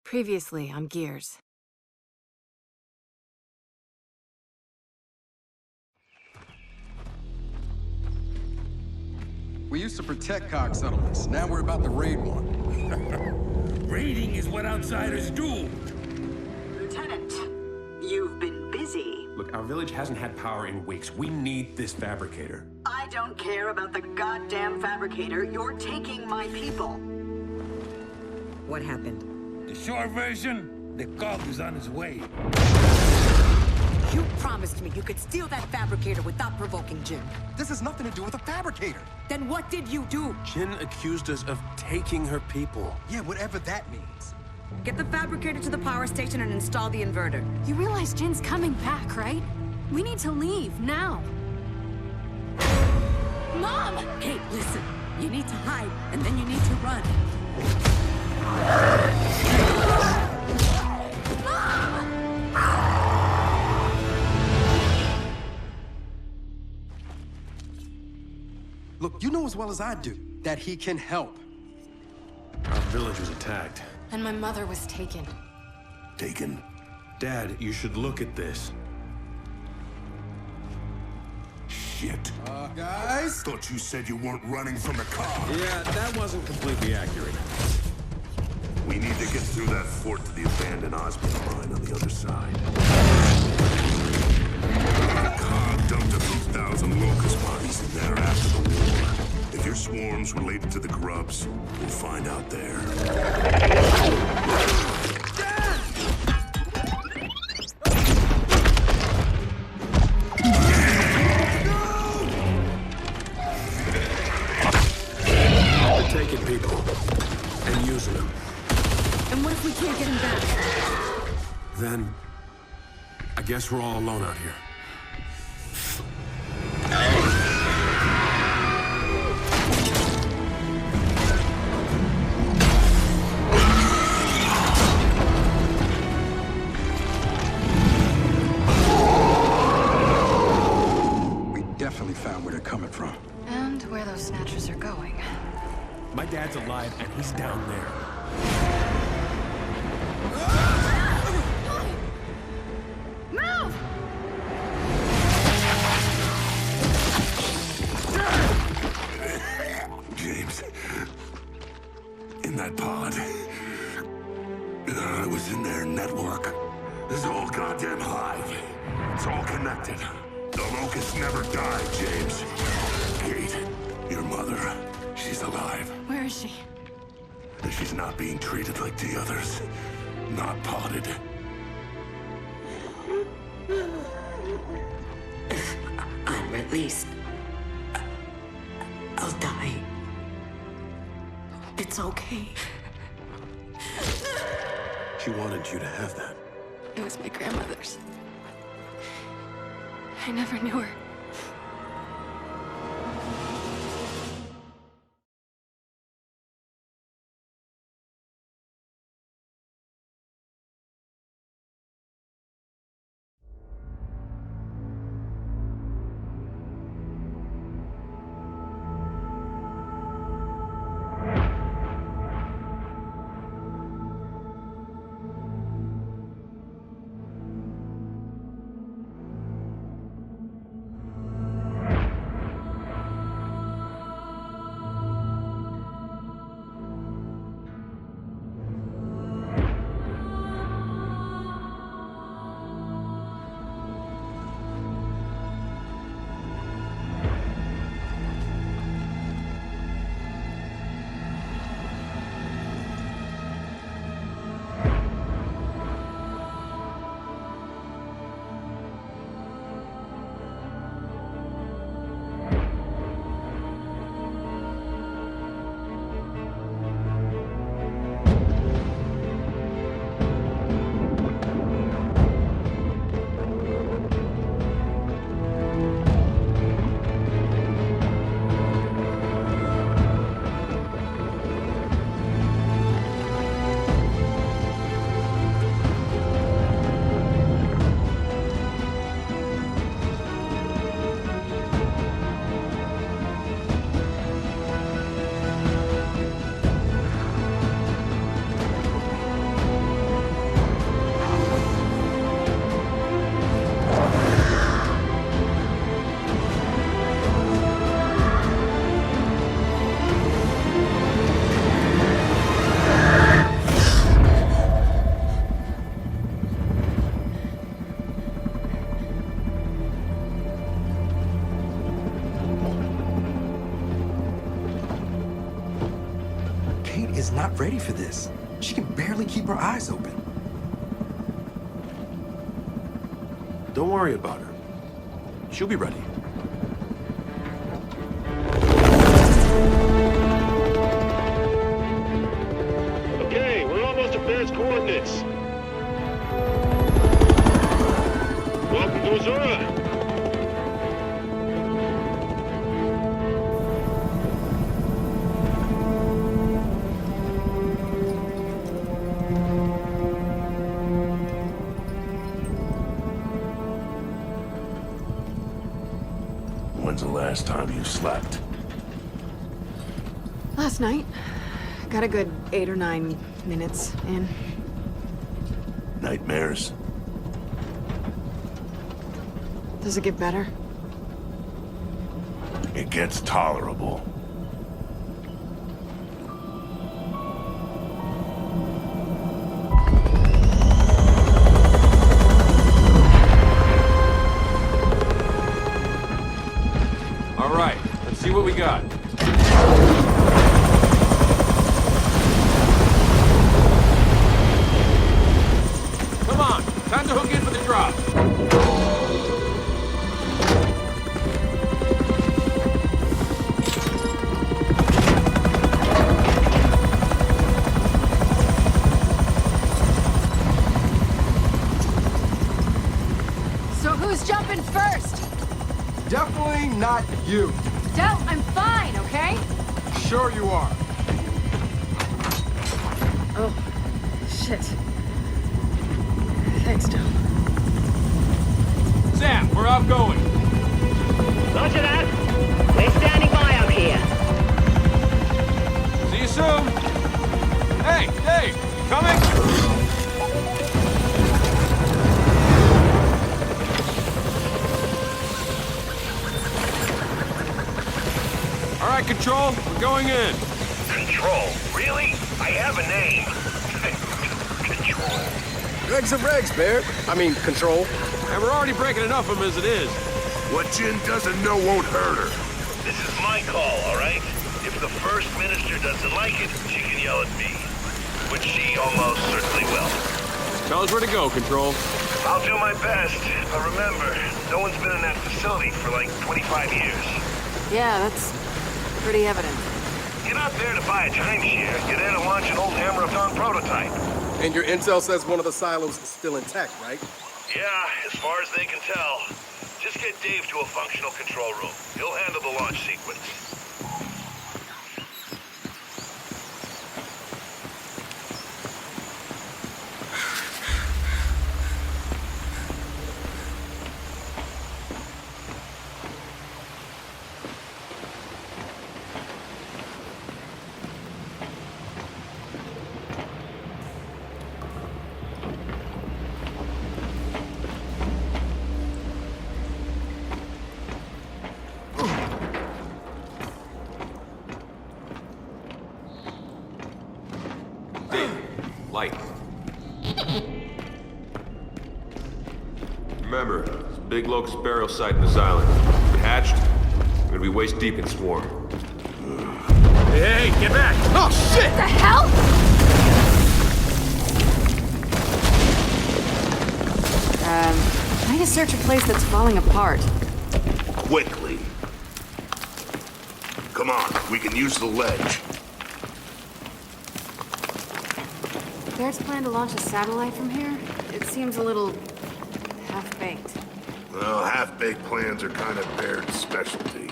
Previously on Gears. We used to protect cog settlements. Now we're about to raid one. Raiding is what outsiders do. Lieutenant, you've been busy. Look, our village hasn't had power in weeks. We need this fabricator. I don't care about the goddamn fabricator. You're taking my people. What happened? The short version, the cog is on its way. You promised me you could steal that fabricator without provoking Jin. This has nothing to do with a fabricator. Then what did you do? Jin accused us of taking her people. Yeah, whatever that means. Get the fabricator to the power station and install the inverter. You realize Jin's coming back, right? We need to leave, now. Mom! Hey, listen. You need to hide, and then you need to run. Look, you know as well as I do that he can help. Our village was attacked. And my mother was taken. Taken? Dad, you should look at this. Shit. Guys? Thought you said you weren't running from the cog. Yeah, that wasn't completely accurate. We need to get through that fort to the abandoned Osmond mine on the other side. The cog dumped a few thousand locust bodies in there after the war. If your swarm's related to the grubs, we'll find out there. We're taking people and using them. And what if we can't get him back? Then, I guess we're all alone out here. We definitely found where they're coming from. And where those snatchers are going. My dad's alive and he's down there. Move! James, in that pod, I was in their network. This whole goddamn hive. It's all connected. The locusts never died, James. Kate, your mother, she's alive. Where is she? She's not being treated like the others. Not potted. I'm released. I'll die. It's okay. She wanted you to have that. It was my grandmother's. I never knew her. is not ready for this. She can barely keep her eyes open. Don't worry about her. She'll be ready. Okay, we're almost at Baird's coordinates. Welcome to Azura. When's the last time you slept? Last night. Got a good 8 or 9 minutes in. Nightmares? Does it get better? It gets tolerable. All right, let's see what we got. Come on, time to hook in for the drop. So who's jumping first? Definitely not you. Del, I'm fine, okay? Sure you are. Oh, shit. Thanks, Del. Sam, we're outgoing. Roger that. We're standing by out here. See you soon. Hey, Dave, you coming? All right, Control, we're going in. Control? Really? I have a name. Control. Regs are regs, Baird. I mean, Control. And we're already breaking enough of them as it is. What Jin doesn't know won't hurt her. This is my call, all right? If the First Minister doesn't like it, she can yell at me. Which she almost certainly will. Tell us where to go, Control. I'll do my best, but remember, no one's been in that facility for like 25 years. Yeah, that's pretty evident. You're not there to buy a timeshare. You're there to launch an old Hammer of Dawn prototype. And your intel says one of the silos is still intact, right? Yeah, as far as they can tell. Just get Dave to a functional control room. He'll handle the launch sequence. Light. Remember, it's a big locust burial site in this island. If we're hatched, we're gonna be waist deep in swarm. Hey, get back! Oh, shit! What the hell? Trying to search a place that's falling apart. Quickly. Come on, we can use the ledge. Baird's plan to launch a satellite from here? It seems a little half-baked. Well, half-baked plans are kind of Baird's specialty.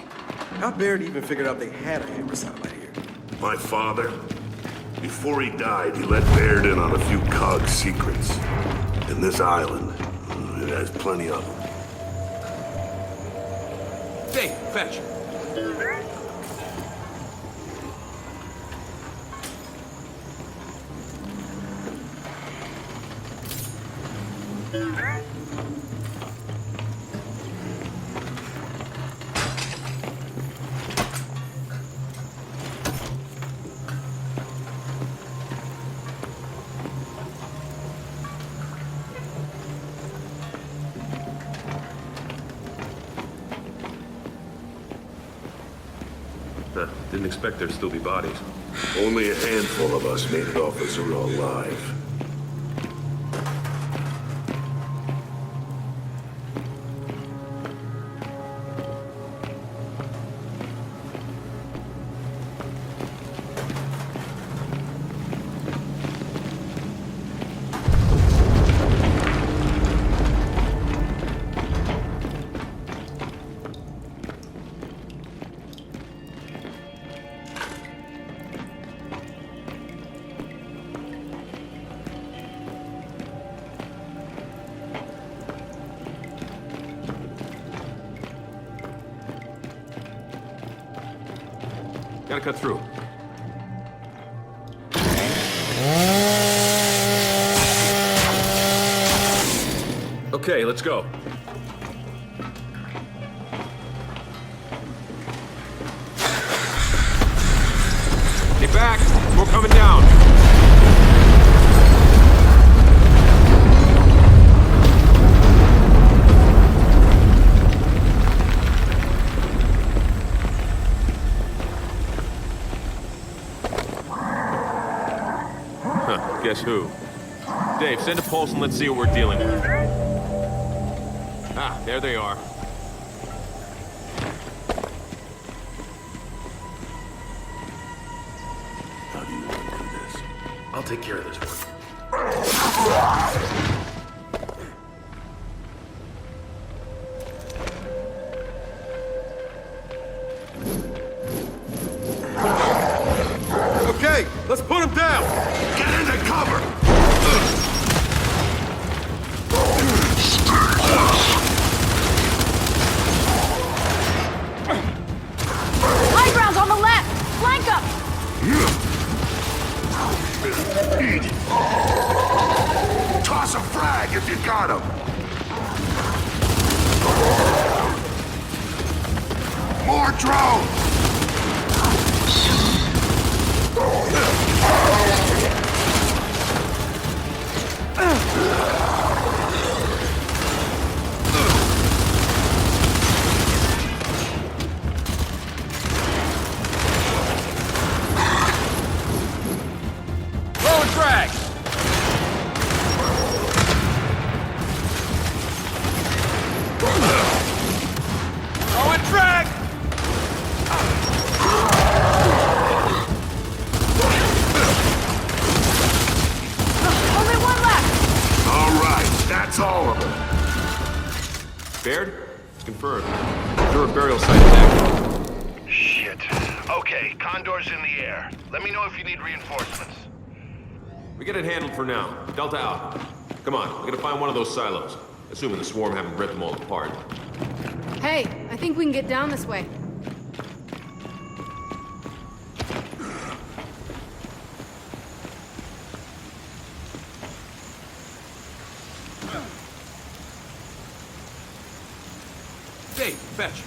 How Baird even figured out they had a Hammer satellite here? My father, before he died, he let Baird in on a few COG secrets. And this island, it has plenty of them. Dave, fetch. Didn't expect there'd still be bodies. Only a handful of us made it off Azura alive. Gotta cut through. Okay, let's go. Get back! We're coming down! Guess who? Dave, send a pulse and let's see what we're dealing with. Ah, there they are. How do you want to do this? I'll take care of this one. Okay, let's put him down! Get into cover! High ground's on the left! Flank up! Toss a frag if you got him! More drones! Throwing frag! Throwing frag! Only one left! All right, that's all of them. Baird? It's confirmed. Your burial site attack. Shit. Okay, Condor's in the air. Let me know if you need reinforcements. We get it handled for now. Delta out. Come on, we gotta find one of those silos. Assuming the swarm haven't ripped them all apart. Hey, I think we can get down this way. Dave, fetch.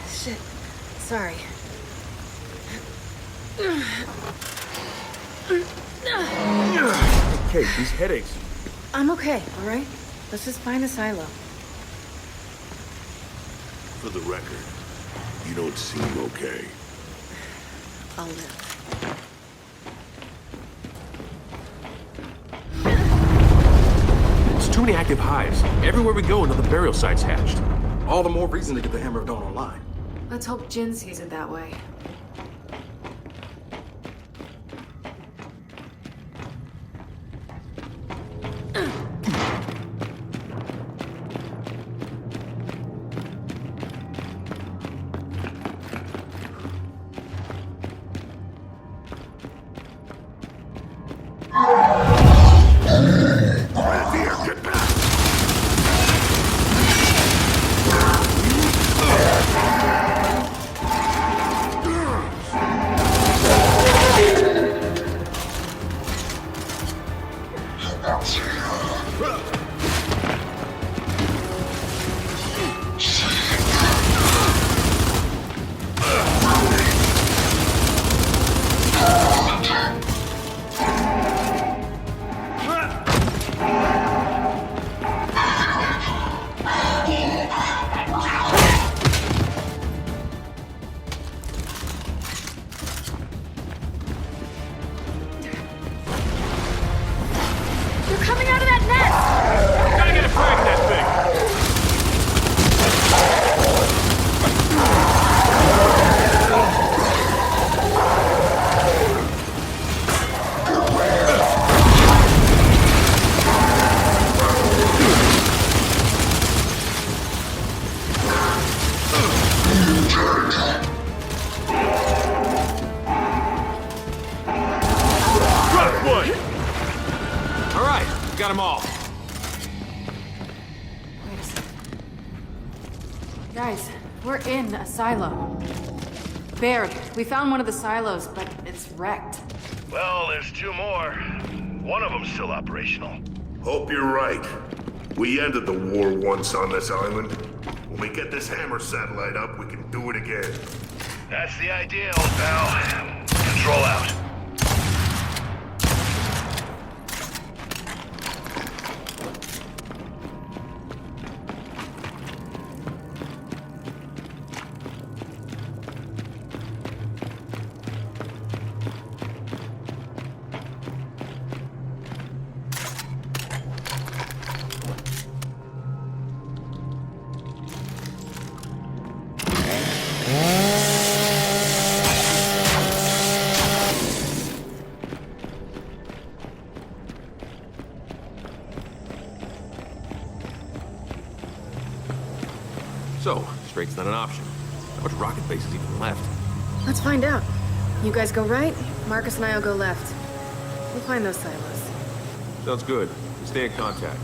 Shit. Sorry. Okay, these headaches. I'm okay, all right? Let's just find a silo. For the record, you don't seem okay. I'll live. There's too many active hives. Everywhere we go, another burial site's hatched. All the more reason to get the Hammer of Dawn online. Let's hope Jin sees it that way. Dirtier, get back! They're coming out of that nest! Gotta get a frag in that thing! Drop one! All right, got them all. Wait a second. Guys, we're in a silo. Baird, we found one of the silos, but it's wrecked. Well, there's two more. One of them's still operational. Hope you're right. We ended the war once on this island. When we get this hammer satellite up, we can do it again. That's the idea, old pal. Control out. So, straight's not an option. How much rocket base is even left? Let's find out. You guys go right, Marcus and I'll go left. We'll find those silos. Sounds good. Stay in contact.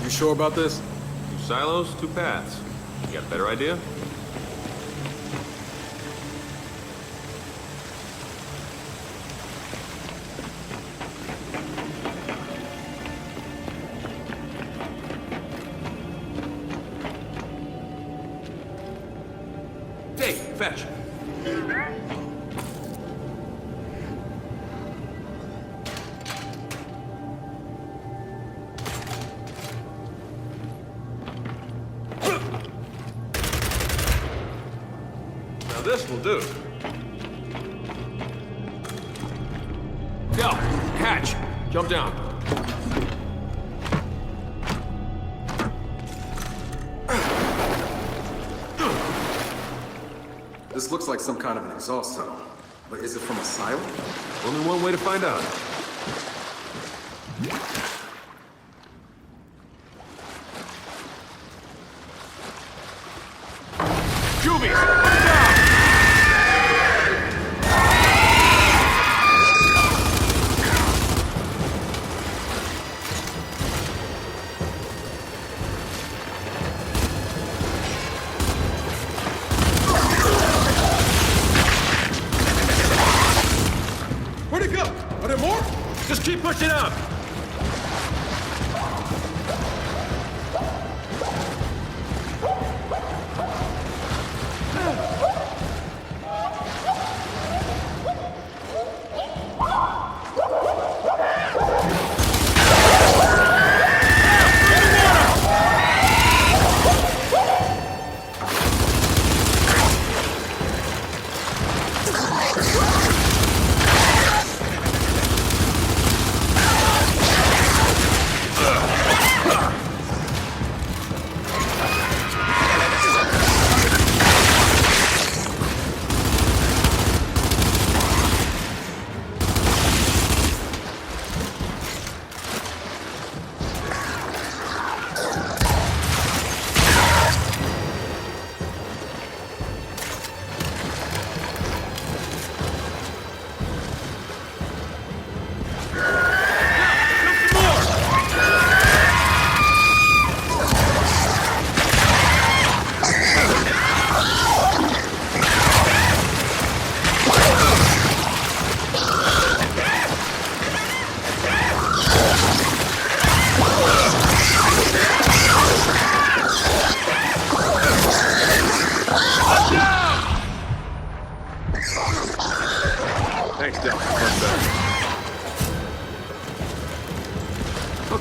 You sure about this? 2 silos, 2 paths. You got a better idea? Hey, fetch. Now this will do. Go, hatch, jump down. This looks like some kind of an exhaust tunnel. But is it from a silo? Only one way to find out. Juvies! Where'd it go? Are there more? Just keep pushing up!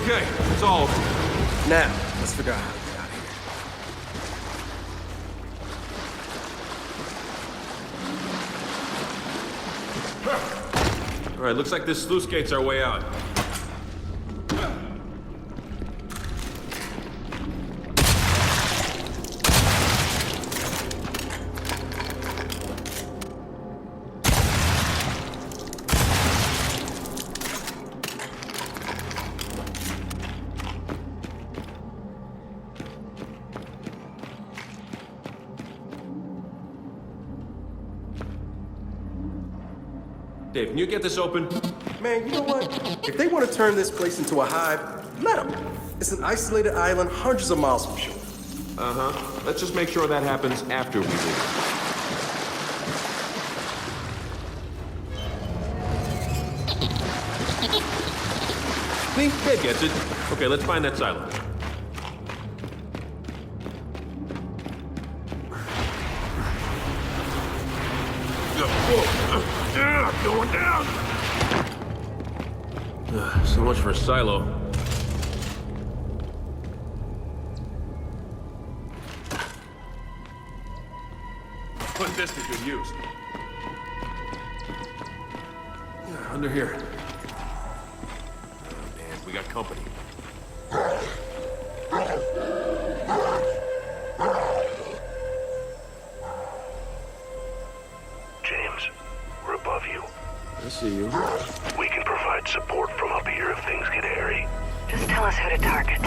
Okay, it's all over. Now, let's figure out how to get out of here. All right, looks like this sluice gate's our way out. Dave, can you get this open? Man, you know what? If they want to turn this place into a hive, let them. It's an isolated island hundreds of miles from shore. Uh-huh. Let's just make sure that happens after we leave. See? Dave gets it. Okay, let's find that silo. Going down! So much for a silo. Put this to good use. Under here. Oh, man, we got company. James, we're above you. I see you. We can provide support from up here if things get hairy. Just tell us who to target.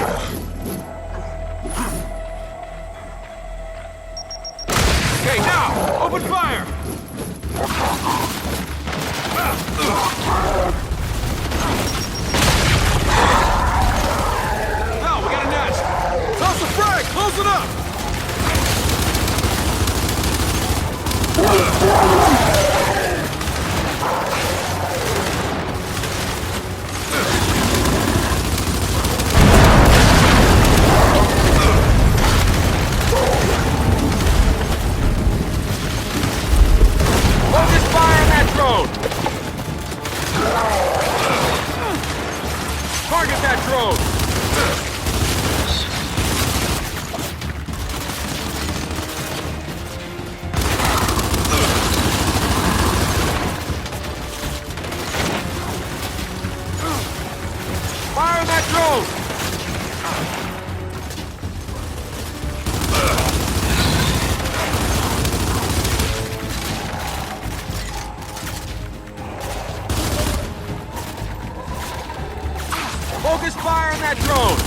Okay, now! Open fire! No, we got a nest! Toss the frag! Close it up! Focus fire on that drone! Target that drone! Fire on that drone! Focus fire on that drone!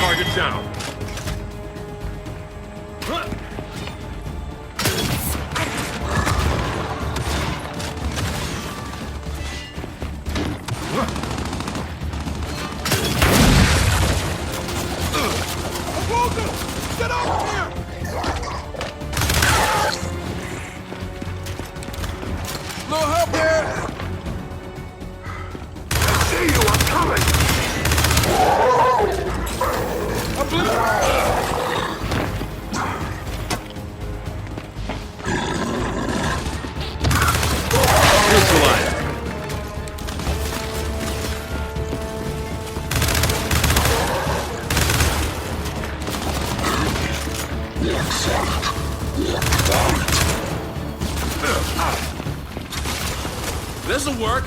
Target down. Get over here! Little help here! I see you! I'm coming! I'm bleeding! Neutralize. This'll work.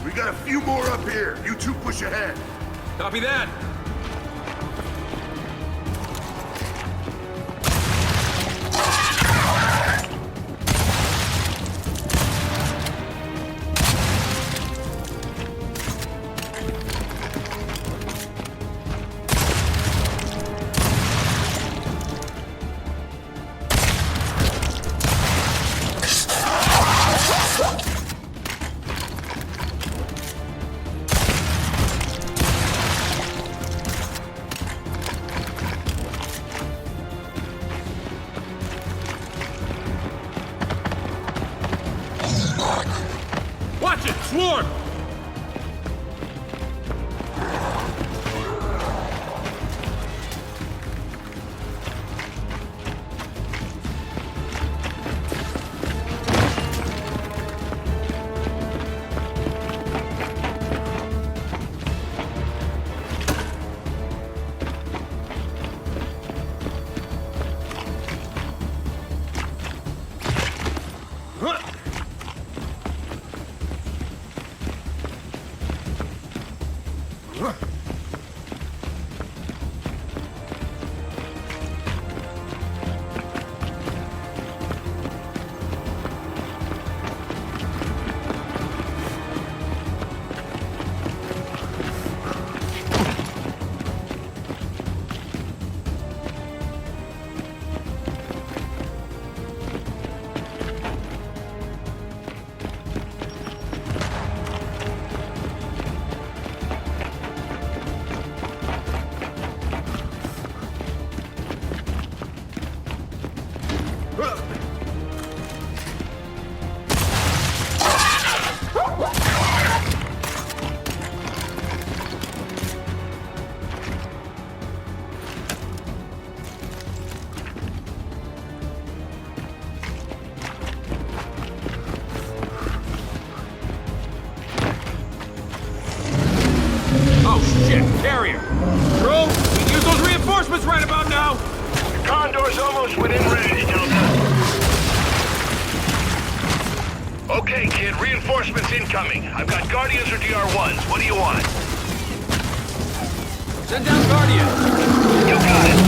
We got a few more up here. You two push ahead. Copy that. Swarm! Carrier! Bro, we can use those reinforcements right about now! The Condor's almost within range, Delta. Okay, kid, reinforcements incoming. I've got Guardians or DR1s. What do you want? Send down Guardians! You got it.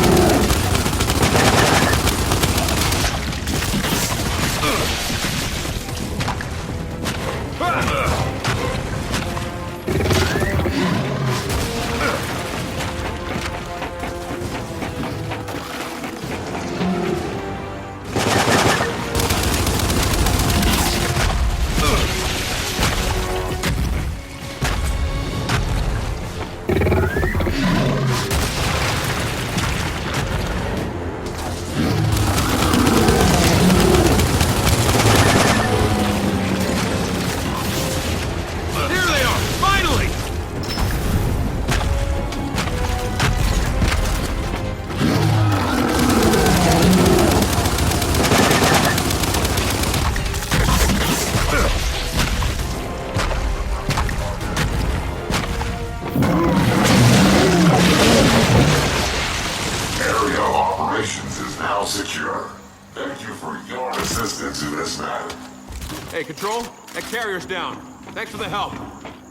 Hey, Control, that carrier's down. Thanks for the help.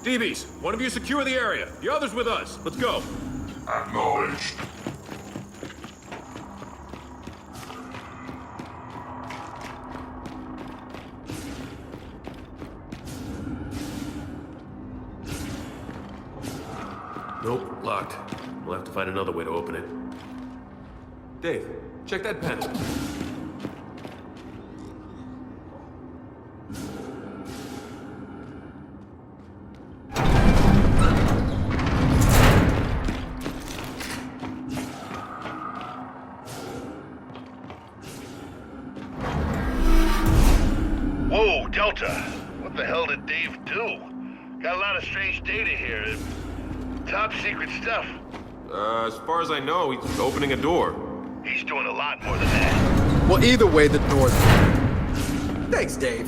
DBs, one of you secure the area. The other's with us. Let's go. Acknowledged. Nope, locked. We'll have to find another way to open it. Dave, check that pen. Whoa, Delta. What the hell did Dave do? Got a lot of strange data here. Top secret stuff. As far as I know, he's opening a door. He's doing a lot more than that. Well, either way, the door's open. Thanks, Dave.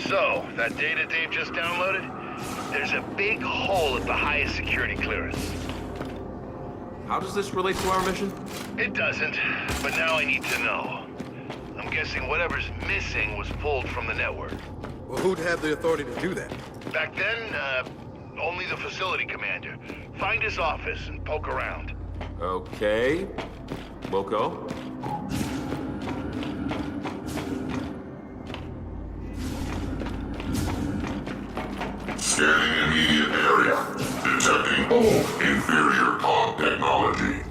So, that data Dave just downloaded? There's a big hole at the highest security clearance. How does this relate to our mission? It doesn't, but now I need to know. I'm guessing whatever's missing was pulled from the network. Well, who'd have the authority to do that? Back then, only the facility commander. Find his office and poke around. Okay. Loco. Scanning immediate area. Detecting all inferior pod technology.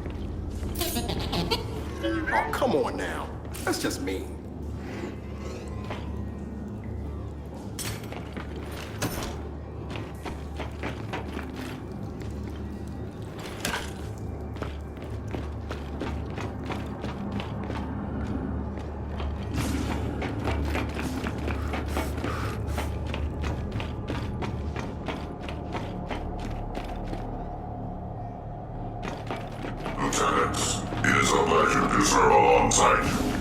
Oh, come on now. That's just mean. Lieutenants. It is a pleasure to serve alongside you.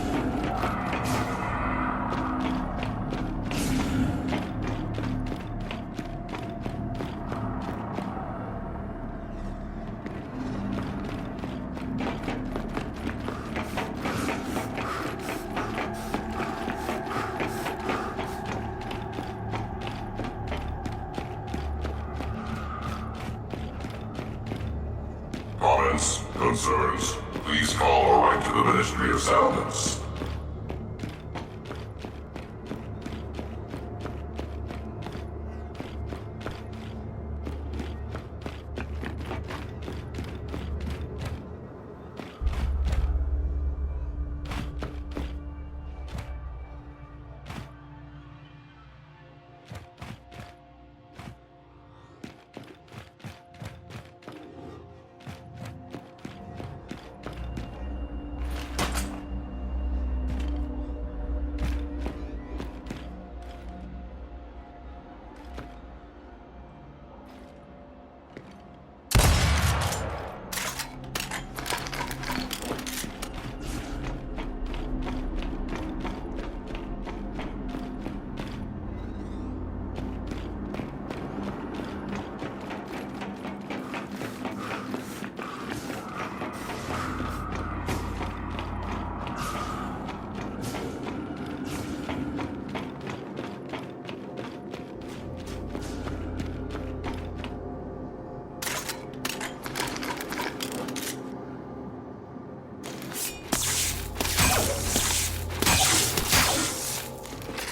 Comments, concerns, please call or write to the Ministry of Settlements.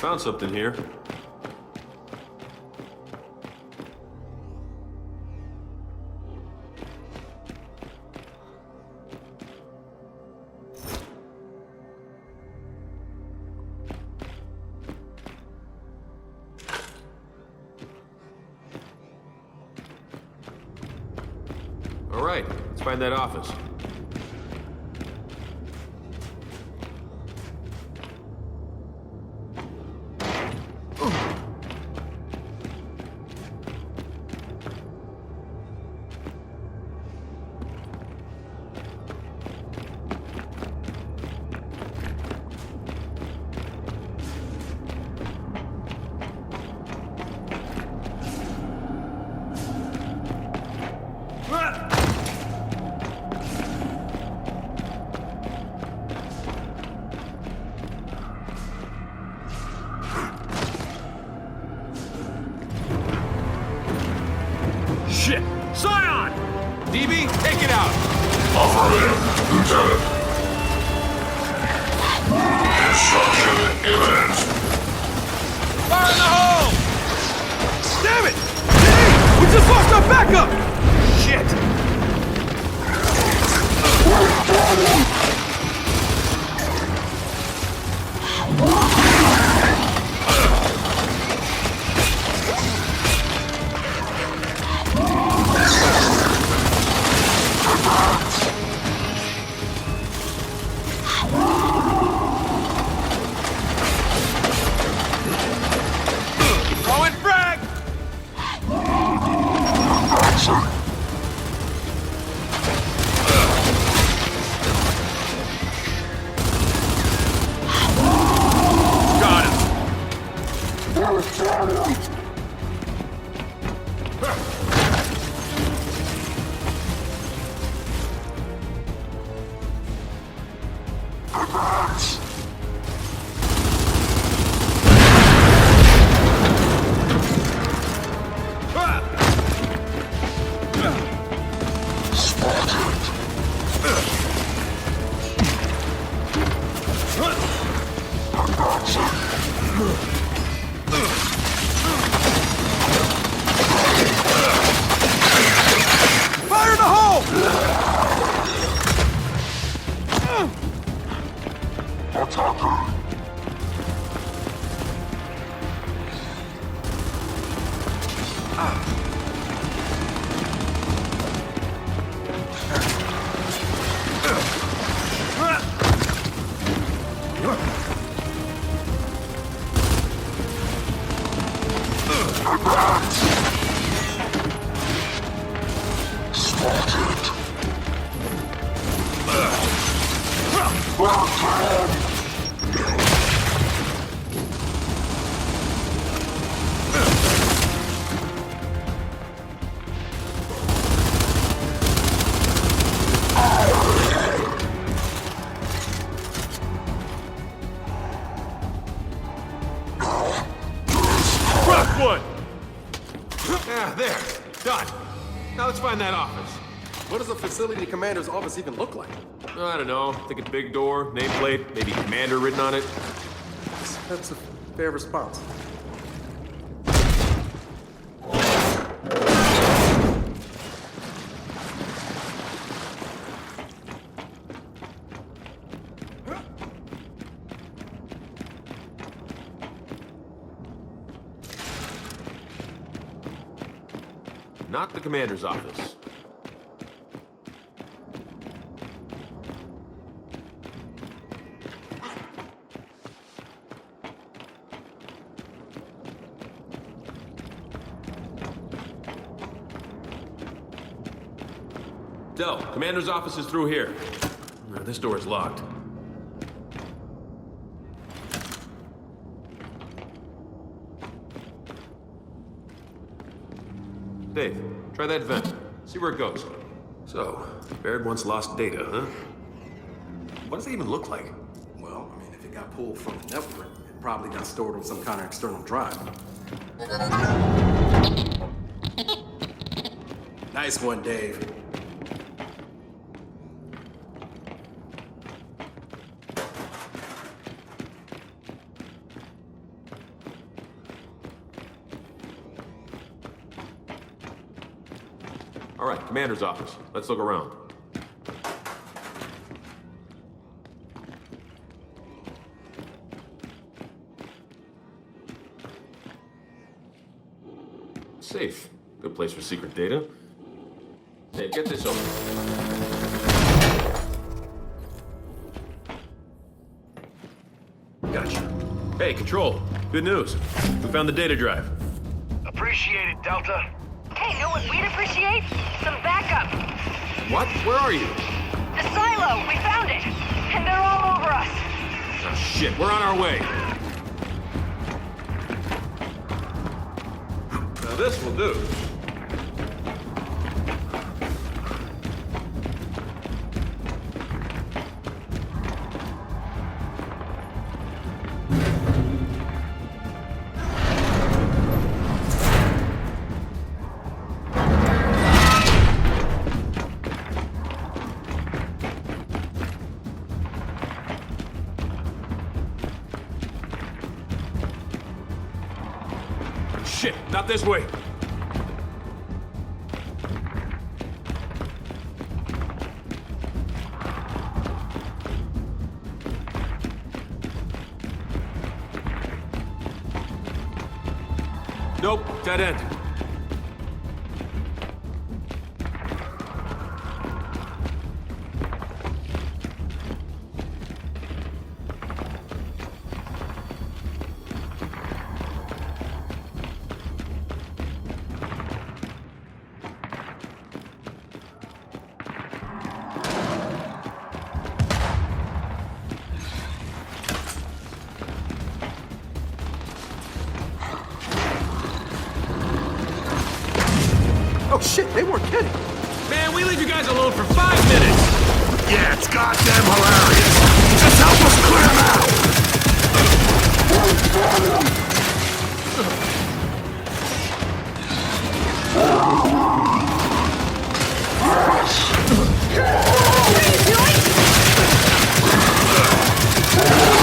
Found something here. All right, let's find that office. Shit! Scion! DB, take it out! Affirmative, Lieutenant. Destruction imminent. Fire in the hole! Damn it! Hey, we just lost our backup! Shit! Throwing frag! Got him! Fire in the hole! One! Yeah, there. Done. Now let's find that office. What does a facility commander's office even look like? I don't know. Think a big door, nameplate, maybe commander written on it. That's a fair response. Not the commander's office. Del, commander's office is through here. This door is locked. Dave, try that vent. See where it goes. So, Baird once lost data, huh? What does it even look like? Well, I mean, if it got pulled from the network, it probably got stored on some kind of external drive. Nice one, Dave. All right, commander's office. Let's look around. Safe. Good place for secret data. Hey, get this open. Gotcha. Hey, Control. Good news. We found the data drive. Appreciate it, Delta. Hey, know what we'd appreciate? Some backup. What? Where are you? The silo! We found it! And they're all over us! Oh, shit. We're on our way. Now this will do. Shit, not this way. Nope, dead end. Oh shit, they weren't kidding. Man, we leave you guys alone for 5 minutes. Yeah, it's goddamn hilarious. Just help us clear them out. What are you doing?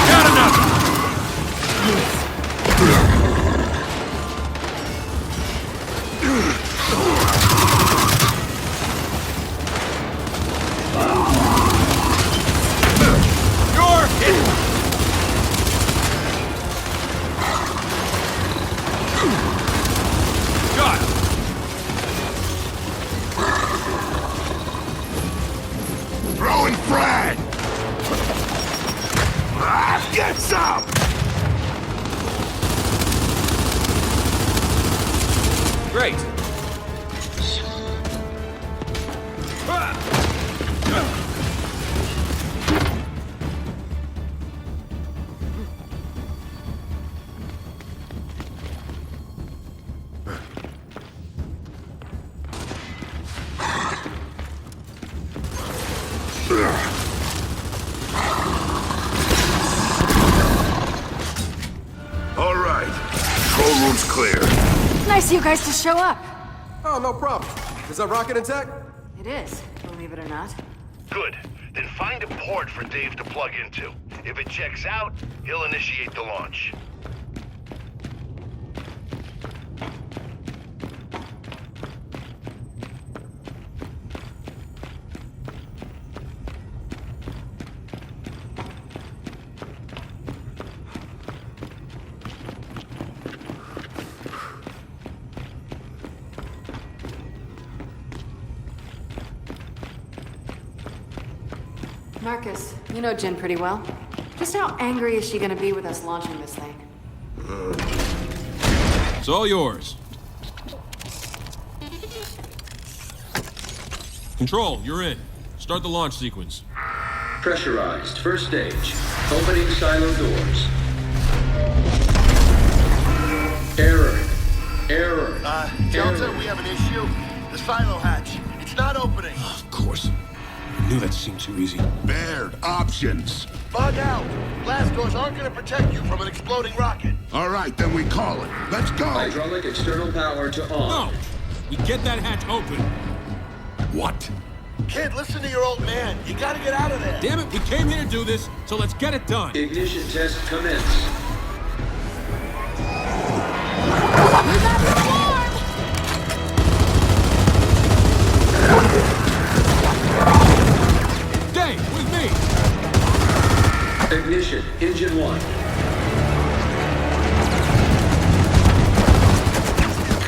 Got enough. Throwing frag. Get some. Great. clear. Nice of you guys to show up. Oh, no problem. Is that rocket intact? It is, believe it or not. Good. Then find a port for Dave to plug into. If it checks out, he'll initiate the launch. Marcus, you know Jen pretty well. Just how angry is she gonna be with us launching this thing? It's all yours. Control, you're in. Start the launch sequence. Pressurized. First stage. Opening silo doors. Error. Delta, we have an issue. The silo hatch. It's not opening. Of course. I knew that seemed too easy. Baird, options. Bug out. Blast doors aren't going to protect you from an exploding rocket. All right, then we call it. Let's go. Hydraulic external power to on. No! We get that hatch open. What? Kid, listen to your old man. You got to get out of there. Damn it, we came here to do this, so let's get it done. Ignition test commence. Dave, with me! Ignition, engine 1.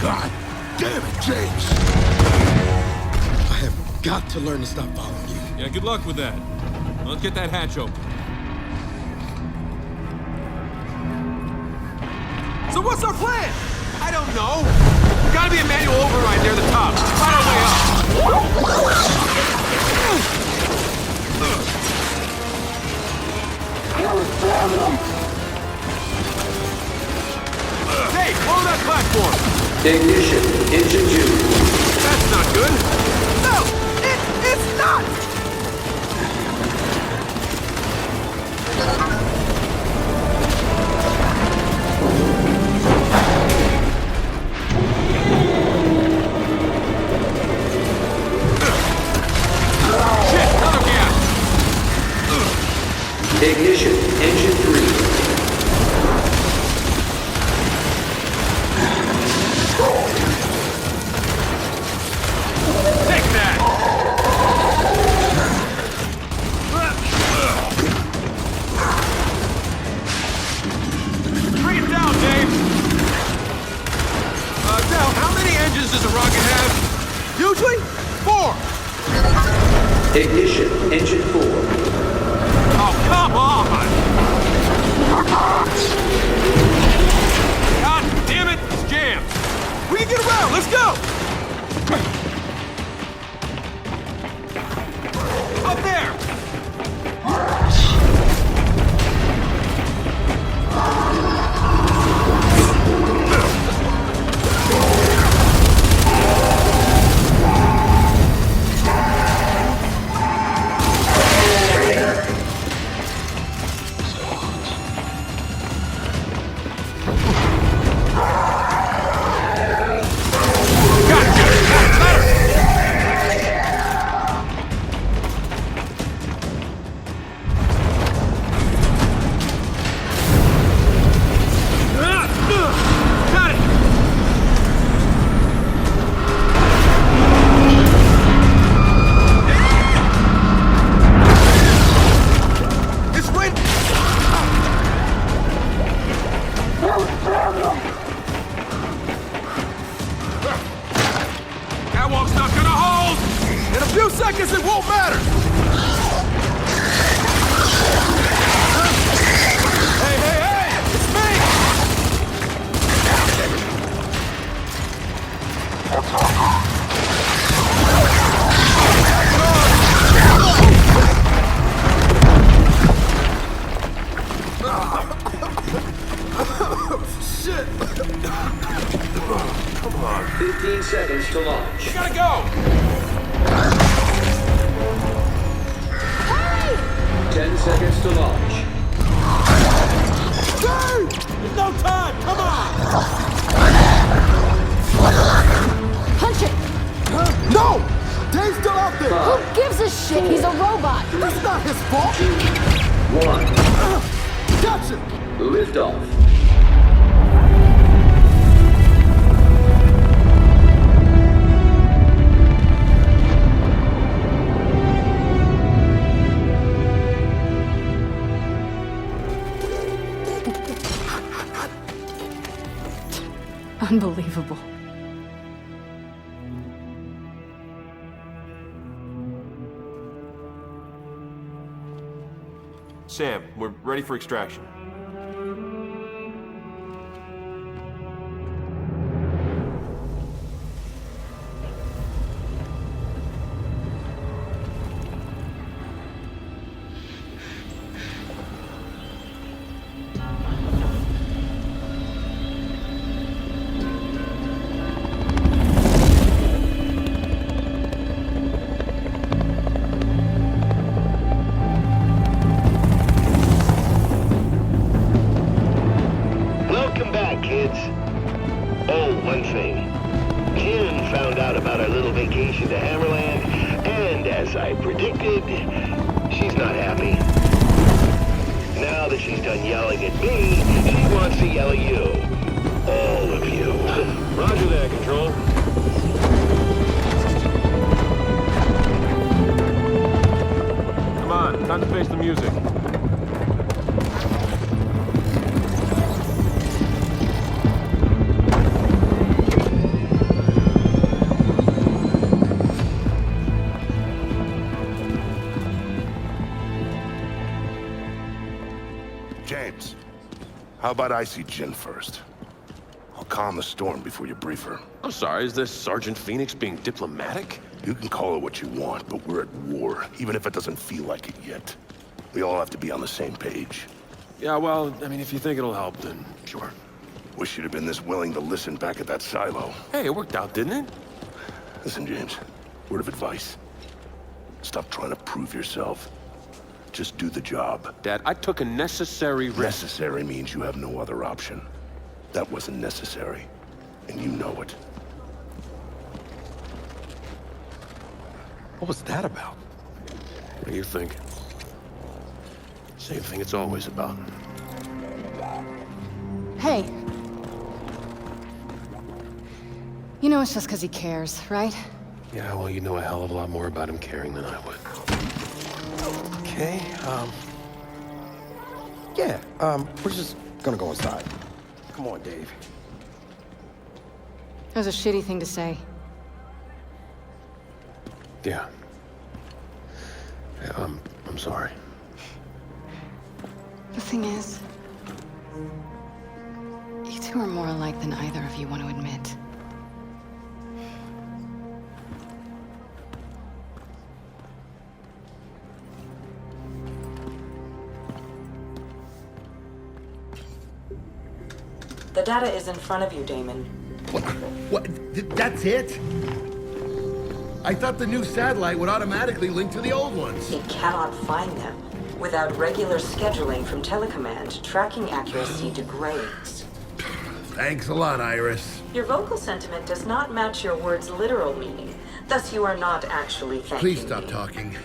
God damn it, James! I have got to learn to stop following you. Yeah, good luck with that. Let's get that hatch open. So what's our plan? I don't know. Gotta be a manual override near the top. Find our way up. Hey, follow that platform. Ignition, engine 2. That's not good. No, it's not. Shit, another gas. Ignition, engine 3. Take that! Bring it down, Dave! Del, how many engines does a rocket have? Usually, 4! Ignition, engine 4. Oh, come on! God damn it, it's jammed! We can get around, let's go! Up there! Got it! It's right. Catwalk's not gonna hold! In a few seconds, it won't matter! Hey, hey, hey! It's me! 15 seconds to launch. We gotta go! 10 seconds to launch. There's no time! Come on! No! Dave's still out there! Five, Who gives a shit? He's a robot! That's not his fault! 1. Gotcha! Liftoff. Unbelievable. Sam, we're ready for extraction. Welcome back, kids. Oh, one thing. Kim found out about our little vacation to Hammerland, and as I predicted, she's not happy. Now that she's done yelling at me, she wants to yell at you. All of you. Roger that, Control. Come on, time to face the music. James, how about I see Jin first? I'll calm the storm before you brief her. I'm sorry, is this Sergeant Phoenix being diplomatic? You can call it what you want, but we're at war, even if it doesn't feel like it yet. We all have to be on the same page. Yeah, well, I mean, if you think it'll help, then sure. Wish you'd have been this willing to listen back at that silo. Hey, it worked out, didn't it? Listen, James, word of advice. Stop trying to prove yourself. Just do the job. Dad, I took a necessary risk. Necessary means you have no other option. That wasn't necessary, and you know it. What was that about? What do you think? Same thing it's always about. Hey. You know it's just because he cares, right? Yeah, well, you know a hell of a lot more about him caring than I would. Okay, we're just gonna go inside. Come on, Dave. That was a shitty thing to say. Yeah. Yeah, I'm sorry. The thing is, you two are more alike than either of you want to admit. The data is in front of you, Damon. What? That's it? I thought the new satellite would automatically link to the old ones. It cannot find them. Without regular scheduling from Telecommand, tracking accuracy degrades. Thanks a lot, Iris. Your vocal sentiment does not match your words' literal meaning. Thus, you are not actually thanking Please stop me. talking.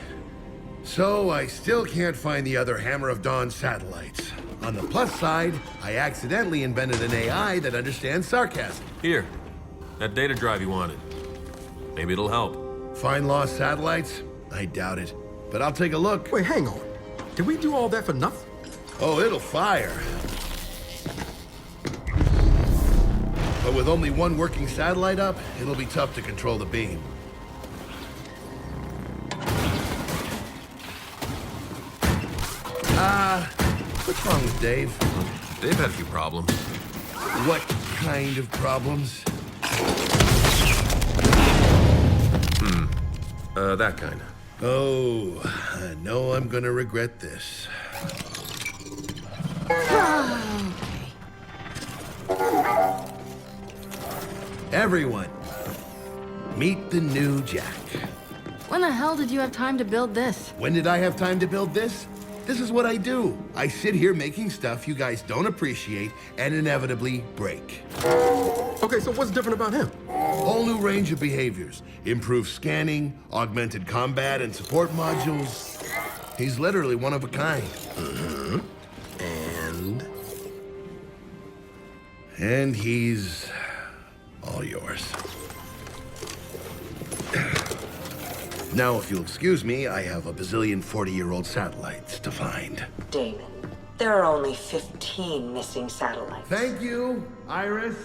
So, I still can't find the other Hammer of Dawn satellites. On the plus side, I accidentally invented an AI that understands sarcasm. Here, that data drive you wanted. Maybe it'll help. Find lost satellites? I doubt it. But I'll take a look. Wait, hang on. Did we do all that for nothing? Oh, it'll fire. But with only one working satellite up, it'll be tough to control the beam. What's wrong with Dave? Dave had a few problems. What kind of problems? That kind. Oh, I know I'm gonna regret this. Everyone, meet the new Jack. When the hell did you have time to build this? When did I have time to build this? This is what I do. I sit here making stuff you guys don't appreciate and inevitably break. Okay, so what's different about him? Whole new range of behaviors. Improved scanning, augmented combat, and support modules. He's literally one of a kind. And he's all yours. Now, if you'll excuse me, I have a bazillion 40-year-old satellites to find. Damon, there are only 15 missing satellites. Thank you, Iris.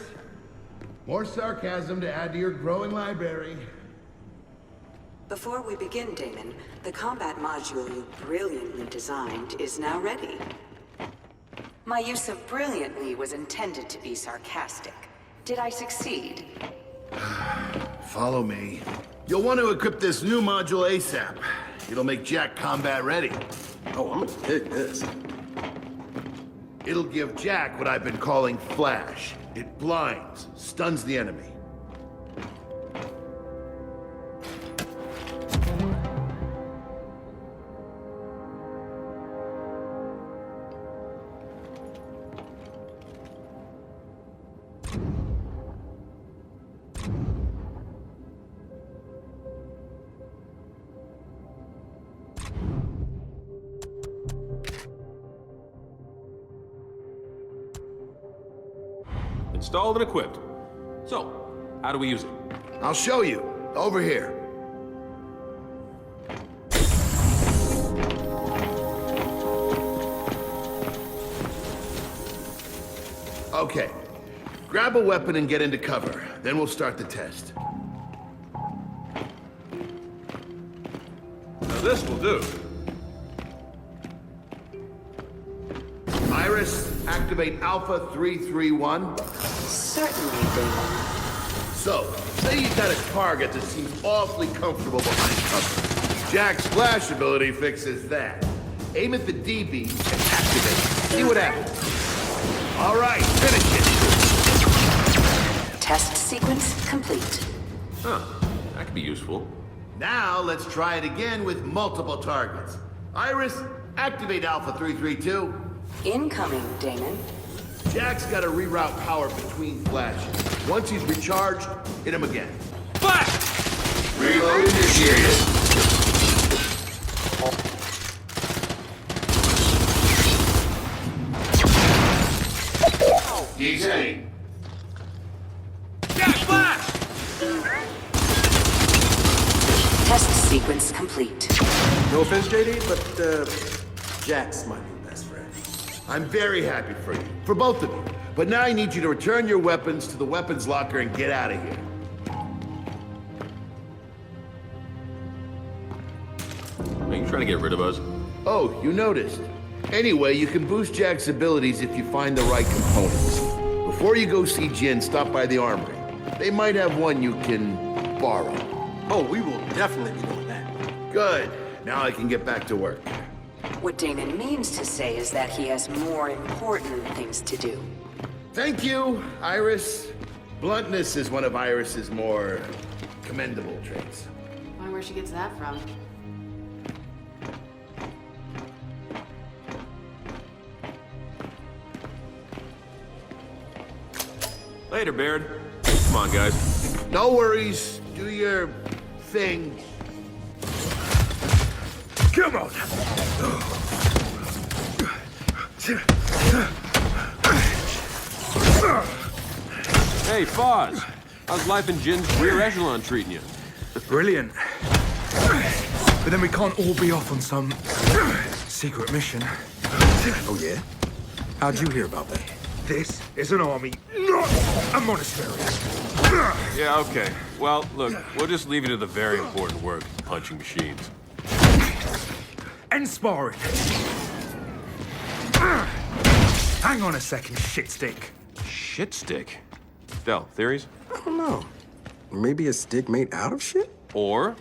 More sarcasm to add to your growing library. Before we begin, Damon, the combat module you brilliantly designed is now ready. My use of brilliantly was intended to be sarcastic. Did I succeed? Follow me. You'll want to equip this new module ASAP. It'll make Jack combat ready. Oh, I'm gonna dig this. It'll give Jack what I've been calling flash. It blinds, stuns the enemy. Installed and equipped. So, how do we use it? I'll show you. Over here. Okay. Grab a weapon and get into cover. Then we'll start the test. Now this will do. Iris, activate Alpha 331. Certainly, Damon. So, say you got a target that seems awfully comfortable behind cover. Jack's flash ability fixes that. Aim at the DB and activate it. See what happens. All right, finish it. Test sequence complete. Huh, that could be useful. Now, let's try it again with multiple targets. Iris, activate Alpha 332. Incoming, Damon. Jack's got to reroute power between flashes. Once he's recharged, hit him again. Flash! Reload initiated. D10. Jack, flash! Test sequence complete. No offense, JD, but Jack's my new best friend. I'm very happy for you. For both of you. But now I need you to return your weapons to the weapons locker and get out of here. Are you trying to get rid of us? Oh, you noticed. Anyway, you can boost Jack's abilities if you find the right components. Before you go see Jin, stop by the armory. They might have one you can borrow. Oh, we will definitely be doing that. Good. Now I can get back to work. What Damon means to say is that he has more important things to do. Thank you, Iris. Bluntness is one of Iris's more commendable traits. Wonder where she gets that from. Later, Baird. Come on, guys. No worries. Do your thing. Come on. Hey, Foz. How's life in Jin's rear echelon treating you? Brilliant. But then we can't all be off on some secret mission. Oh, yeah? How'd you hear about that? This is an army, not a monastery. Yeah, okay. Well, look, we'll just leave you to the very important work of punching machines. And sparring. Hang on a second, shitstick. Shitstick? Del, theories? I don't know. Maybe a stick made out of shit? Or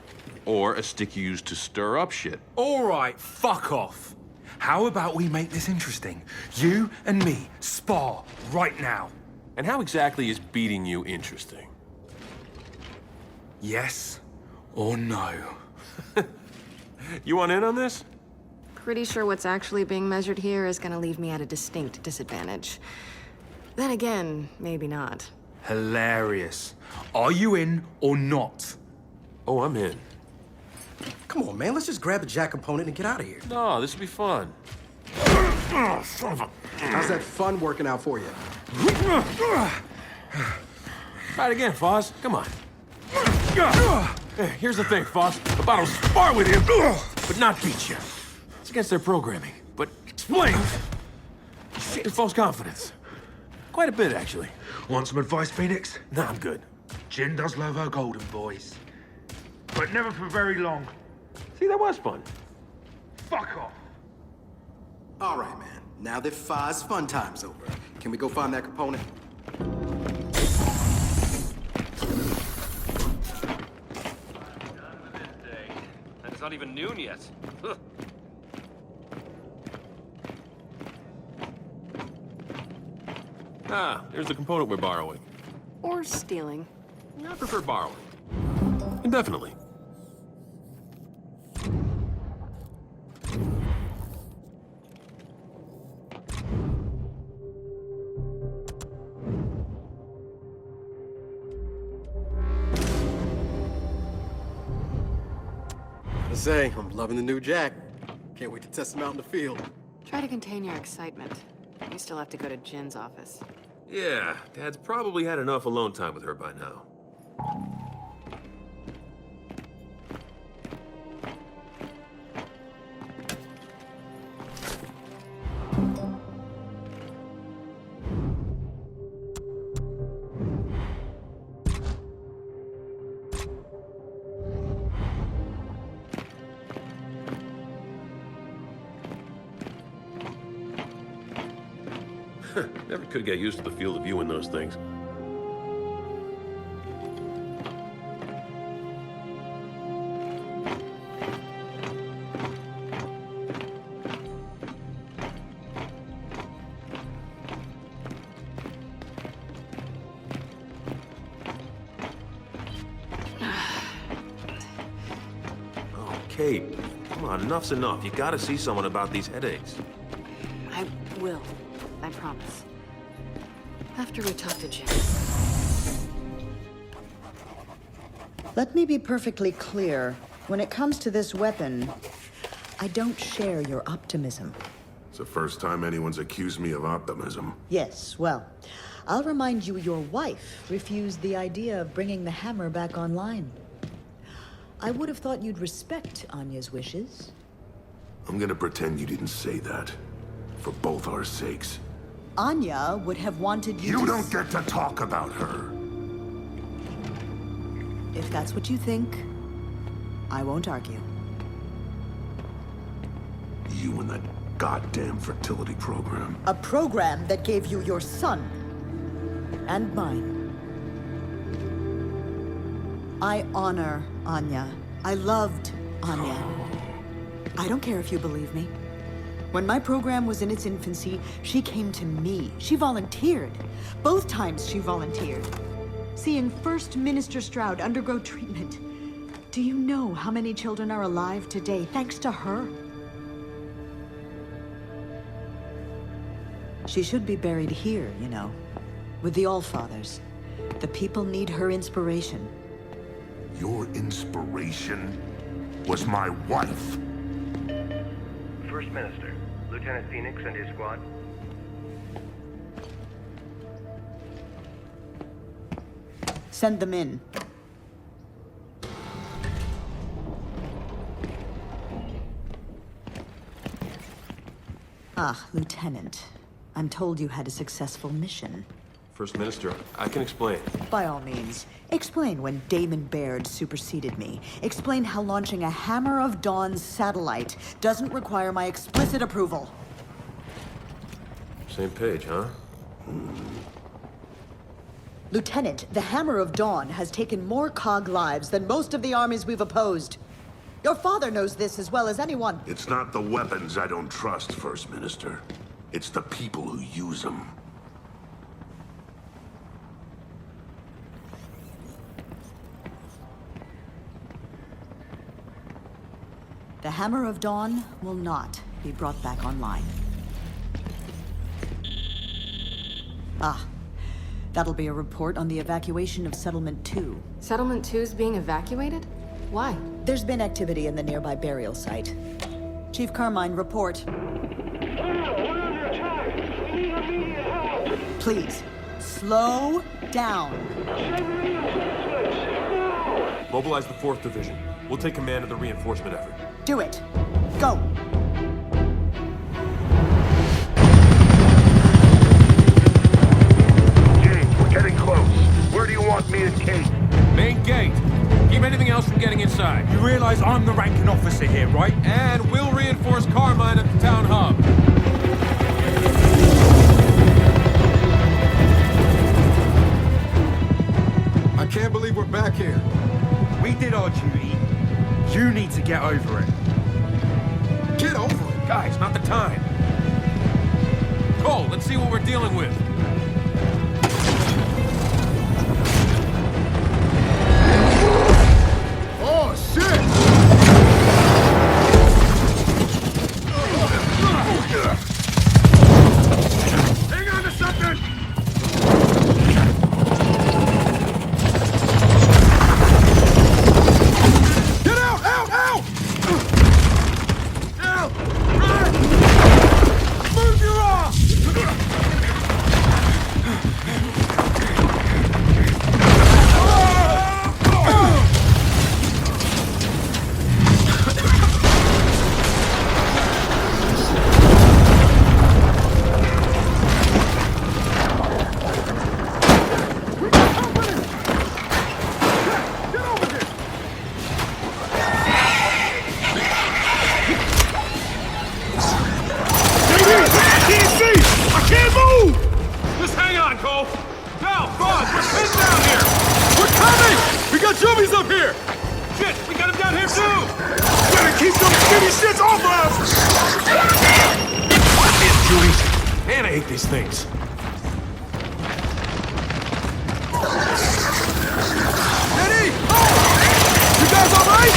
a stick you use to stir up shit. All right, fuck off. How about we make this interesting? You and me spar right now. And how exactly is beating you interesting? Yes or no? You want in on this? Pretty sure what's actually being measured here is gonna leave me at a distinct disadvantage. Then again, maybe not. Hilarious. Are you in or not? Oh, I'm in. Come on, man. Let's just grab the jack component and get out of here. No, this will be fun. Oh, son of a... How's that fun working out for you? Try it again, Foz. Come on. Hey, here's the thing, Foz. The bottles spar with you, but not beat you. It's against their programming, but explains your false confidence. Quite a bit, actually. Want some advice, Phoenix? Nah, I'm good. Jin does love her golden boys. But never for very long. See, that was fun. Fuck off. All right, man. Now that Five's fun time's over, can we go find that component? And it's not even noon yet. Ah, here's the component we're borrowing. Or stealing. I prefer borrowing. Indefinitely. I say, I'm loving the new jack. Can't wait to test him out in the field. Try to contain your excitement. You still have to go to Jin's office. Yeah, Dad's probably had enough alone time with her by now. Never could get used to the field of view in those things. Oh, Kate, come on, enough's enough. You gotta see someone about these headaches. I will. I promise. After we talk to Jin. Let me be perfectly clear. When it comes to this weapon, I don't share your optimism. It's the first time anyone's accused me of optimism. Yes, well, I'll remind you your wife refused the idea of bringing the hammer back online. I would have thought you'd respect Anya's wishes. I'm gonna pretend you didn't say that. For both our sakes. Anya would have wanted you You to... don't get to talk about her. If that's what you think, I won't argue. You and that goddamn fertility program. A program that gave you your son. And mine. I honor Anya. I loved Anya. I don't care if you believe me. When my program was in its infancy, she came to me. She volunteered. Both times she volunteered. Seeing First Minister Stroud undergo treatment. Do you know how many children are alive today thanks to her? She should be buried here, you know, with the Allfathers. The people need her inspiration. Your inspiration was my wife. First Minister, Lieutenant Phoenix and his squad. Send them in. Ah, Lieutenant. I'm told you had a successful mission. First Minister, I can explain. By all means. Explain when Damon Baird superseded me. Explain how launching a Hammer of Dawn satellite doesn't require my explicit approval. Same page, huh? Lieutenant, the Hammer of Dawn has taken more COG lives than most of the armies we've opposed. Your father knows this as well as anyone. It's not the weapons I don't trust, First Minister. It's the people who use them. The Hammer of Dawn will not be brought back online. Ah, that'll be a report on the evacuation of Settlement 2. Settlement 2's being evacuated? Why? There's been activity in the nearby burial site. Chief Carmine, report. Please, slow down. Mobilize the 4th Division. We'll take command of the reinforcement effort. Do it. Go. James, we're getting close. Where do you want me and Kate? Main gate. Keep anything else from getting inside. You realize I'm the ranking officer here, right? And we'll reinforce Carmine at the town hub. I can't believe we're back here. We did our duty. You need to get over it. Get over it. Guys, not the time. Cole, let's see what we're dealing with. Oh, shit! Hang on to something! Get out! Out! Out! Out! Run! Move your arm! Zombies up here! Shit, we got him down here too! Better keep them skinny shits off us! Goddamn Judy! Man, I hate these things. Eddie! Oh! You guys alright?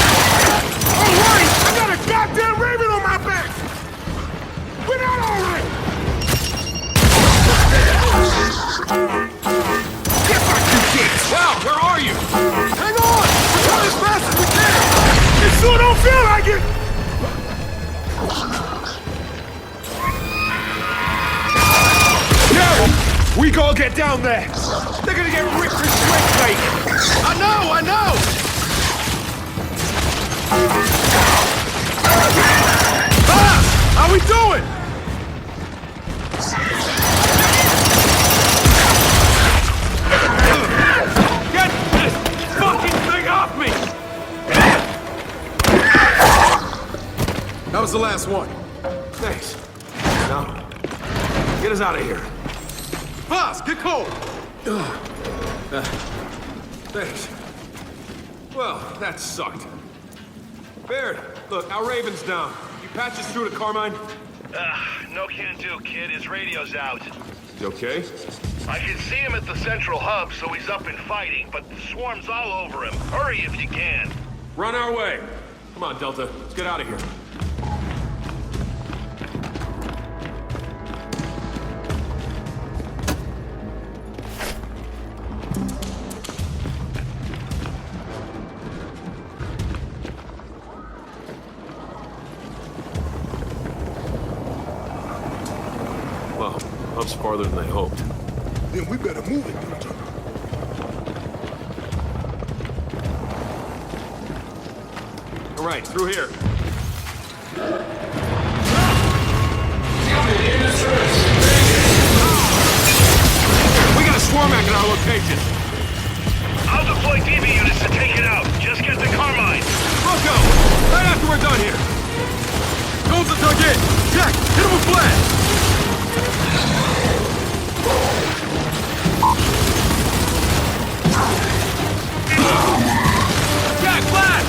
Alright! I got a goddamn raven on my back! We're not alright! Get back, you kids! Wow, where are you? Hang on! We're trying as fast as we can! It sure don't feel like it! No! We gotta get down there! They're gonna get ripped to shreds, mate! I know! Ah! How we doing? Get this fucking thing off me! That was the last one. Thanks. Now, get us out of here. Boss, get cold! Thanks. Well, that sucked. Baird, look, our Raven's down. You patch us through to Carmine? No can do, kid. His radio's out. You okay? I can see him at the central hub, so he's up and fighting, but the swarm's all over him. Hurry if you can. Run our way. Come on, Delta. Let's get out of here. Well, hub's farther than they hoped. Then we better move it, Doctor. All right, through here. We got a swarm act at our location. I'll deploy DV units to take it out. Just get the Carmine. Rocco, right after we're done here. Cones are dug in! Jack, hit him with blast! Jack, blast!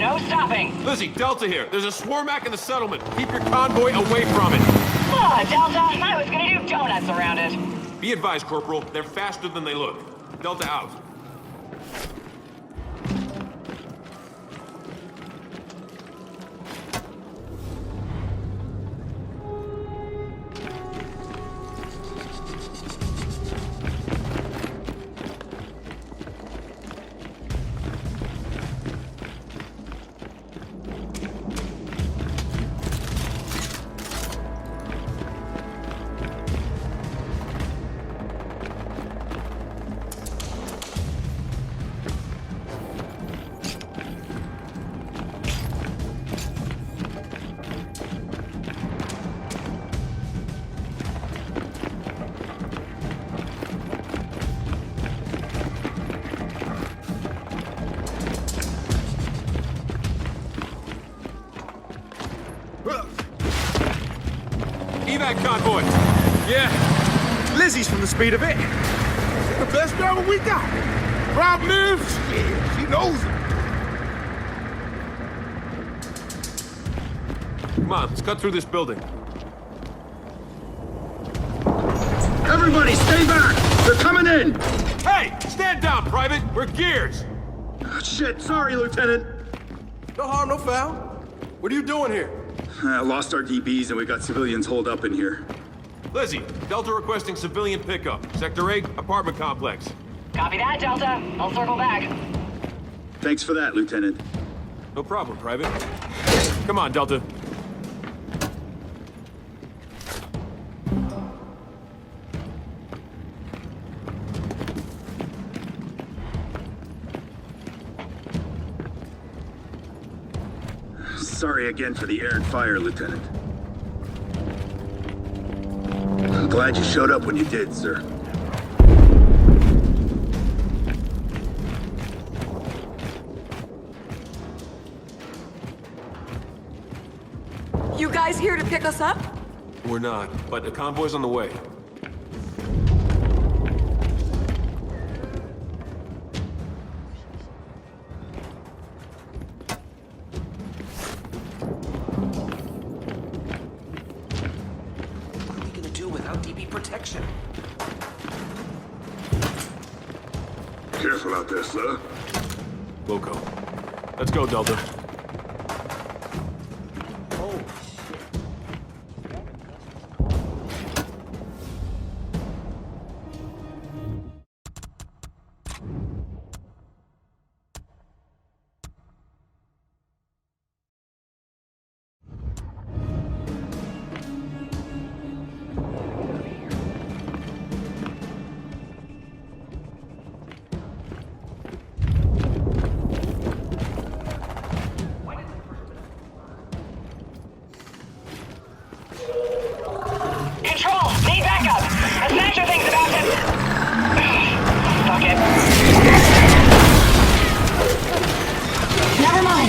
No stopping. Lizzie, Delta here. There's a swarmac in the settlement. Keep your convoy away from it. Oh, Delta, I was gonna do donuts around it. Be advised, Corporal. They're faster than they look. Delta out. Evac convoy! Yeah. Lizzie's from the speed of it. The best driver we got. Rob moves. Yeah, she knows it. Come on, let's cut through this building. Everybody, stay back! They're coming in! Hey! Stand down, Private! We're gears! Oh, shit, sorry, Lieutenant. No harm, no foul. What are you doing here? Lost our DBs and we got civilians holed up in here. Lizzie, Delta requesting civilian pickup. Sector 8, apartment complex. Copy that, Delta. I'll circle back. Thanks for that, Lieutenant. No problem, Private. Come on, Delta. Sorry again for the air and fire, Lieutenant. I'm glad you showed up when you did, sir. You guys here to pick us up? We're not, but the convoy's on the way. Protection. Careful out there, sir. Loco. Let's go, Delta.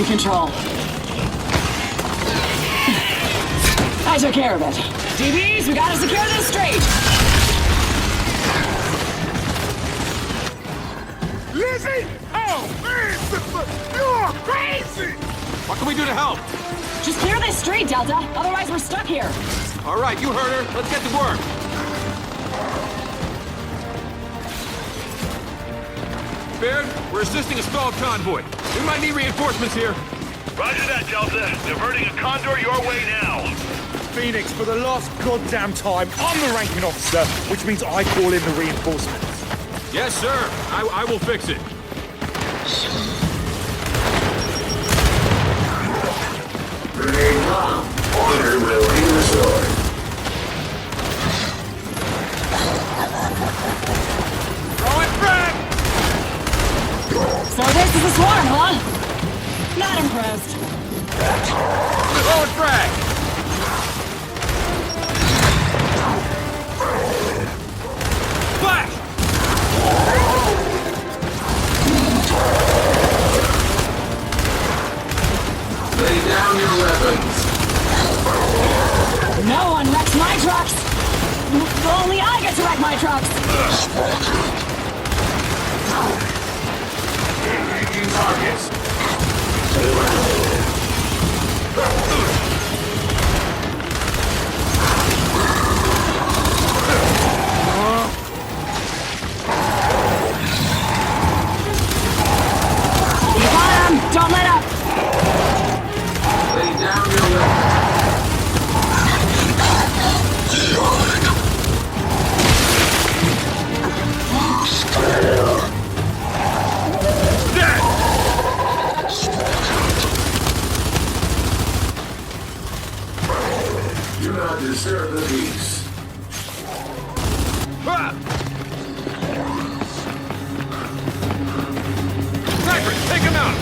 Control. I took care of it. DBs, we gotta secure this street. Lizzie! Oh, man! You're crazy! What can we do to help? Just clear this street, Delta. Otherwise, we're stuck here. All right, you heard her. Let's get to work. Baird, we're assisting a stalled convoy. We might need reinforcements here. Roger that, Delta. Diverting a Condor your way now. Phoenix, for the last goddamn time, I'm the ranking officer, which means I call in the reinforcements. Yes, sir. I will fix it. Grenade bomb. Order will be restored. Throw it back! So this is a swarm, huh? Not impressed. Throw it back! Flash! Lay down your weapons. No one wrecks my trucks! Only I get to wreck my trucks! Engaging targets. Do not disturb the peace. Cypress, take him out!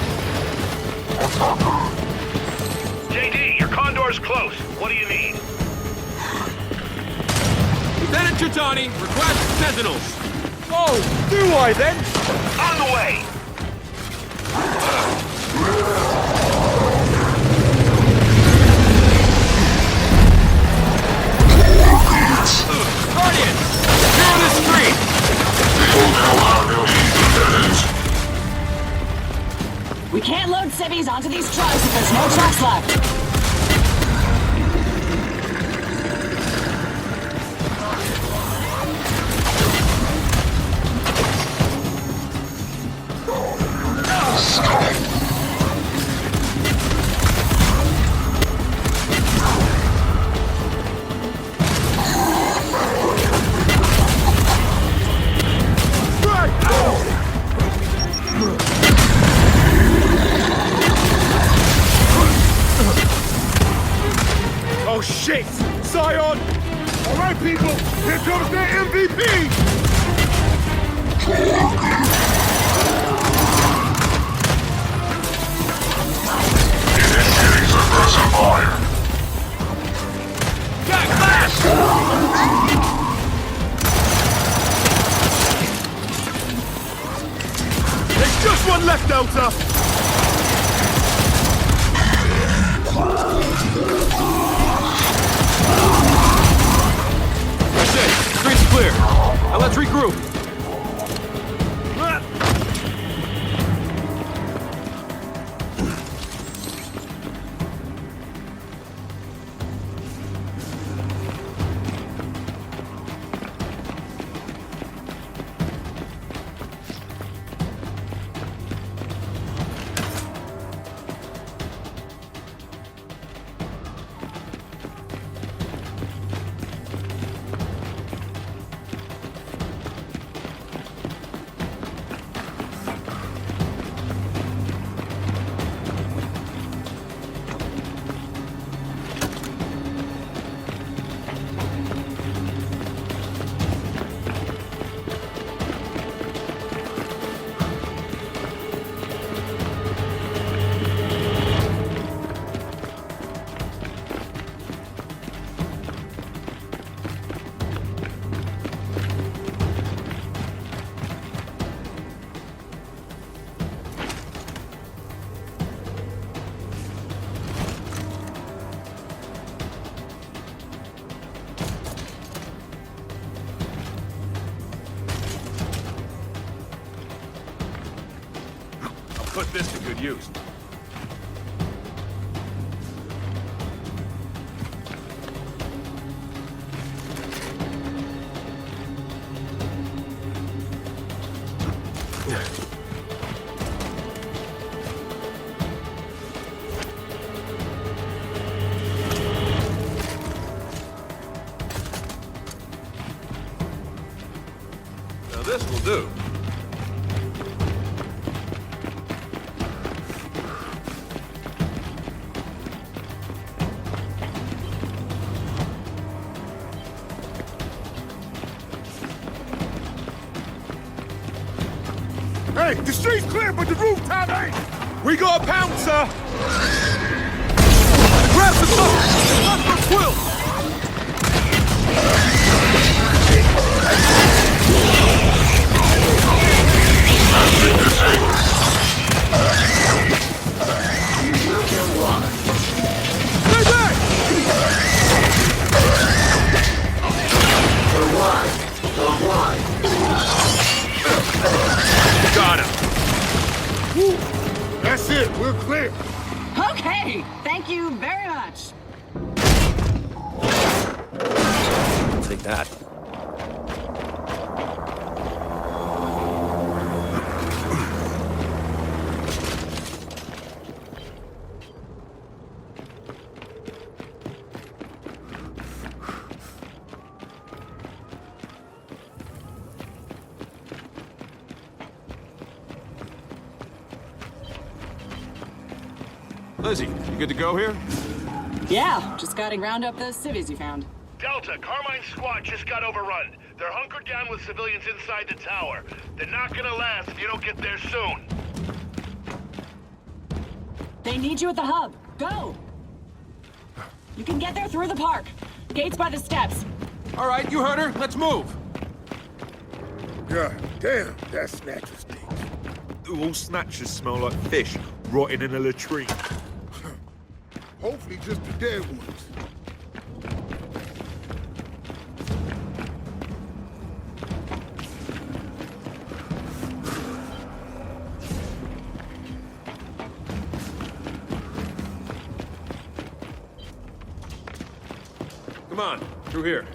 JD, your Condor's close. What do you need? Lieutenant Chitani, request Sentinels. Oh, do I then? On the way! Guardians! Clear the street! We can't load civvies onto these trucks if there's no trucks left. Oh shit! Scion! Alright people, here comes their MVP! Initiating suppressive fire. Jack, flash! There's just one left, Delta! That's it. Street's clear. Now let's regroup. Put this to good use. Now this will do. Hey, the street's clear, but the rooftop ain't! We got a pouncer! Grab the boat! Lock the quilt! Stay back! Got him. That's it, we're clear. Okay, thank you very much. Take that. Lizzie, you good to go here? Yeah, just gotta round up those civvies you found. Delta, Carmine's squad just got overrun. They're hunkered down with civilians inside the tower. They're not gonna last if you don't get there soon. They need you at the hub. Go! You can get there through the park. Gates by the steps. All right, you heard her. Let's move. God damn, that snatcher stinks. All snatchers smell like fish rotting in a latrine. Hopefully just the dead ones. Come on, through here.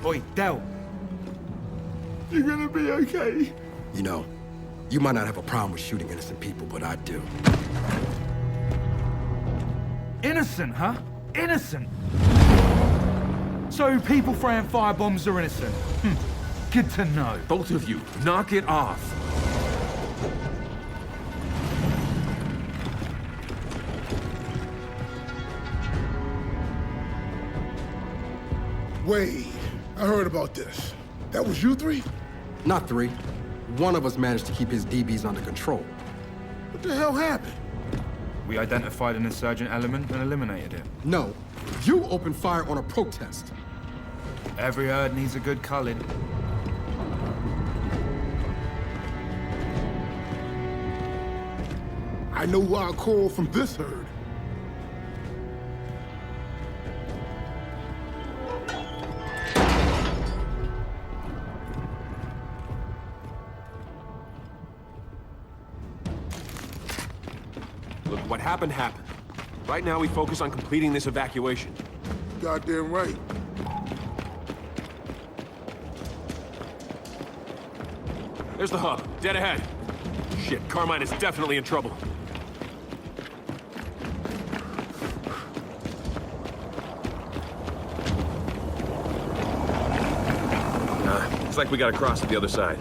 Oi, Del. You gonna be okay? You know, you might not have a problem with shooting innocent people, but I do. Innocent, huh? Innocent? So people throwing firebombs are innocent? Good to know. Both of you, knock it off. Wait, I heard about this. That was you three? Not three. One of us managed to keep his DBs under control. What the hell happened? We identified an insurgent element and eliminated it. No, you opened fire on a protest. Every herd needs a good culling. I know who I'll call from this herd. Look, what happened, happened. Right now, we focus on completing this evacuation. Goddamn right. There's the hub, dead ahead. Shit, Carmine is definitely in trouble. Looks like we gotta cross to the other side.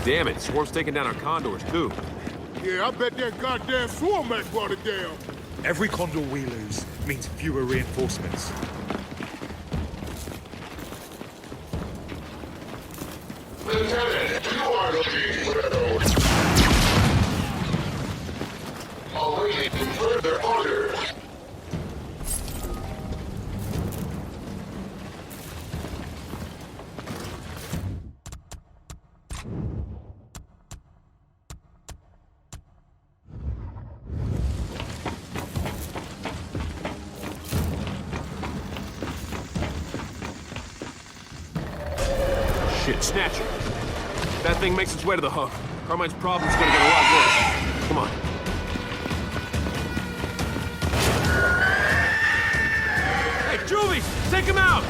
Damn it, Swarm's taking down our condors, too. Yeah, I bet that goddamn swarm mech brought it down. Every condor we lose means fewer reinforcements. Lieutenant, you are looking well. Awaiting further orders. Shit, Snatcher. If that thing makes its way to the hub, Carmine's problem's gonna get a lot worse. Come on. Take him out!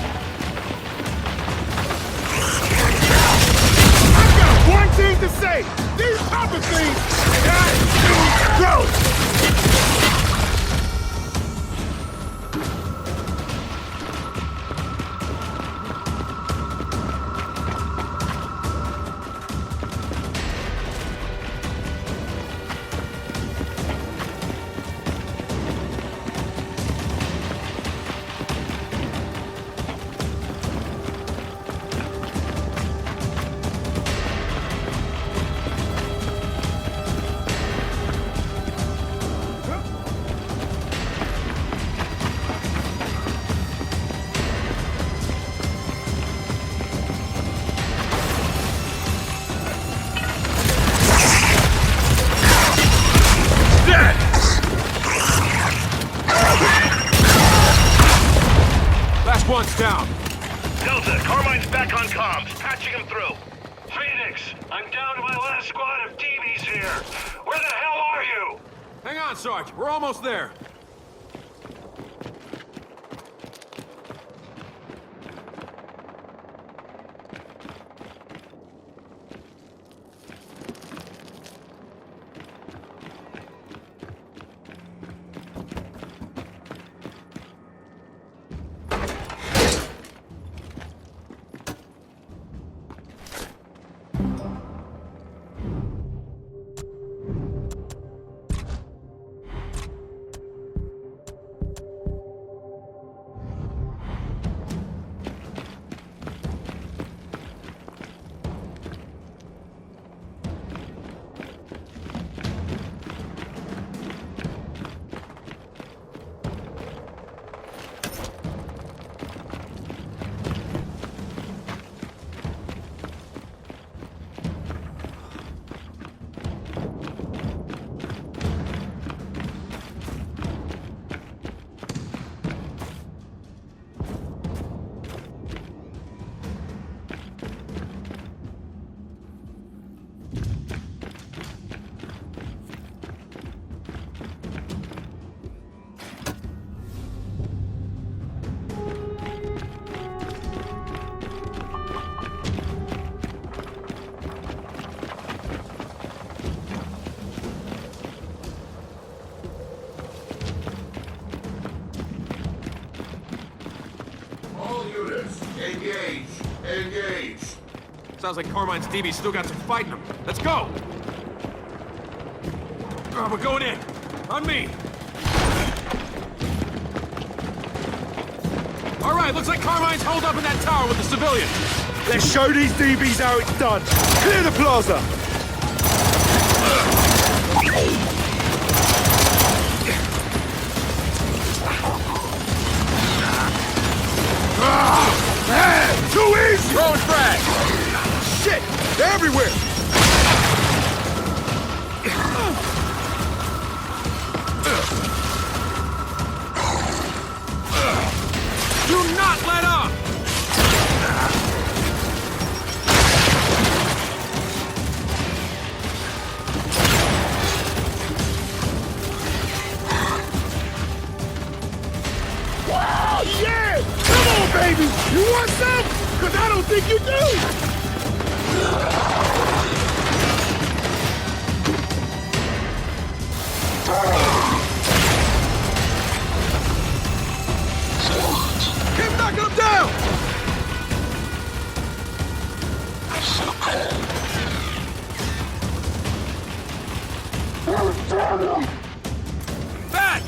I've got one thing to say! These other things got to go! One's down. Delta, Carmine's back on comms, patching him through. Phoenix, I'm down to my last squad of DBs here. Where the hell are you? Hang on, Sarge. We're almost there. Engage! Engage! Sounds like Carmine's DB still got some fight in him. Let's go! We're going in. On me. All right, looks like Carmine's holed up in that tower with the civilians. Let's show these DBs how it's done. Clear the plaza. Too easy! Throwing frag! Shit! They're everywhere! Do not let up! Wow, yeah! Come on, baby! You want some? Because I don't think you do! Keep knocking him down! Back!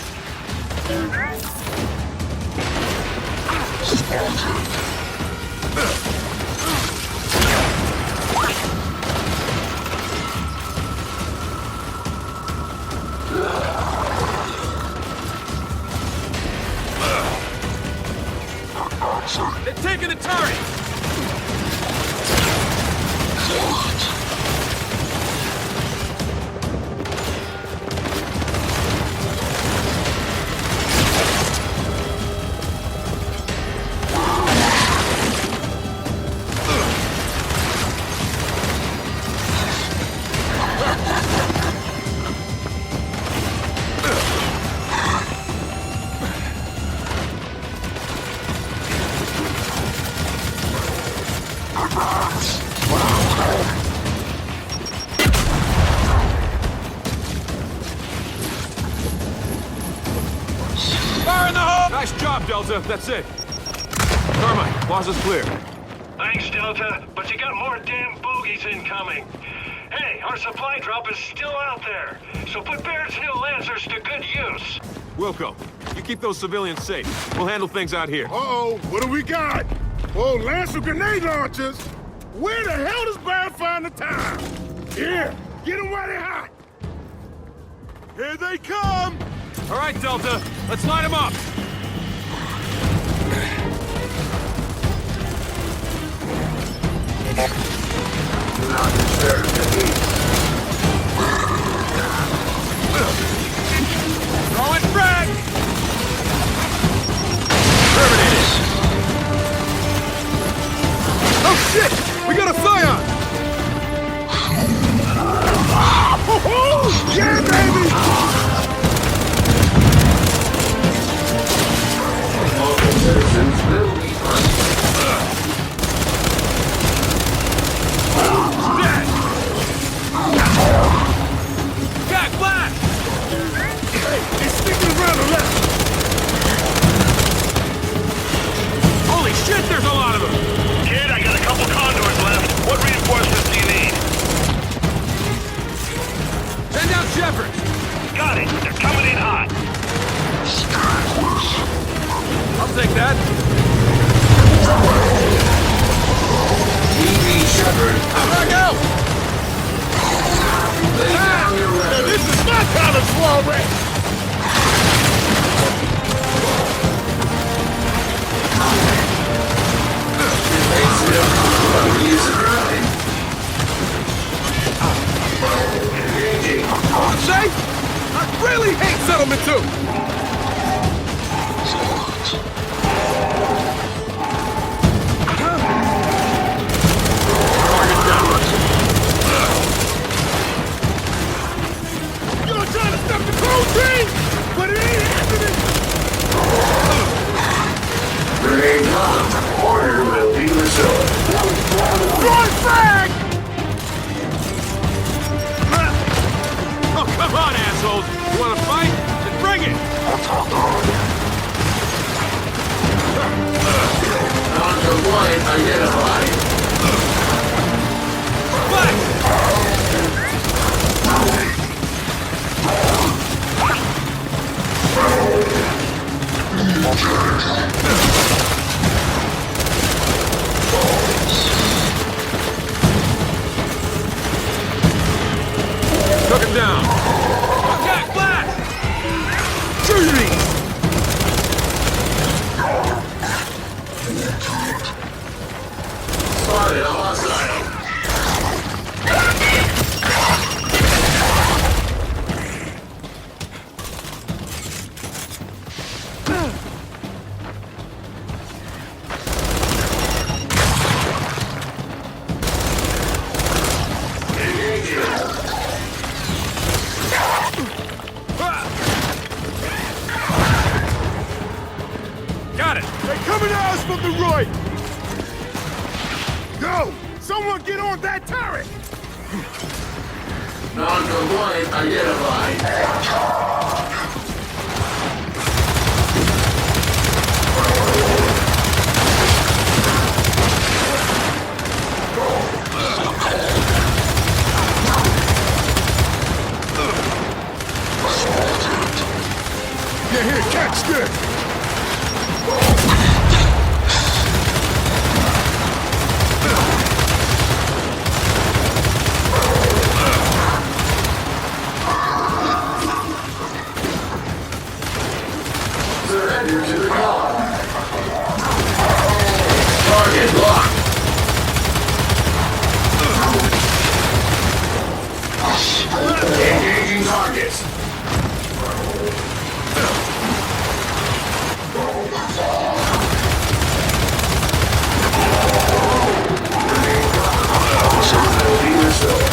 They're taking the turret! Nice job, Delta. That's it. Carmine, Plaza's clear. Thanks, Delta, but you got more damn bogeys incoming. Hey, our supply drop is still out there, so put Barrett's new Lancers to good use. Wilco, you keep those civilians safe. We'll handle things out here. Uh-oh, what do we got? Oh, Lancer grenade launchers? Where the hell does Barrett find the time? Here, get them while they're hot. Here they come! All right, Delta, let's line them up. Throwing frag! Terminated! Oh shit! We got a Scion! Yeah, baby! Local citizens will be Jack, blast! Hey, it's sticking around the left! Holy shit, there's a lot of them! Kid, I got a couple condors left. What reinforcements do you need? Send out Shepard! Got it. They're coming in hot. I'll take that. DB Shepard. Back out! Now, this is my kind of soiree! Say? I really hate settlement too! You're trying to stop the cold team, but it ain't happening! Grenade out. Order will be restored. Run flag! Oh, come on, assholes! You wanna fight? Then bring it! Contra 1 identified. Flash! Took him down. Attack, blast! Shoot me! Spotted a hostile. Got it! They're coming at us from the right! Go! Someone get on that turret! Non-compliant identified. Yeah, here, catch this! Surrender to the call. Target locked. Engaging targets. Will be restored.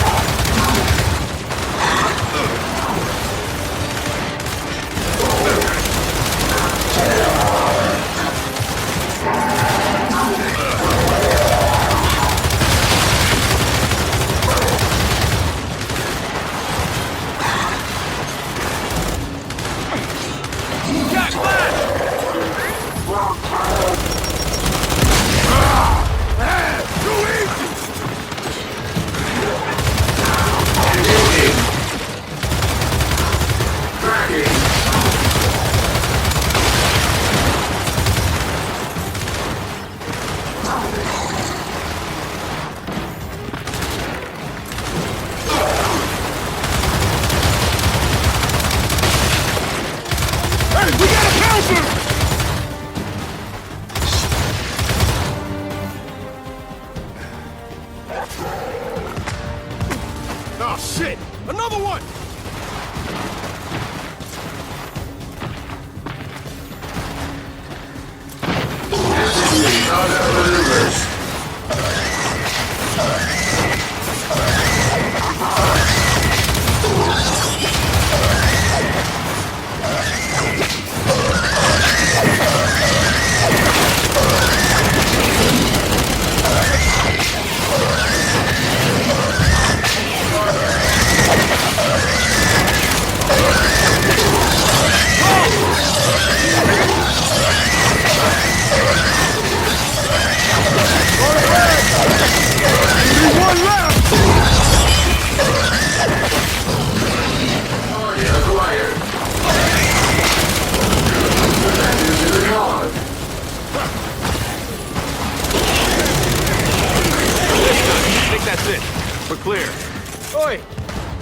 maneuvers.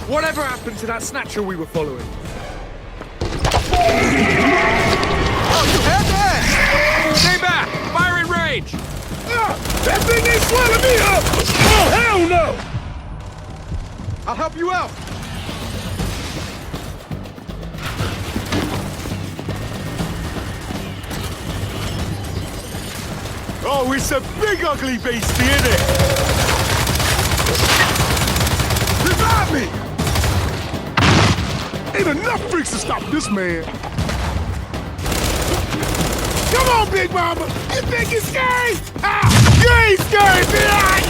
Whatever happened to that snatcher we were following? Oh, you had that! Stay back! Fire in range! That thing ain't swallowing me up! Oh, hell no! I'll help you out! Oh, it's a big ugly beastie, isn't it? Revive me! Ain't enough freaks to stop this man. Come on, Big Mama! You think it's scary? Ah! You ain't scary, bitch!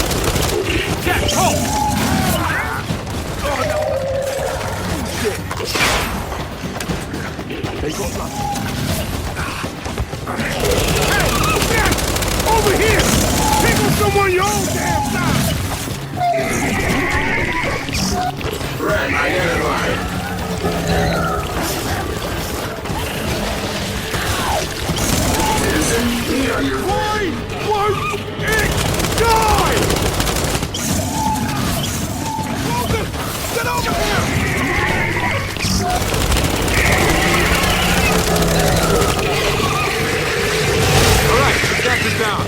Jack, hold! Oh, no. Shit. They go Hey, Jack! Over here! Take on someone your own damn size! Threat identified. Citizen, we are your... Why won't it die? Walter, get over here! All right, Jack is down.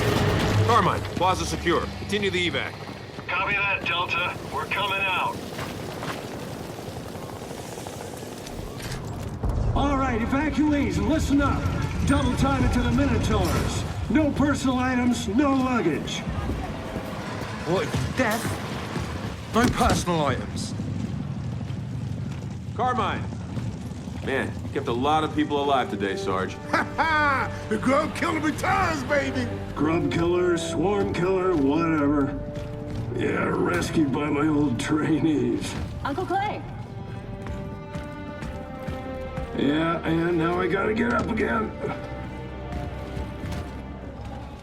Carmine, plaza secure. Continue the evac. Copy that, Delta. We're coming out. All right, evacuees, listen up. Double time it to the Minotaurs. No personal items, no luggage. What, death? No personal items. Carmine! Man, you kept a lot of people alive today, Sarge. Ha ha! The grub killer returns, baby! Grub killer, swarm killer, whatever. Yeah, rescued by my old trainees. Uncle Clay. Yeah, and now I gotta get up again.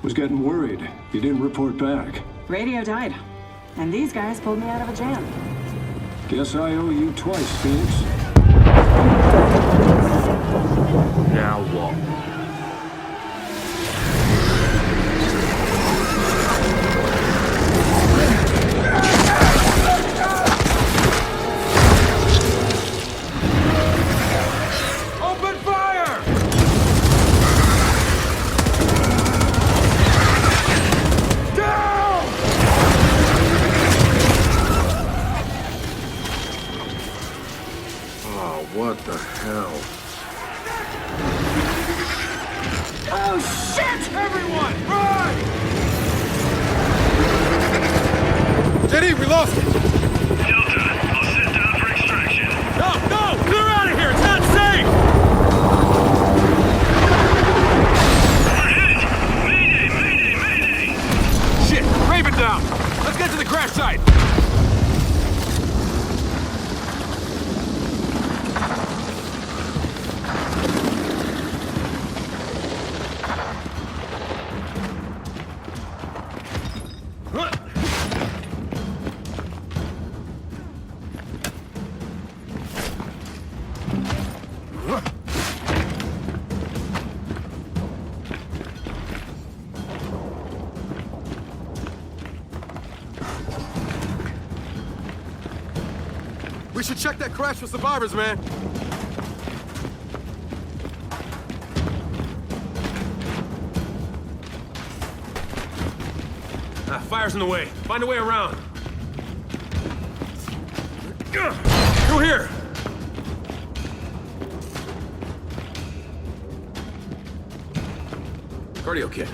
Was getting worried. You didn't report back. Radio died. And these guys pulled me out of a jam. Guess I owe you twice, Phoenix. Now what? Open fire! Down! Oh, what the hell? Oh, shit! Everyone, run! JD, we lost it! Delta, I'll sit down for extraction. No, no! Clear out of here! It's not safe! We're hit! Mayday, mayday, mayday! Shit! Raven down! Let's get to the crash site! We should check that crash for survivors, man. Fire's in the way. Find a way around. Through here! Cardio kit.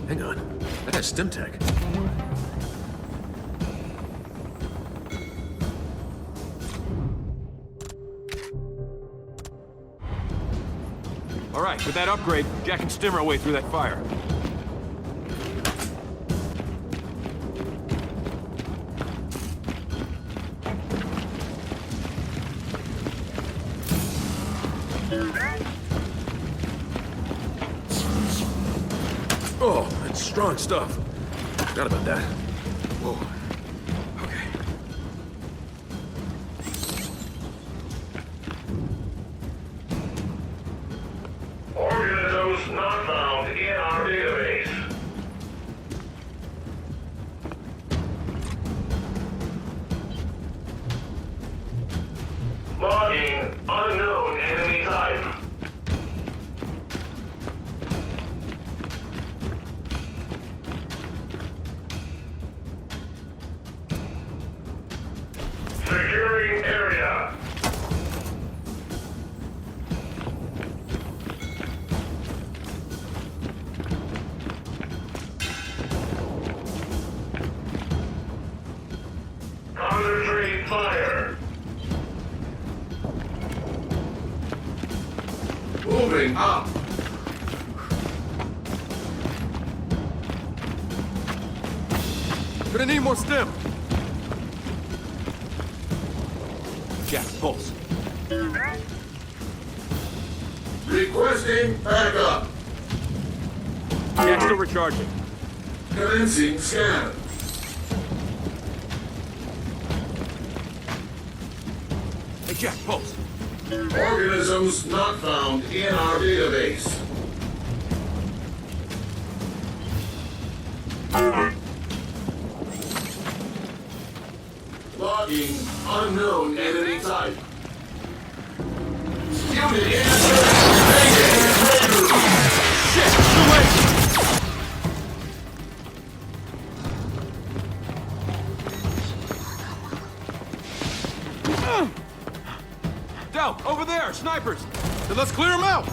Hang on. That has stim tech. All right, with that upgrade, Jack can stim our way through that fire. Oh, that's strong stuff. Forgot about that. Whoa. Okay. Organisms not found in our database. Logging unknown enemy type. Securing area. Concentrate fire. Moving up. Gonna need more stim. Jack, pulse. Requesting backup. Jack's still recharging. Commencing scan. Hey, Jack, pulse. Organisms not found in our database. Logging unknown enemy type. Unit insert. Shit, too late! Del, over there, snipers! Then let's clear them out!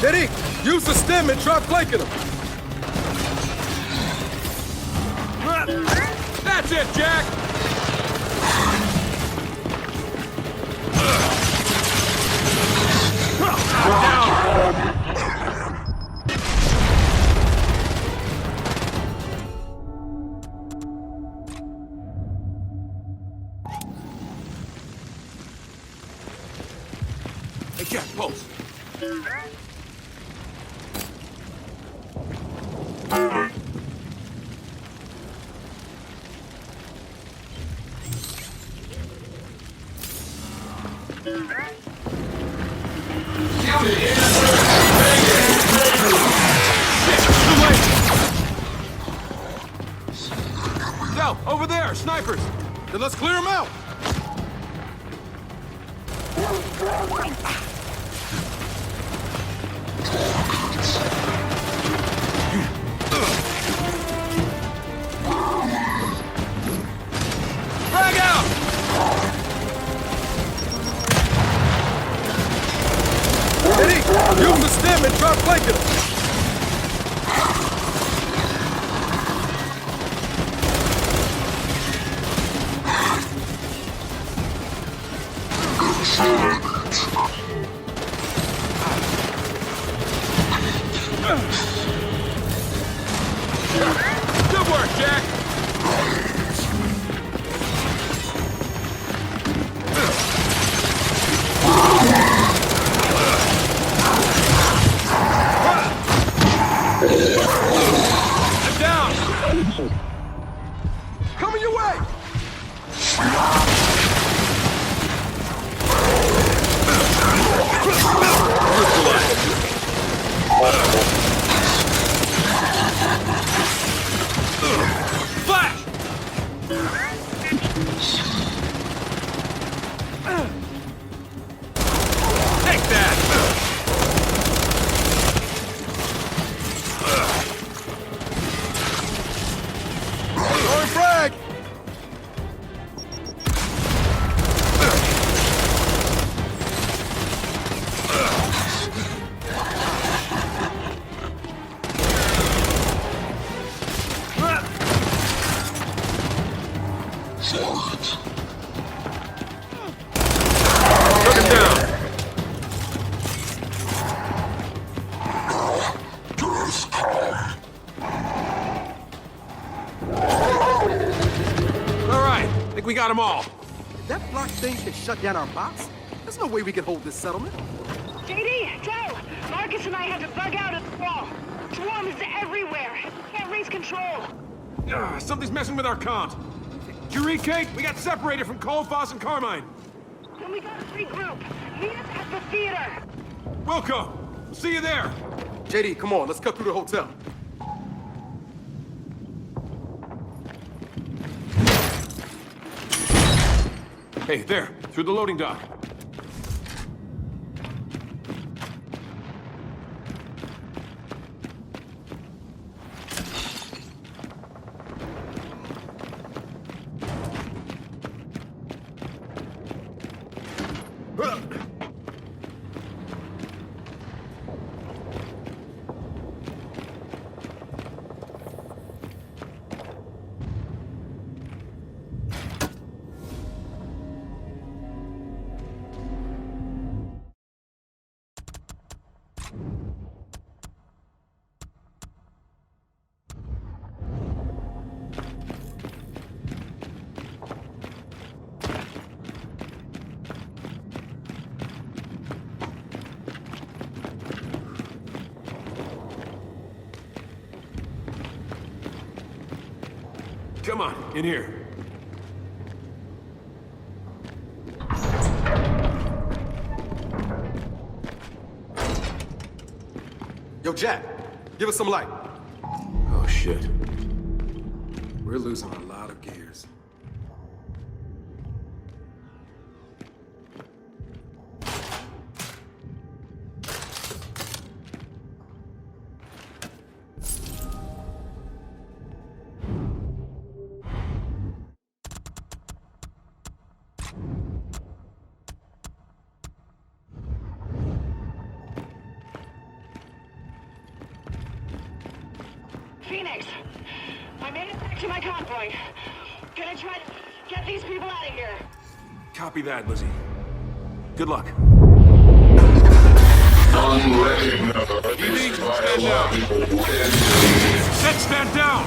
Eddie, use the stem and try flanking them. That's it, Jack! Hey, Jack, pulse. Del, over there, snipers! Then let's clear them out! Frag out! Eddie, use the stem and try flanking them. Good work, Jack! I'm down! Coming your way! them all. If that block thing can shut down our box, there's no way we can hold this settlement. JD, Joe! Marcus and I had to bug out of the wall. Swarm is everywhere. Can't raise control. Something's messing with our comms. Did you read, Kate? We got separated from Cole, Foss, and Carmine. Then we gotta regroup. Meet us at the theater. Wilco, see you there. JD, come on, let's cut through the hotel. Hey, there, through the loading dock. Come on, in here. Yo, Jack, give us some light. Oh, shit. We're losing a lot of gears. Phoenix, I made it back to my convoy. Gonna try to get these people out of here. Copy that, Lizzie. Good luck. Unrecognized. You need to stand down. Set, stand down!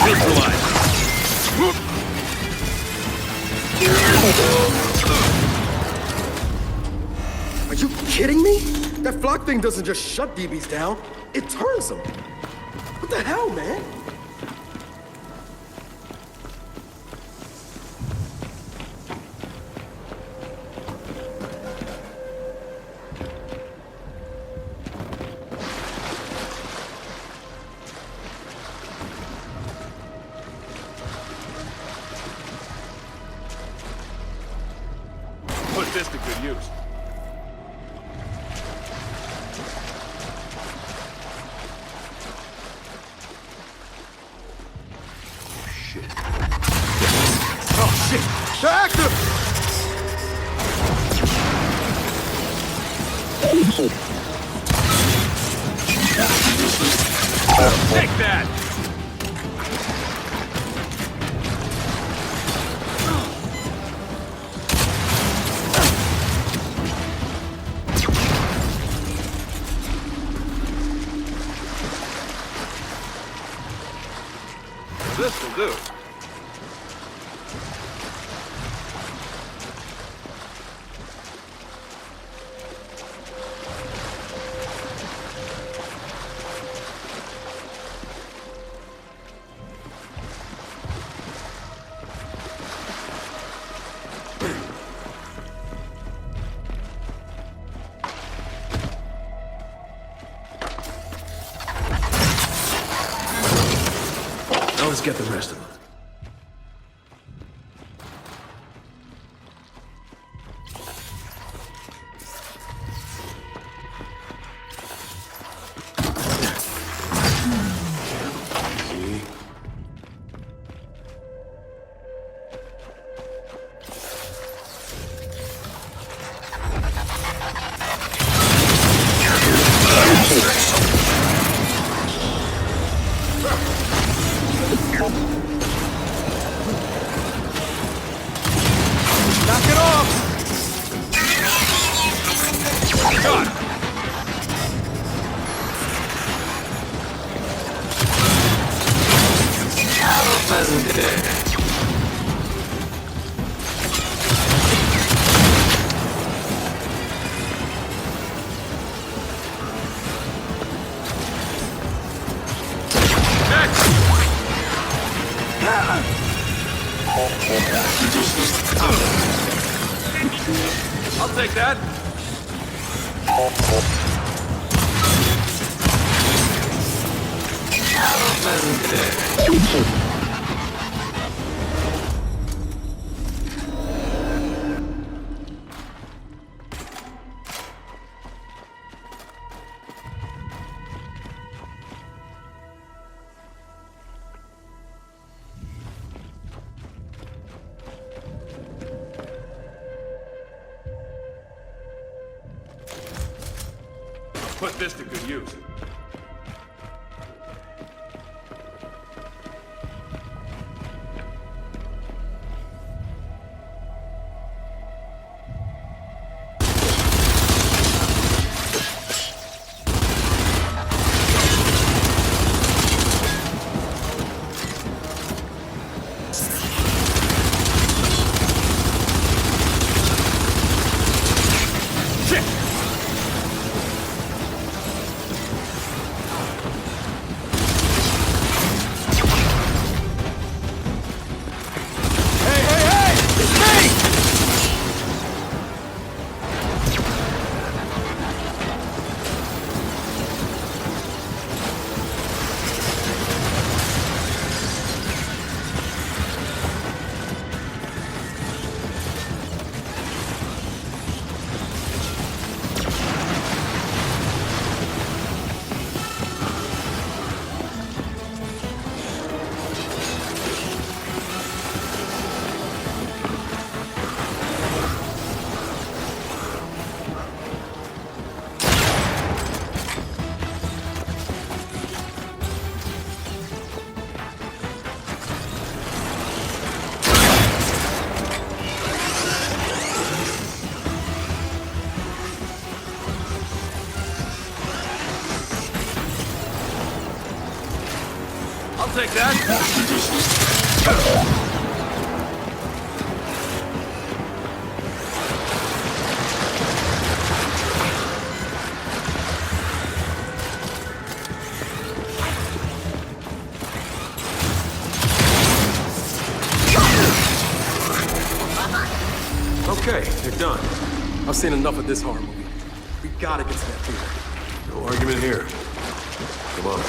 Neutralize. Are you kidding me? That flock thing doesn't just shut DBs down, it turns them. What the hell, man? Put this to good use. Oh, shit! They're active! Take that! This will do. Now let's get the rest of them. Knock it off! God! I'll take that. Put this to good use. I'll take that. Okay, they're done. I've seen enough of this horror movie. We gotta get to that theater. No argument here. Come on.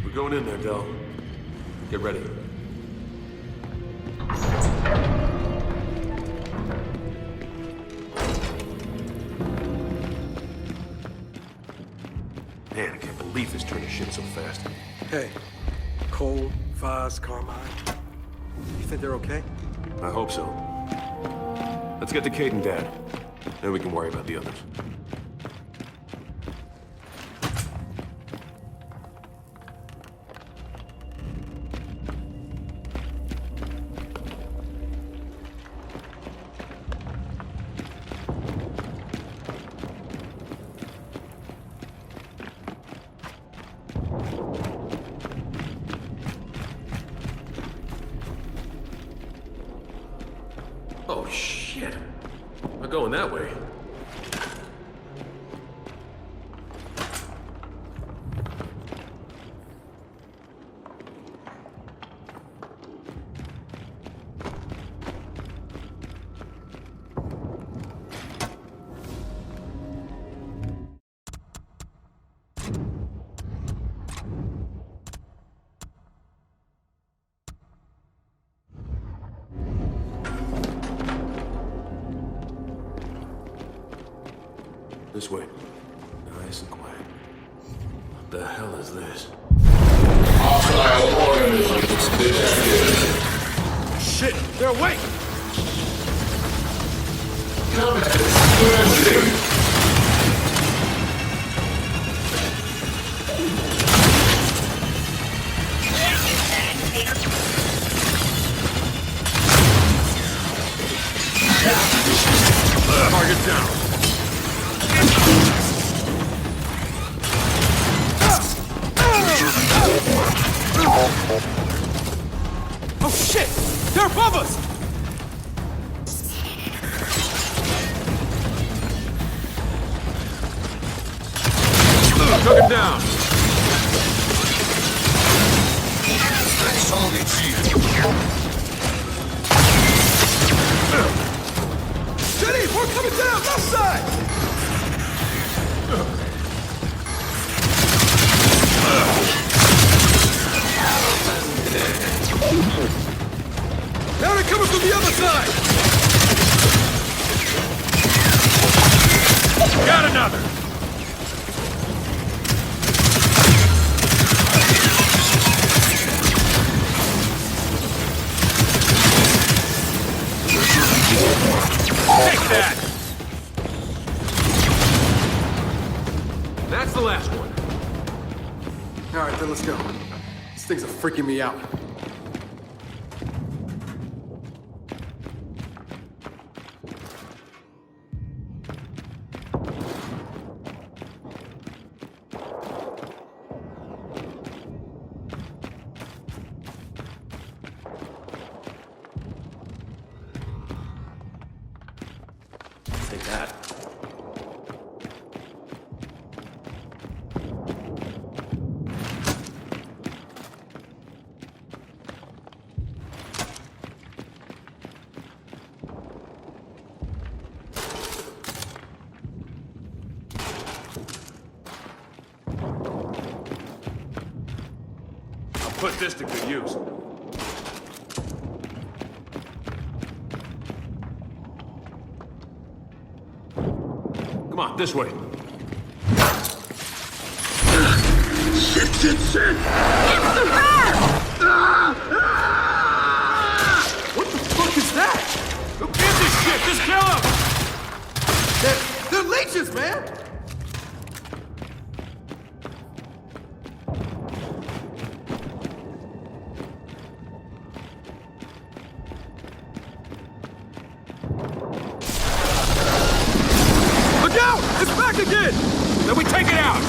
We're going in there, Del. Get ready. Man, I can't believe this turned to shit so fast. Hey, Cole, Vaz, Carmine. You think they're okay? I hope so. Let's get to Kate and Dad. Then we can worry about the others. Not going that way. This way. Nice and quiet. What the hell is this? Hostile organisms detected. Shit! They're awake! Commencing. Target down. Oh shit! They're above us! Took him down. Steady! We're coming down! Left side! Now they're coming from the other side! Got another! Take that! That's the last one. All right, then let's go. These things are freaking me out. Take that. I'll put this to good use. Come on, this way. Shit! What the fuck is that? Who gives a shit? Just kill him! They're leeches, man! Look out! It's back again! Then we take it out!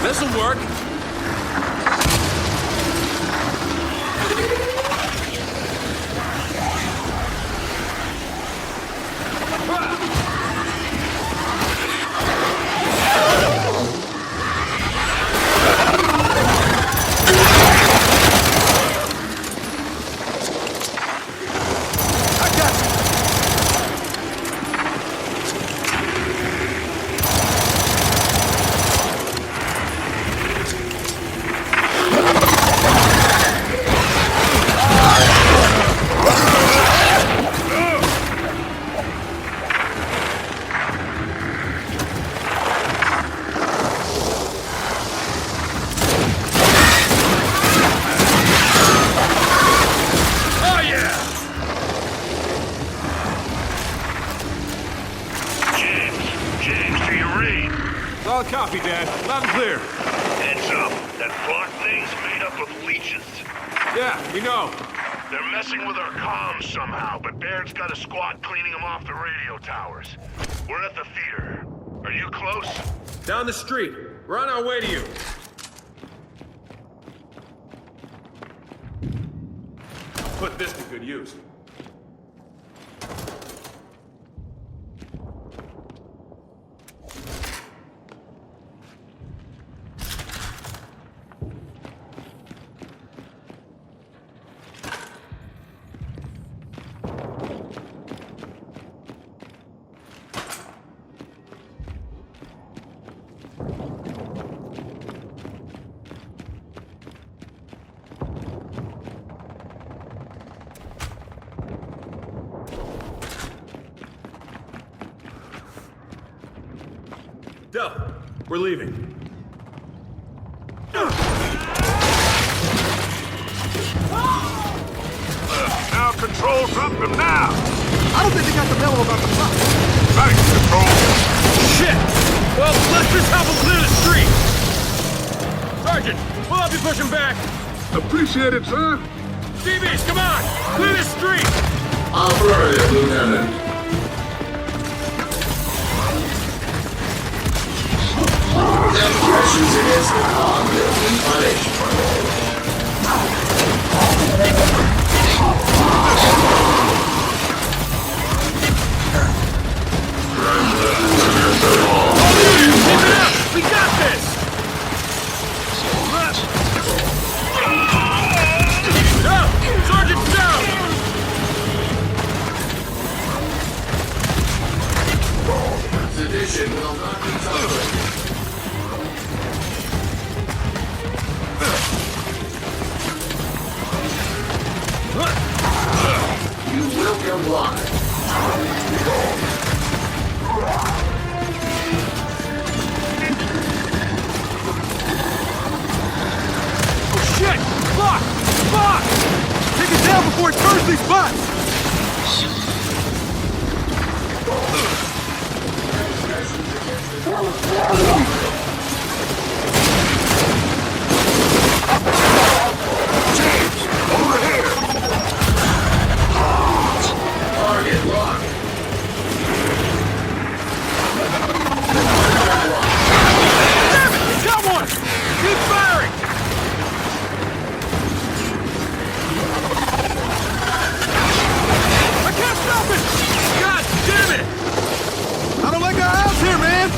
This'll work. Solid copy, Dad. Loud and clear. Heads up. That block thing's made up of leeches. Yeah, we know. They're messing with our comms somehow, but Baird's got a squad cleaning them off the radio towers. We're at the theater. Are you close? Down the street. We're on our way to you. Put this to good use. Del, we're leaving. Now, Control, drop them now! I don't think they got the memo about the plot. Thanks, Control. Shit! Well, let's just help them clear the street! Sergeant, we'll help you push them back! Appreciate it, sir. DBs, come on! Clear the street! Affirmative, Lieutenant. Transgressions against the law will be punished. Keep it up! We got this! Down! Sergeant, down! Sedition will not be tolerated. You will comply. Oh shit! Fuck! Fuck! Take it down before it turns these butts! James, over here! Target locked. Damn it! You got one! Keep firing! I can't stop it! God damn it! I don't like our house here, man!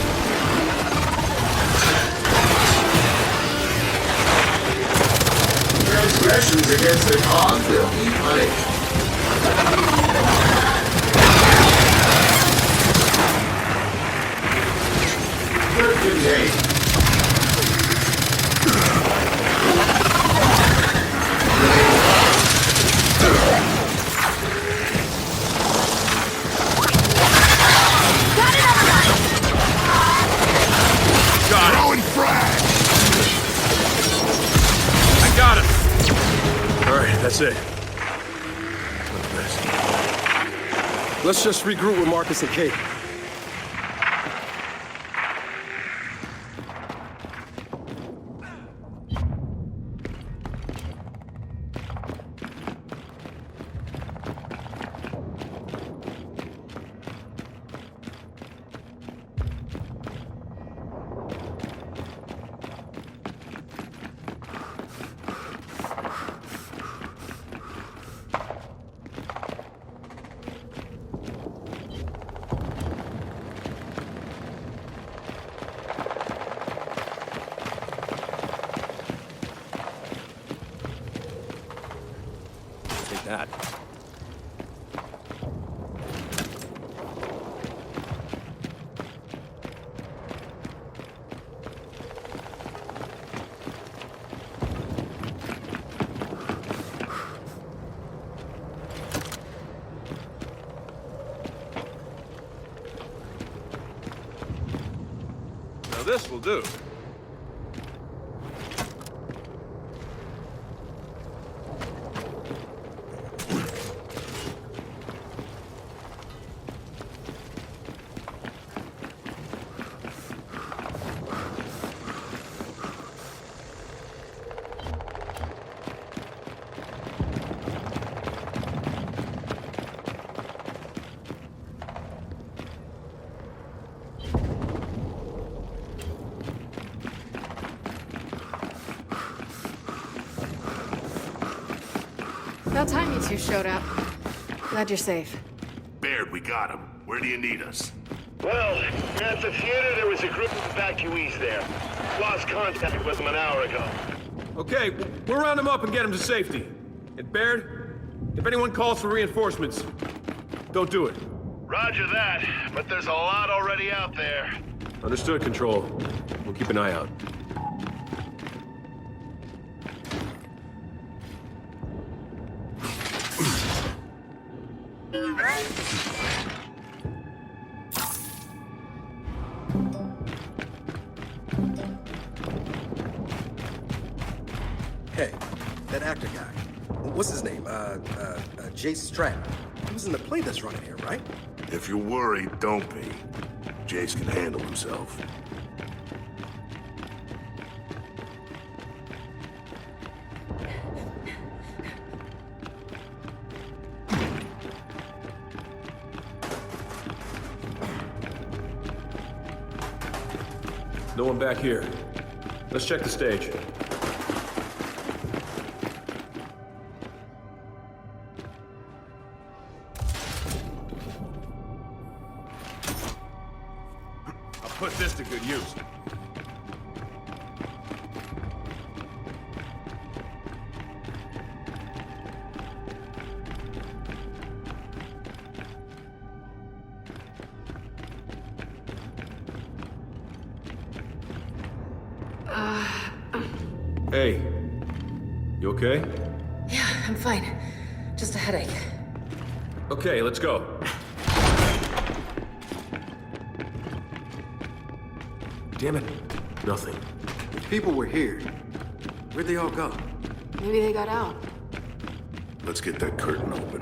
Transgressions against the cause will be punished. Good contained. Got it! Throwing frag! I got it! Alright, that's it. Not the best. Let's just regroup with Marcus and Kate. that. Now this will do. About time you two showed up. Glad you're safe. Baird, we got him. Where do you need us? Well, at the theater, there was a group of evacuees there. Lost contact with them an hour ago. Okay, we'll round them up and get them to safety. And Baird, if anyone calls for reinforcements, don't do it. Roger that, but there's a lot already out there. Understood, Control. We'll keep an eye out. Hey, that actor guy. What's his name? Jace Stratton. He was in the play that's running here, right? If you're worried, don't be. Jace can handle himself. No one back here. Let's check the stage. I'll put this to good use. Hey, you okay? Yeah, I'm fine. Just a headache. Okay, let's go. Damn it. Nothing. If people were here, where'd they all go? Maybe they got out. Let's get that curtain open.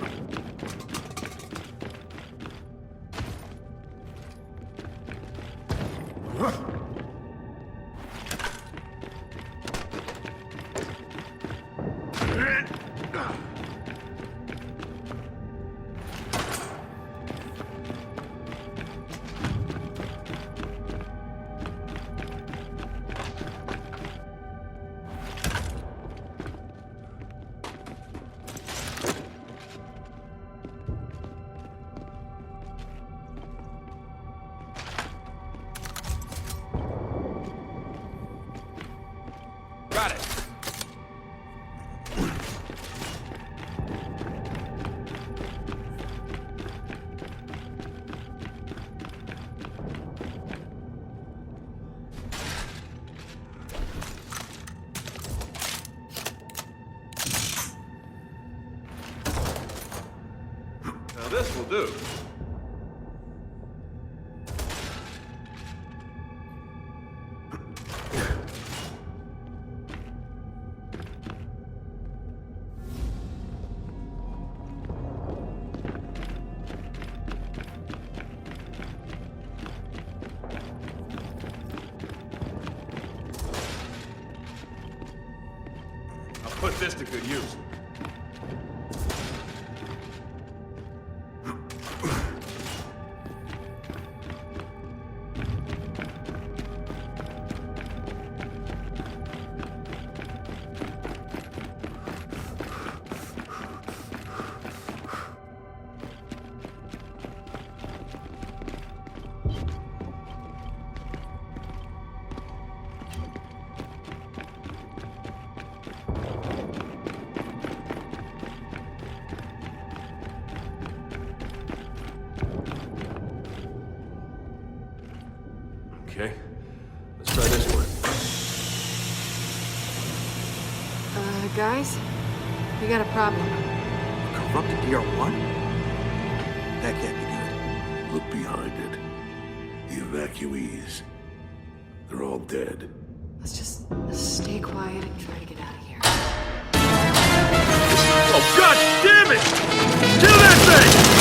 Got it. Now this will do. Put this to good use. Guys, we got a problem. Corrupted DR1? That can't be good. Look behind it. The evacuees. They're all dead. Let's just stay quiet and try to get out of here. Oh, God damn it! Kill that thing!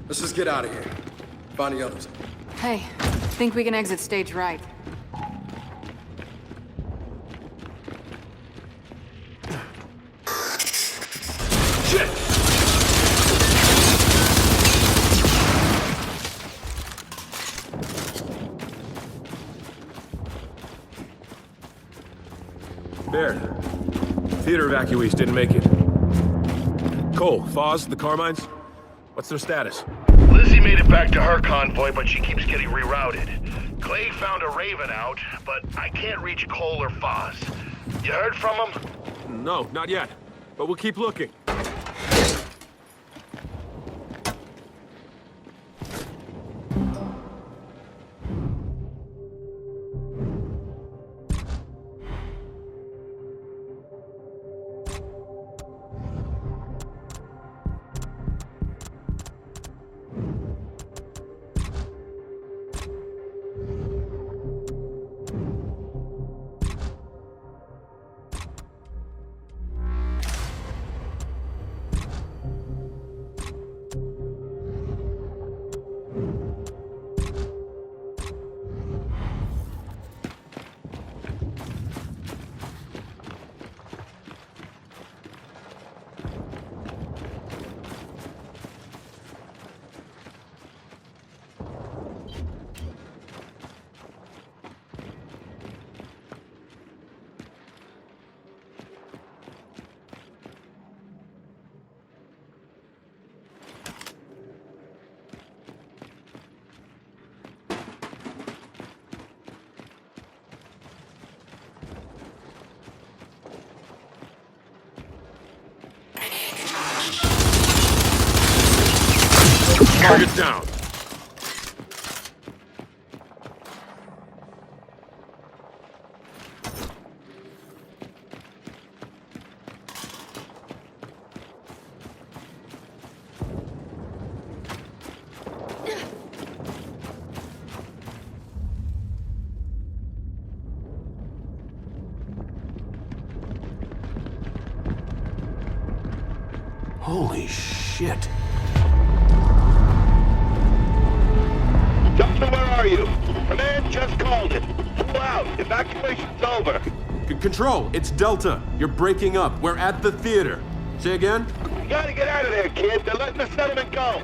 Let's just get out of here. Find the others. Hey, think we can exit stage right. Shit! Baird, theater evacuees didn't make it. Cole, Foz, the Carmines, what's their status? Lizzie made it back to her convoy, but she keeps getting rerouted. Clay found a Raven out, but I can't reach Cole or Foz. You heard from them? No, not yet. But we'll keep looking. Target down. Holy shit. Delta, where are you? Command just called it. Pull out. Evacuation's over. Control, it's Delta. You're breaking up. We're at the theater. Say again? You gotta get out of there, kid. They're letting the settlement go.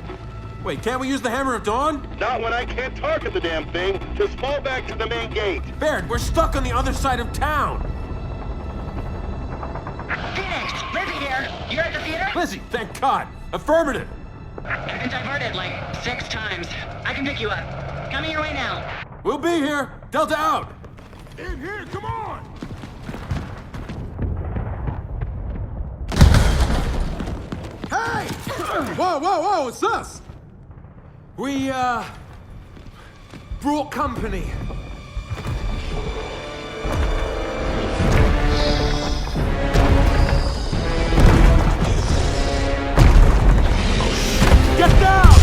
Wait, can't we use the Hammer of Dawn? Not when I can't target the damn thing. Just fall back to the main gate. Baird, we're stuck on the other side of town. Phoenix, Lizzie here. You're at the theater? Lizzie, thank God. Affirmative. been diverted like 6 times. I can pick you up. Coming your way now. We'll be here. Delta out. In here, come on! Hey! Whoa, whoa, whoa, it's us! We, brought company. Get down!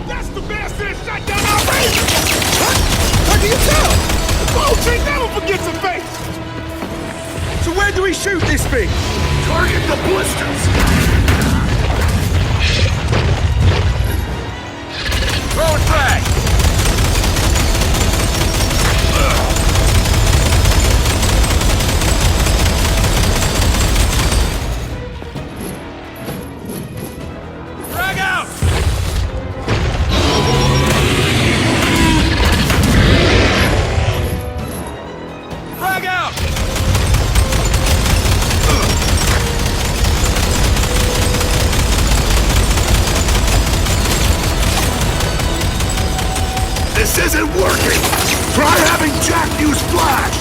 That's the bastard that shot down our base! How can you tell? The boat ain't never forgets a face! So where do we shoot this thing? Target the blisters! Throw a flag! Frag out! Frag out! This isn't working! Try having Jack use flash!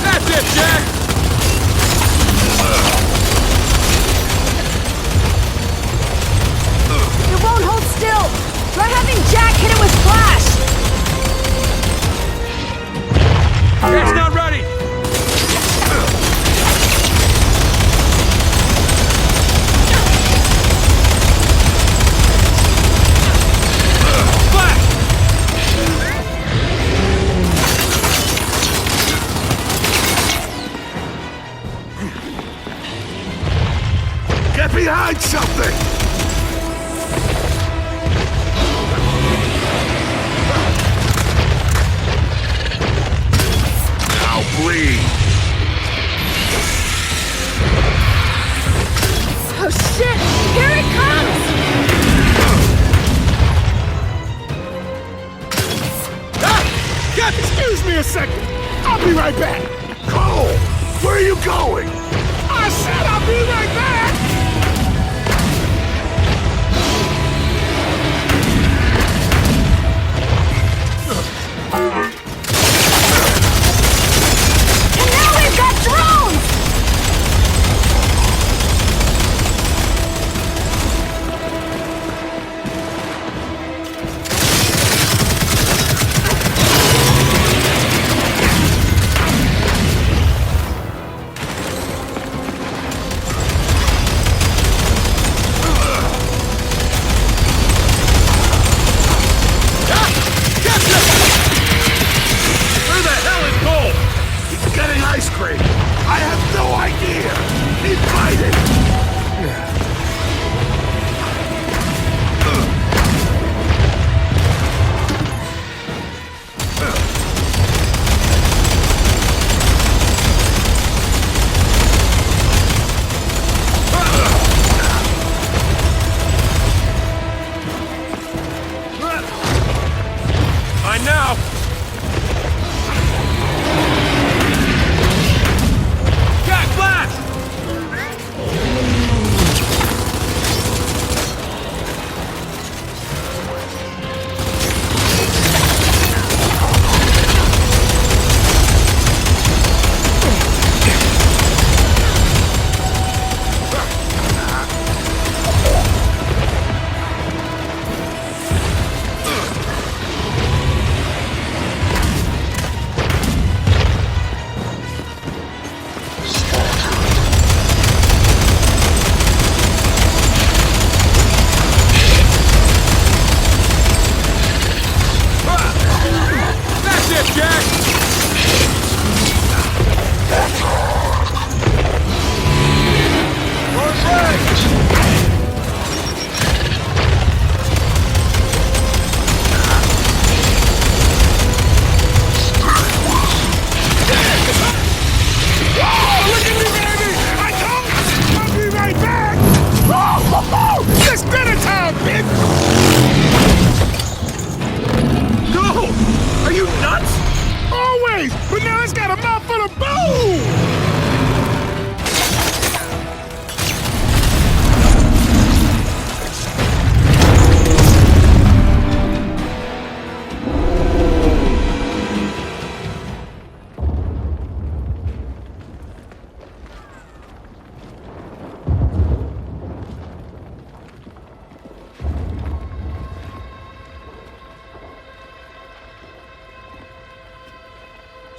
That's it, Jack! It won't hold still! Try having Jack hit it with flash! Jack's not ready! Flash! Get behind something! Now bleed! Oh shit! Here it comes! God, excuse me a second! I'll be right back! Cole! Where are you going? I said I'll be right back! And now we've got drones!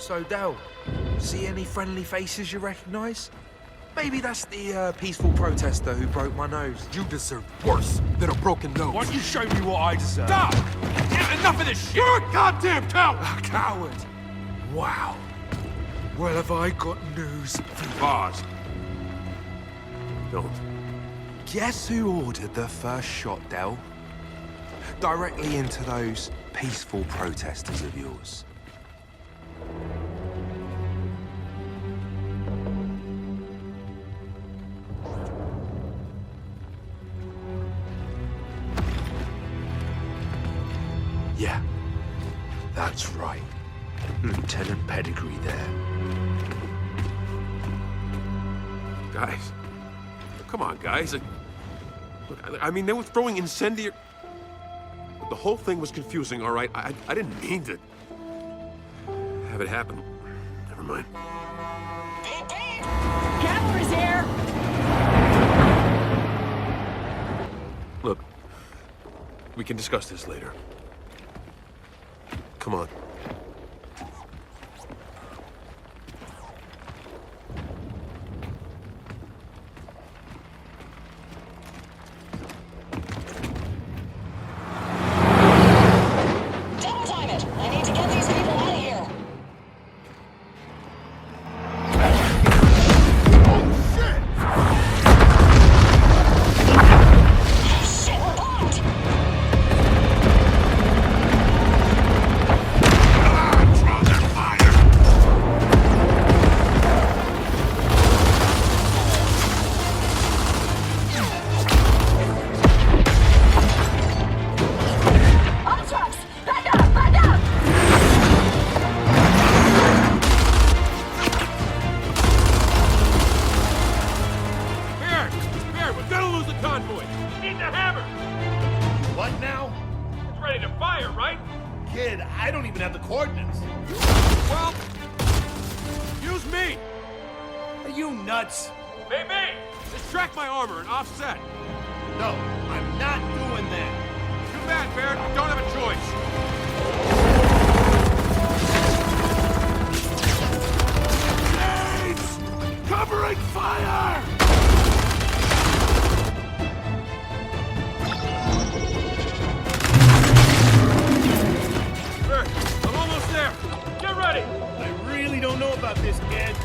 So, Del, see any friendly faces you recognize? Maybe that's the peaceful protester who broke my nose. You deserve worse than a broken nose. Why don't you show me what I deserve? Stop! Enough of this shit! You're a goddamn coward! A coward? Wow. Well, have I got news for you? Pause. Don't. Guess who ordered the first shot, Del? Directly into those peaceful protesters of yours. Yeah, that's right. Lieutenant Pedigree there. Guys. Come on, guys. Look, I mean, they were throwing incendiary... The whole thing was confusing, all right? I didn't mean to have it happen. Never mind. Cavalry's here! Look, we can discuss this later. Come on. Double time it! I need to get these people out of here! Shit, we're blocked! On the trucks! Back up! Back up! Bear, we're gonna lose the convoy. Need the hammer. What now? It's ready to fire, right? Kid, I don't even have the coordinates. Well, use me. Are you nuts? Maybe. Just track my armor and offset. No, I'm not doing that. Too bad, Bear. Don't have a choice. Grenades! Covering fire! Bear, I'm almost there. Get ready. I really don't know about this, kid.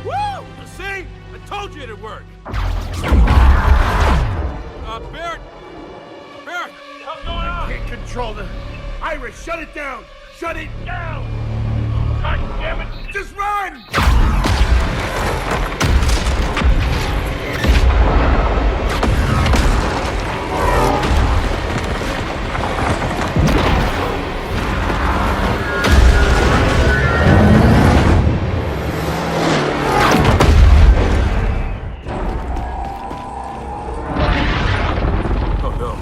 Woo! See? I told you it'd work. Bear. Bear. What's going on? Can't control the... Iris, shut it down! Shut it down! God damn it! Just run! Oh no.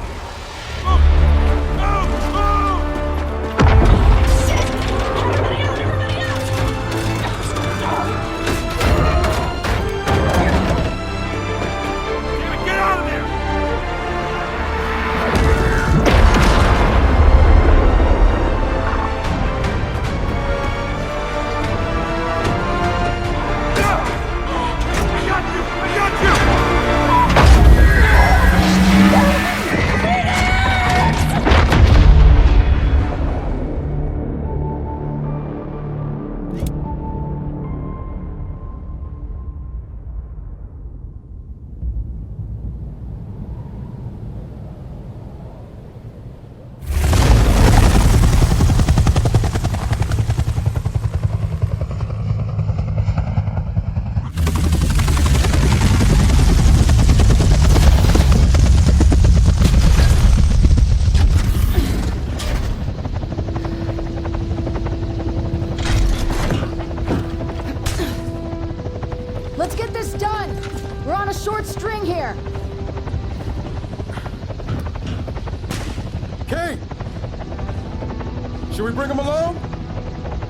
Should we bring him along?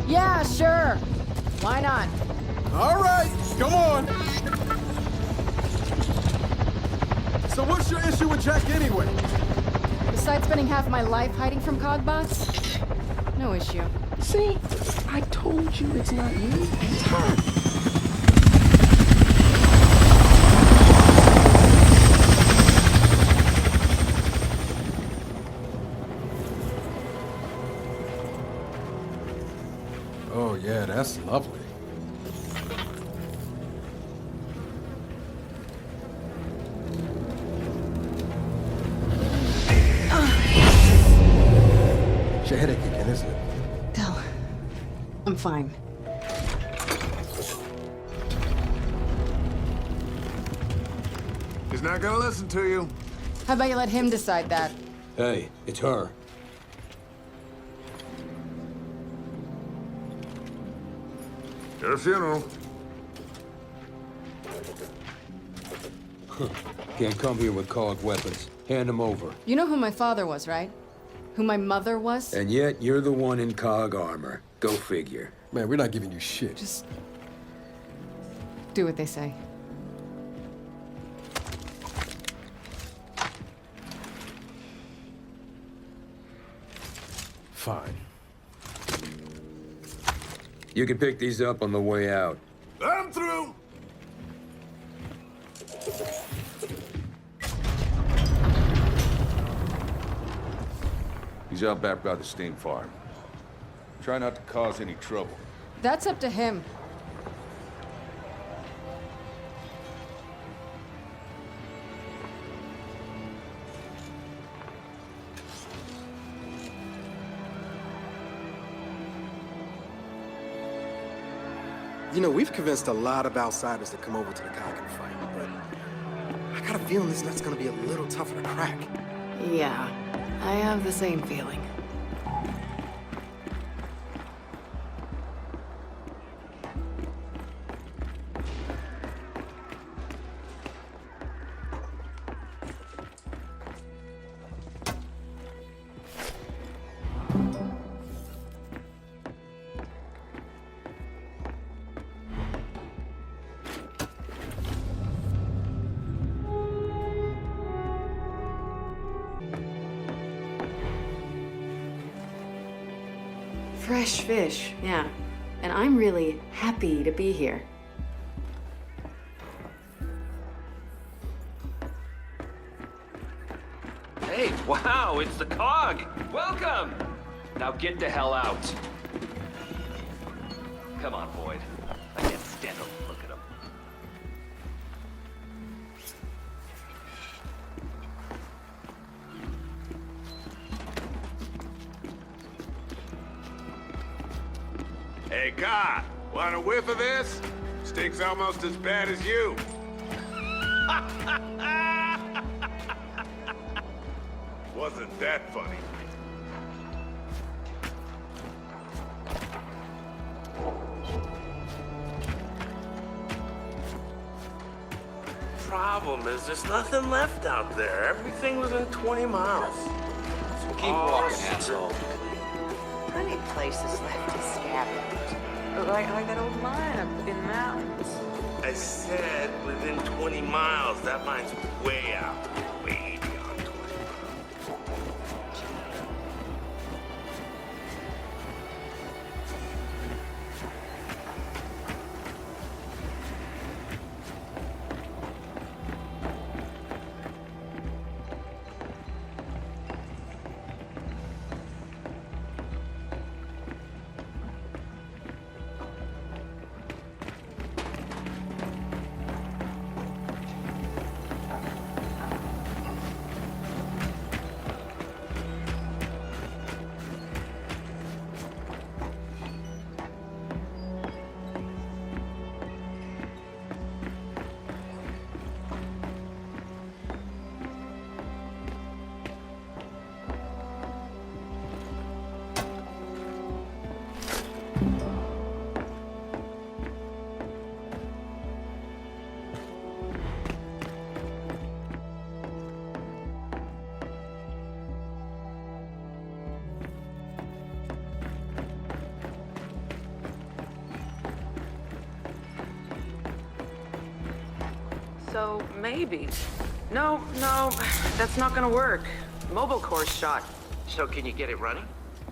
Yeah, sure. Why not? All right, come on. So what's your issue with Jack anyway? Besides spending half my life hiding from Cogbots? No issue. See? I told you it's not you, it's her. Oh yeah, that's lovely. It's your headache again, isn't it? Del, I'm fine. He's not gonna listen to you. How about you let him decide that? Hey, it's her. At a funeral. Can't come here with cog weapons. Hand them over. You know who my father was, right? Who my mother was? And yet, you're the one in cog armor. Go figure. Man, we're not giving you shit. Just do what they say. Fine. You can pick these up on the way out. I'm through. He's out back by the steam farm. Try not to cause any trouble. That's up to him. You know, we've convinced a lot of outsiders to come over to the cock'em fight, but I got a feeling this nut's gonna be a little tougher to crack. Yeah, I have the same feeling. Fresh fish, yeah. And I'm really happy to be here. Hey, wow, it's the Cog! Welcome! Now get the hell out. Come on, Boyd. I can't stand to look at him. Hey, God, want a whiff of this? Stinks almost as bad as you. Wasn't that funny? Problem is, there's nothing left out there. Everything was in 20 miles. So keep walking, asshole. Plenty of places left to scavenge. Like that old mine up in the mountains. I said within 20 miles. That mine's way out. Way beyond 20 miles. So maybe. No, that's not gonna work. Mobile core's shot. So can you get it running?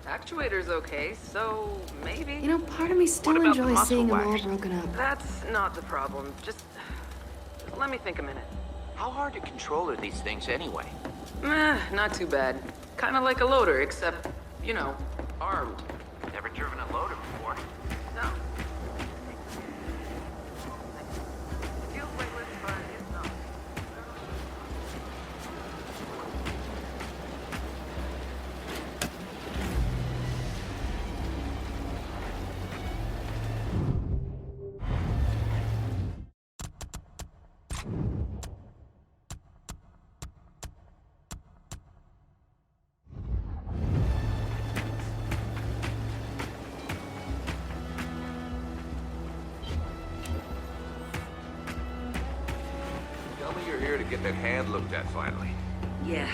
Actuator's okay, so maybe. You know, part of me still What about the enjoys muscle seeing them all wax? broken up. That's not the problem. Just let me think a minute. How hard to control are these things anyway? Not too bad. Kind of like a loader, except, you know, armed. Never driven a loader before. No. Feels weightless, but it's not. Tell me you're here to get that hand looked at finally. Yeah.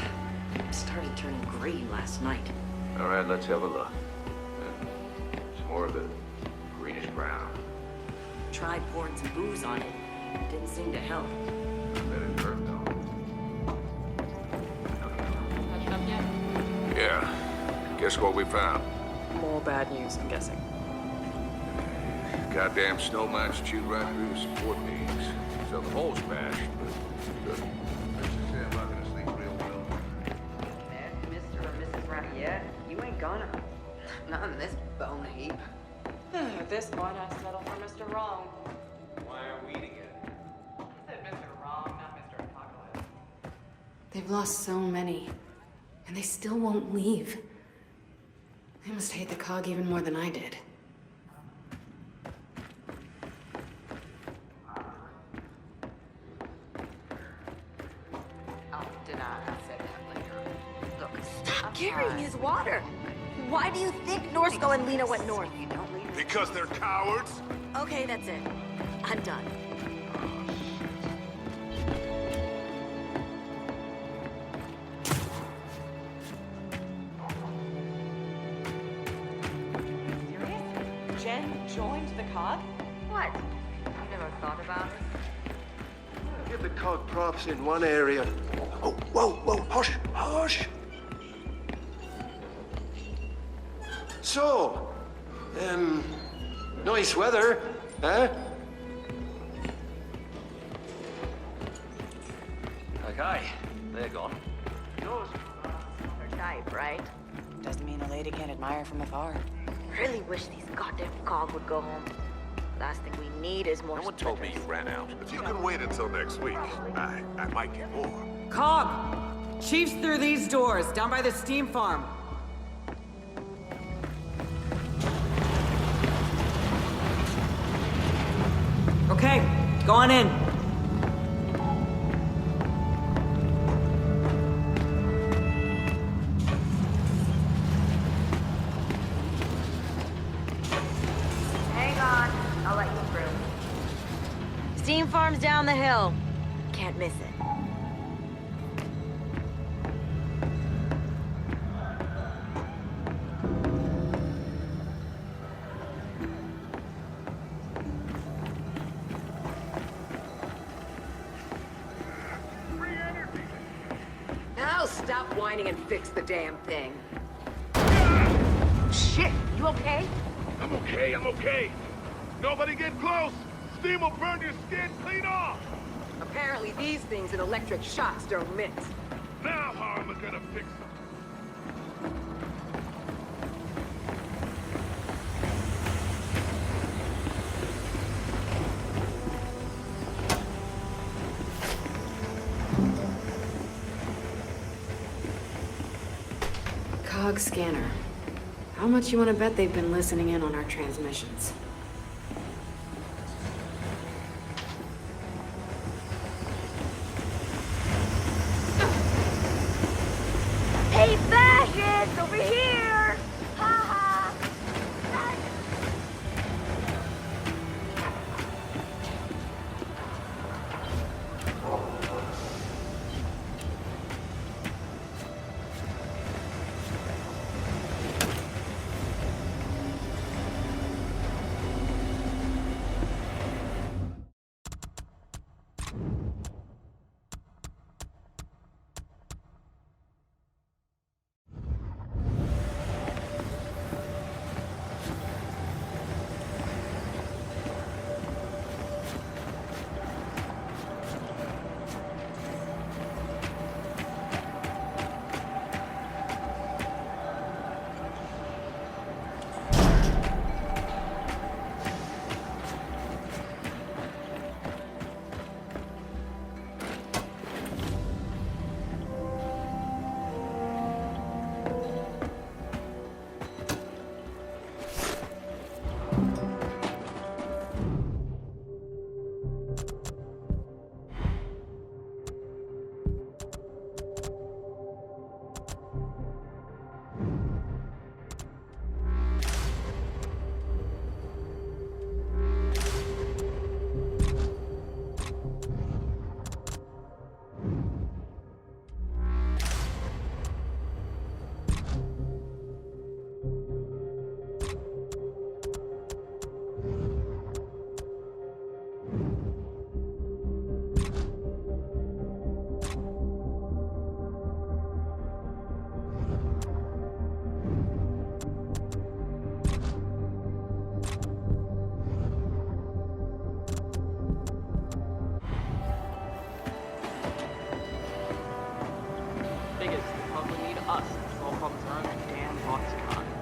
It started turning green last night. All right, let's have a look. It's more of a greenish brown. Tried pouring some booze on it. Didn't seem to help. I bet it hurt, though. Touched up yet? Yeah. Guess what we found? More bad news, I'm guessing. Goddamn snowmines chewed right through the support beams. So the hole's bashed, but good. Let's just say I'm not gonna sleep real well. Mr. or Mrs. Radier, you ain't gonna. Not in this bone heap. This might have settled for Mr. Wrong. Why are we together? I said Mr. Wrong, not Mr. Apocalypse. They've lost so many, and they still won't leave. They must hate the cog even more than I did. I'll deny I said that later. Look, Stop carrying his water. Why do you think Norsko and Lena went north? Because they're cowards? Okay, that's it. I'm done. Serious? Jen joined the cog? What? You never thought about it? Give the cog props in one area. Oh, whoa, hush, hush. So, nice weather, huh? Okay, they're gone. Yours. Her type, right? Doesn't mean a lady can't admire from afar. Really wish these goddamn cog would go home. Last thing we need is more. No one told me you ran out. If you can wait until next week, I might get more. Cog! Chief's through these doors, down by the steam farm. Okay, go on in. Hang on. I'll let you through. Steam farm's down the hill. Can't miss it. Now stop whining and fix the damn thing. Shit, you okay? I'm okay. Nobody get close. Steam will burn your skin clean off. Apparently these things and electric shocks don't mix. Now how am I gonna fix it? Cog scanner. How much you want to bet they've been listening in on our transmissions? Hey, fascists! Over here! Ha ha!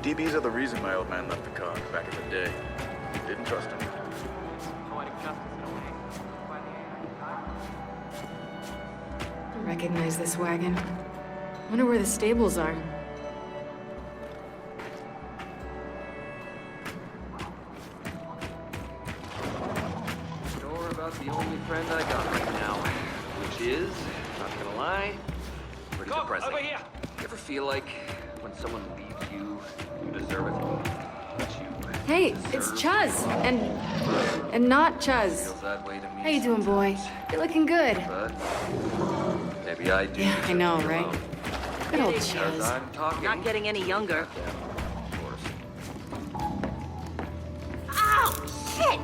DBs are the reason my old man left the car back in the day. Didn't trust him. I recognize this wagon. Wonder where the stables are. You're about the only friend I got right now, which is, not gonna lie, pretty depressing. Over here. You ever feel like when someone leaves you, you deserve it? But you Hey, it's Chuz, and not Chuz. feels that way to me. How you doing, boy? You're looking good. But maybe I do. Yeah, I know, right? Good old Because Chuz. I'm talking. Not getting any younger. Of course. Ow! Shit!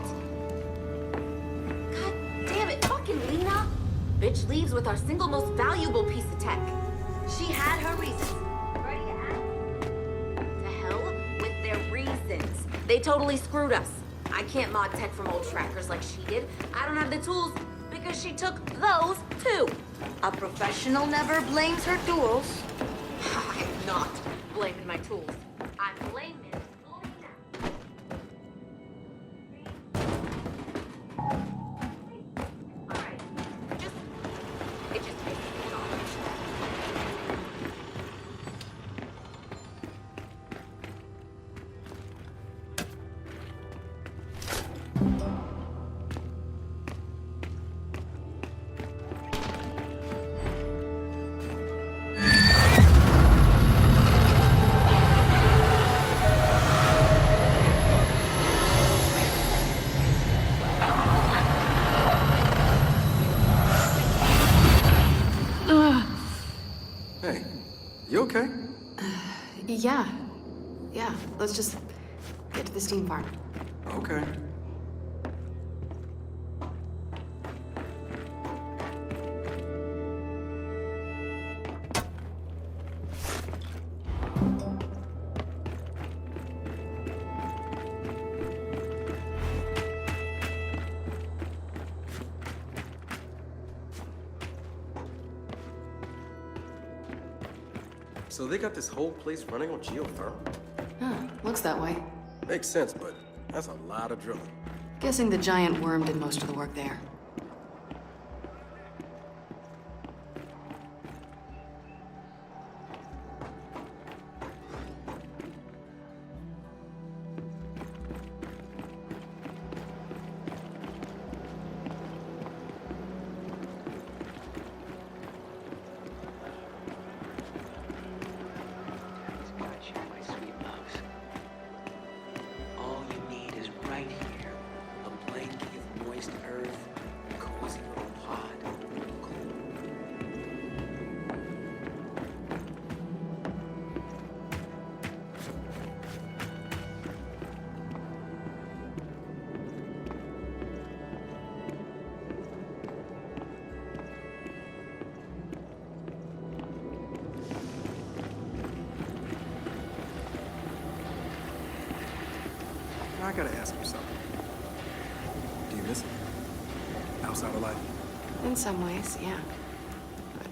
God damn it, fucking Lena! Bitch leaves with our single most valuable piece of tech. She had her reasons. Ready to act? To hell with their reasons. They totally screwed us. I can't mod tech from old trackers like she did. I don't have the tools because she took those too. A professional never blames her tools. I'm not blaming my tools. I'm blaming Lena. Alright. It just makes me feel Hey, you okay? Yeah. Yeah, let's just get to the steam farm. Okay. So they got this whole place running on geothermal? Huh, looks that way. Makes sense, but that's a lot of drilling. Guessing the giant worm did most of the work there. All you need is right here. A blanket of moist earth, a cozy little pod. I gotta ask you something. Do you miss it? Outside of life? In some ways, yeah. But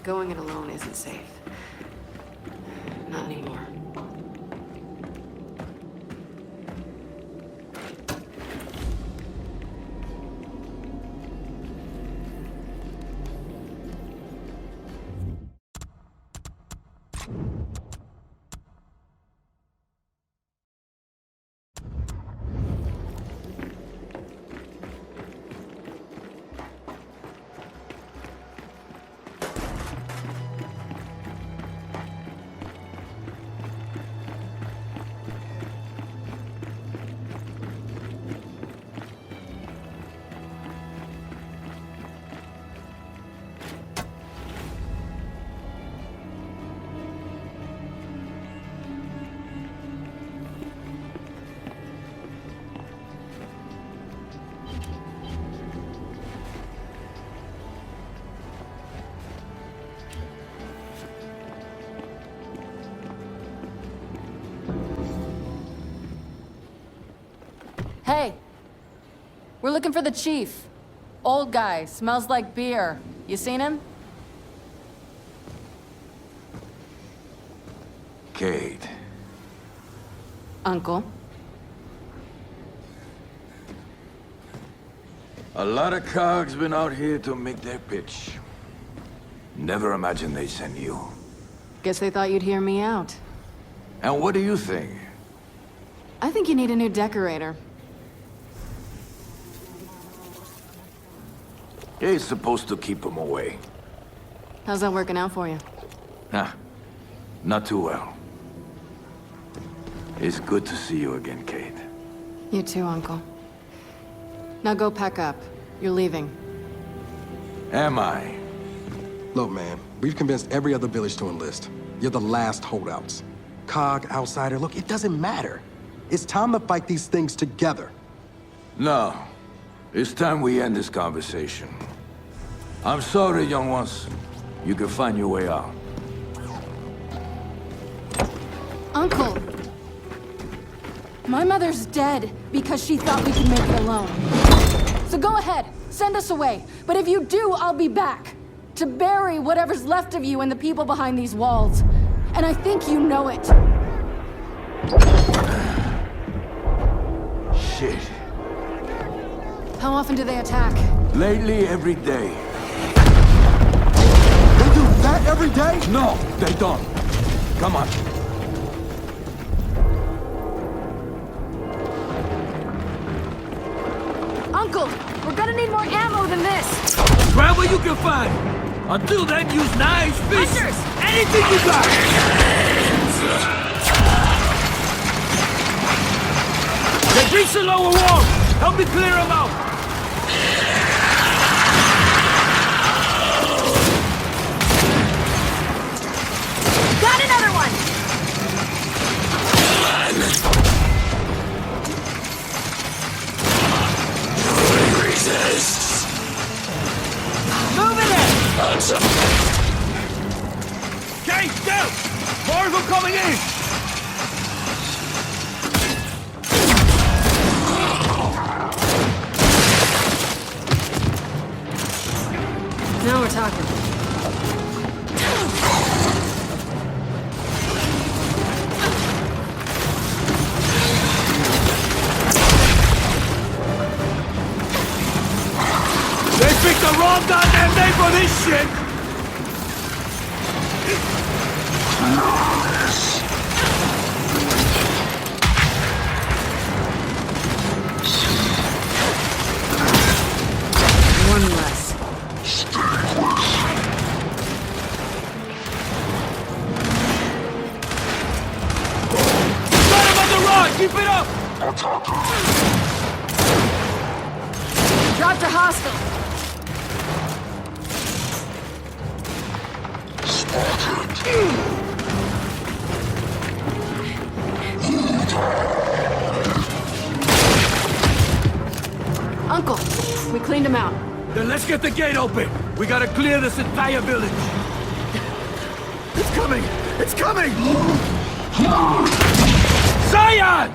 going it alone isn't safe. Not anymore. Hey! We're looking for the chief. Old guy, smells like beer. You seen him? Kate, Uncle. A lot of cogs been out here to make their pitch. Never imagined they'd send you. Guess they thought you'd hear me out. And what do you think? I think you need a new decorator. He's supposed to keep them away. How's that working out for you? Nah, not too well. It's good to see you again, Kate. You too, Uncle. Now go pack up. You're leaving. Am I? Look, man, we've convinced every other village to enlist. You're the last holdouts. Cog, outsider, look, it doesn't matter. It's time to fight these things together. No. It's time we end this conversation. I'm sorry, young ones. You can find your way out. Uncle! My mother's dead because she thought we could make it alone. So go ahead, send us away. But if you do, I'll be back. To bury whatever's left of you and the people behind these walls. And I think you know it. Shit. How often do they attack? Lately, every day. They do that every day? No, they don't. Come on. Uncle, we're gonna need more ammo than this. Grab what you can find. Until then, use knives, fists, Hunters! anything you got. They breach the lower wall. Help me clear them out. Got another one! Resist. Moving in! Okay, down! More of them coming in! Now we're talking. They picked the wrong goddamn name for this shit! One less. Got him on the run! Keep it up! Dropped a hostile. Uncle, we cleaned him out. Then let's get the gate open. We gotta clear this entire village. It's coming! It's coming! Zion!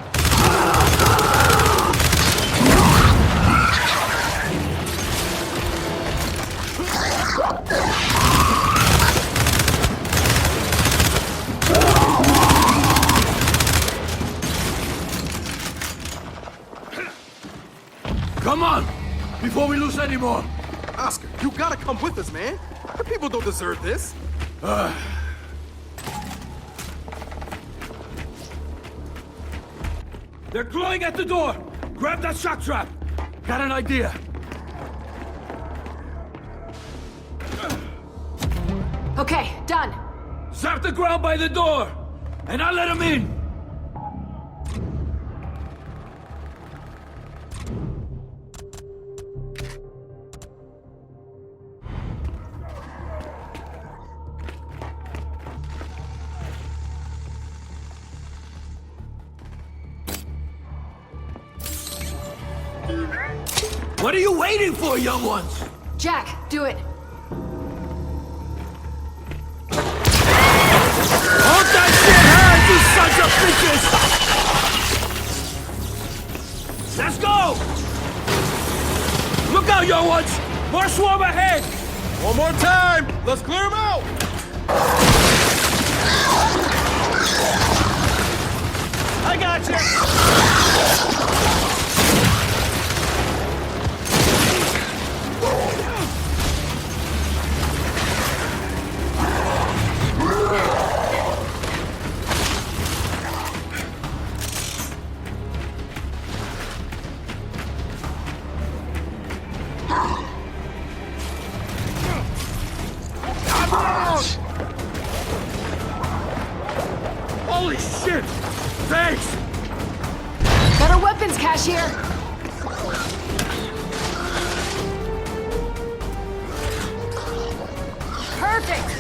Come on! Before we lose any more! Oscar, you gotta come with us, man. The people don't deserve this. They're clawing at the door! Grab that shock trap! Got an idea! Okay, done. Zap the ground by the door! And I'll let them in! What are you waiting for, young ones? Jack, do it. Hold that shit hard, you sons of bitches! Let's go! Look out, young ones! More swarm ahead! One more time! Let's clear them out! I I got you! Holy shit! Thanks! Better weapons, cashier! Perfect!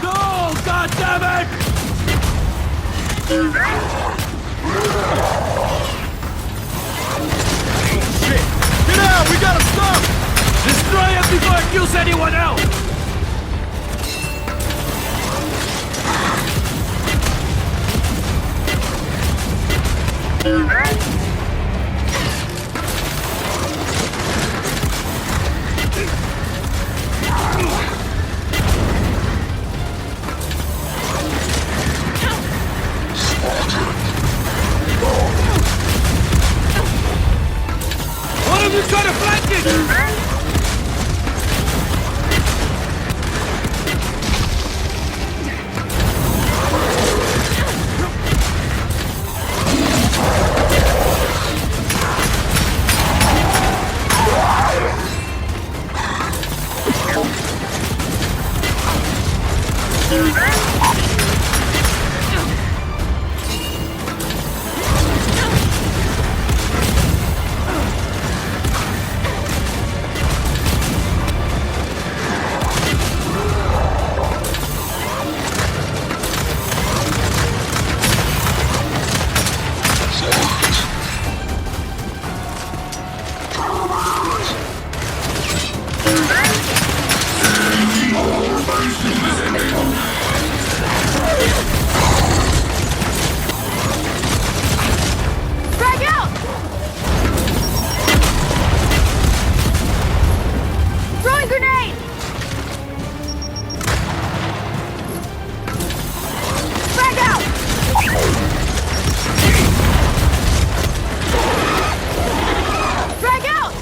No! God damn it! Shit! Get out! We gotta stop! Destroy it before it kills anyone else! One of you try to flank it! Frag out! Throwing grenade! Frag out! Frag out!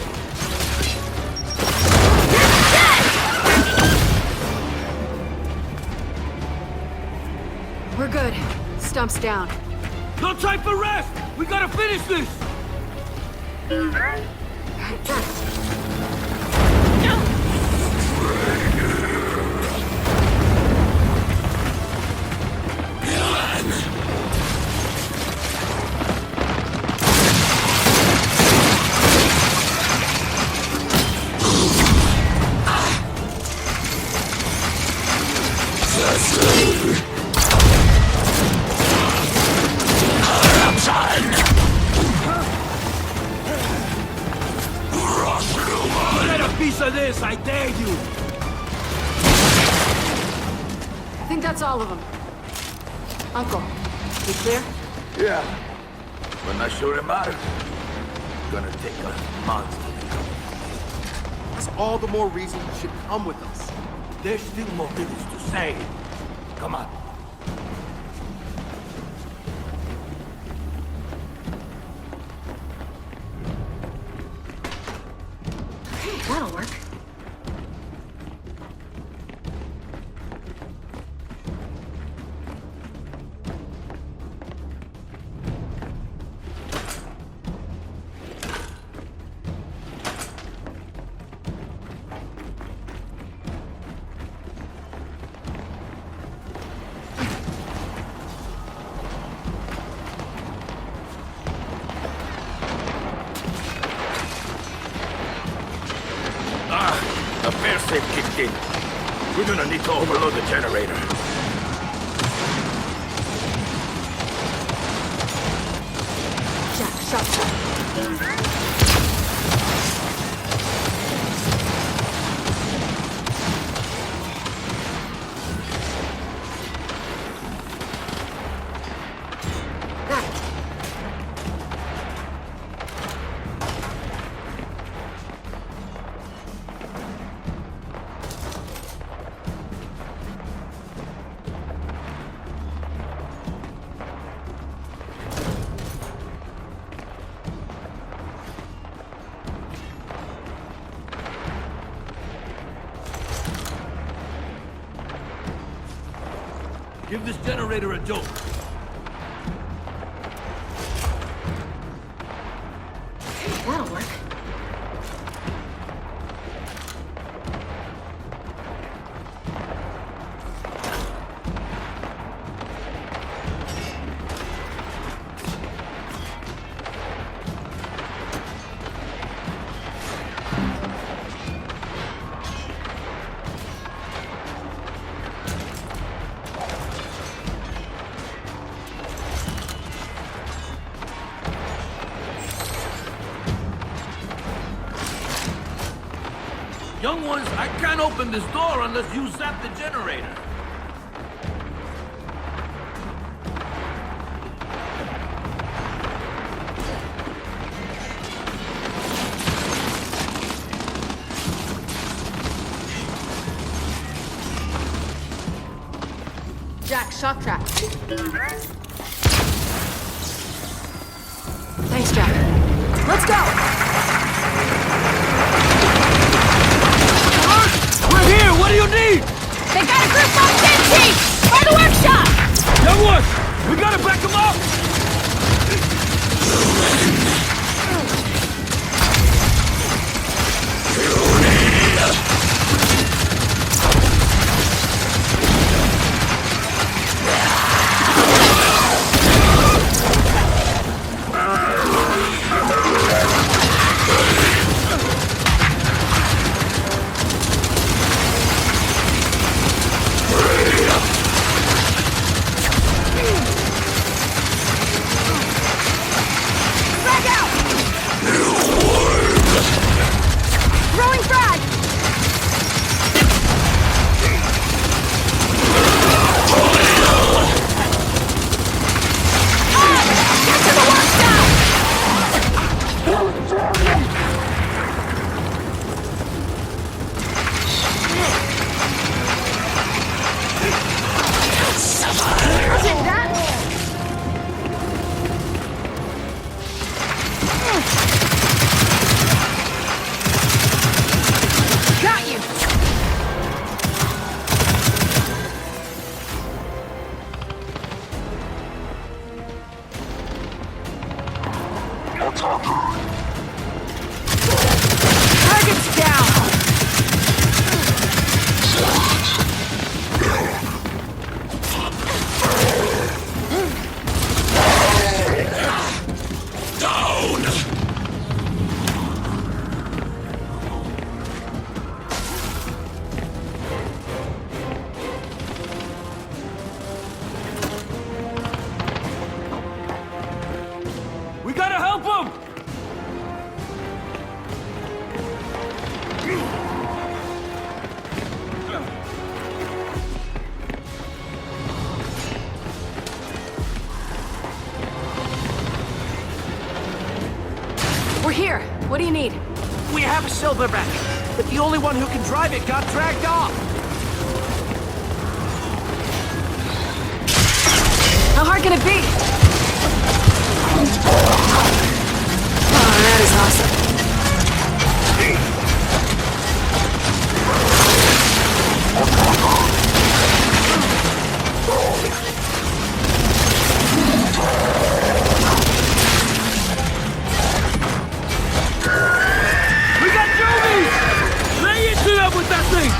We're good. Stump's down. No time for rest! We gotta finish this! Get a piece of this, I dare you! I think that's all of them. Uncle, you clear? Yeah. But not sure it matters. Gonna take a month. That's all the more reason you should come with us. There's still more things to say. Come on. That'll work. The failsafe kicked in. We're gonna need to overload the generator. Give this generator a jolt. That'll work. Young ones, I can't open this door unless you zap the generator. Jack, shock trap. Thanks, Jack. Let's go! We're here! What do you need? They got a group on TNT! By the workshop! Young ones, we gotta back them up! Target's down! We gotta help him! We're here. What do you need? We have a silverback, but the only one who can drive it got dragged off. How hard can it be? Oh, that is awesome. We got Jovies! Lay into them with that thing!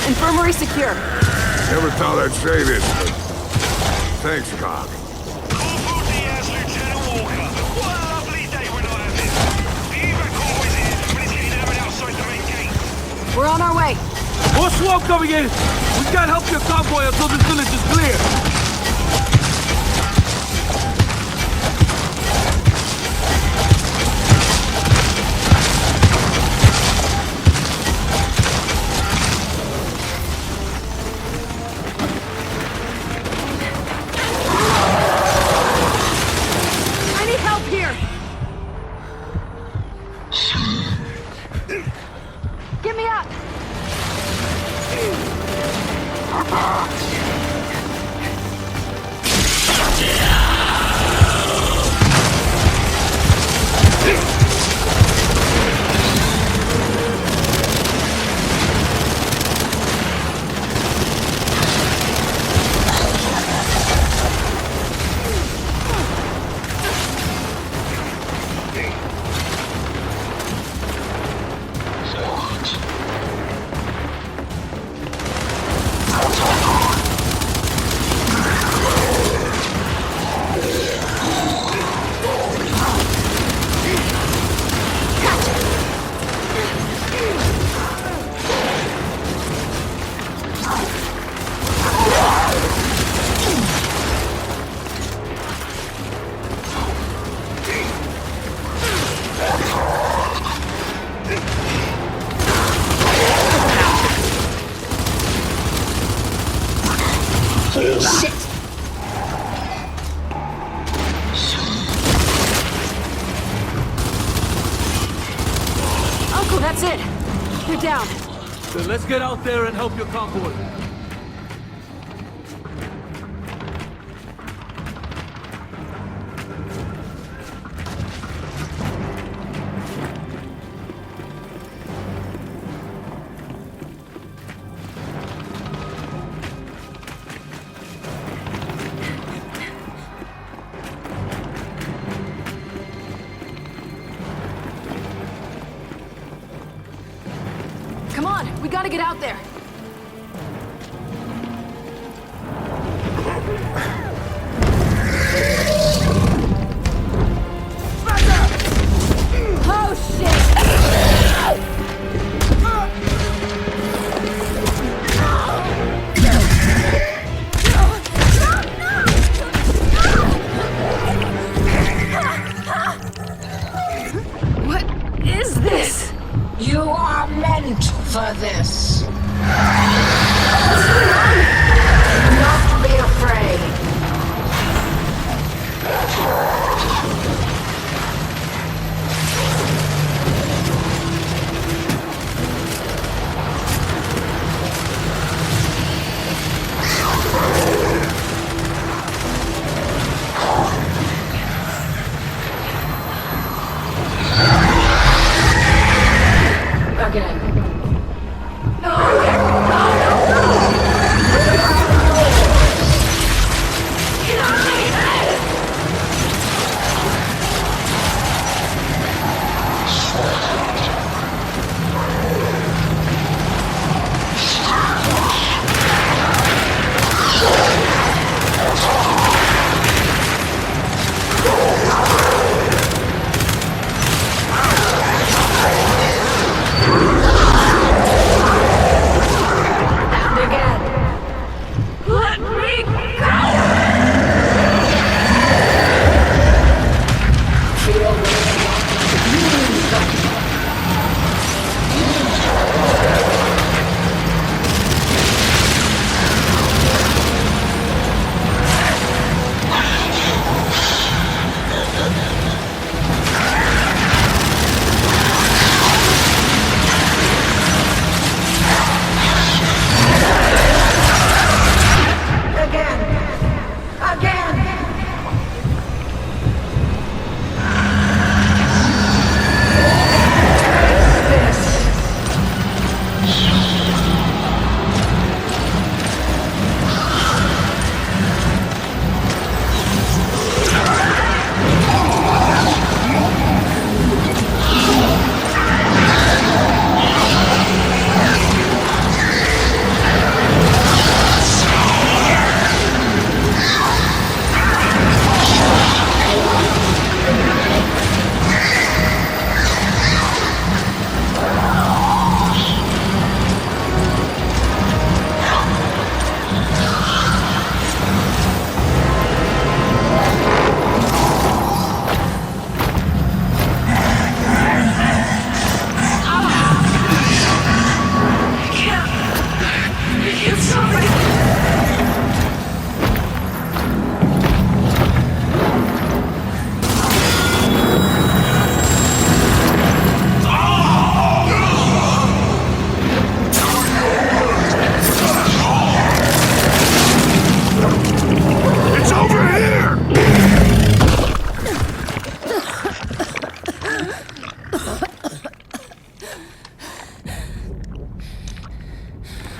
Infirmary secure. Never thought I'd say this, but thanks, Cog. Lieutenant Walker. What a lovely day we're not having. The evac convoy's here, but it's getting hammered outside the main gate. We're on our way. More smoke coming in! We can't help your convoy until this village is clear! I need help here! Get me up! Shit! Uncle, that's it! You're down. Then let's get out there and help your convoy. Come on, we gotta get out there. Oh, shit! What is this? You are meant for this.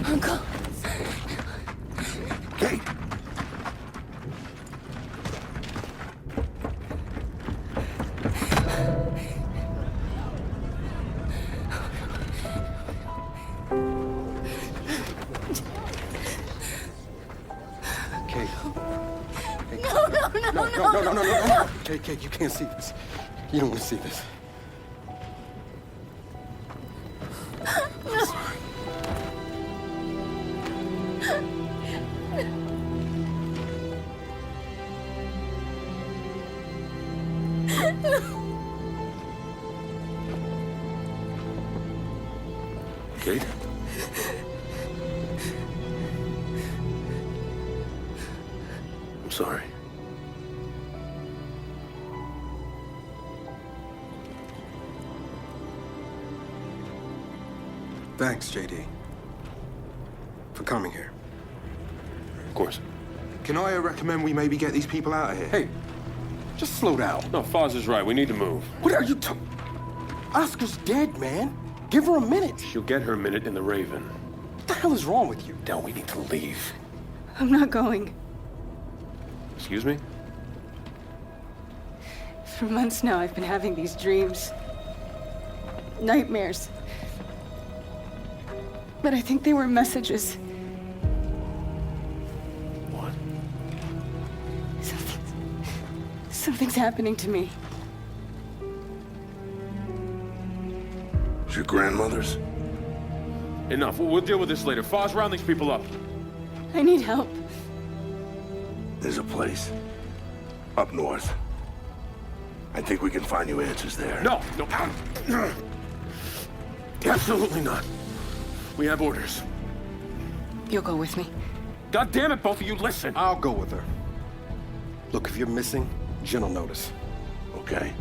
Uncle. Kate! No. Kate, you can't see this. You don't want to see this. Kate? I'm sorry. Thanks, JD, for coming here. Of course. Can I recommend we maybe get these people out of here? Hey, just slow down. No, Foz is right. We need to move. What are you talking? Oscar's dead, man. Give her a minute. She'll get her minute in the Raven. What the hell is wrong with you? Now we need to leave. I'm not going. Excuse me? For months now, I've been having these dreams. Nightmares. But I think they were messages. What? Something's happening to me. It's your grandmother's? Enough. We'll deal with this later. Foz, round these people up. I need help. There's a place. Up north. I think we can find you answers there. No. Absolutely not. We have orders. You'll go with me. God damn it, both of you, listen. I'll go with her. Look, if you're missing, Jen will notice. Okay.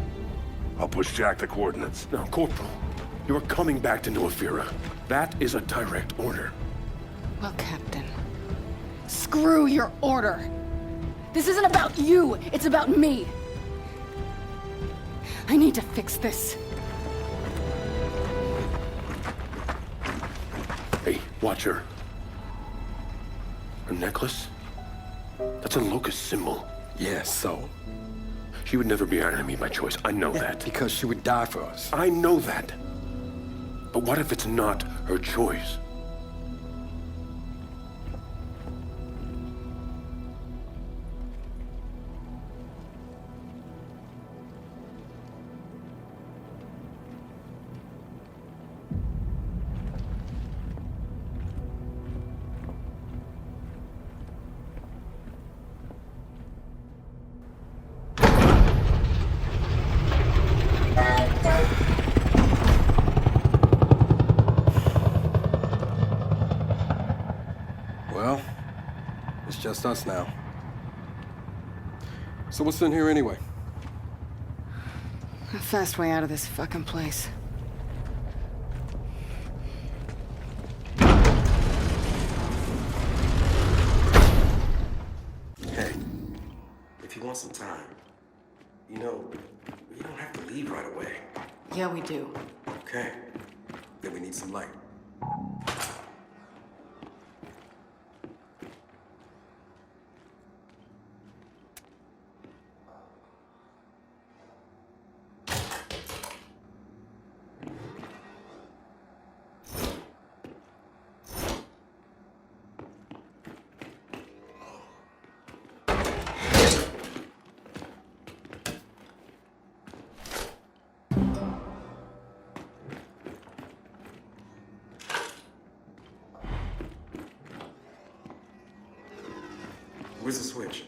I'll push Jack the coordinates. No, Corporal. You are coming back to New Afira. That is a direct order. Well, Captain, screw your order. This isn't about you. It's about me. I need to fix this. Hey, watch her. Her necklace? That's a locust symbol. Yeah, so? She would never be our enemy by choice. I know that. Because she would die for us. I know that. But what if it's not her choice? Well, it's just us now. So what's in here anyway? A fast way out of this fucking place. Hey, if you want some time, you know, you don't have to leave right away. Yeah, we do. Okay. Then we need some light. Where's the switch?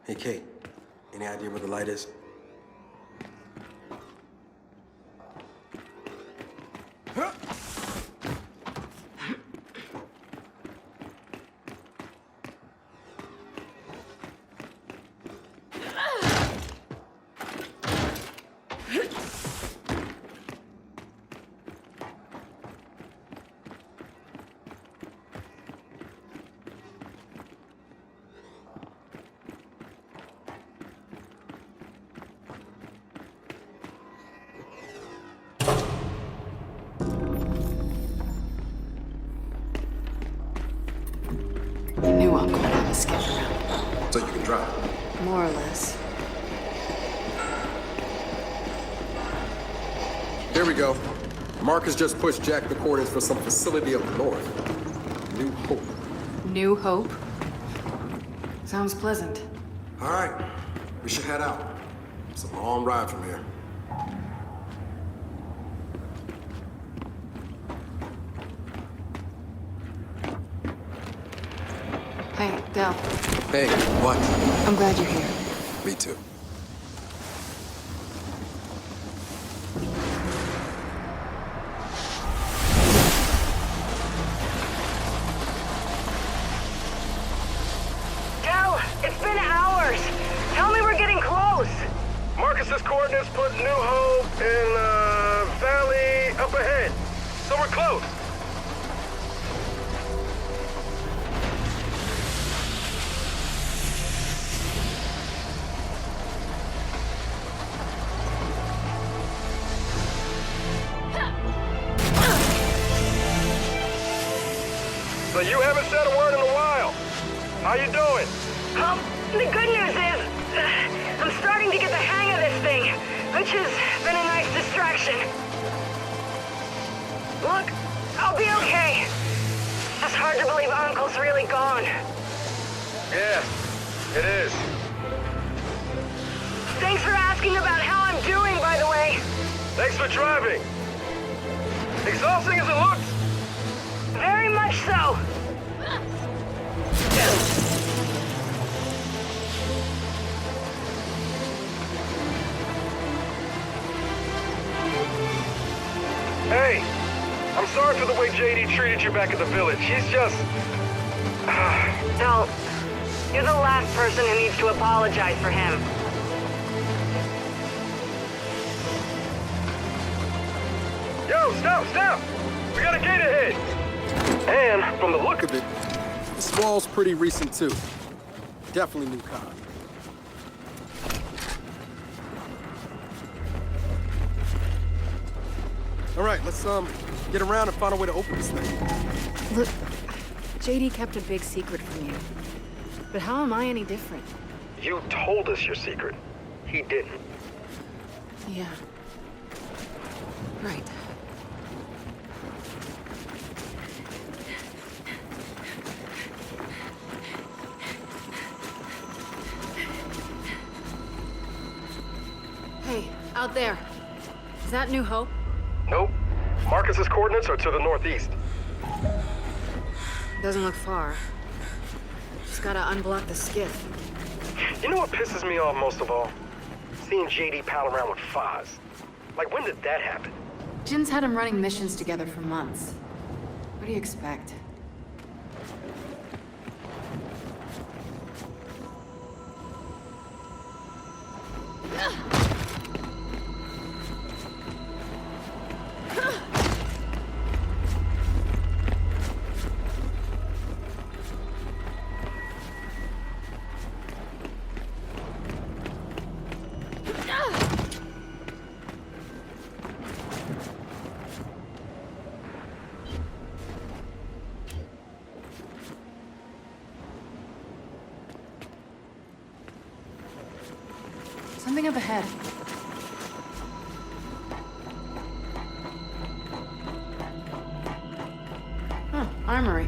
Hey, Kate, any idea where the light is? You knew Uncle had a skip around. So you can drive? More or less. Here we go. Marcus just pushed Jack the coordinates for some facility up north. New Hope. New Hope? Sounds pleasant. All right, we should head out. It's a long ride from here. Hey, Del. Hey, what? I'm glad you're here. Me too. Del, it's been hours. Tell me we're getting close. Marcus's coordinates put New Hope in, valley up ahead. So we're close. So you haven't said a word in a while. How you doing? The good news is, I'm starting to get the hang of this thing, which has been a nice distraction. Look, I'll be okay. It's hard to believe Uncle's really gone. Yeah, it is. Thanks for asking about how I'm doing, by the way. Thanks for driving. Exhausting as it looks. Very much so. Hey, I'm sorry for the way JD treated you back at the village. He's just... No, you're the last person who needs to apologize for him. Yo, stop! We got a gate ahead! And, from the look of it, this wall's pretty recent too. Definitely new cod. All right, let's get around and find a way to open this thing. Look, JD kept a big secret from you. But how am I any different? You told us your secret. He didn't. Yeah. Right. Hey, out there. Is that New Hope? Nope. Marcus's coordinates are to the northeast. Doesn't look far. Just gotta unblock the skiff. You know what pisses me off most of all? Seeing JD pal around with Foz. Like, when did that happen? Jin's had him running missions together for months. What do you expect? Something up ahead. Huh, armory.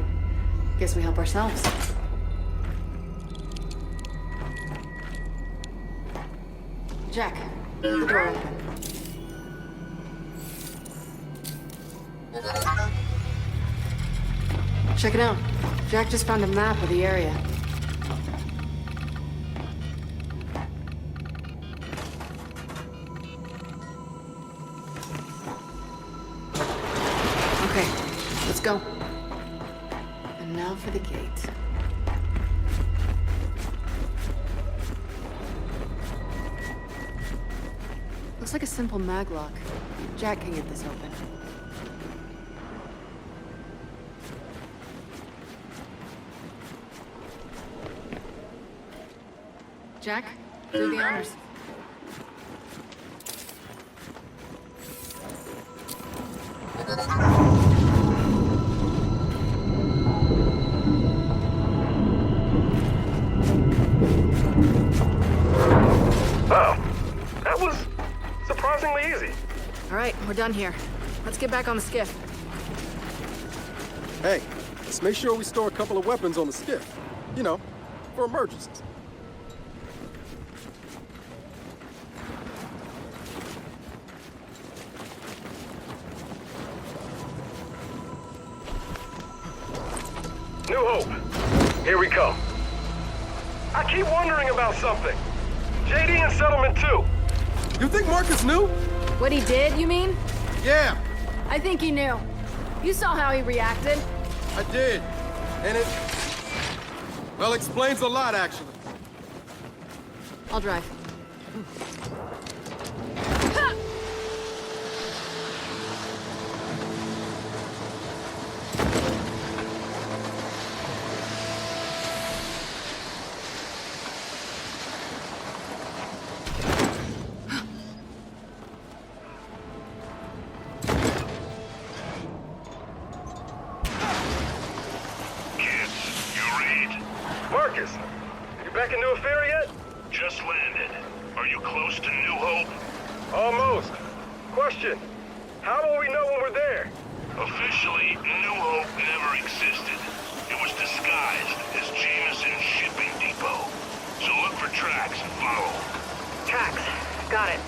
Guess we help ourselves. Jack, leave the door open. Check it out. Jack just found a map of the area. Okay, let's go. And now for the gate. Looks like a simple maglock. Jack can get this open. Jack, do the honors. Wow, that was surprisingly easy. All right, we're done here. Let's get back on the skiff. Hey, let's make sure we store a couple of weapons on the skiff. You know, for emergencies. New Hope, here we come. I keep wondering about something. JD and Settlement 2. You think Marcus knew? What he did, you mean? Yeah, I think he knew. You saw how he reacted. I did. And it, well, explains a lot, actually. I'll drive. Marcus, you back in New Affair yet? Just landed. Are you close to New Hope? Almost. Question, how will we know when we're there? Officially, New Hope never existed. It was disguised as Jameson Shipping Depot. So look for tracks and follow. Tracks. Got it.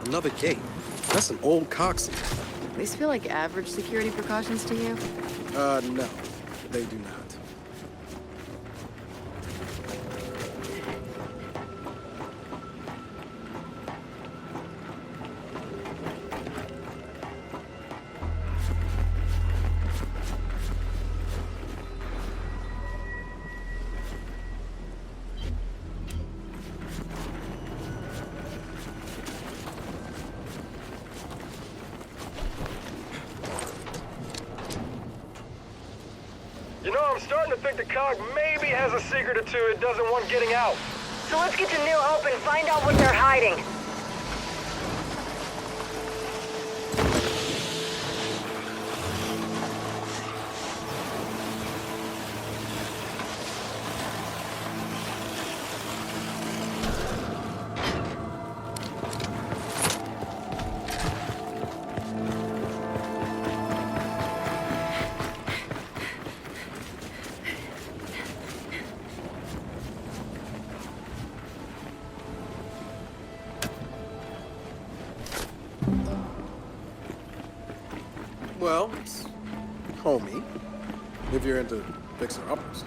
Another gate. That's an old coxswain. These feel like average security precautions to you? No. They do not. You know, I'm starting to think the COG maybe has a secret or two it doesn't want getting out. So let's get to New Hope and find out what they're hiding. Well, homie, if you're into fixer-uppers.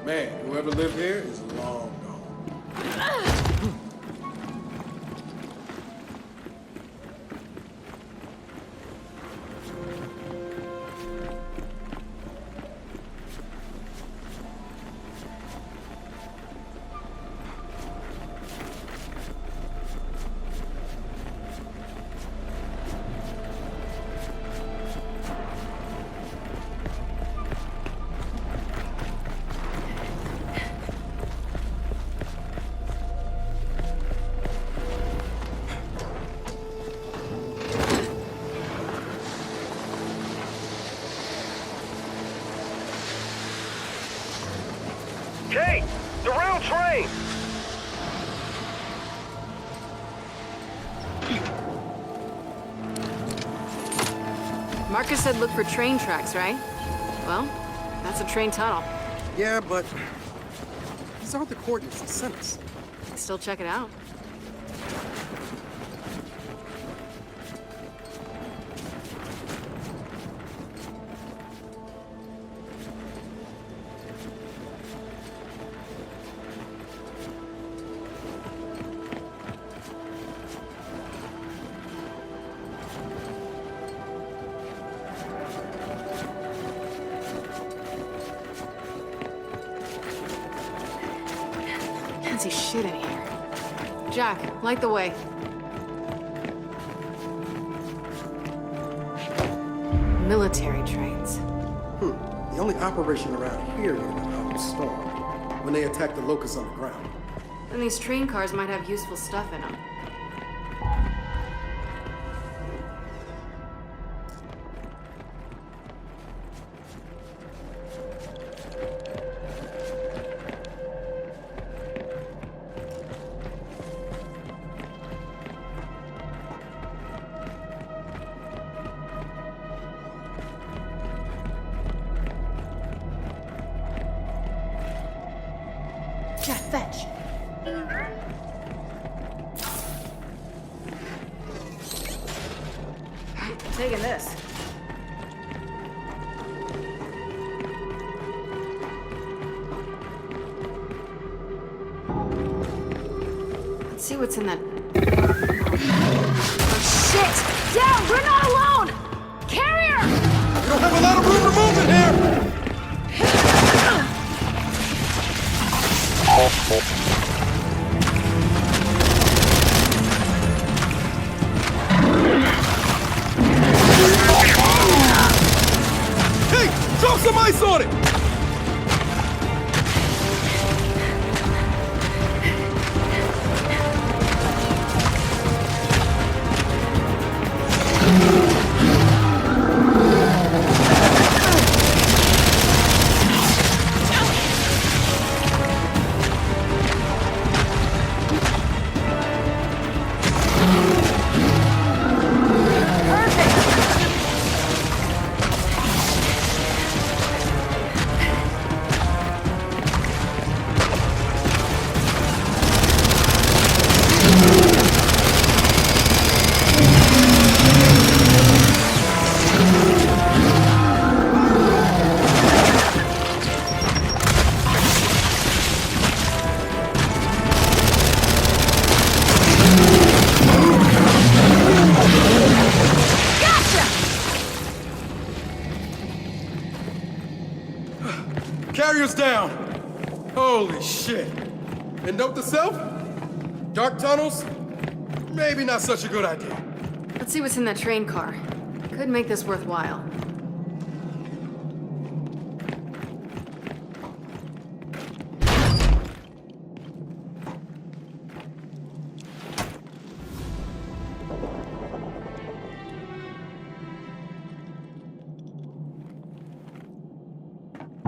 Man, whoever lived here is long gone. Kate, the rail train! Marcus said look for train tracks, right? Well, that's a train tunnel. Yeah, but these aren't the coordinates he sent us. Still check it out. fancy shit in here. Jack, light the way. Military trains. The only operation around here would have been Open Storm, when they attacked the locusts on the ground. Then these train cars might have useful stuff in them. Jack, fetch. Taking this. Let's see what's in that. Oh, shit! Down! We're not alone! Carrier! You don't have a lot of room to move in here! Hey, drop some ice on it! Carrier's down! Holy shit! And note to self? Dark tunnels? Maybe not such a good idea. Let's see what's in that train car. Could make this worthwhile.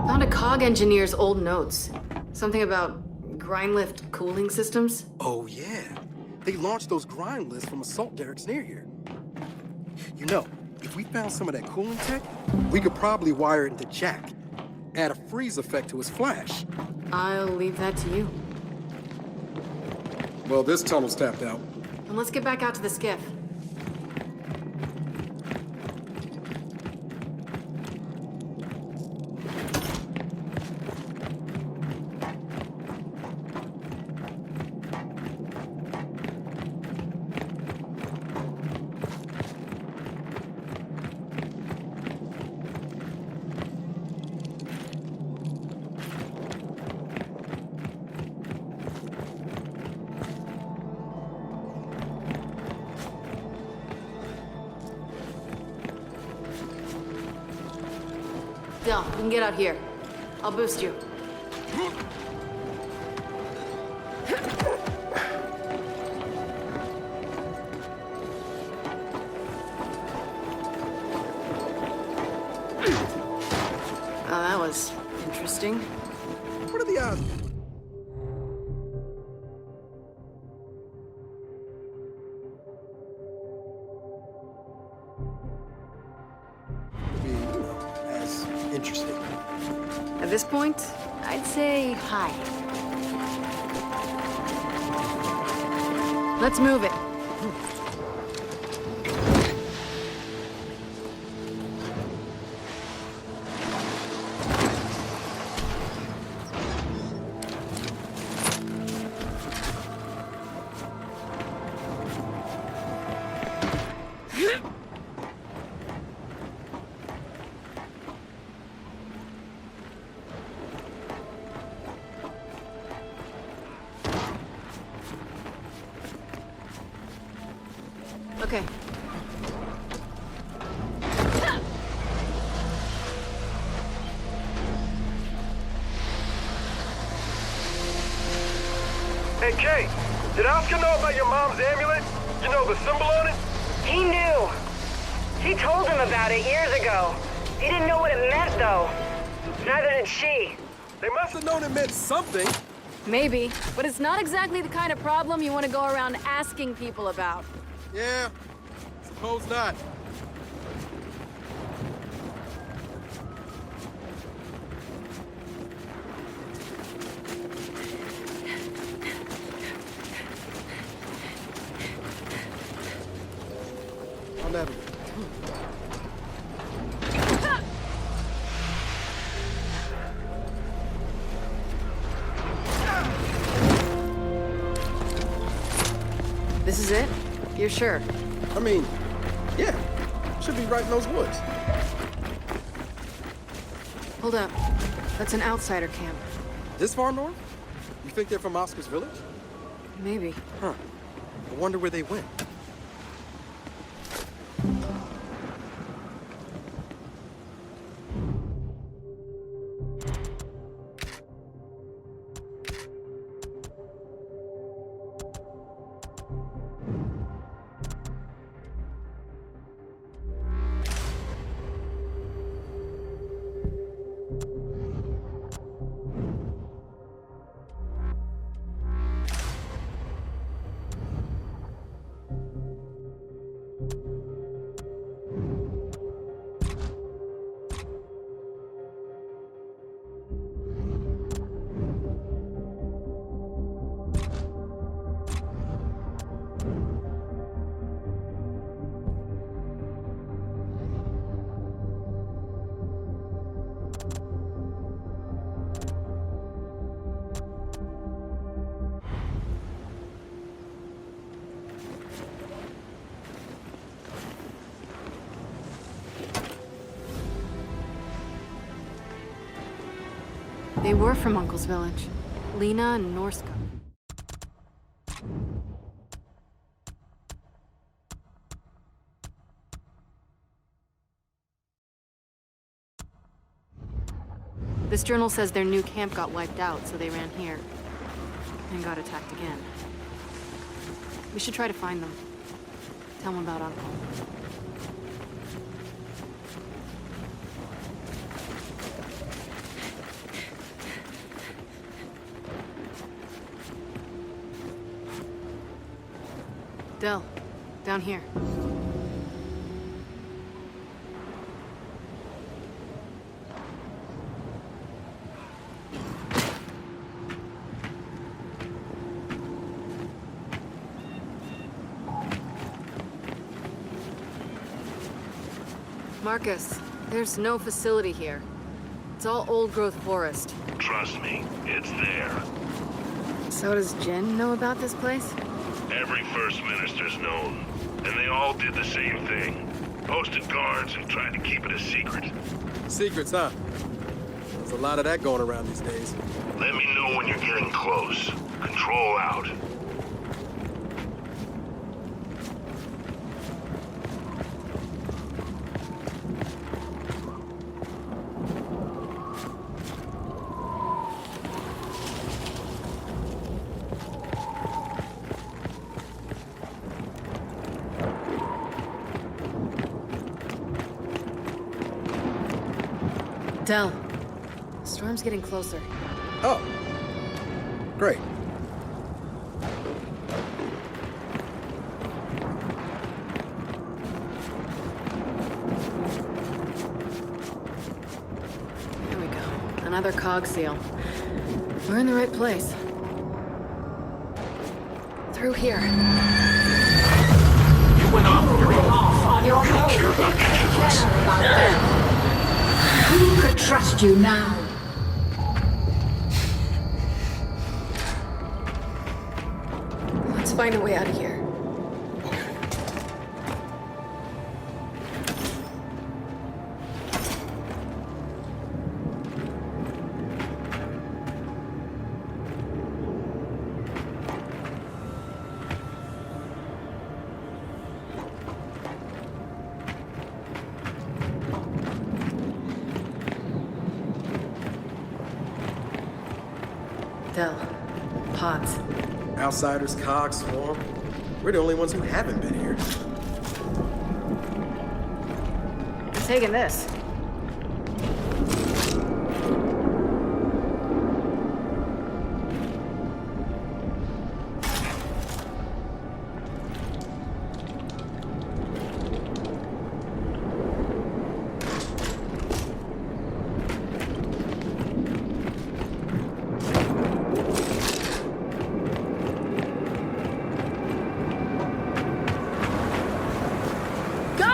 Found a COG engineer's old notes. Something about grind lift cooling systems. Oh, yeah. They launched those grind lists from assault derricks near here. You know, if we found some of that cooling tech, we could probably wire it into Jack. Add a freeze effect to his flash. I'll leave that to you. Well, this tunnel's tapped out. And let's get back out to the skiff. Del, we can get out here. I'll boost you. Oh, that was interesting. What are the odds? Interesting. At this point, I'd say hi. Let's move it. Hey, Kate, did Oscar know about your mom's amulet? You know, the symbol on it? He knew. She told him about it years ago. He didn't know what it meant, though. Neither did she. They must have known it meant something. Maybe, but it's not exactly the kind of problem you want to go around asking people about. Yeah, suppose not. I'll never. This is it? You're sure? I mean, yeah. Should be right in those woods. Hold up. That's an outsider camp. This far north? You think they're from Oscar's village? Maybe. Huh. I wonder where they went. They were from Uncle's village. Lena and Norska. This journal says their new camp got wiped out, so they ran here. And got attacked again. We should try to find them. Tell them about Uncle. Del, down here. Marcus, there's no facility here. It's all old-growth forest. Trust me, it's there. So does Jen know about this place? Every First Minister's known, and they all did the same thing. Posted guards and tried to keep it a secret. Secrets, huh? There's a lot of that going around these days. Let me know when you're getting close. Control out. Del, the storm's getting closer. Oh. Great. There we go. Another cog seal. We're in the right place. Through here. You went off on your own. Who could trust you now? Let's find a way out of here. Del, pods. Outsiders, cogs, swarm. We're the only ones who haven't been here. I'm taking this.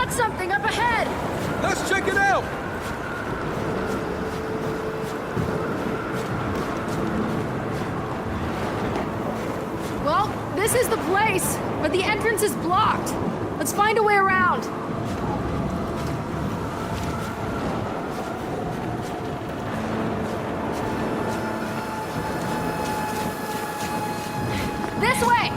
Something up ahead! Let's check it out! Well, this is the place, but the entrance is blocked. Let's find a way around. This way!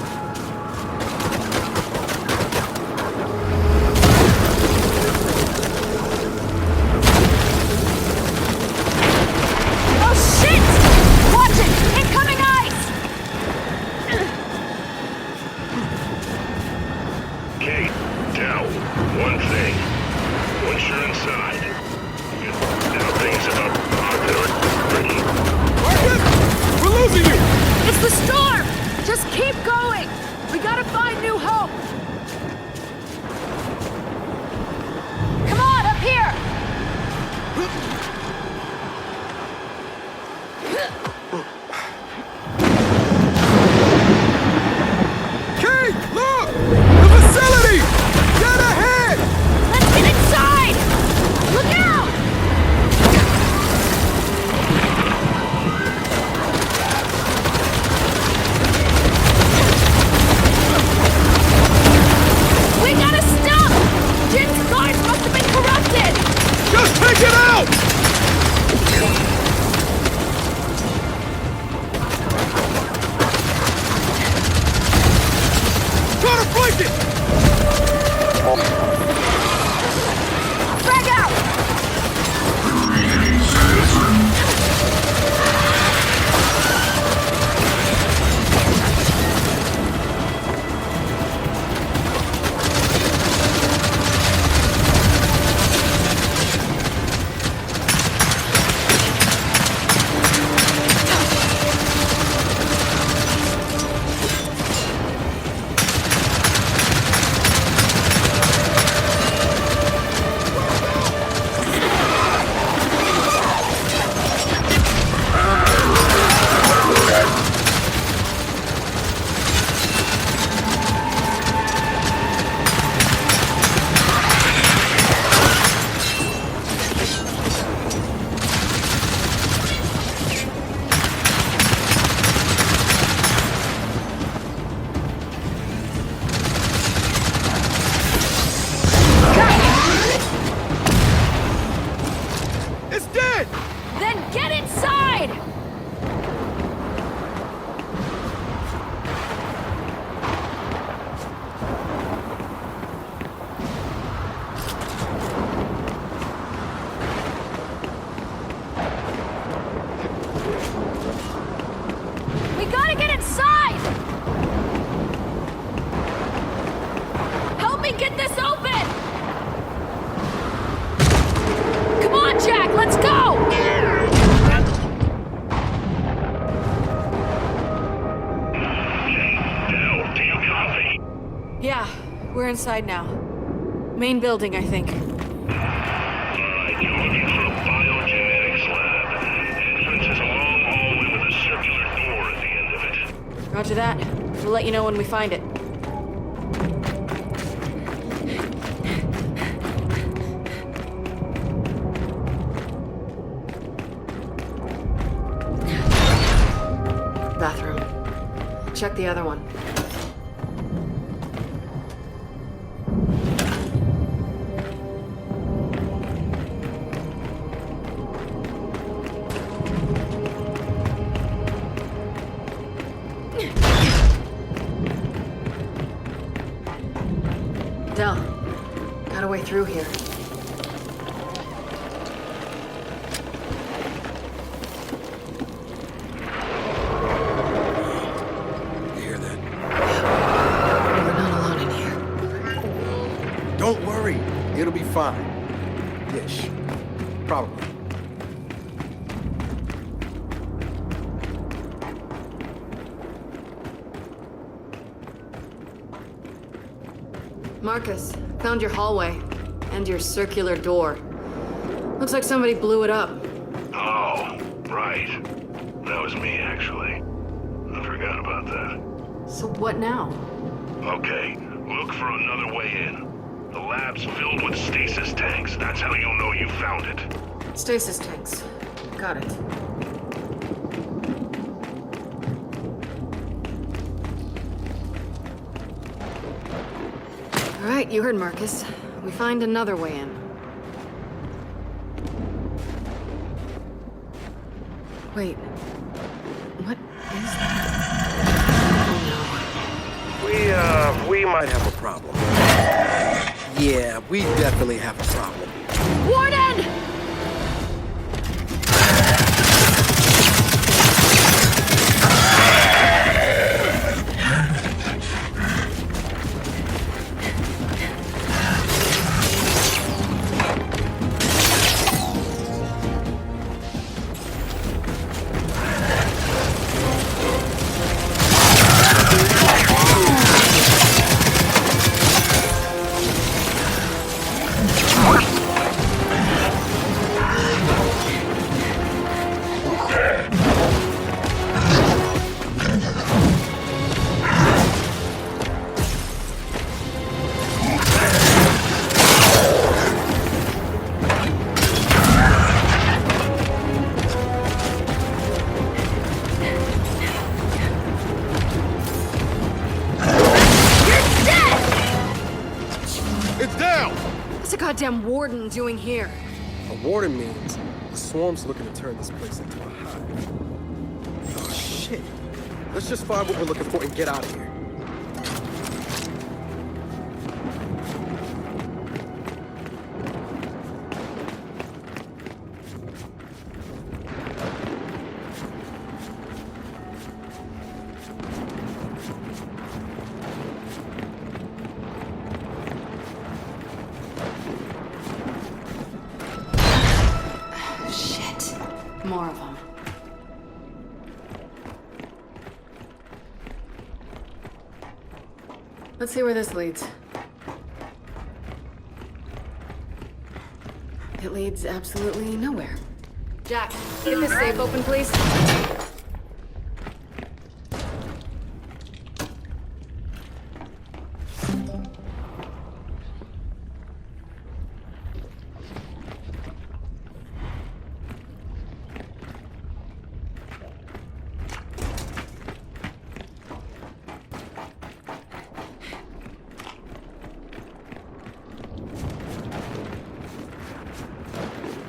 We're inside now. Main building, I think. Alright, you're looking for a biogenetics lab. Entrance is a long hallway with a circular door at the end of it. Roger that. We'll let you know when we find it. Bathroom. Check the other one. Del, got a way through here. You hear Don't worry. It'll be fine. Ish. Probably. Marcus, found your hallway. And your circular door. Looks like somebody blew it up. Oh, right. That was me, actually. I forgot about that. So what now? Okay, look for another way in. The lab's filled with stasis tanks. That's how you'll know you found it. Stasis tanks. Got it. All right, you heard Marcus. We find another way in. Wait. What is that? We might have a problem. Yeah, we definitely have a problem. Warden! Goddamn warden doing here? A warden means the swarm's looking to turn this place into a hive. Oh, shit. Let's just find what we're looking for and get out of here. More of them. Let's see where this leads. It leads absolutely nowhere. Jack, get this safe open, please.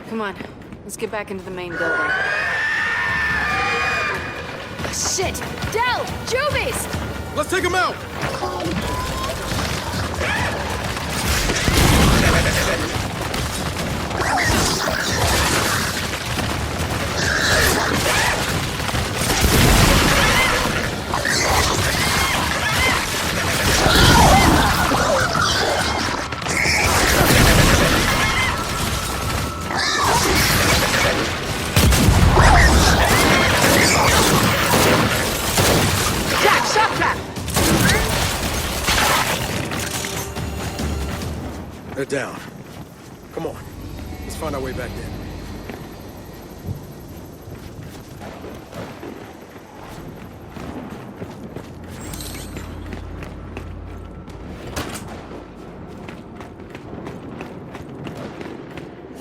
Come on, let's get back into the main building. Shit! Del! Juvies! Let's take him out! They're down. Come on. Let's find our way back in.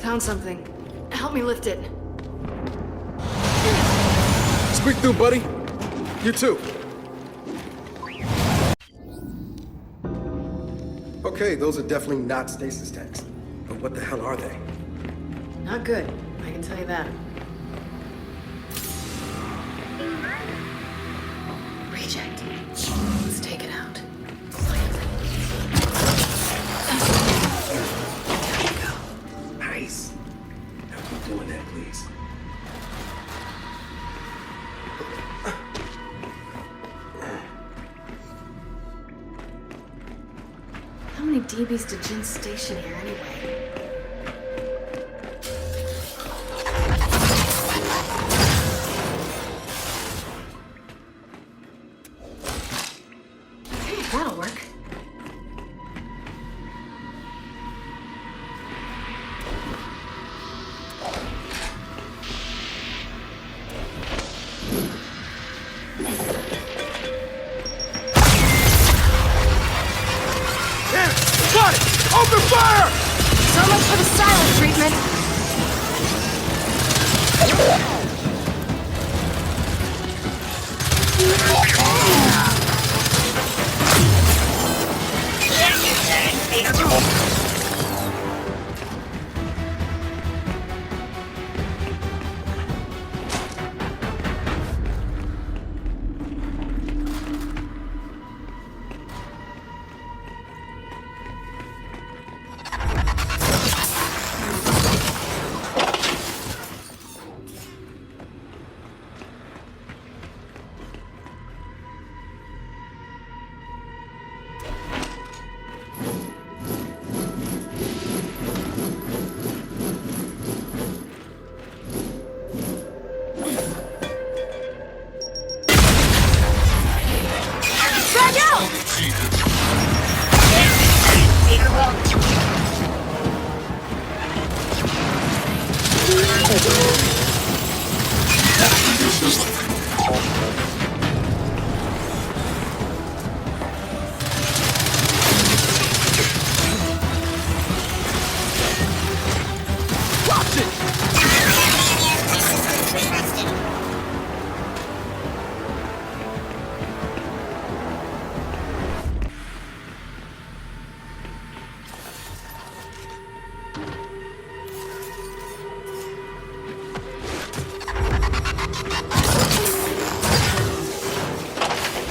Found something. Help me lift it. Squeak through, buddy. You too. Okay, those are definitely not stasis tanks. But what the hell are they? Not good, I can tell you that. Reject. Let's take it out. There we go. Nice. Now keep doing that, please. How many DB's to Jin's station here anyway? That'll work. Open fire! So much for the silent treatment.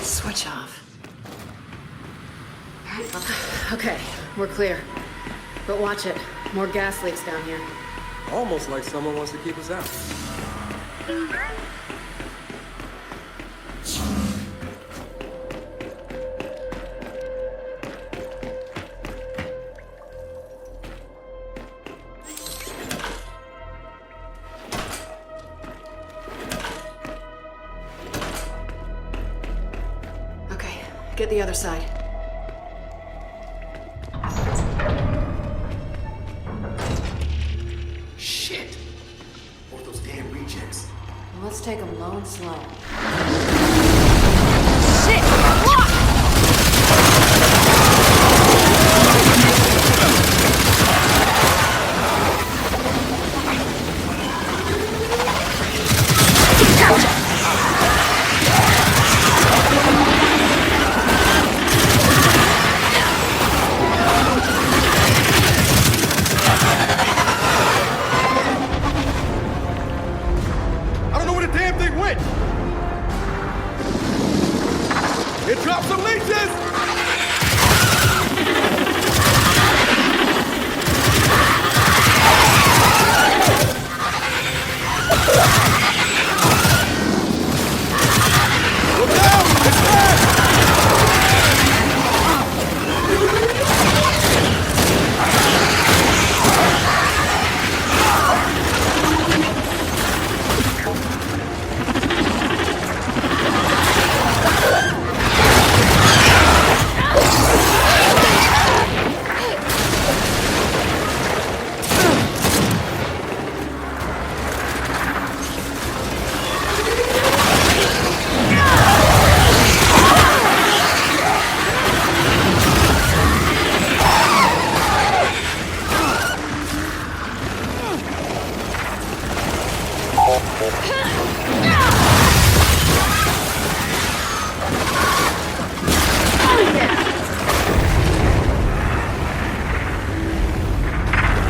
Switch off. Okay, we're clear. But watch it. More gas leaks down here. Almost like someone wants to keep us out. Okay, get the other side. Shit! All those damn rejects. Let's take them low and slow. Shit! Lock! I don't know where the damn thing went! It dropped some leeches! Look out! It's back!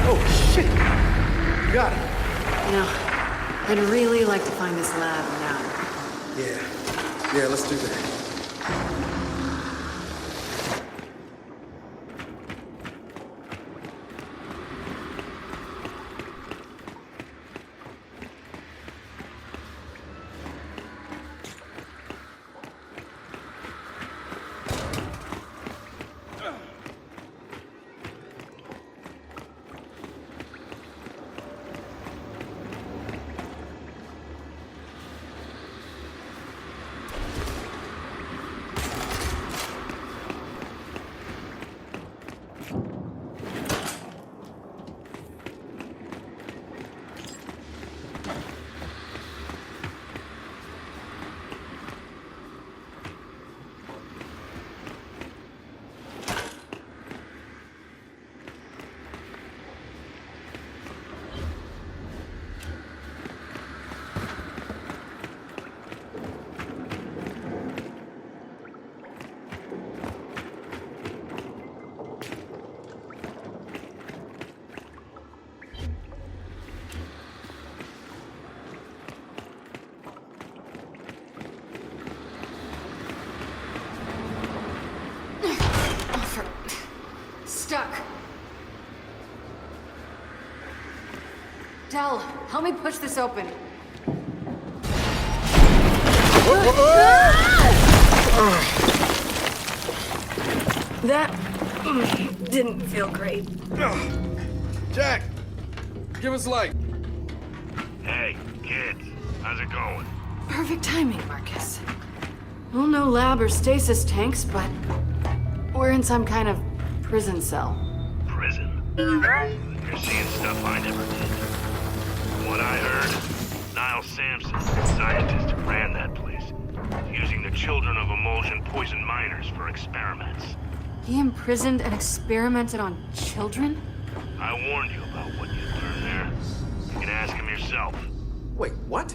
Oh, shit! Got it. You know, I'd really like to find this lab now. Yeah, let's do that. Del, help me push this open. That didn't feel great. Jack, give us light. Hey, kids, how's it going? Perfect timing, Marcus. Well, no lab or stasis tanks, but we're in some kind of prison cell. Prison? You're seeing stuff I never did. From what I heard, Niall Sampson, the scientist who ran that place, using the children of emulsion poisoned miners for experiments. He imprisoned and experimented on children? I warned you about what you'd learn there. You can ask him yourself. Wait, what?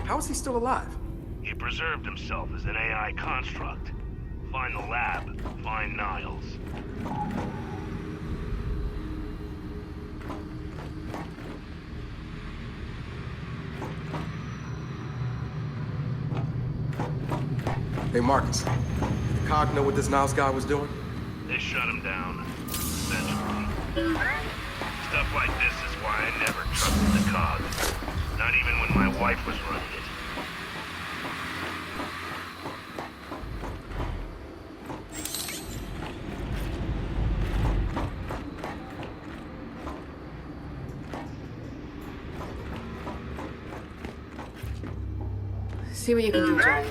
How is he still alive? He preserved himself as an AI construct. Find the lab, find Niles. Hey, Marcus. Did the COG know what this Niles guy was doing? They shut him down, eventually. Stuff like this is why I never trusted the COG. Not even when my wife was running it. See what you can do, Jack.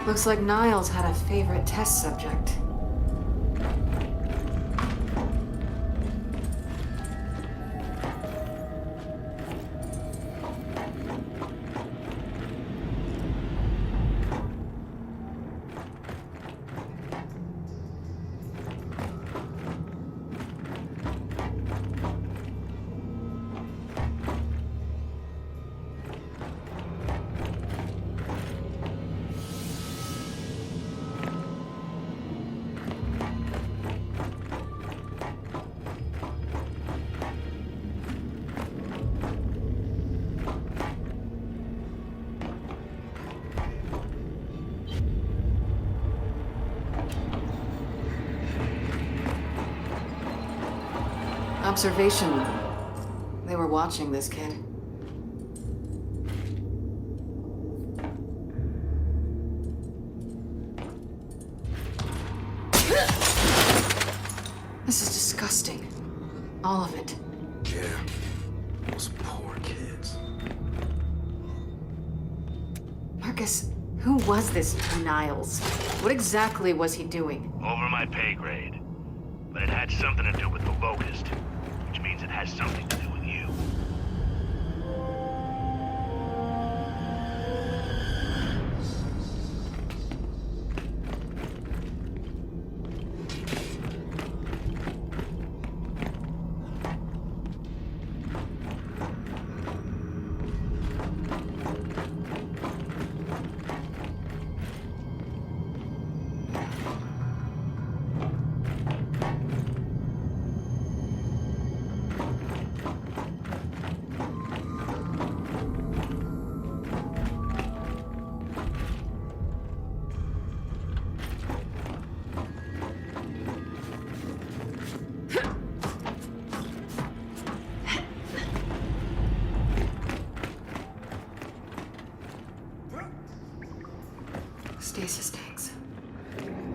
Looks like Niles had a favorite test subject. Observation. They were watching this kid. This is disgusting. All of it. Yeah. Those poor kids. Marcus, who was this Niles? What exactly was he doing? Over my pay grade. But it had something to do with the Locust. Which means it has something to do with you.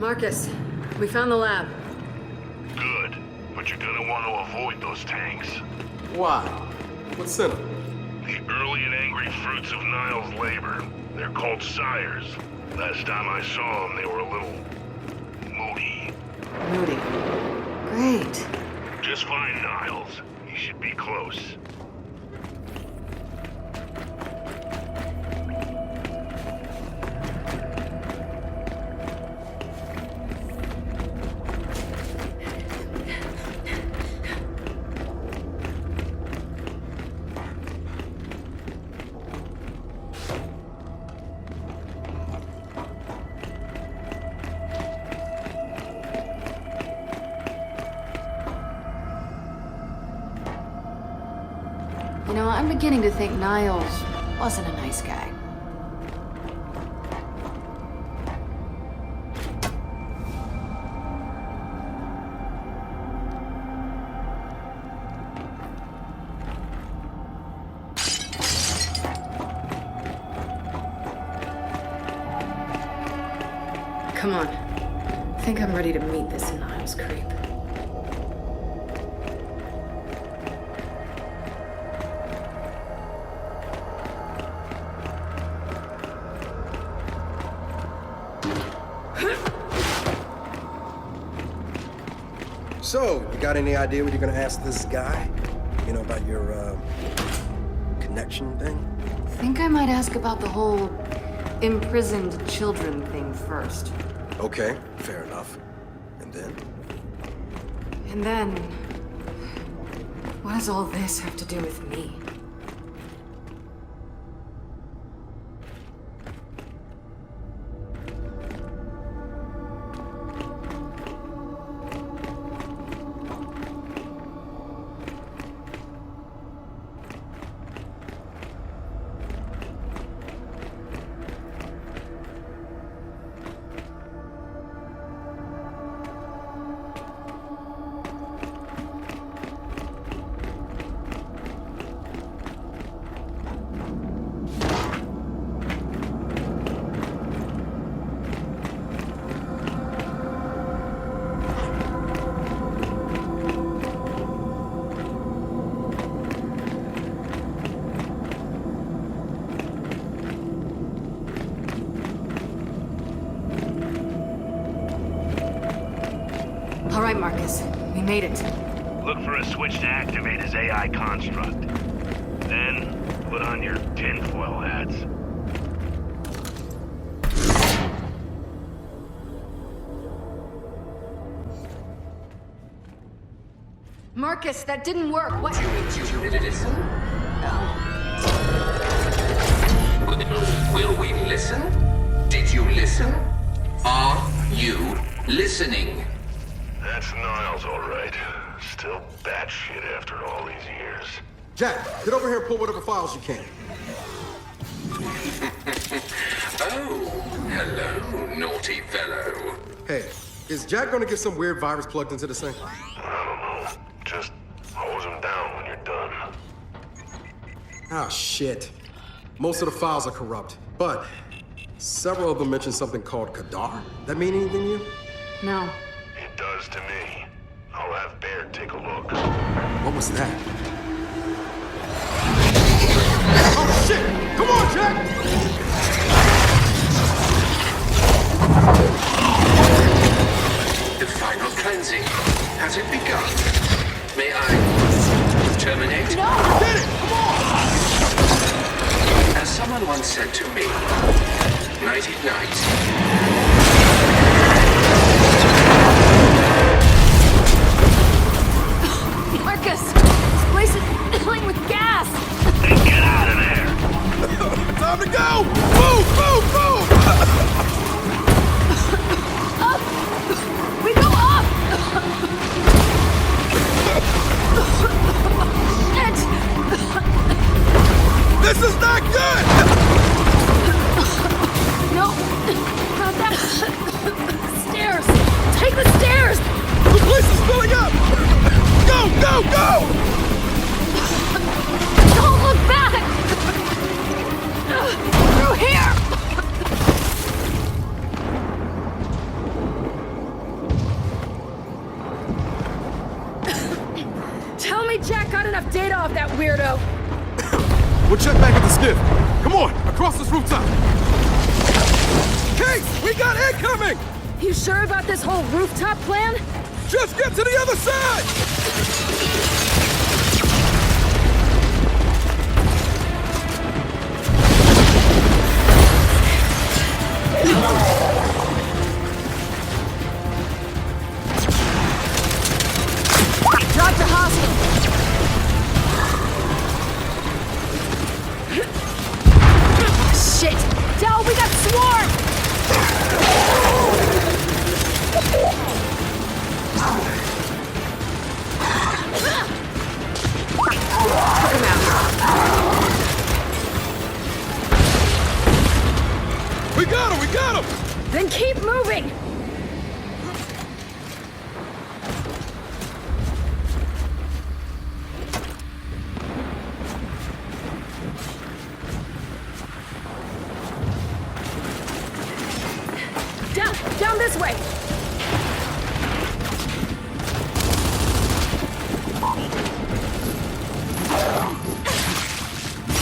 Marcus, we found the lab. Good, but you're gonna want to avoid those tanks. Why? What's in them? The early and angry fruits of Niles' labor. They're called sires. Last time I saw them, they were a little moody. Moody. Great. Just find Niles. He should be close. You know, I'm beginning to think Niles wasn't a nice guy. Come on. I think I'm ready to meet this Niles creep. So, you got any idea what you're gonna ask this guy? You know, about your, connection thing? I think I might ask about the whole imprisoned children thing first. Okay, fair enough. And then? And then, what does all this have to do with me? All right, Marcus. We made it. Look for a switch to activate his AI construct. Then, put on your tinfoil hats. Marcus, that didn't work. What? Did you listen? Will we listen? Did you listen? Are you listening? That's Niles, all right. Still batshit after all these years. Jack, get over here and pull whatever files you can. Oh, hello, naughty fellow. Hey, is Jack gonna get some weird virus plugged into this thing? I don't know. Just hose him down when you're done. Ah, shit. Most of the files are corrupt, but several of them mention something called Kadar. That mean anything to you? No. It does to me. I'll have Baird take a look. What was that? Oh, shit! Come on, Jack! The final cleansing. Has it begun? May I terminate? No! Get it! Come on! As someone once said to me, nighty night. Marcus! This place is filling with gas! Then get out of there! Time to go! Move! Move! Move! Up! We go up! This is not good! No! Not that! Jack got enough data off that weirdo. We'll check back at the skiff. Come on, across this rooftop. Kate, we got incoming! You sure about this whole rooftop plan? Just get to the other side! Drop to hostile. Shit! Del, we got swarmed! We got him! We got him! Then keep moving! Down this way!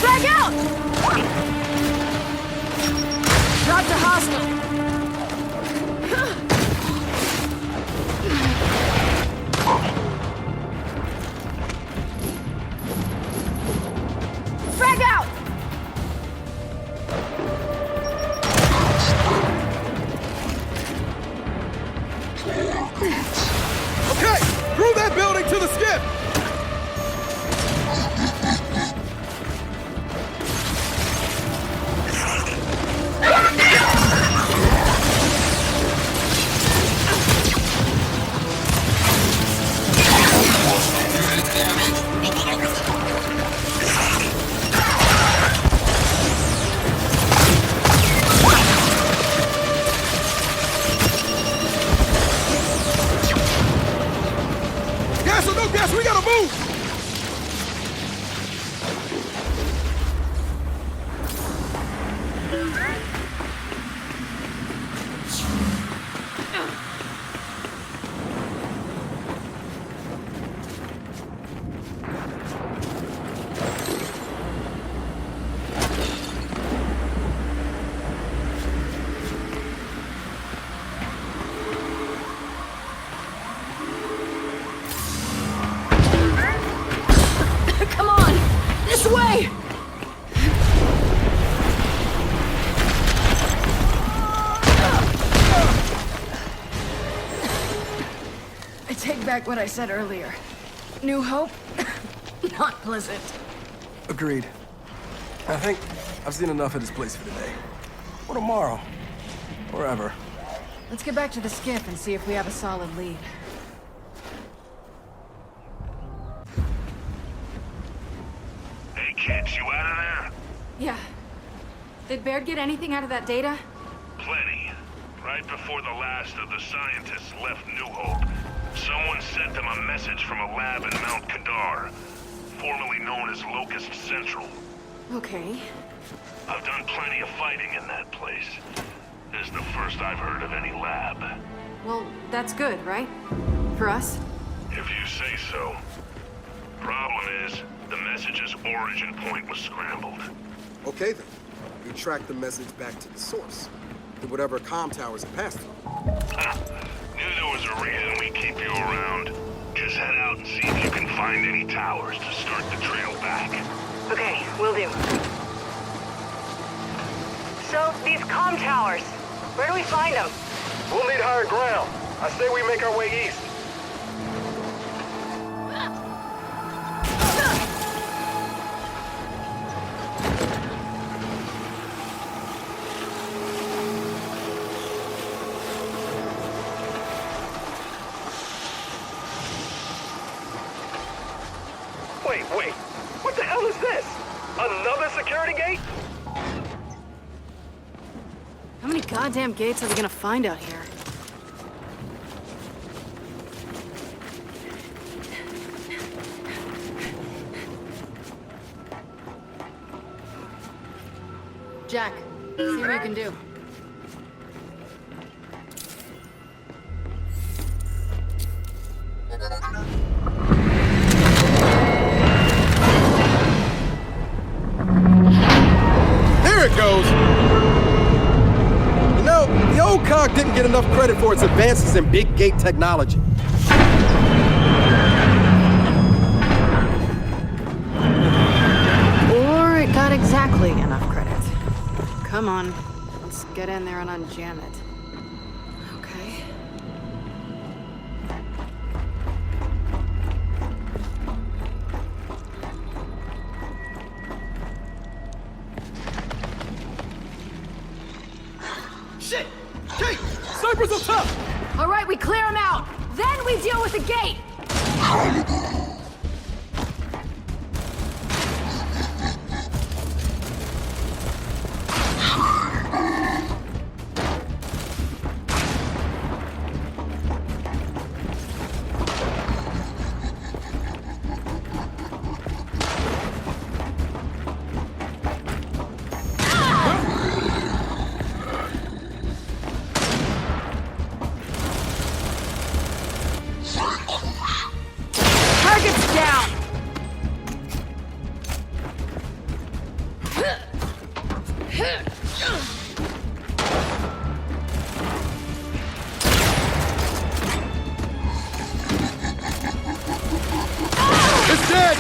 Frag out! Drop to hostile. Frag out! Okay, through that building to the skip! Gas or no gas, we gotta move! Come on! This way! I take back what I said earlier. New Hope? Not pleasant. Agreed. I think I've seen enough of this place for today. Or tomorrow. Or ever. Let's get back to the skiff and see if we have a solid lead. Hey kids, you out of there? Yeah. Did Baird get anything out of that data? Plenty. Right before the last of the scientists left New Hope, someone sent them a message from a lab in Mount Kadar, formerly known as Locust Central. Okay. I've done plenty of fighting in that place. This is the first I've heard of any lab. Well, that's good, right? For us? If you say so. Problem is, the message's origin point was scrambled. Okay then. We track the message back to the source. To whatever comm towers it passed through. Knew there was a reason we keep you around. Just head out and see if you can find any towers to start the trail back. Okay, will do. So, these comm towers, where do we find them? We'll need higher ground. I say we make our way east. Wait. What the hell is this? Another security gate? How many goddamn gates are we gonna find out here? Jack, see what you can do. goes. You know, the old cog didn't get enough credit for its advances in big gate technology. Or it got exactly enough credit. Come on, let's get in there and unjam it. Okay. Shit! Gate! Snipers up top! All right, we clear them out. Then we deal with the gate. Target's down. It's dead!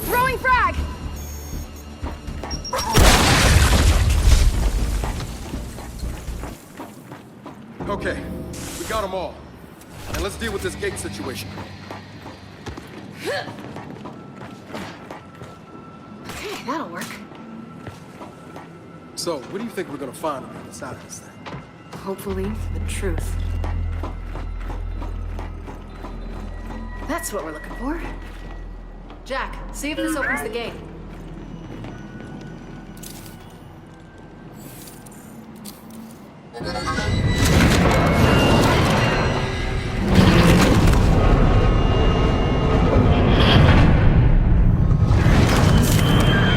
Throwing frag. Okay, we got them all. And let's deal with this gate situation. Okay, that'll work. So, what do you think we're gonna find on the other side of this thing? Hopefully, the truth. That's what we're looking for. Jack, see if this opens the gate.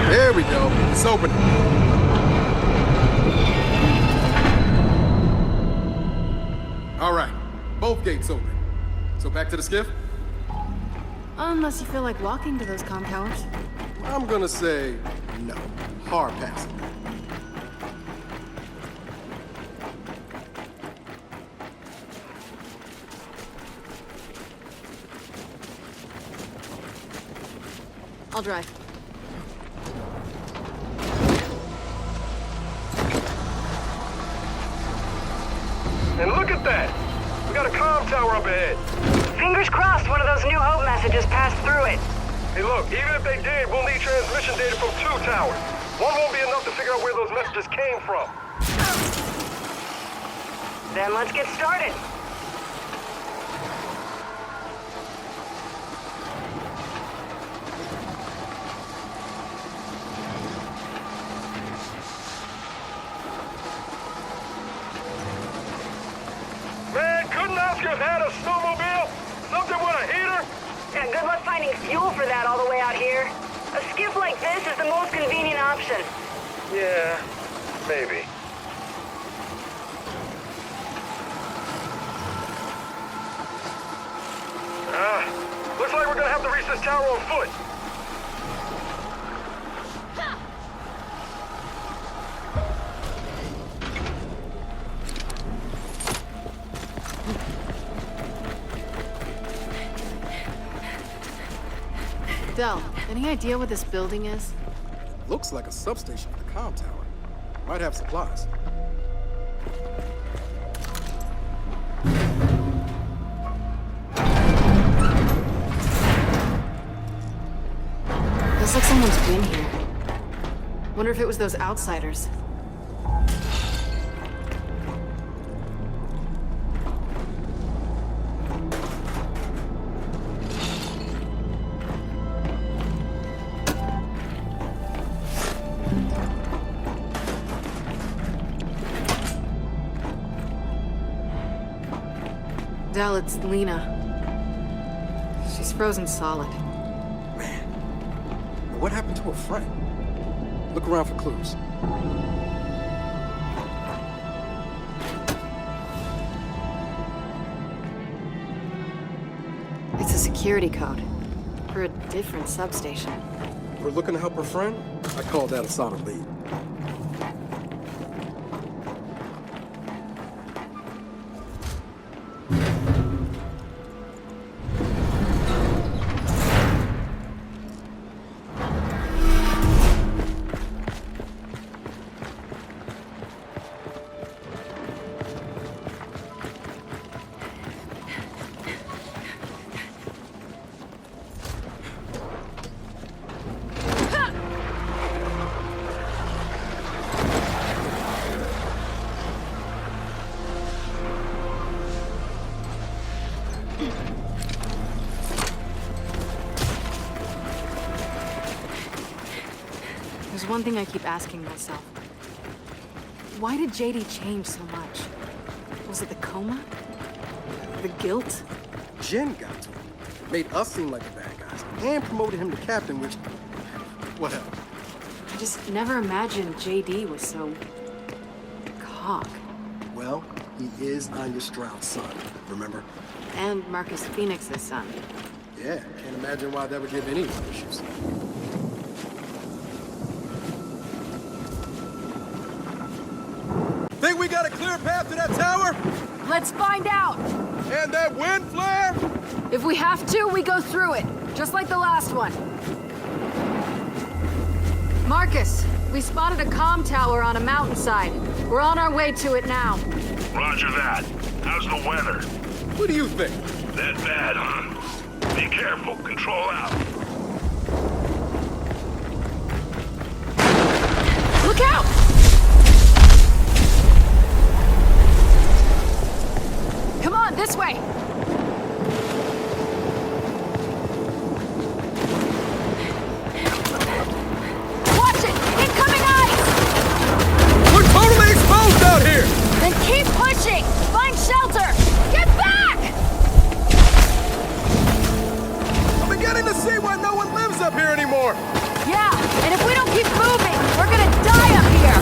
There we go. It's open. All right. Both gates open. So back to the skiff? Unless you feel like walking to those comm towers. I'm gonna say no. Hard pass. I'll drive. And look at that! We got a comm tower up ahead. Fingers crossed one of those New Hope messages passed through it. Hey look, even if they did, we'll need transmission data from 2 towers. One won't be enough to figure out where those messages came from. Then let's get started. Man, couldn't Oscar have had a snowmobile? Something with a heater? Yeah, good luck finding fuel for that all the way out here. A skiff like this is the most convenient option. Yeah, maybe. Looks like we're gonna have to reach this tower on foot. Del, any idea what this building is? Looks like a substation for the comm tower. Might have supplies. Looks like someone's been here. Wonder if it was those outsiders. Del, it's Lena. She's frozen solid. What happened to her friend? Look around for clues. It's a security code for a different substation. We're looking to help her friend? I call that a solid lead. There's one thing I keep asking myself. Why did JD change so much? Was it the coma? The guilt? Jen got to him. Made us seem like the bad guys. And promoted him to captain, which... whatever. I just never imagined JD was so... cock. Well, he is Anya Stroud's son, remember? And Marcus Phoenix's son. Yeah, can't imagine why that would give anyone issues. Think we got a clear path to that tower? Let's find out! And that wind flare? If we have to, we go through it. Just like the last one. Marcus, we spotted a comm tower on a mountainside. We're on our way to it now. Roger that. How's the weather? What do you think? That bad, huh? Be careful. Control out. Look out! Come on, this way! Watch it! Incoming ice! We're totally exposed out here! Then keep pushing! Find shelter! Get back! I'm beginning to see why no one lives up here anymore! Yeah, and if we don't keep moving, we're gonna die up here!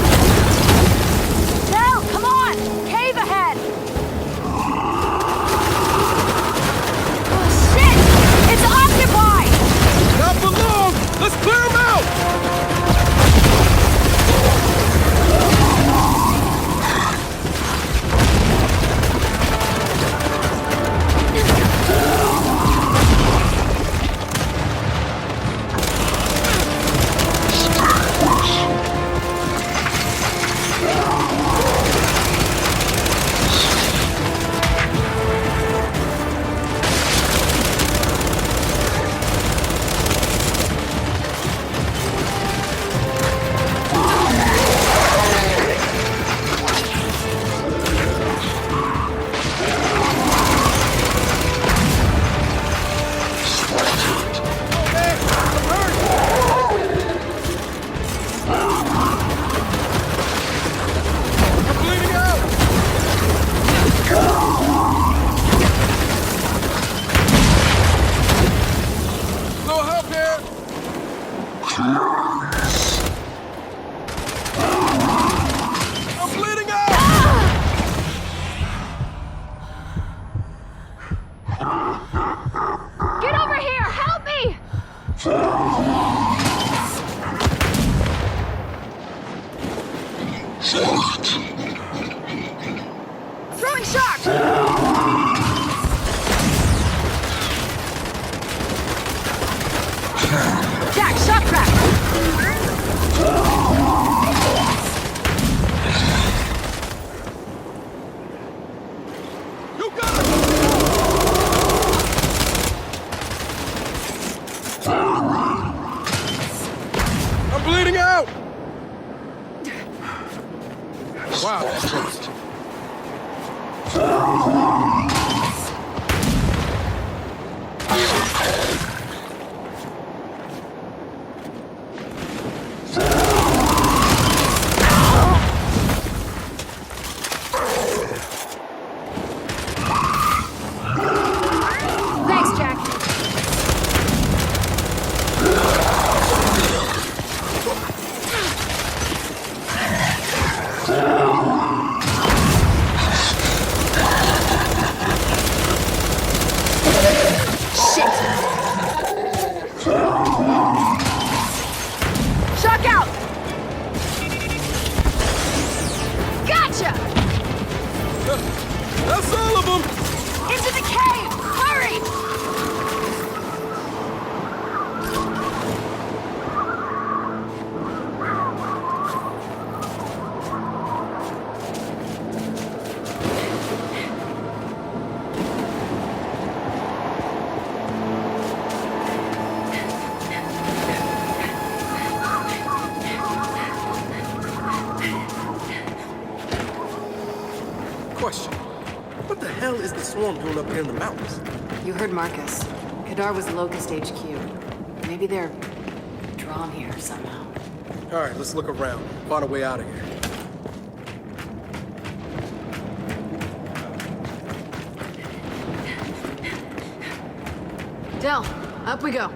Wow, that's close. Thanks, Jack. Shit! Shock out! Gotcha! That's all of them! Into the cave! Hurry! Question. What the hell is the swarm doing up here in the mountains? You heard Marcus. Kadar was Locust HQ. Maybe they're drawn here somehow. All right, let's look around. Find a way out of here. Del, up we go.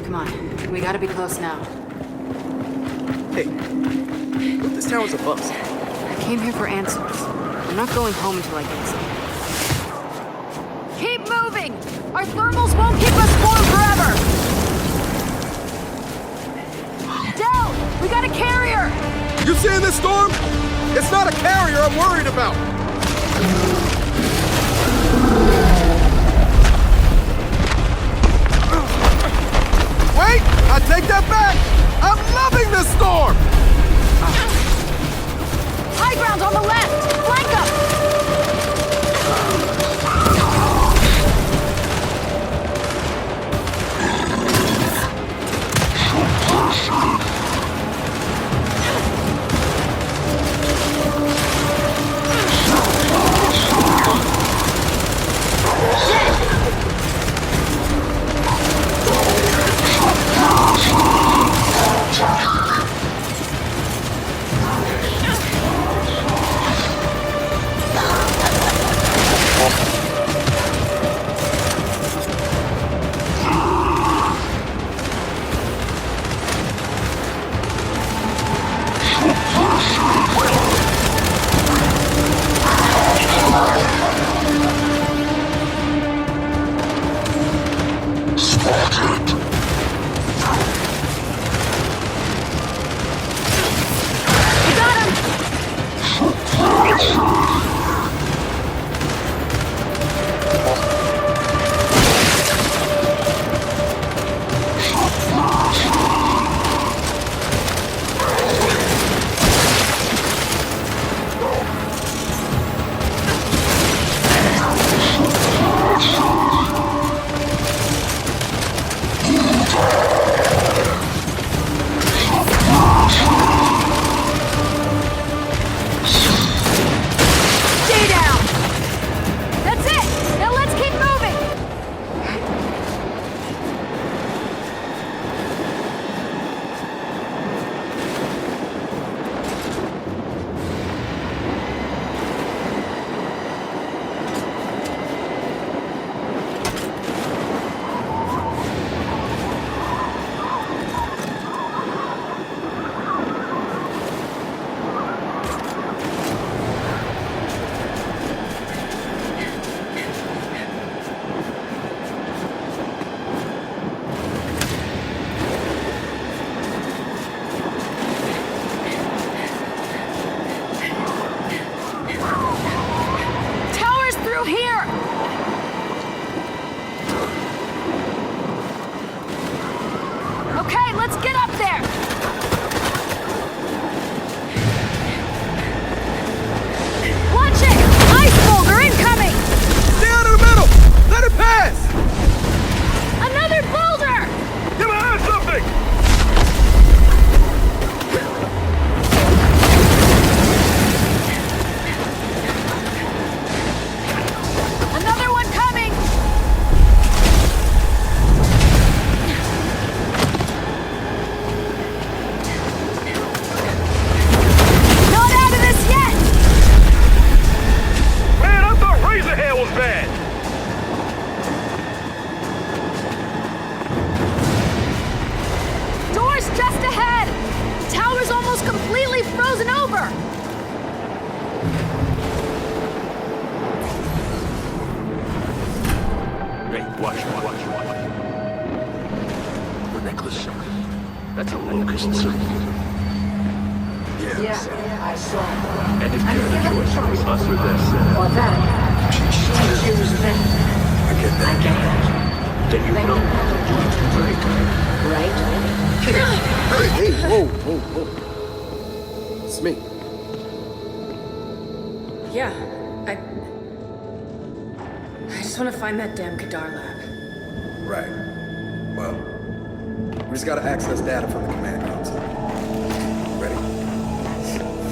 Come on, we gotta be close now. Hey, what if this tower's a bust? I came here for answers. I'm not going home until I get some. Keep moving! Our thermals won't keep us warm forever! Del, we got a carrier! You seeing this storm? It's not a carrier I'm worried about. Wait! I take that back! I'm loving this storm! High ground on the left! Flank up! Hey, watch. The necklace. That's a locust sign. Yeah, I saw. And if you had a choice, us or this, Or that. I choose that. I get that. then you know right? Hey, whoa. It's me. Yeah, I just want to find that damn Kadar lab. Right. Well, we just gotta access data from the command console. Ready?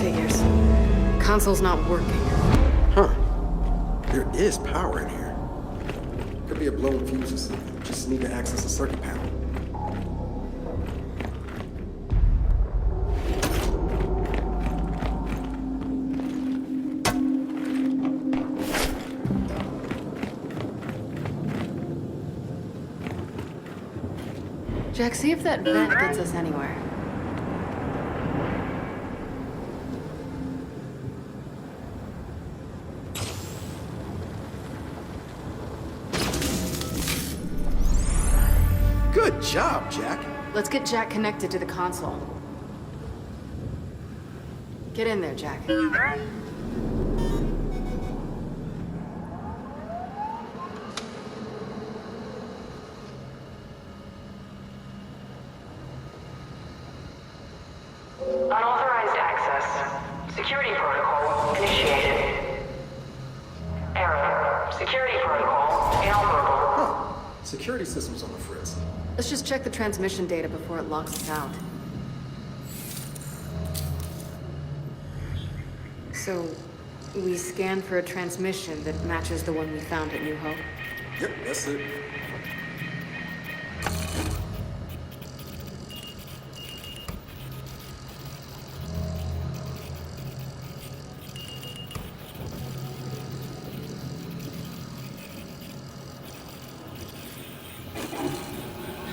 Figures. Console's not working. Huh. There is power in here. Could be a blown fuse or something. Just need to access the circuit panel. Jack, see if that vent gets us anywhere. Good job, Jack. Let's get Jack connected to the console. Get in there, Jack. Unauthorized access. Security protocol initiated. Error. Security protocol inoperable. Huh. Security systems on the fritz. Let's just check the transmission data before it locks us out. So, we scanned for a transmission that matches the one we found at New Hope? Yep, that's it.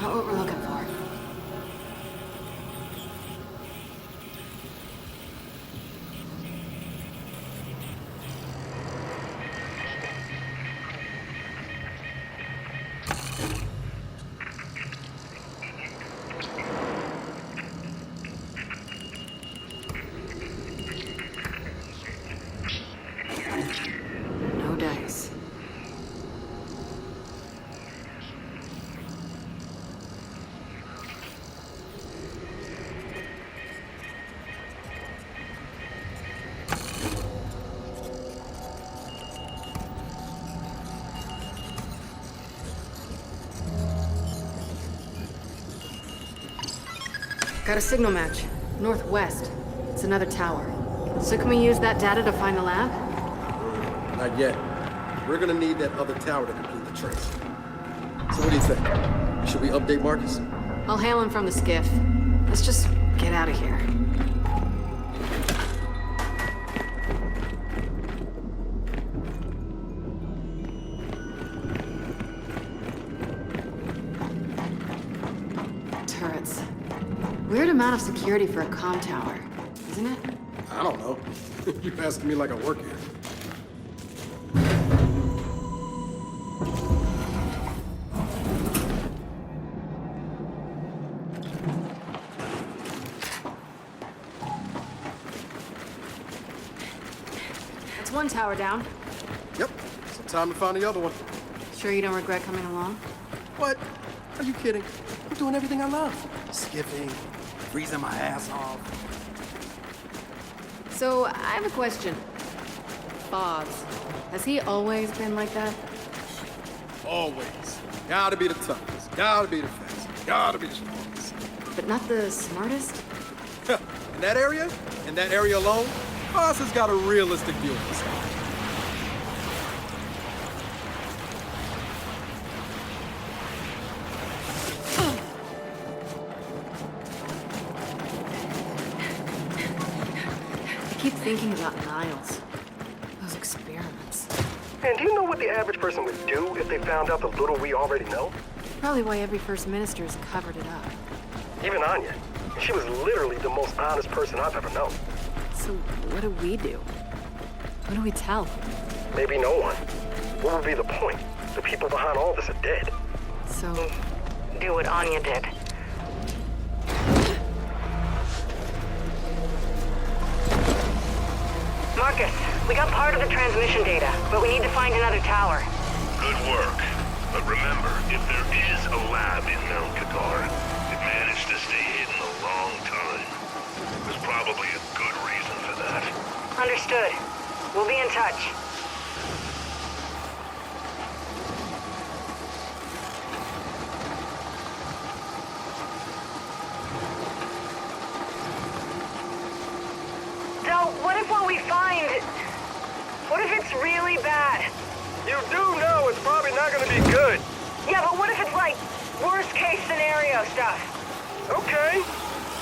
Not what we're looking for. No dice. Got a signal match. Northwest. It's another tower. So can we use that data to find the lab? Not yet. We're gonna need that other tower to complete the trace. So what do you think? Should we update Marcus? I'll hail him from the skiff. Let's just get out of here. Turrets. Weird amount of security for a comm tower, isn't it? I don't know. You're asking me like I work here. That's one tower down. Yep. So time to find the other one. Sure you don't regret coming along? What? Are you kidding? I'm doing everything I love. Skipping, freezing my ass off. So, I have a question. Foz. Has he always been like that? Always. Gotta be the toughest. Gotta be the fastest. Gotta be the strongest. But not the smartest? In that area alone, Foz has got a realistic view of himself. I keep thinking about Niles. Those experiments. And do you know what the average person would do if they found out the little we already know? Probably why every first minister's covered it up. Even Anya. She was literally the most honest person I've ever known. So what do we do? What do we tell? Maybe no one. What would be the point? The people behind all this are dead. So, Do what Anya did. Marcus, we got part of the transmission data, but we need to find another tower. Good work. But remember, if there is a lab in Mount Qatar, it managed to stay hidden a long time. There's probably a good reason for that. Understood. We'll be in touch. So, what if what we find... What if it's really bad? You do know it's probably not gonna be good. Yeah, but what if it's like worst case scenario stuff? Okay.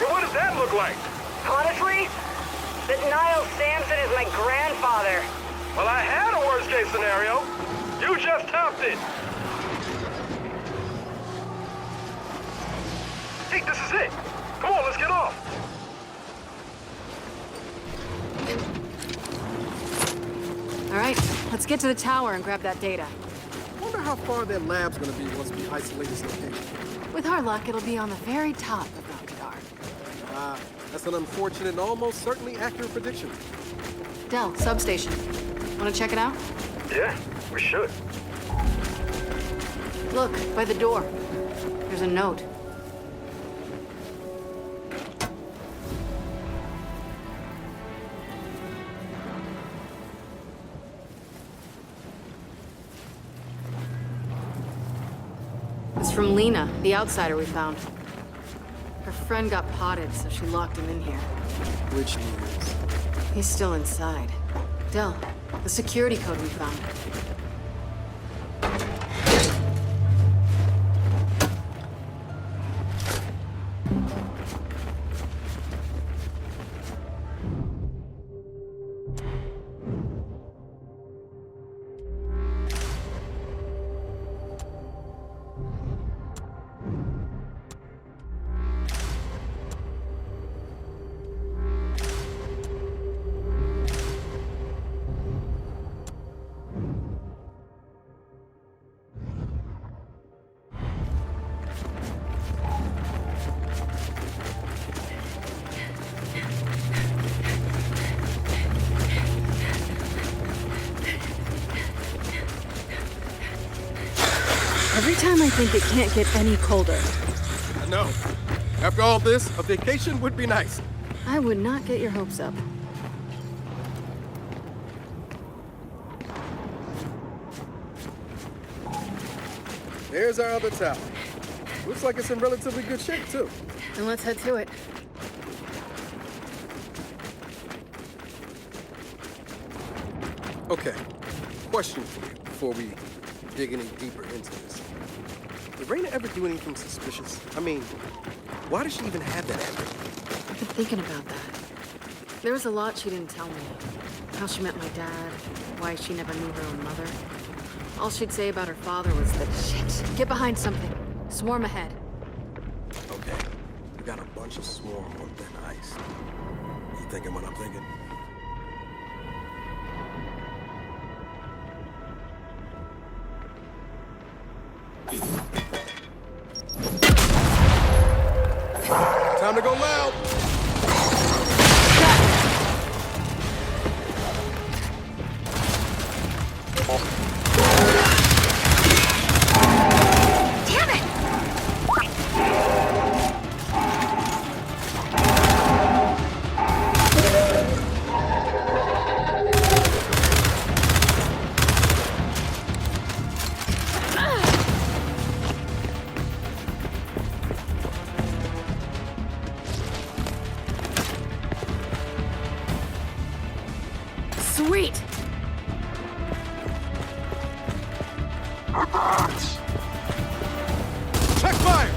And what does that look like? Honestly, that Niall Sampson is my grandfather. Well, I had a worst case scenario. You just topped it. Hey, this is it. Come on, let's get off. all right, let's get to the tower and grab that data. Wonder how far that lab's gonna be once we isolate this location. With our luck, it'll be on the very top of Mount Qatar. Ah, that's an unfortunate and almost certainly accurate prediction. Dell, substation. Want to check it out? Yeah, we should. Look, by the door. There's a note. It's from Lena, the outsider we found. Her friend got potted, so she locked him in here. Which means... He's still inside. Dell, the security code we found. Every time I think it can't get any colder. I know. After all this, a vacation would be nice. I would not get your hopes up. There's our other tower. Looks like it's in relatively good shape, too. Then let's head to it. Okay. Question for you before we dig any deeper into this. Did Raina ever do anything suspicious? I mean, why does she even have that address? I've been thinking about that. There was a lot she didn't tell me. How she met my dad, why she never knew her own mother. All she'd say about her father was that, shit, get behind something. Swarm ahead. Okay. We got a bunch of swarm on thin ice. You thinking what I'm thinking? Time to go loud! Damn it! Sweet! Check fire!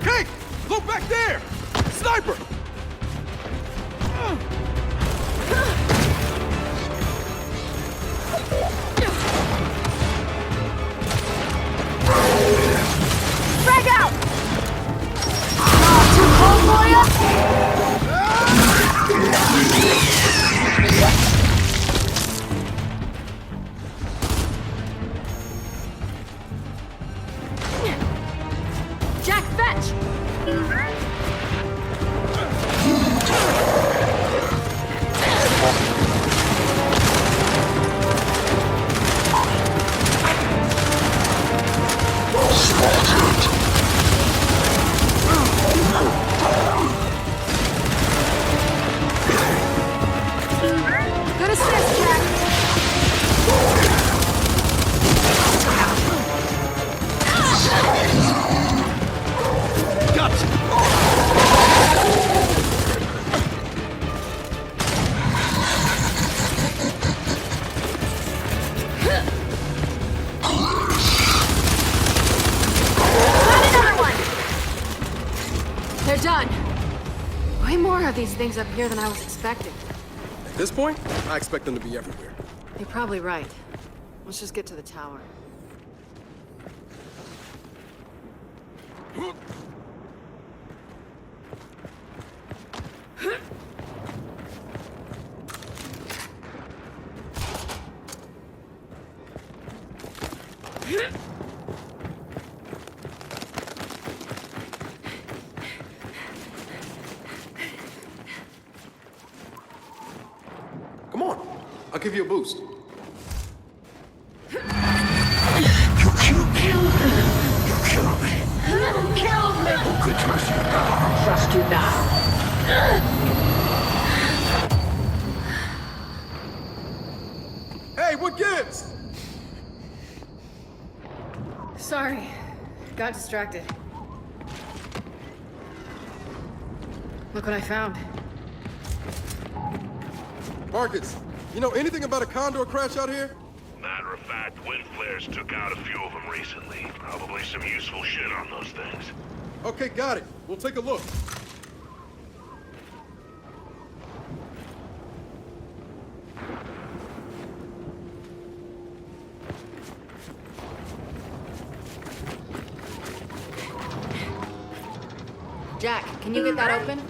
Kate! Look back there! Sniper! Way more of these things up here than I was expecting. At this point, I expect them to be everywhere. You're probably right. Let's just get to the tower. Come on, I'll give you a boost. You killed me. Who could trust you now? Trust you now. Hey, what gives? Sorry. Got distracted. Look what I found. Marcus, you know anything about a condor crash out here? Matter of fact, wind flares took out a few of them recently. Probably some useful shit on those things. Okay, got it. We'll take a look. Jack, can you get that open?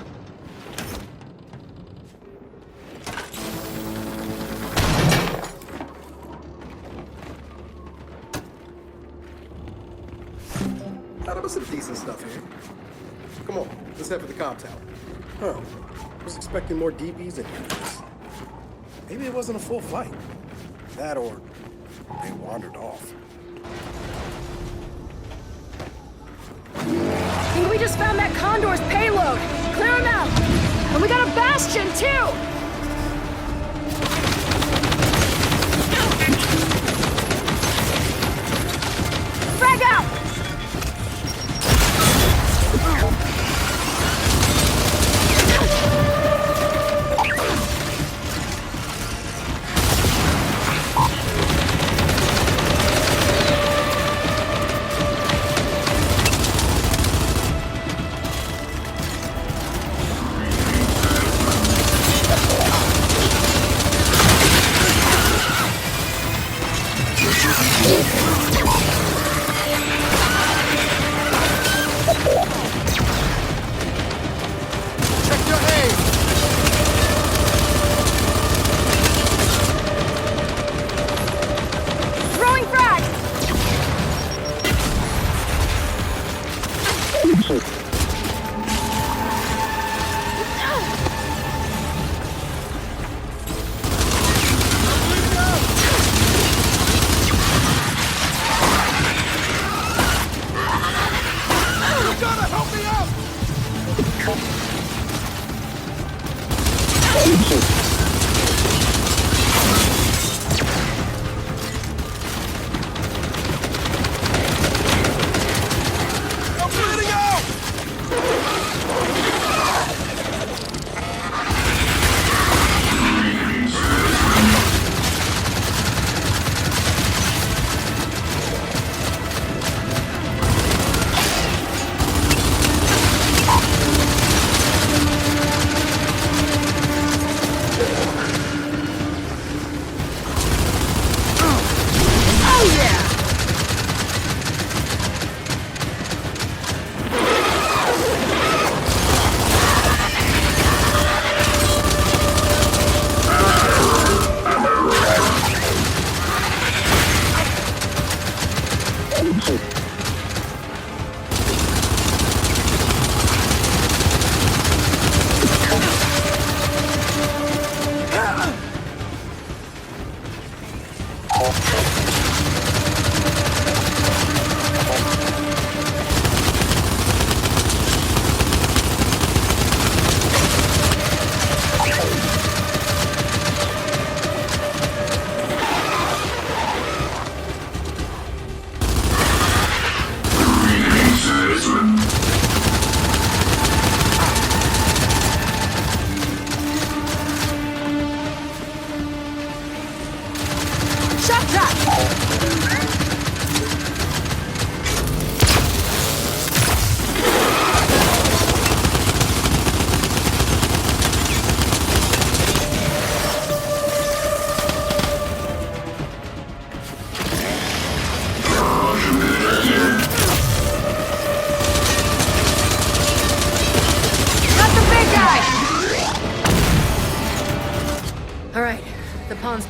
There was some decent stuff here. Come on, let's head for the comm tower. Huh. I was expecting more DBs and UVs. Maybe it wasn't a full flight. That or they wandered off. I think we just found that Condor's payload. Clear him out. And we got a Bastion, too! Frag out!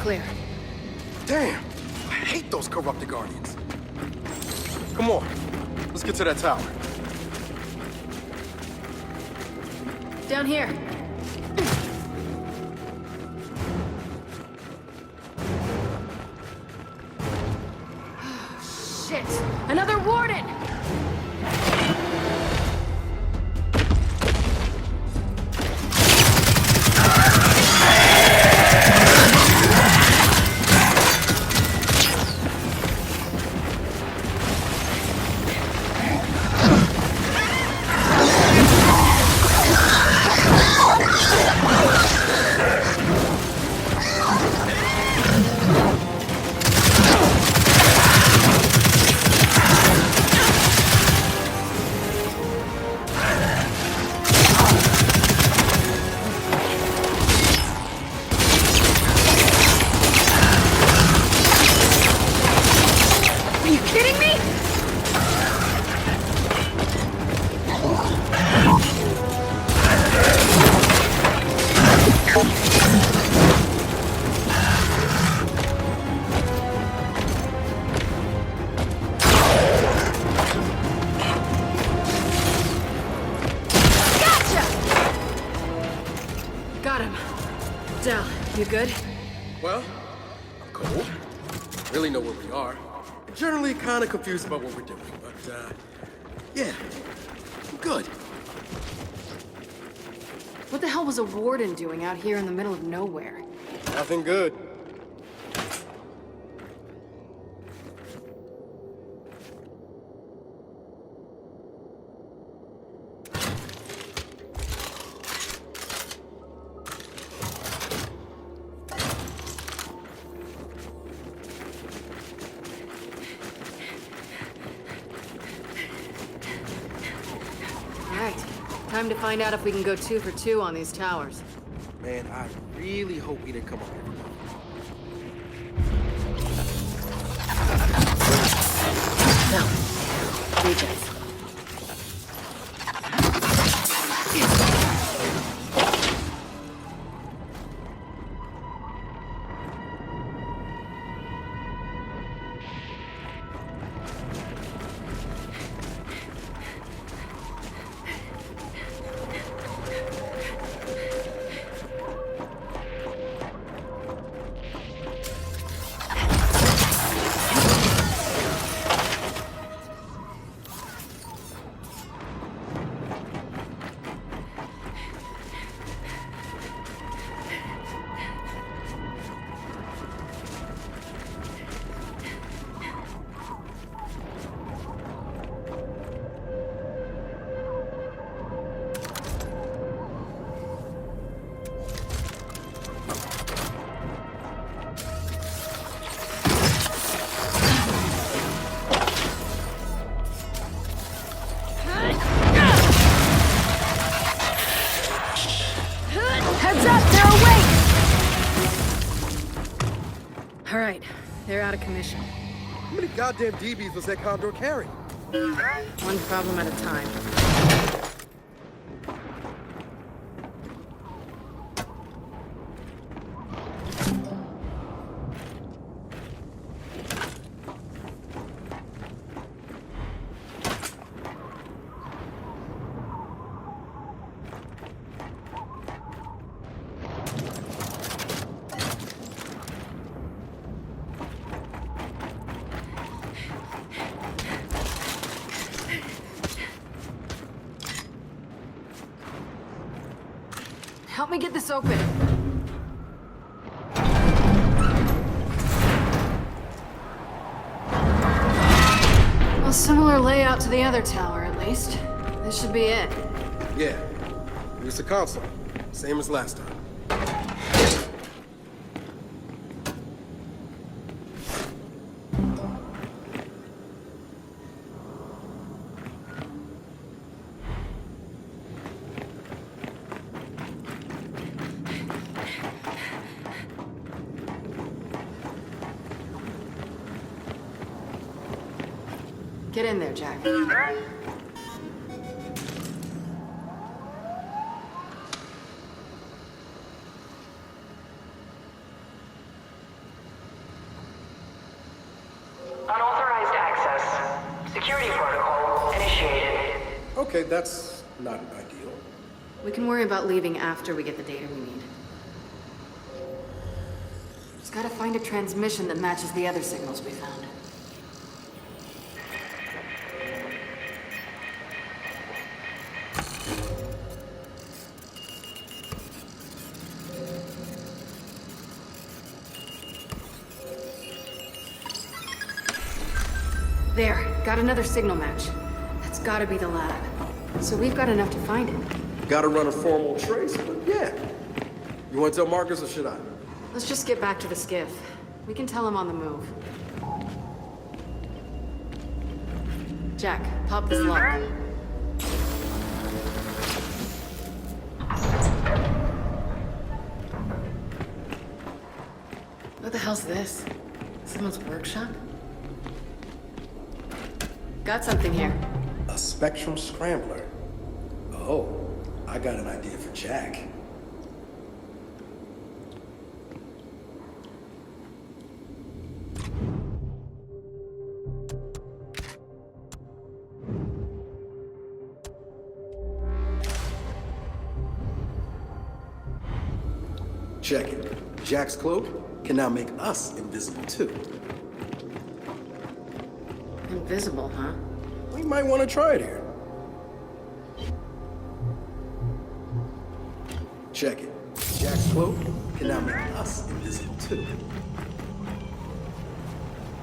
clear. Damn! I hate those corrupted guardians. Come on, let's get to that tower. Down here. Shit! Another warden! You good? Well, I'm cold. Really know where we are. Generally kind of confused about what we're doing, but, yeah, I'm good. What the hell was a warden doing out here in the middle of nowhere? Nothing good. Time to find out if we can go 2 for 2 on these towers. Man, I really hope we didn't come up here. No. Rejects. They're out of commission. How many goddamn DBs was that Condor carrying? One problem at a time. Help me get this open. A similar layout to the other tower, at least. This should be it. Yeah. Here's the console. Same as last time. Get in there, Jack. Okay, that's not ideal. We can worry about leaving after we get the data we need. Just gotta find a transmission that matches the other signals we found. There, got another signal match. That's gotta be the lab. So we've got enough to find it. Gotta run a formal trace, but yeah. You wanna tell Marcus or should I? Let's just get back to the skiff. We can tell him on the move. Jack, pop this lock. What the hell's this? Someone's workshop? Got something here. A Spectrum Scrambler. Oh, I got an idea for Jack. Check it. Jack's cloak can now make us invisible too. Invisible, huh? We might want to try it here. Check it. Jack's cloak can now make us invisible too.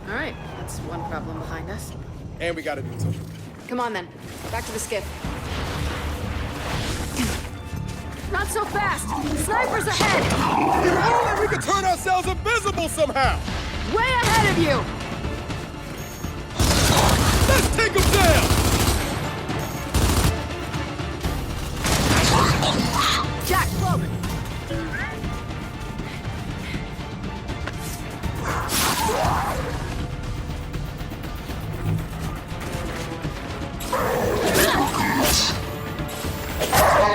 All right, that's one problem behind us. And we gotta do something. Come on then, back to the skiff. Not so fast! Snipers ahead! If only we could turn ourselves invisible somehow! Way ahead of you! Let's take them down! Jack, cloak!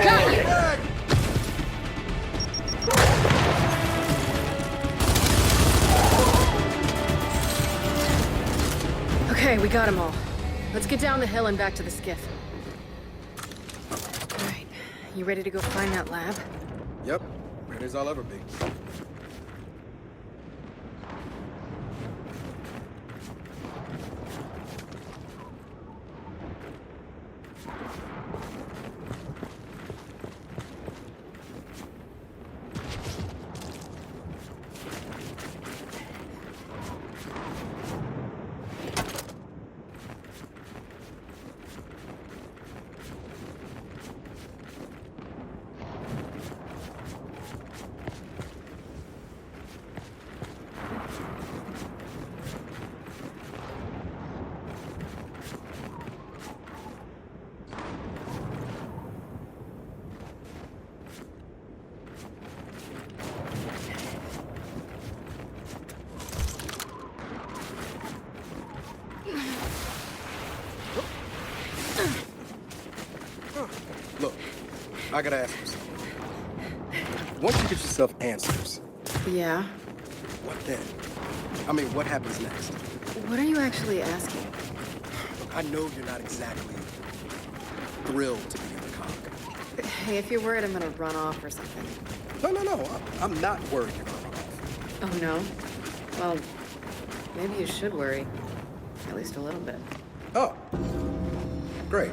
Got you! Okay, we got them all. Let's get down the hill and back to the skiff. All right, you ready to go find that lab? Yep, ready as I'll ever be. Look, I gotta ask you something. Once you get yourself answers, Yeah? what then? I mean, what happens next? What are you actually asking? Look, I know you're not exactly thrilled to be in the cog. Hey, if you're worried I'm gonna run off or something. No. I'm not worried you're gonna run off. Oh, no? Well, maybe you should worry. At least a little bit. Oh, great.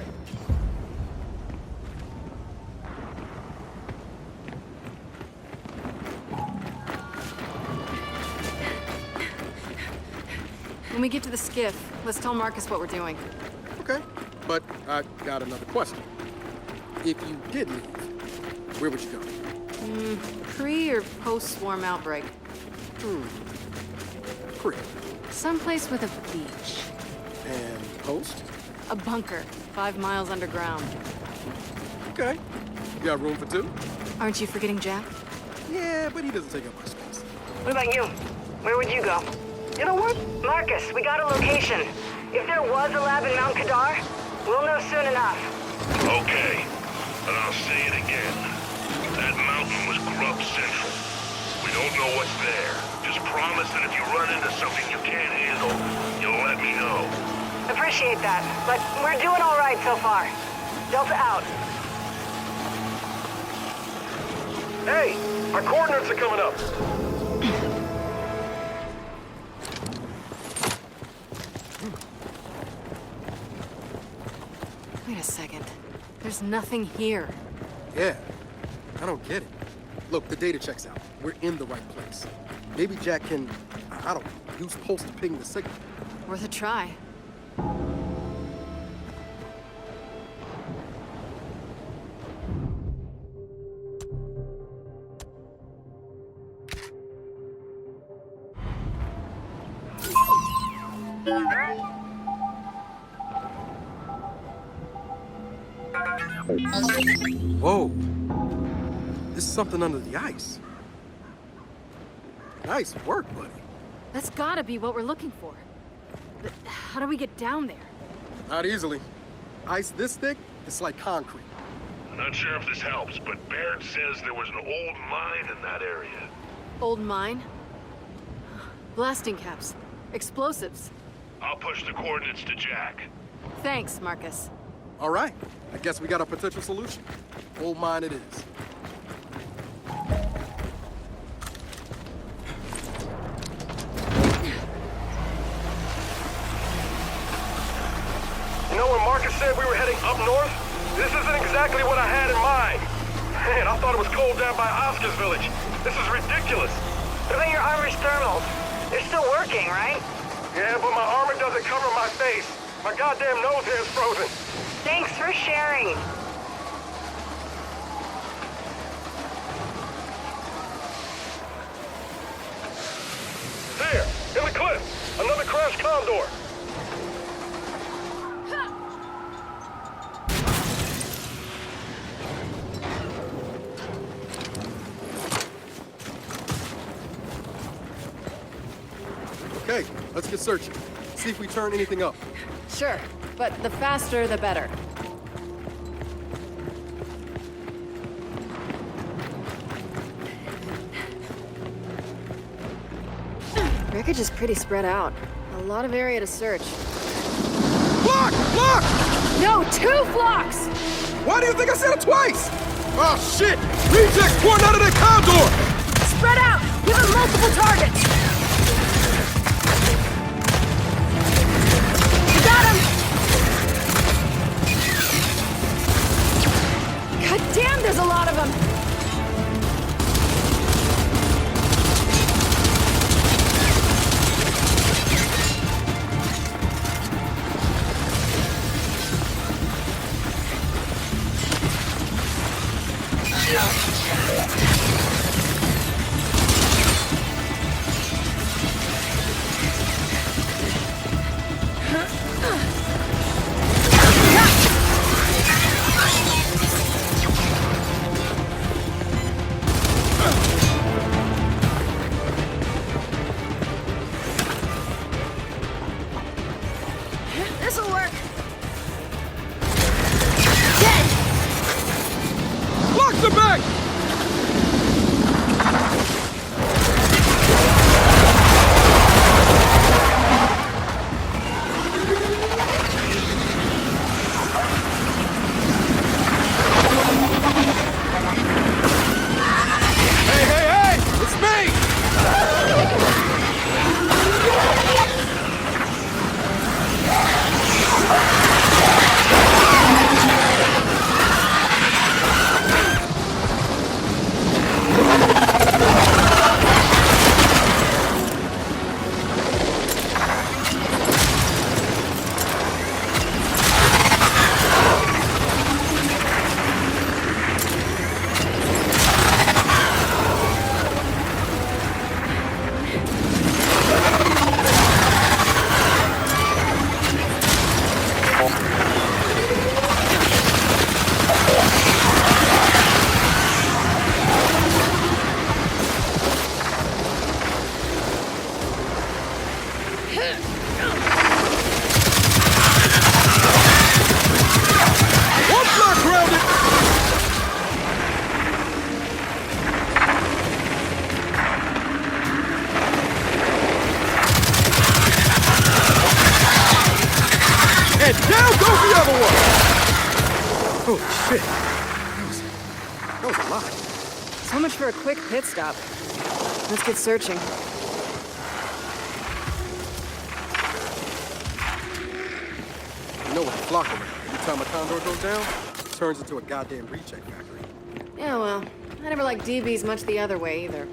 When we get to the skiff, let's tell Marcus what we're doing. Okay, but I got another question. If you did leave, where would you go? Pre or post-swarm outbreak? Pre. Someplace with a beach. And post? A bunker, 5 miles underground. Okay. You got room for two? Aren't you forgetting Jack? Yeah, but he doesn't take up much space. What about you? Where would you go? You know what? Marcus, we got a location. If there was a lab in Mount Kadar, we'll know soon enough. Okay, but I'll say it again. That mountain was Grub Central. We don't know what's there. Just promise that if you run into something you can't handle, you'll let me know. Appreciate that, but we're doing all right so far. Delta out. Hey, our coordinates are coming up. Wait a second. There's nothing here. Yeah, I don't get it. Look, the data checks out. We're in the right place. Maybe Jack can, I don't know, use pulse to ping the signal. Worth a try. Whoa. This is something under the ice. Nice work, buddy. That's gotta be what we're looking for. But how do we get down there? Not easily. Ice this thick, it's like concrete. I'm not sure if this helps, but Baird says there was an old mine in that area. Old mine? Blasting caps. Explosives. I'll push the coordinates to Jack. Thanks, Marcus. All right. I guess we got a potential solution. Old mine it is. You know when Marcus said we were heading up north? This isn't exactly what I had in mind. Man, I thought it was cold down by Oscar's village. This is ridiculous. What about your armor's thermals? They're still working, right? Yeah, but my armor doesn't cover my face. My goddamn nose hair is frozen. Thanks for sharing. There, in the cliff. Another crashed condor. Okay, let's get searching. See if we turn anything up. Sure, but the faster the better. Wreckage is pretty spread out. A lot of area to search. Flock! Flock! No, 2 flocks! Why do you think I said it twice? Oh, shit! Rejects pouring out of that condor! Spread out! Give them multiple targets! You got him! God damn, there's a lot of them! This'll work. Dead! Blocks are back! Hey! It's me! And down goes the other one! Holy shit. That was a lot. So much for a quick pit stop. Let's get searching. You know what the flock around. Every time a condor goes down, it turns into a goddamn recheck factory. Yeah, well, I never liked DBs much the other way either.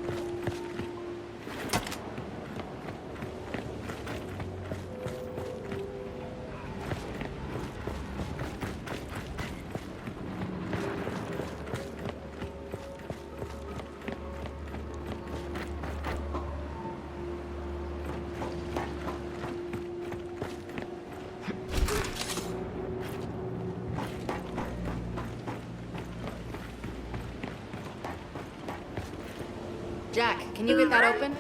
Jack, can you get that open?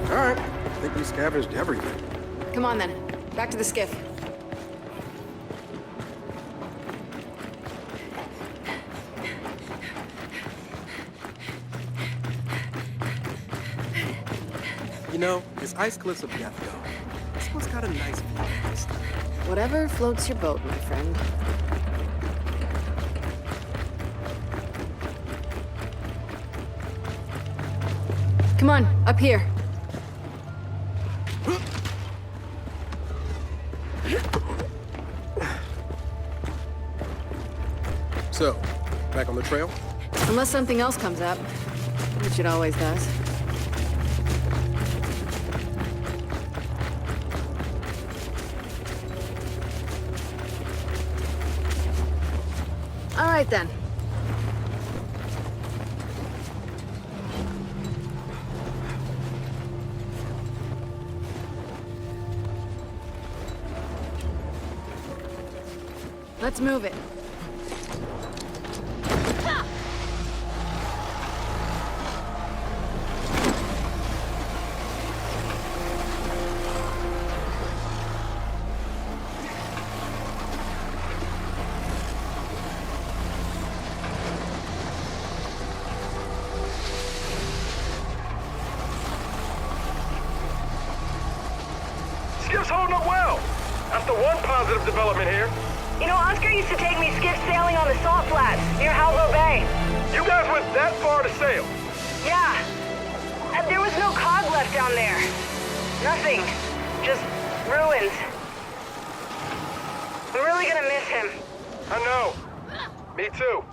All right, I think we scavenged everything. Come on then, back to the skiff. You know, as ice cliffs of death go, this one's got a nice view of this stuff. Whatever floats your boat, my friend. Come on, up here. So, back on the trail? Unless something else comes up, which it always does. All right then. Let's move it. Skip's holding up well. That's the one positive development here. You know, Oscar used to take me skiff sailing on the salt flats near Halvo Bay. You guys went that far to sail? Yeah. There was no cog left down there. Nothing. Just ruins. I'm really gonna miss him. I know. Me too.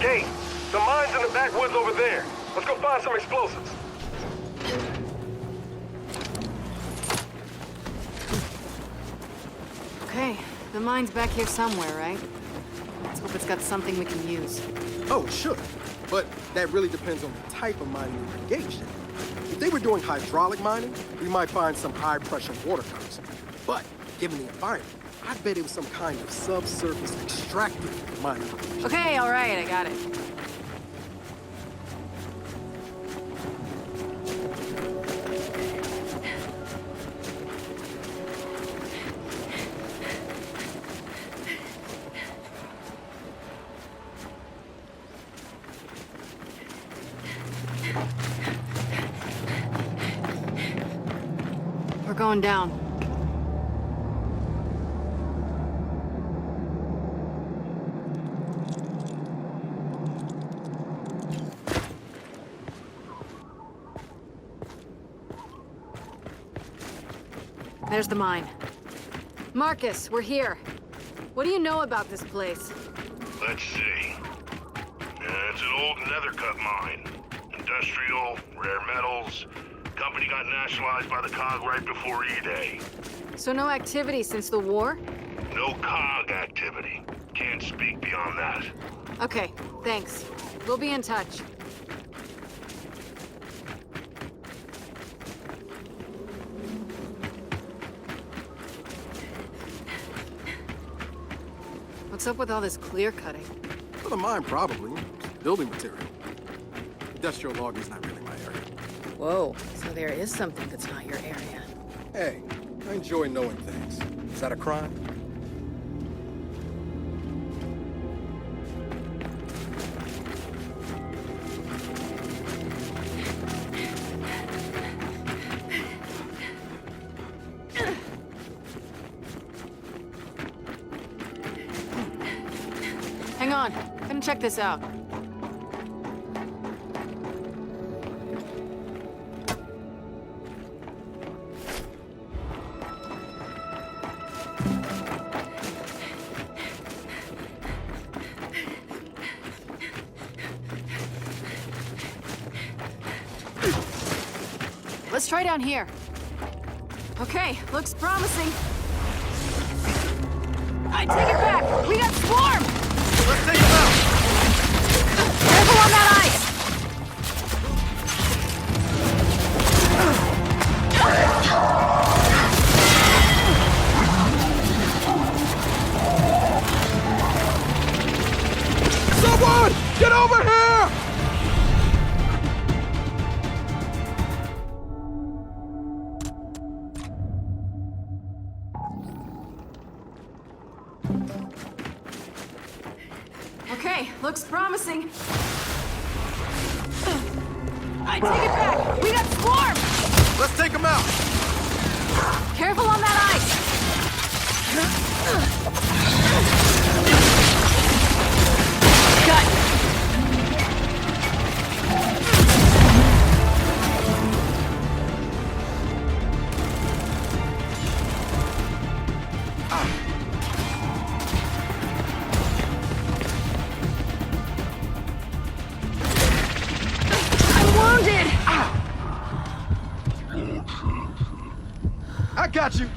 Kate, the mine's in the backwoods over there. Let's go find some explosives. Okay, the mine's back here somewhere, right? Let's hope it's got something we can use. Oh, sure. But that really depends on the type of mining we were engaged in. If they were doing hydraulic mining, we might find some high-pressure water cutters. But given the environment, I bet it was some kind of subsurface extractive mining. Okay, all right, I got it. We're going down. There's the mine. Marcus, we're here. What do you know about this place? Let's see. It's an old nether cut mine. Industrial, rare metals, Company got nationalized by the COG right before E-Day. So no activity since the war? No COG activity. Can't speak beyond that. Okay, thanks. We'll be in touch. What's up with all this clear cutting? For the mine, probably. Building material. Industrial logging's not really my area. Whoa, so there is something that's not your area. Hey, I enjoy knowing things. Is that a crime? Hang on, gonna check this out. Let's try down here. Okay, looks promising. I take it back! We got Swarm! Let's take him out! Careful on that ice! Someone! Get over here! Okay, looks promising. I take it back! We got Swarm! Let's take him out! Careful on that ice! Cut! I got you!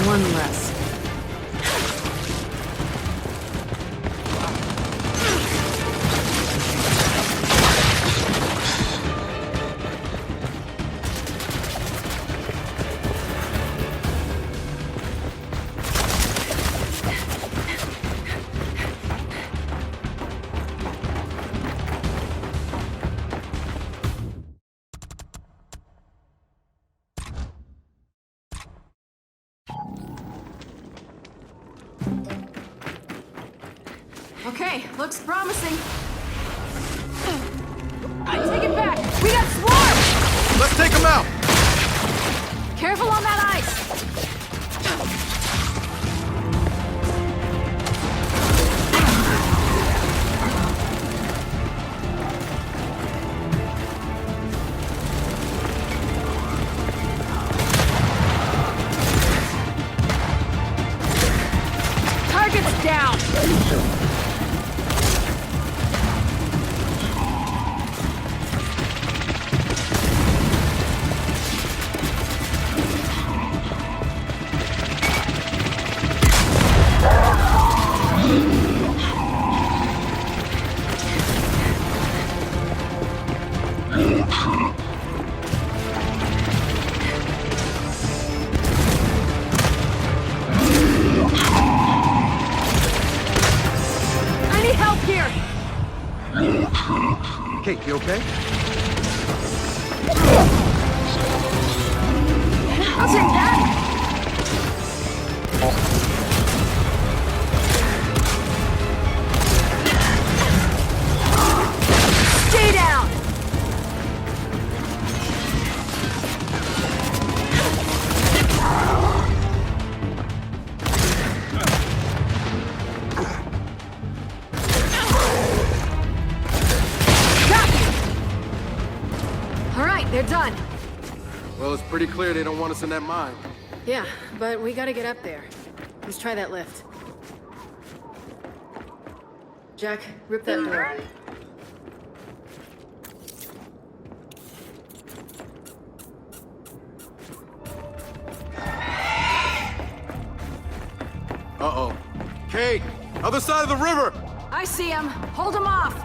One less. Okay, looks promising. I take it back! We got Swarm! Let's take him out! Careful on that ice! Target's down! Need help here! Kate, you okay? I'll take that! Stay down! All right, they're done. Well, it's pretty clear they don't want us in that mine. Yeah, but we gotta get up there. Let's try that lift. Jack, rip that door. Uh-oh. Kate! Other side of the river! I see him. Hold him off.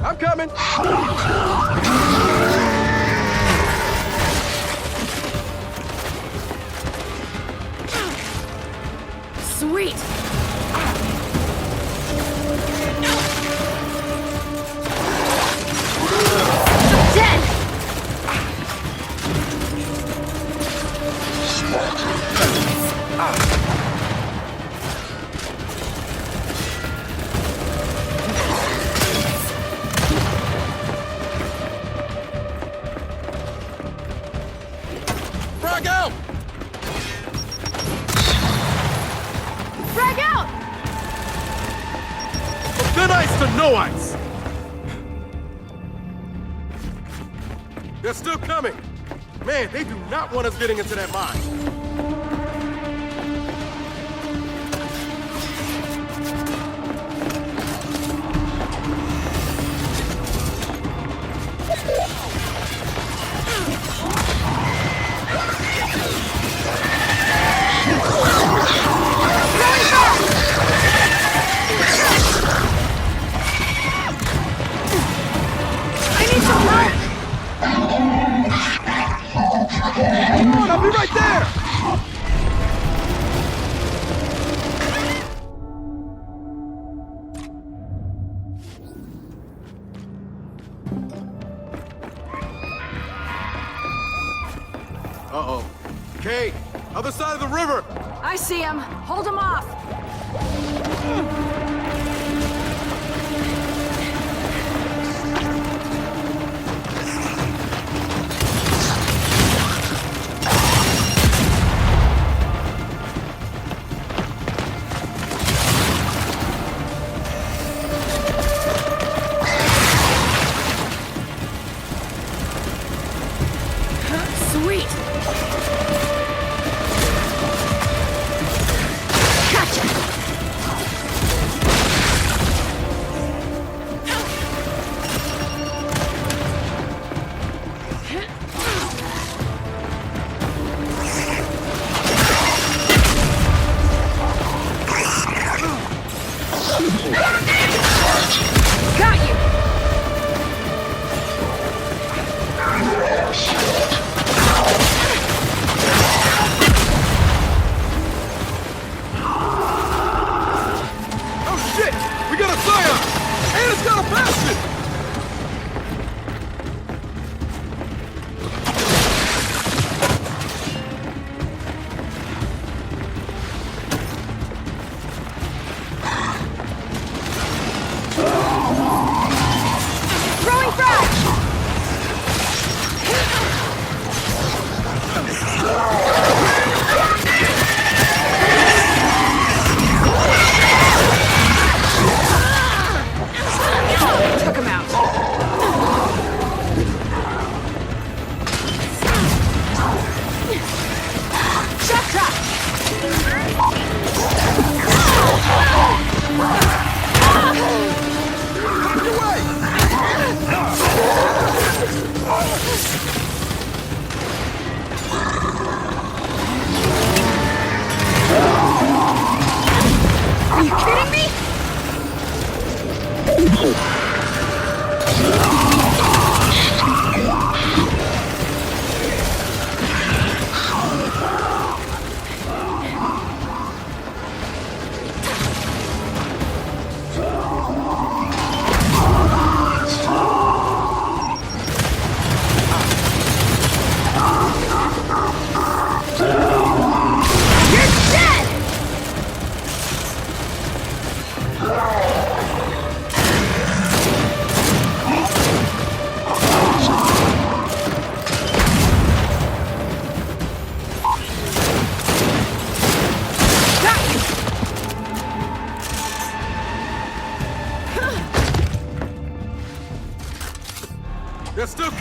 I'm coming! Sweet! Dead! Frag out! Frag out! From thin ice to no ice! They're still coming! Man, they do not want us getting into that mine. Come on, I'll be right there! Uh-oh. Kate, other side of the river! I see him. Hold him off.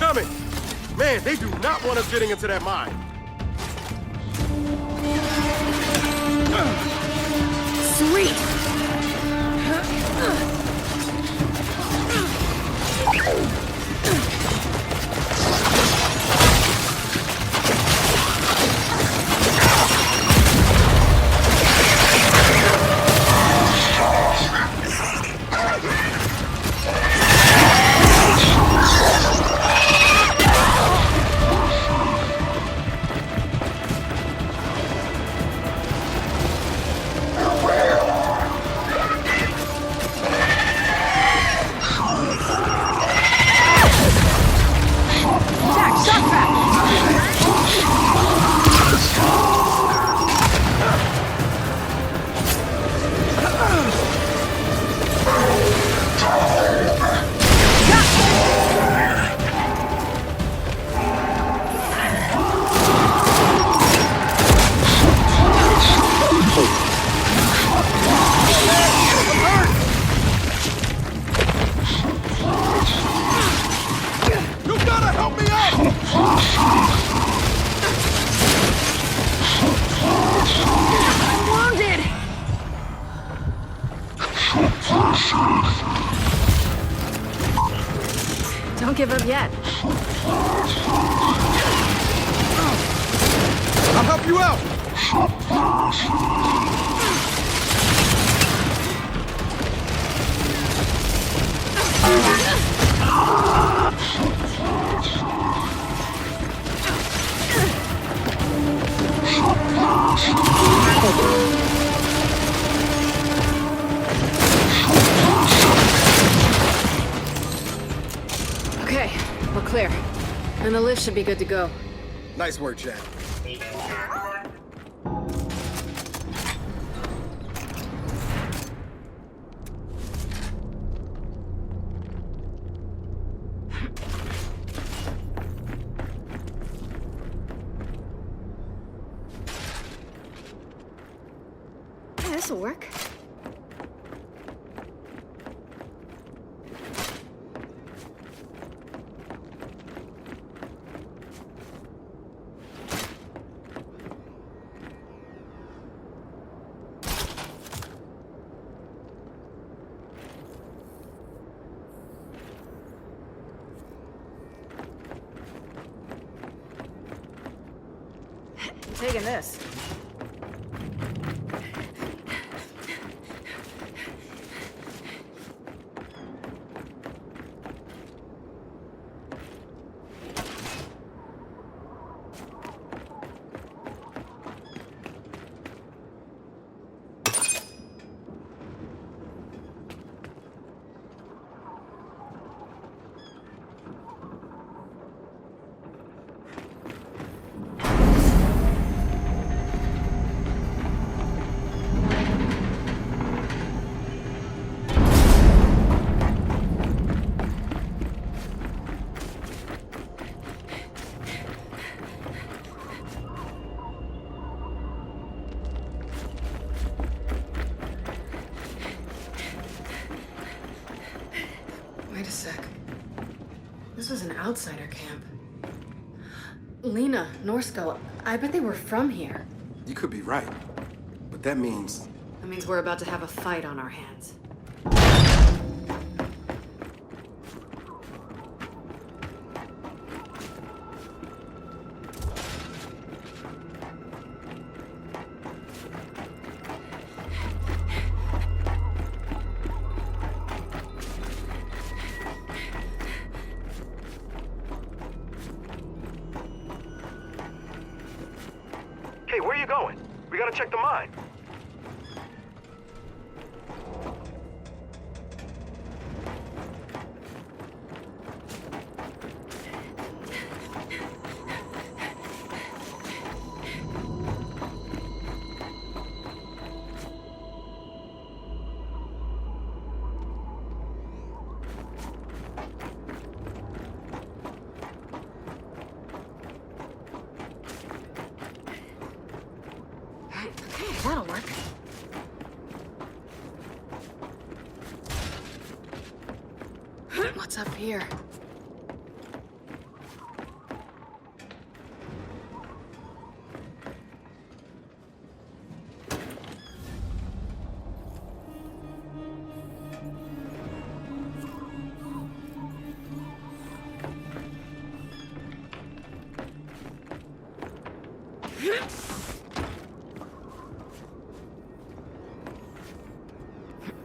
coming! Man, they do not want us getting into that mine. Sweet! Don't give up yet. I'll help you out! Okay, we're clear. And the lift should be good to go. Nice work, Jack. Yeah, this'll work. I'm taking this. Wait a sec. This was an outsider camp. Lena, Norsko, I bet they were from here. You could be right. But that means... That means we're about to have a fight on our hands. Hey, where are you going? We gotta check the mine. Okay, that'll work. What's up here?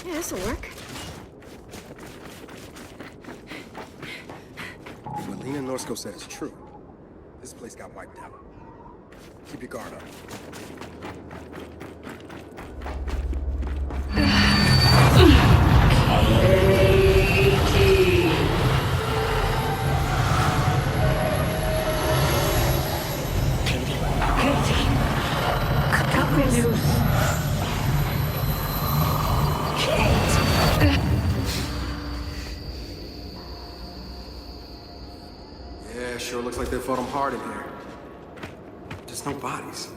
Yeah, this'll work. If what Lena Norsko said is true, this place got wiped out. Keep your guard up. Yeah, sure looks like they fought them hard in here. Just no bodies.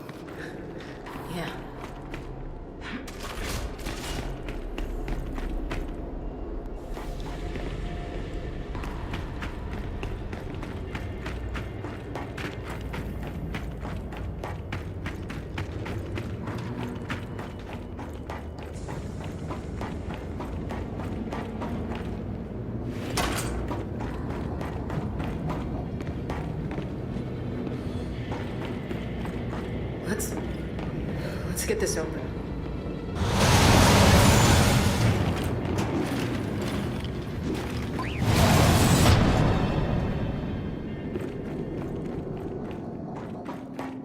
Yeah. Let's get this open.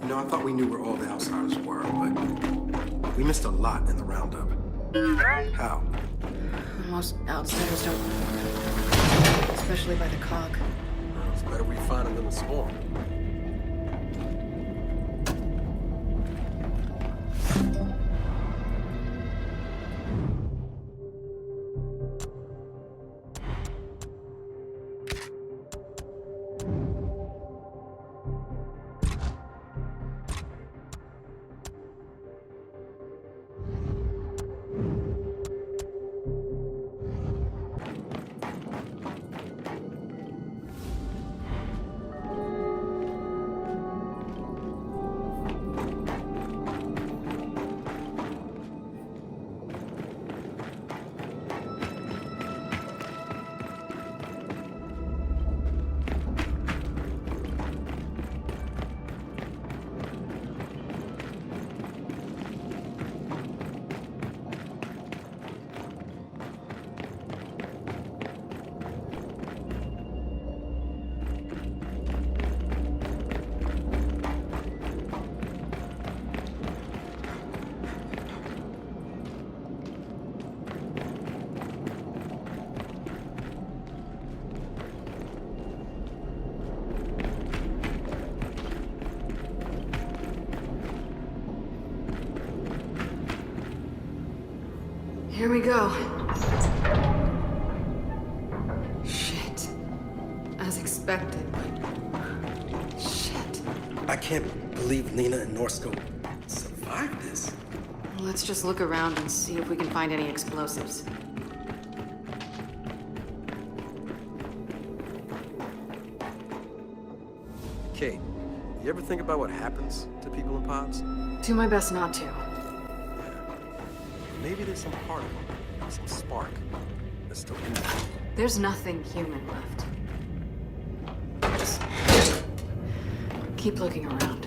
You know, I thought we knew where all the outsiders were, but we missed a lot in the roundup. How? Most outsiders don't. Especially by the cog. It's better we find them than the swarm. Here we go. Shit. As expected, but... shit. I can't believe Lena and Norsko survived this. Let's just look around and see if we can find any explosives. Kate, you ever think about what happens to people in pods? Do my best not to. Maybe there's some part of them, some spark, that's still in there. There's nothing human left. Just keep looking around.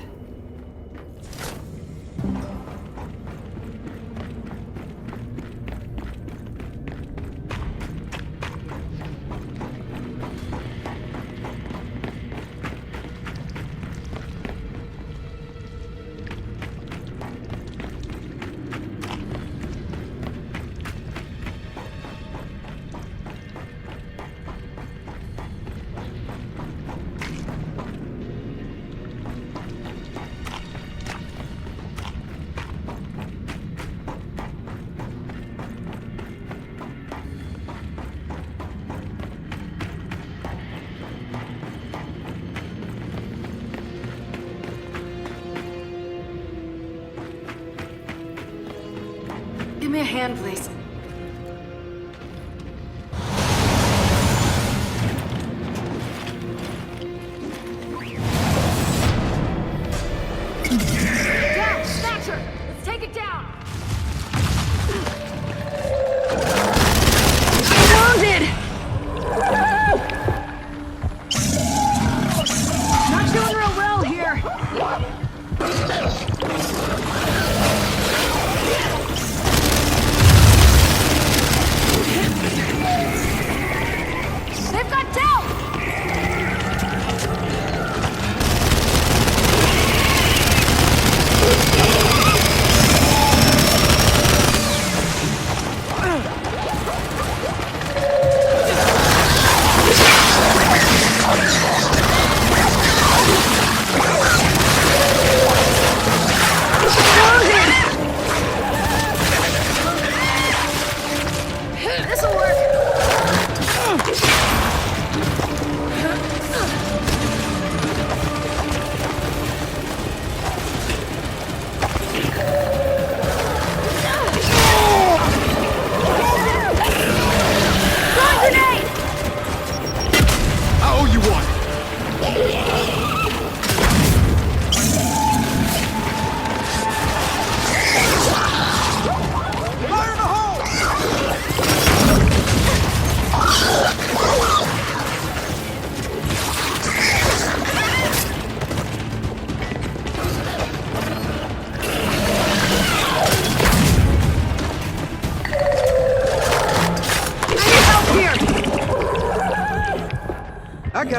Give me a hand, please. Down! Snatcher! Let's take it down! Wounded! Not doing real well here.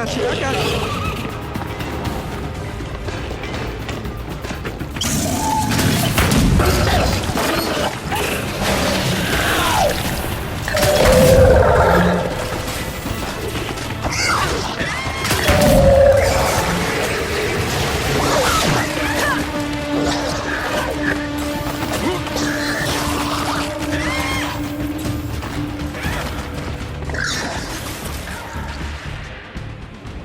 got you, I got you.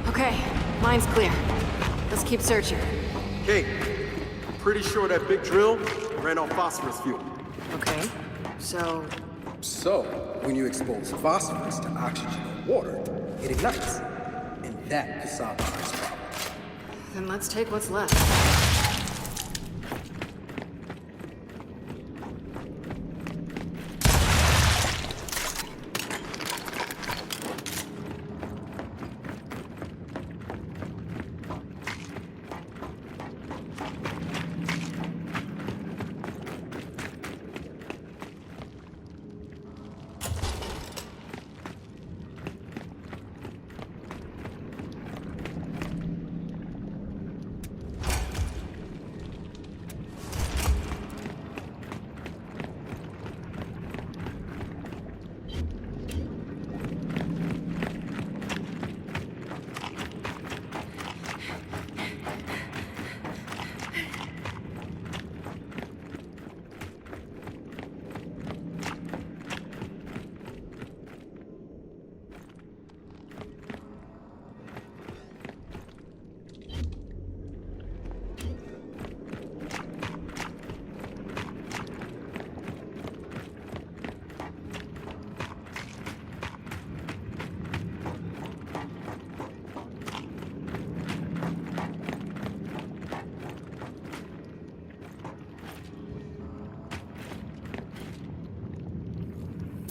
Okay, mine's clear. Let's keep searching. Kate, I'm pretty sure that big drill ran on phosphorus fuel. Okay, so... So, when you expose phosphorus to oxygen or water, it ignites. And that could solve the ice problem. Then let's take what's left.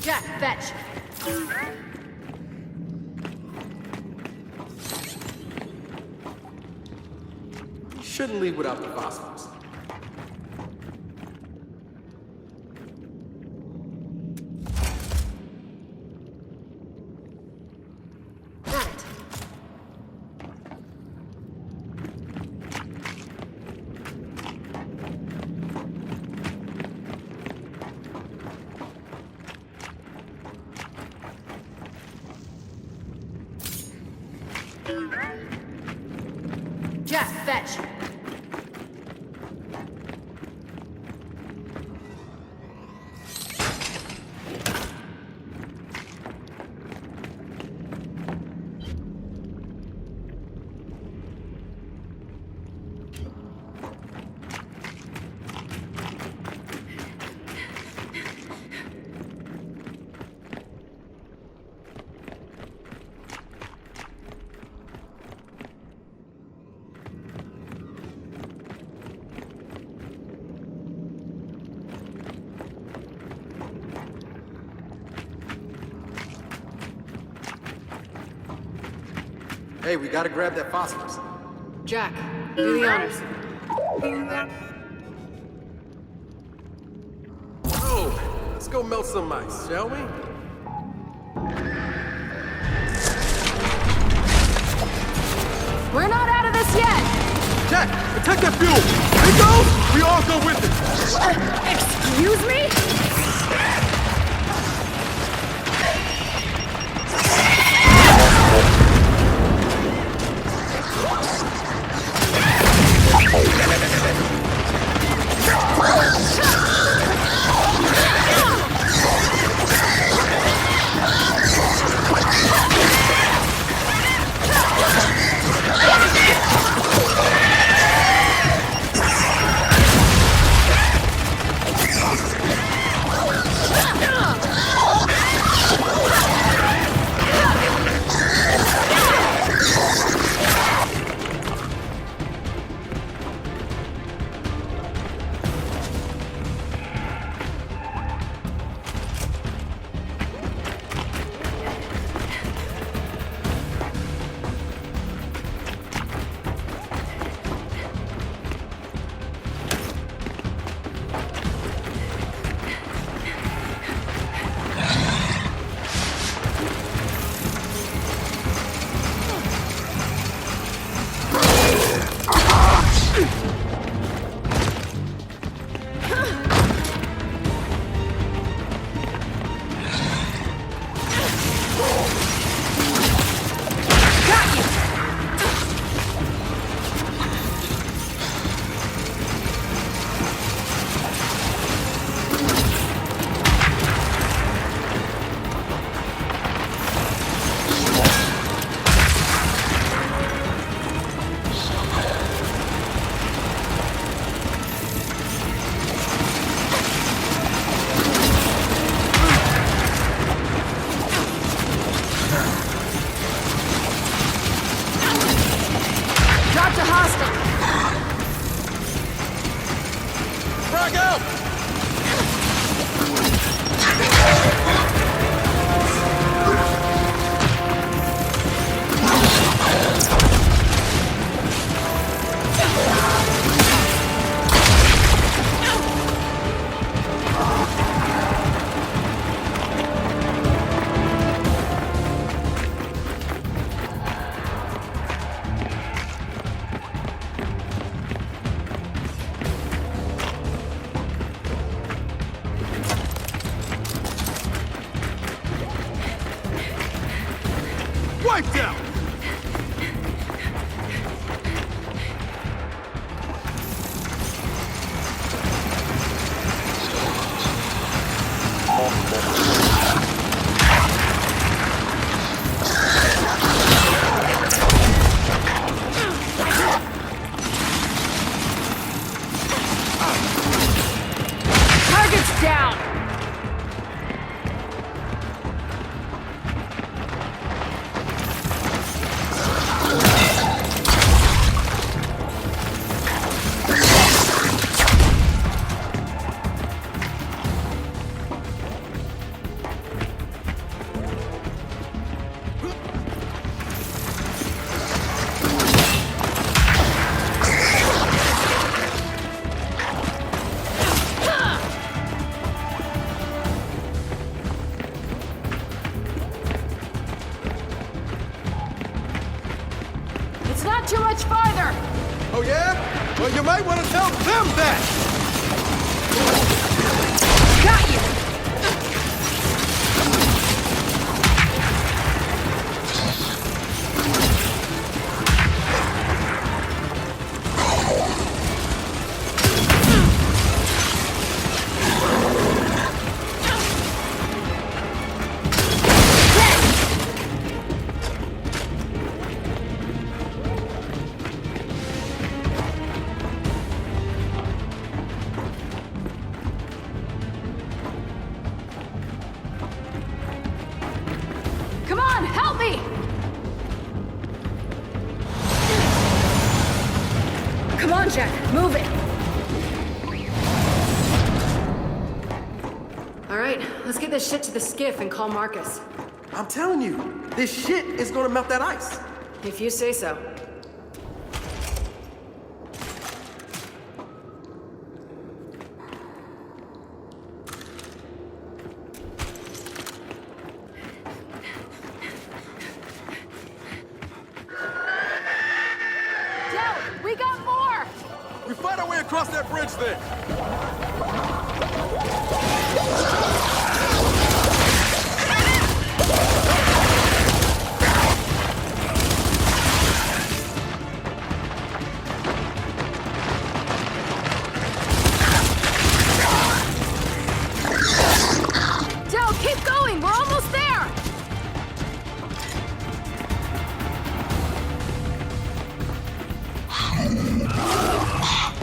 Jack, fetch! You shouldn't leave without the phosphorus. Got it. Jack, fetch! Hey, we gotta grab that phosphorus. Jack, do the honors. Oh, let's go melt some ice, shall we? We're not out of this yet! Jack, protect that fuel! It goes, we all go with it! Excuse me? wiped out! Target's down! It's not too much farther! Oh yeah? Well, you might want to tell them that! Got you! Come on, help me! Come on, Jack, move it! Alright, let's get this shit to the skiff and call Marcus. I'm telling you, this shit is gonna melt that ice. If you say so. Del, we got more! We fight our way across that bridge then! Del, keep going! We're almost there!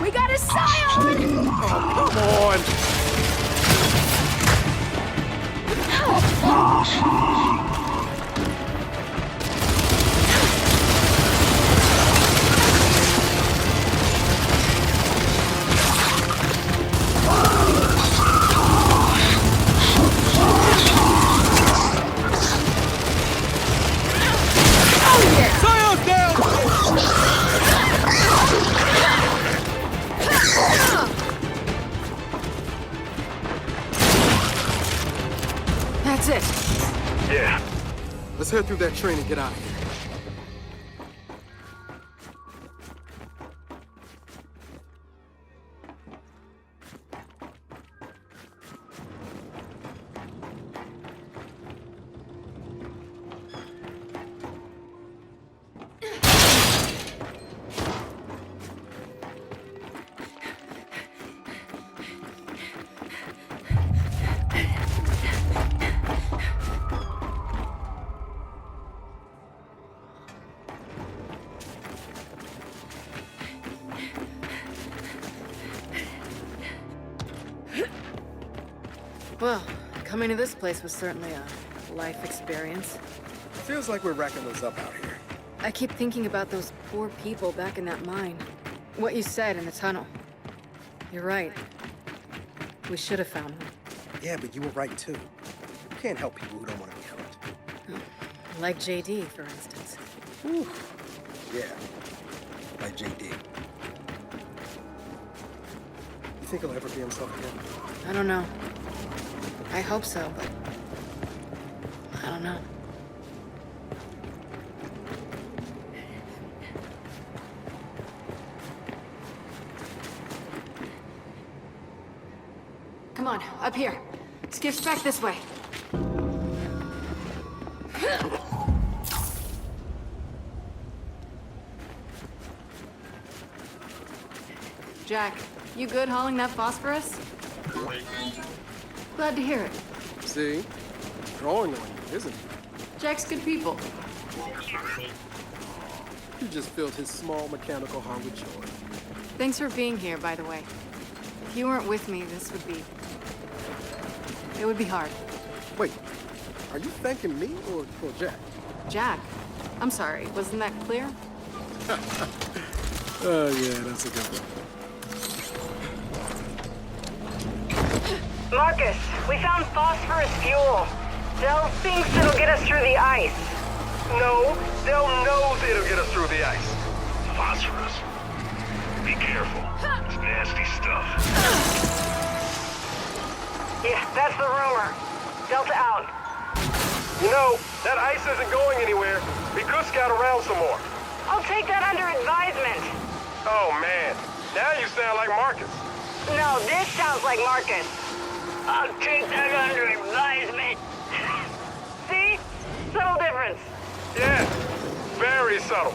We got a Scion! Come on! Scion's down! That's it. Yeah. Let's head through that train and get out of here. Well, coming to this place was certainly a life experience. Feels like we're racking those up out here. I keep thinking about those poor people back in that mine. What you said in the tunnel. You're right. We should have found them. Yeah, but you were right too. You can't help people who don't want to be helped. Like JD, for instance. Whew. Yeah, like JD. You think he'll ever be himself again? I don't know. I hope so, but I don't know. Come on, up here. Skiff's back this way. Jack, you good hauling that phosphorus? Glad to hear it. See? Drawing on you, isn't he? Jack's good people. You just filled his small mechanical heart with joy. Thanks for being here, by the way. If you weren't with me, this would be... It would be hard. Wait, are you thanking me or Jack? Jack. I'm sorry, wasn't that clear? Oh, yeah, that's a good one. Marcus, we found phosphorus fuel. Dell thinks it'll get us through the ice. No, Dell knows it'll get us through the ice. Phosphorus. Be careful. It's nasty stuff. Yeah, that's the rumor. Delta out. You know, that ice isn't going anywhere. We could scout around some more. I'll take that under advisement. Oh, man. Now you sound like Marcus. No, this sounds like Marcus. I'll take that under advisement. See? Subtle difference. Yeah, very subtle.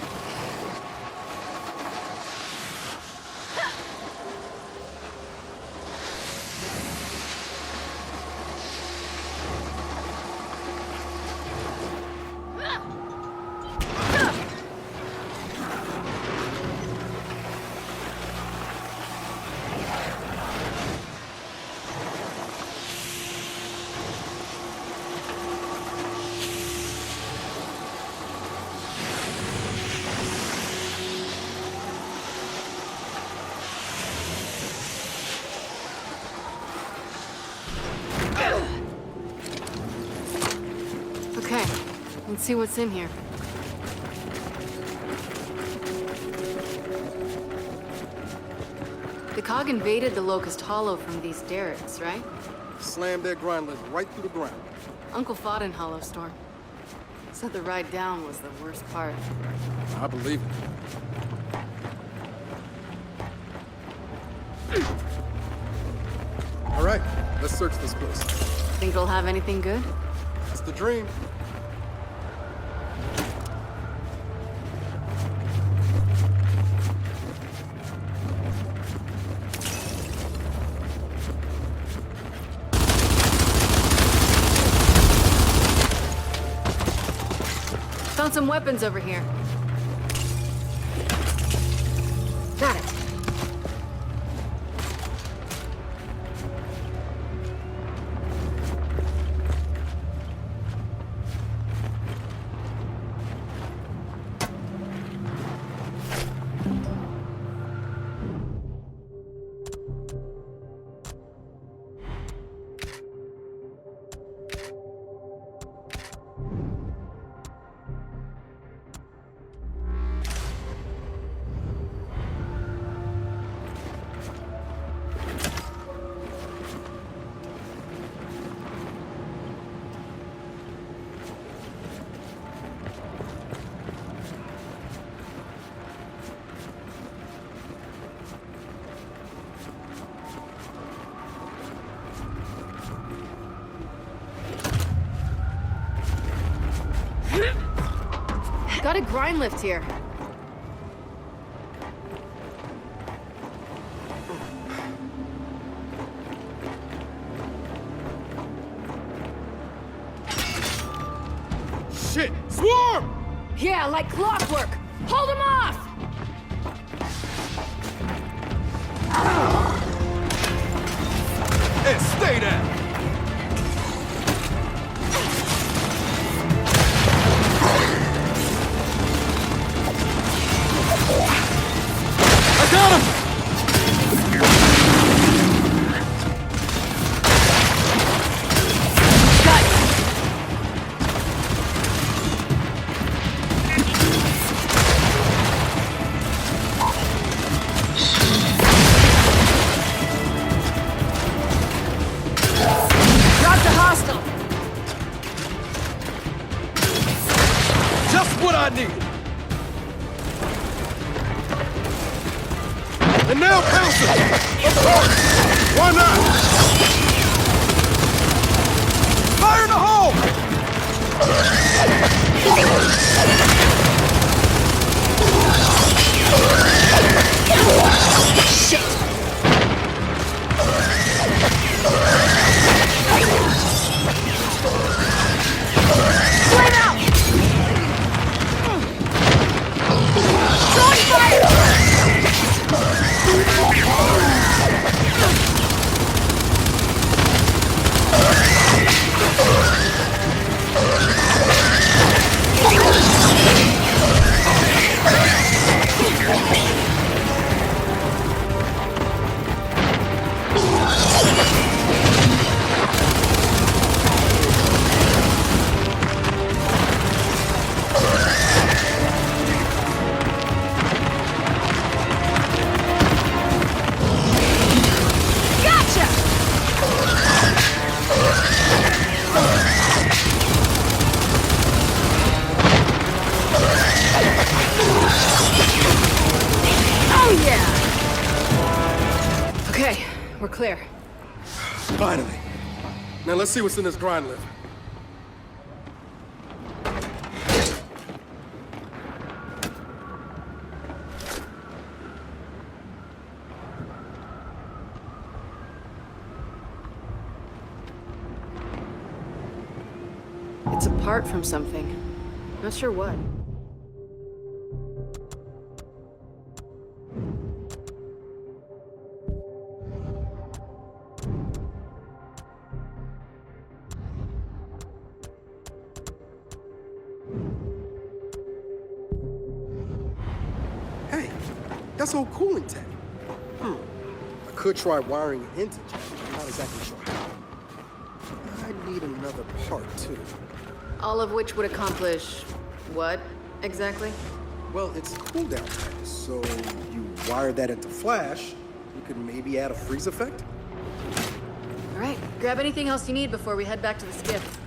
Okay, let's see what's in here. The cog invaded the Locust Hollow from these derricks, right? Slammed their grind lift right through the ground. Uncle fought in Hollow Storm. Said the ride down was the worst part. I believe it. All right, let's search this place. Think it'll have anything good? That's the dream. Found some weapons over here. Got it. Got a grind lift here. Shit! Swarm! Yeah, like clockwork! Hold him off! Hey, stay there! I got him! Dropped a hostile! Just what I need! And now pounce it! Of course! Why not? Fire in the hole! Shit! Clear. Finally. Now let's see what's in this grind lift. It's apart from something. Not sure what. Hey, that's old cooling tech. I could try wiring it into jack. I'm not exactly sure how. I need another part, too. All of which would accomplish what, exactly? Well, it's a cooldown tech, so you wire that into flash, you could maybe add a freeze effect? All right, grab anything else you need before we head back to the skiff.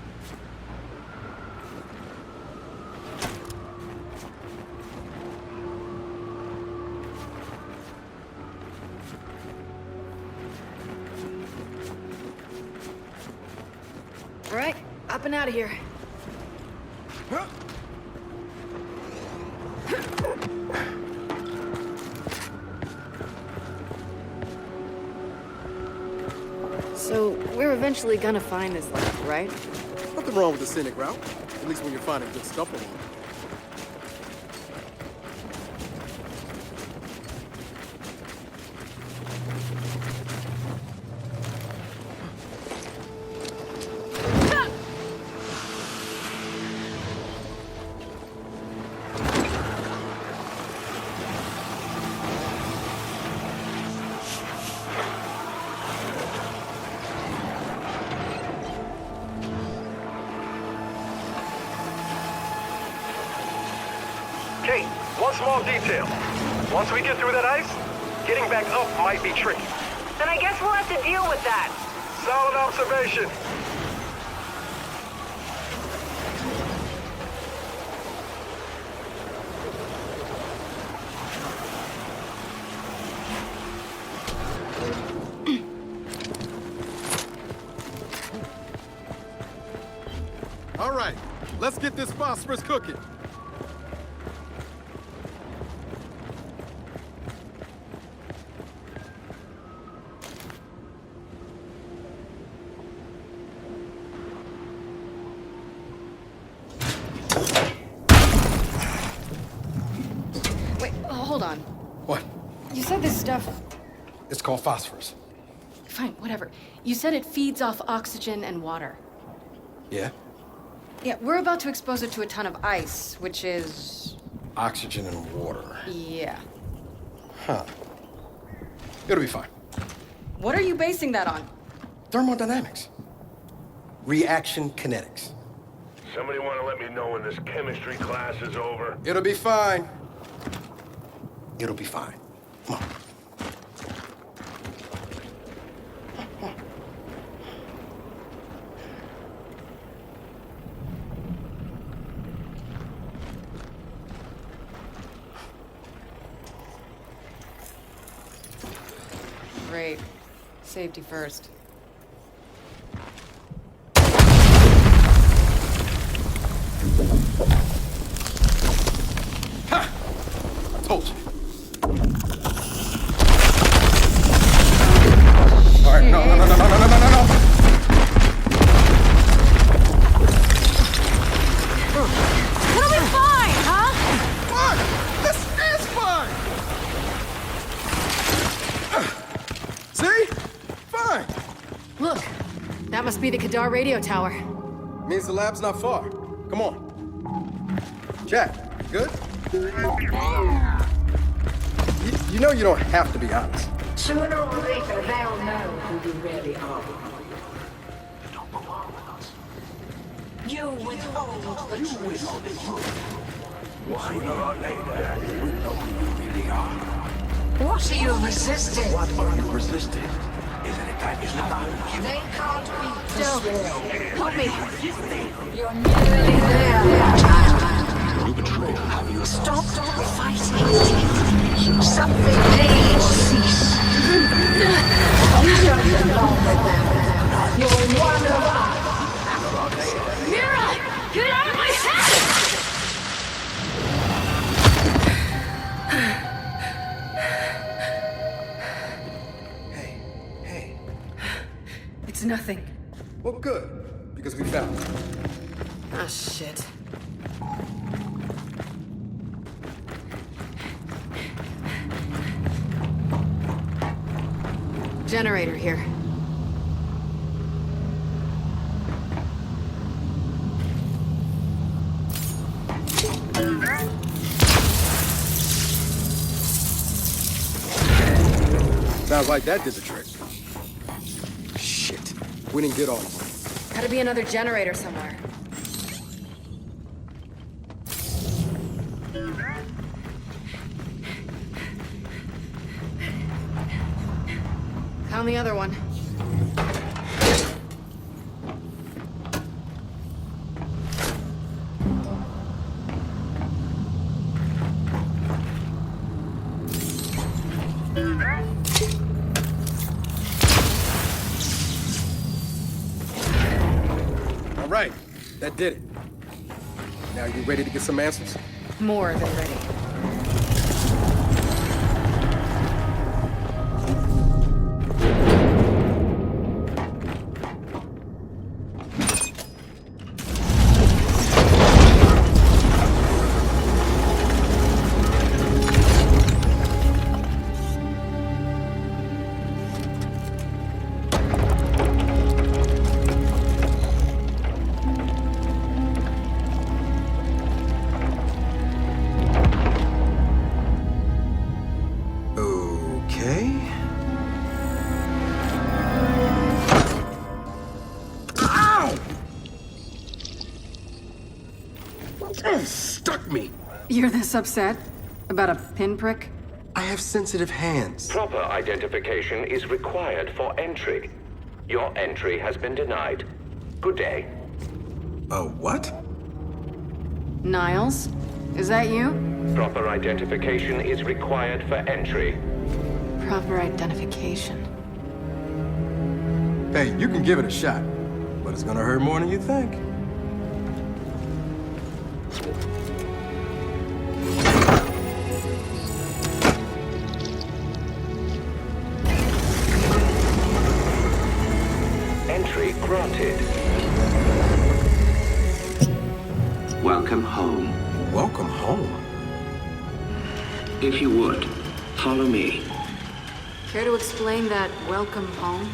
All right, up and out of here. So, we're eventually gonna find this lab, right? Nothing wrong with the scenic route, at least when you're finding good stuff along. Kate, one small detail. Once we get through that ice, getting back up might be tricky. Then I guess we'll have to deal with that. Solid observation. All right, let's get this phosphorus cooking. Wait, hold on. What? You said this stuff... It's called phosphorus. Fine, whatever. You said it feeds off oxygen and water. Yeah? Yeah, we're about to expose it to a ton of ice, which is... Oxygen and water. Yeah. Huh. It'll be fine. What are you basing that on? Thermodynamics. Reaction kinetics. Somebody want to let me know when this chemistry class is over? It'll be fine. It'll be fine. Come on. Great. Safety first. Ha! I told you. All right, no. It'll be fine, huh? Fine! This is fine! See? Fine. Look, that must be the Kadar radio tower. Means the lab's not far. Come on. Jack, good? You know you don't have to be honest. Sooner or later, they'll know who you really are. You don't belong with us. You withhold the truth. Sooner or later, you know who you really are. What are you resisting? What are you resisting? Isn't it time you stop? They can't be Still, help me. You're nearly there. You betrayal, have you? Stop fighting. Something may cease. Mira! Get out of my head! It's nothing. Well, good. Because we found it. Ah, shit. Generator here. Sounds like that did the trick. Shit. We didn't get all of them. Gotta be another generator somewhere. Found the other one. All right. That did it. Now you ready to get some answers? More than ready. Stuck me! You're this upset? About a pinprick? I have sensitive hands. Proper identification is required for entry. Your entry has been denied. Good day. What? Niles? Is that you? Proper identification is required for entry. Proper identification. Hey, you can give it a shot, but it's gonna hurt more than you think. Entry granted. Welcome home. Welcome home? If you would, follow me. Care to explain that welcome home?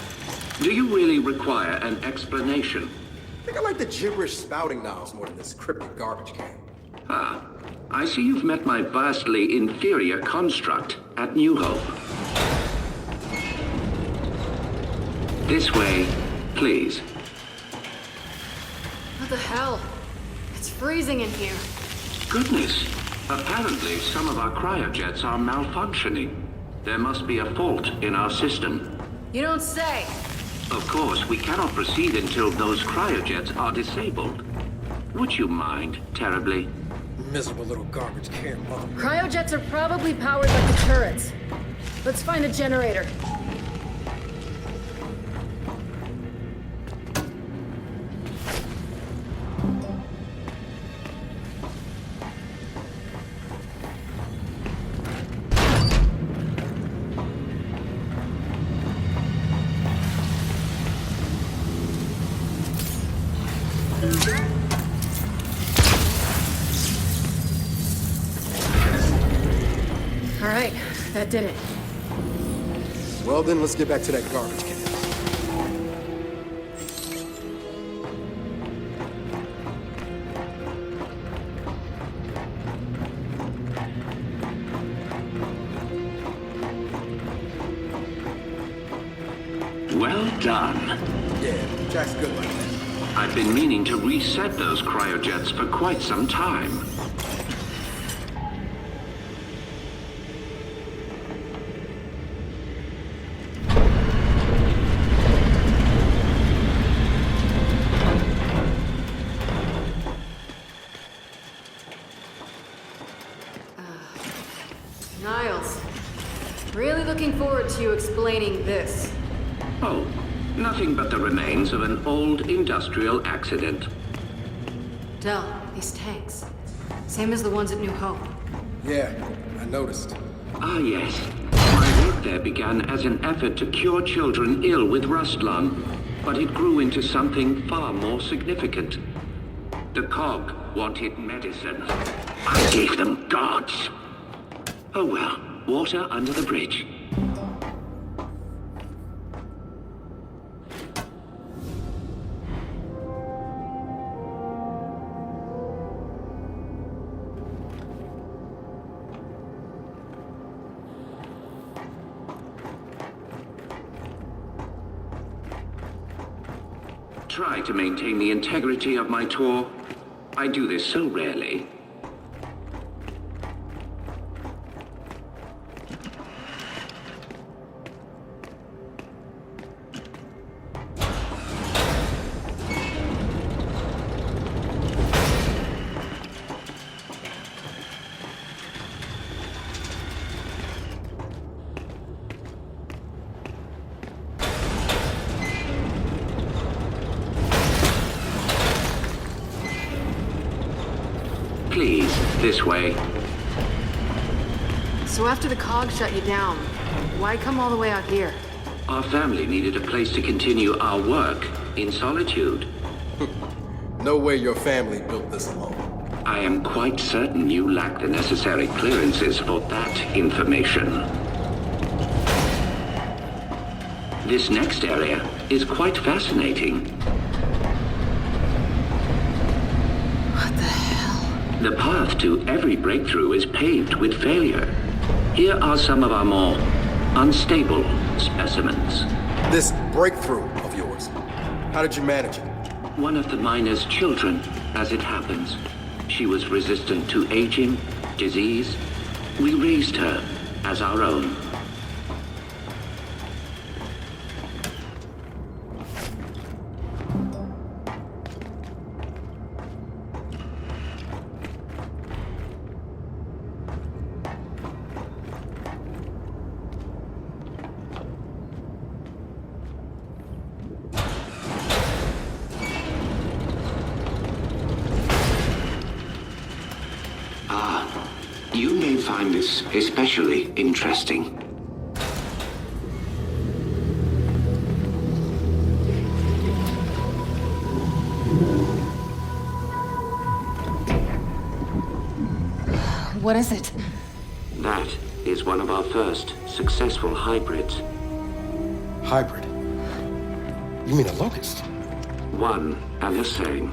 Do you really require an explanation? I think I like the gibberish spouting Niles more than this cryptic garbage can. Ah, I see you've met my vastly inferior construct at New Hope. This way, please. What the hell? It's freezing in here. Goodness. Apparently, some of our cryojets are malfunctioning. There must be a fault in our system. You don't say. Of course, we cannot proceed until those cryojets are disabled. Would you mind terribly? Miserable little garbage can, mother. Cryojets are probably powered like the turrets. Let's find a generator. All right, that did it. Well then, let's get back to that garbage can. Well done. Yeah, Jack's good like that. I've been meaning to reset those cryojets for quite some time. Niles, really looking forward to you explaining this. Oh, nothing but the remains of an old industrial accident. Del, these tanks. Same as the ones at New Hope. Yeah, I noticed. Ah, yes. My work there began as an effort to cure children ill with rust lung, but it grew into something far more significant. The COG wanted medicine. I gave them gods. Oh well, water under the bridge. Try to maintain the integrity of my tour. I do this so rarely. Please, this way. So after the COG shut you down, why come all the way out here? Our family needed a place to continue our work in solitude. No way your family built this alone. I am quite certain you lack the necessary clearances for that information. This next area is quite fascinating. What the hell? The path to every breakthrough is paved with failure. Here are some of our more unstable specimens. This breakthrough of yours, how did you manage it? One of the miner's children, as it happens. She was resistant to aging, disease. We raised her as our own. You may find this especially interesting. What is it? That is one of our first successful hybrids. Hybrid? You mean a locust? One and the same.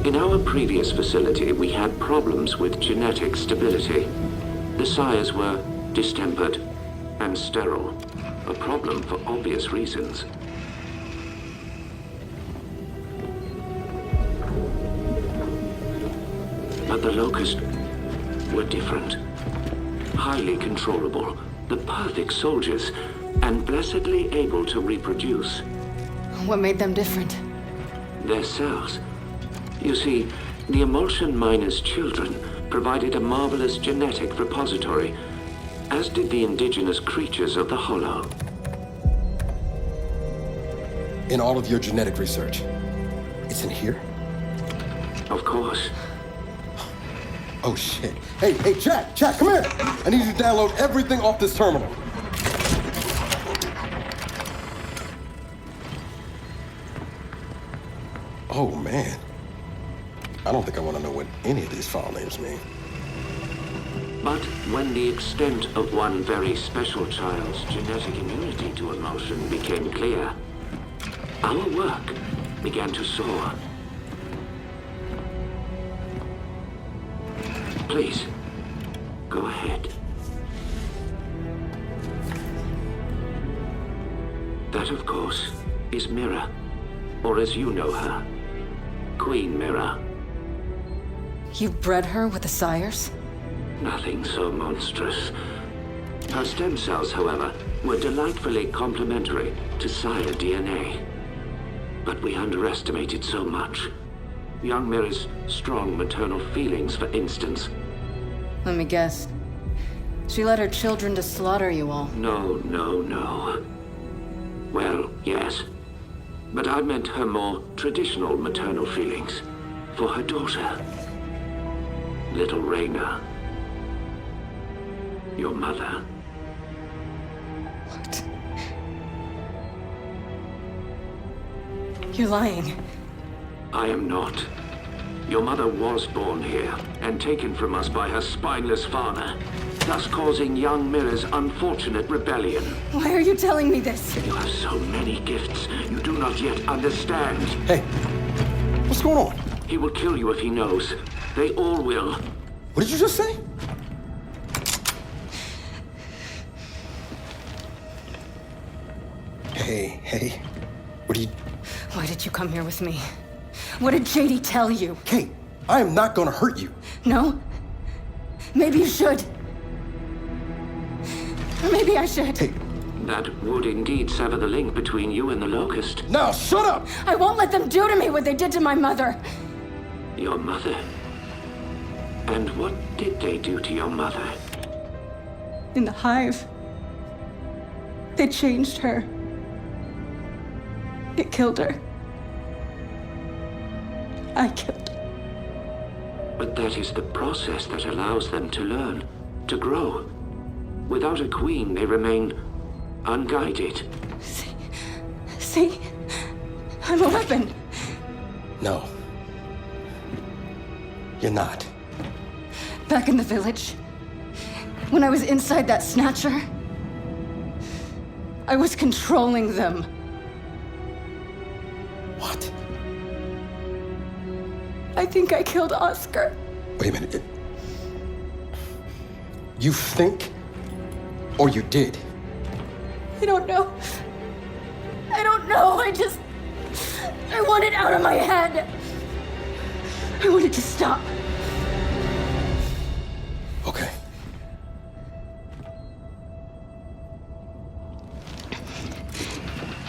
In our previous facility, we had problems with genetic stability. The sires were distempered and sterile, a problem for obvious reasons. But the Locust were different. Highly controllable, the perfect soldiers, and blessedly able to reproduce. What made them different? Their cells. You see, the emulsion miner's children provided a marvelous genetic repository, as did the indigenous creatures of the Hollow. In all of your genetic research, it's in here? Of course. Oh shit. Hey, Jack, come here! I need you to download everything off this terminal. Oh man. I don't think I want to know what any of these file names mean. But when the extent of one very special child's genetic immunity to emulsion became clear, our work began to soar. Please, go ahead. That, of course, is Mira, or as you know her, Queen Mira. You bred her with the sires? Nothing so monstrous. Her stem cells, however, were delightfully complementary to sire DNA. But we underestimated so much. Young Mira's strong maternal feelings, for instance. Let me guess. She led her children to slaughter you all. No. Well, yes. But I meant her more traditional maternal feelings for her daughter. Little Raina. Your mother. What? You're lying. I am not. Your mother was born here and taken from us by her spineless father, thus causing young Mira's unfortunate rebellion. Why are you telling me this? You have so many gifts you do not yet understand. Hey, what's going on? He will kill you if he knows. They all will. What did you just say? Hey, what are you... Why did you come here with me? What did JD tell you? Kate, I am not gonna hurt you. No? Maybe you should. Or maybe I should. Hey. That would indeed sever the link between you and the Locust. Now, shut up! I won't let them do to me what they did to my mother. Your mother? And what did they do to your mother? In the hive, they changed her. It killed her. I killed her. But that is the process that allows them to learn, to grow. Without a queen, they remain unguided. See? I'm a weapon. No. You're not. Back in the village, when I was inside that snatcher, I was controlling them. What? I think I killed Oscar. Wait a minute. You think? Or you did? I don't know. I don't know. I want it out of my head. I want it to stop. Okay.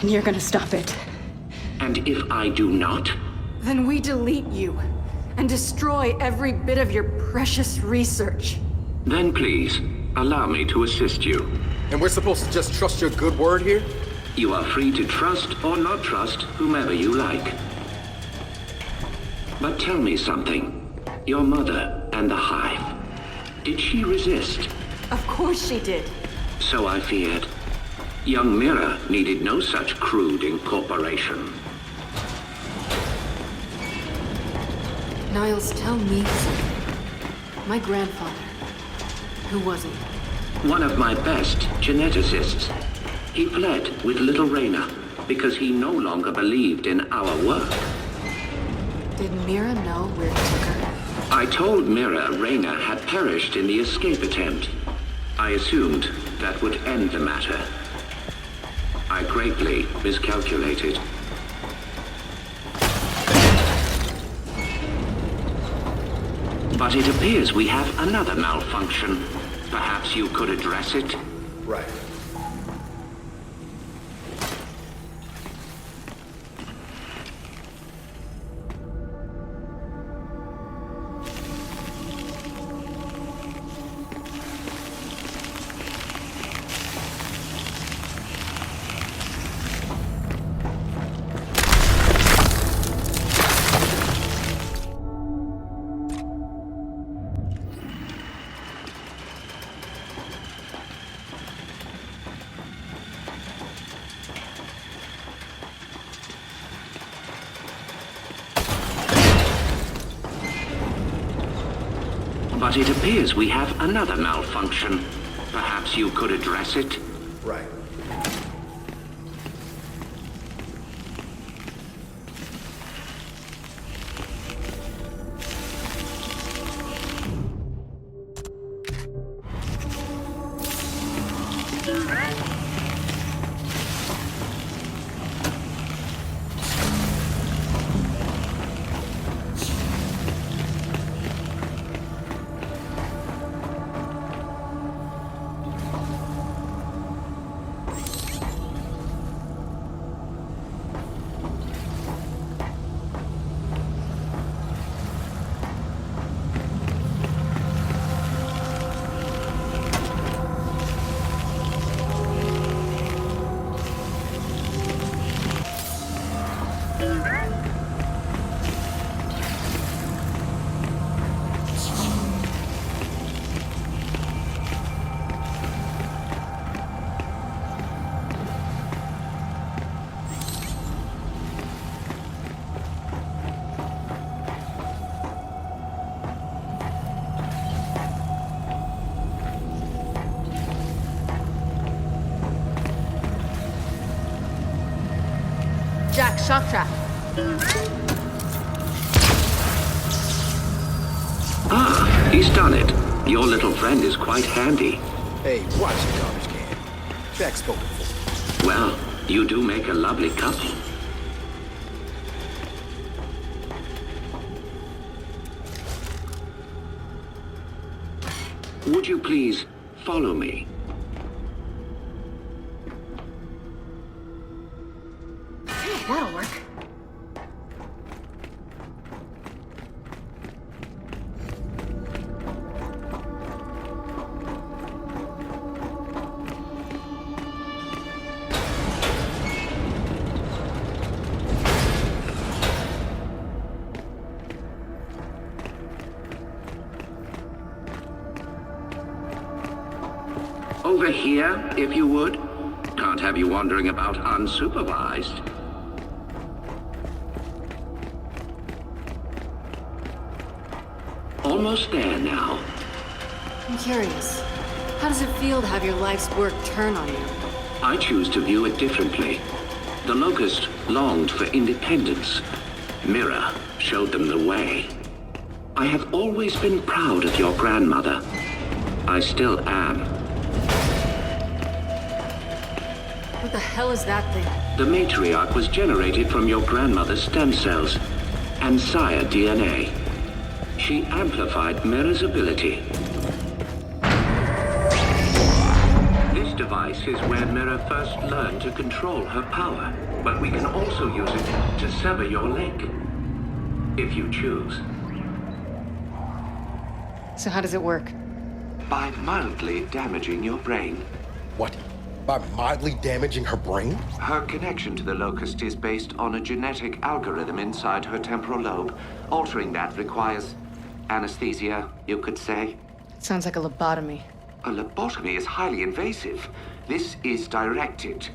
And you're gonna stop it. And if I do not? Then we delete you and destroy every bit of your precious research. Then please, allow me to assist you. And we're supposed to just trust your good word here? You are free to trust or not trust whomever you like. But tell me something. Your mother and the hive. Did she resist? Of course she did. So I feared. Young Mira needed no such crude incorporation. Niles, tell me something. My grandfather, who was he? One of my best geneticists. He fled with little Raina because he no longer believed in our work. Did Mira know where he took her? I told Mira Raina had perished in the escape attempt. I assumed that would end the matter. I greatly miscalculated. But it appears we have another malfunction. Perhaps you could address it? Right. But it appears we have another malfunction. Perhaps you could address it? Right. shock trap. Ah, he's done it. Your little friend is quite handy. Hey, watch the garbage can. Jack spoken for. Well, you do make a lovely couple. Would you please follow me? That'll work. Over here, if you would. Can't have you wandering about unsupervised. Almost there now. I'm curious. How does it feel to have your life's work turn on you? I choose to view it differently. The Locust longed for independence. Mira showed them the way. I have always been proud of your grandmother. I still am. What the hell is that thing? The matriarch was generated from your grandmother's stem cells and sire DNA. She amplified Mira's ability. This device is where Mira first learned to control her power, but we can also use it to sever your link, if you choose. So how does it work? By mildly damaging your brain. What? By mildly damaging her brain? Her connection to the Locust is based on a genetic algorithm inside her temporal lobe. Altering that requires anesthesia, you could say. Sounds like a lobotomy. A lobotomy is highly invasive. This is directed.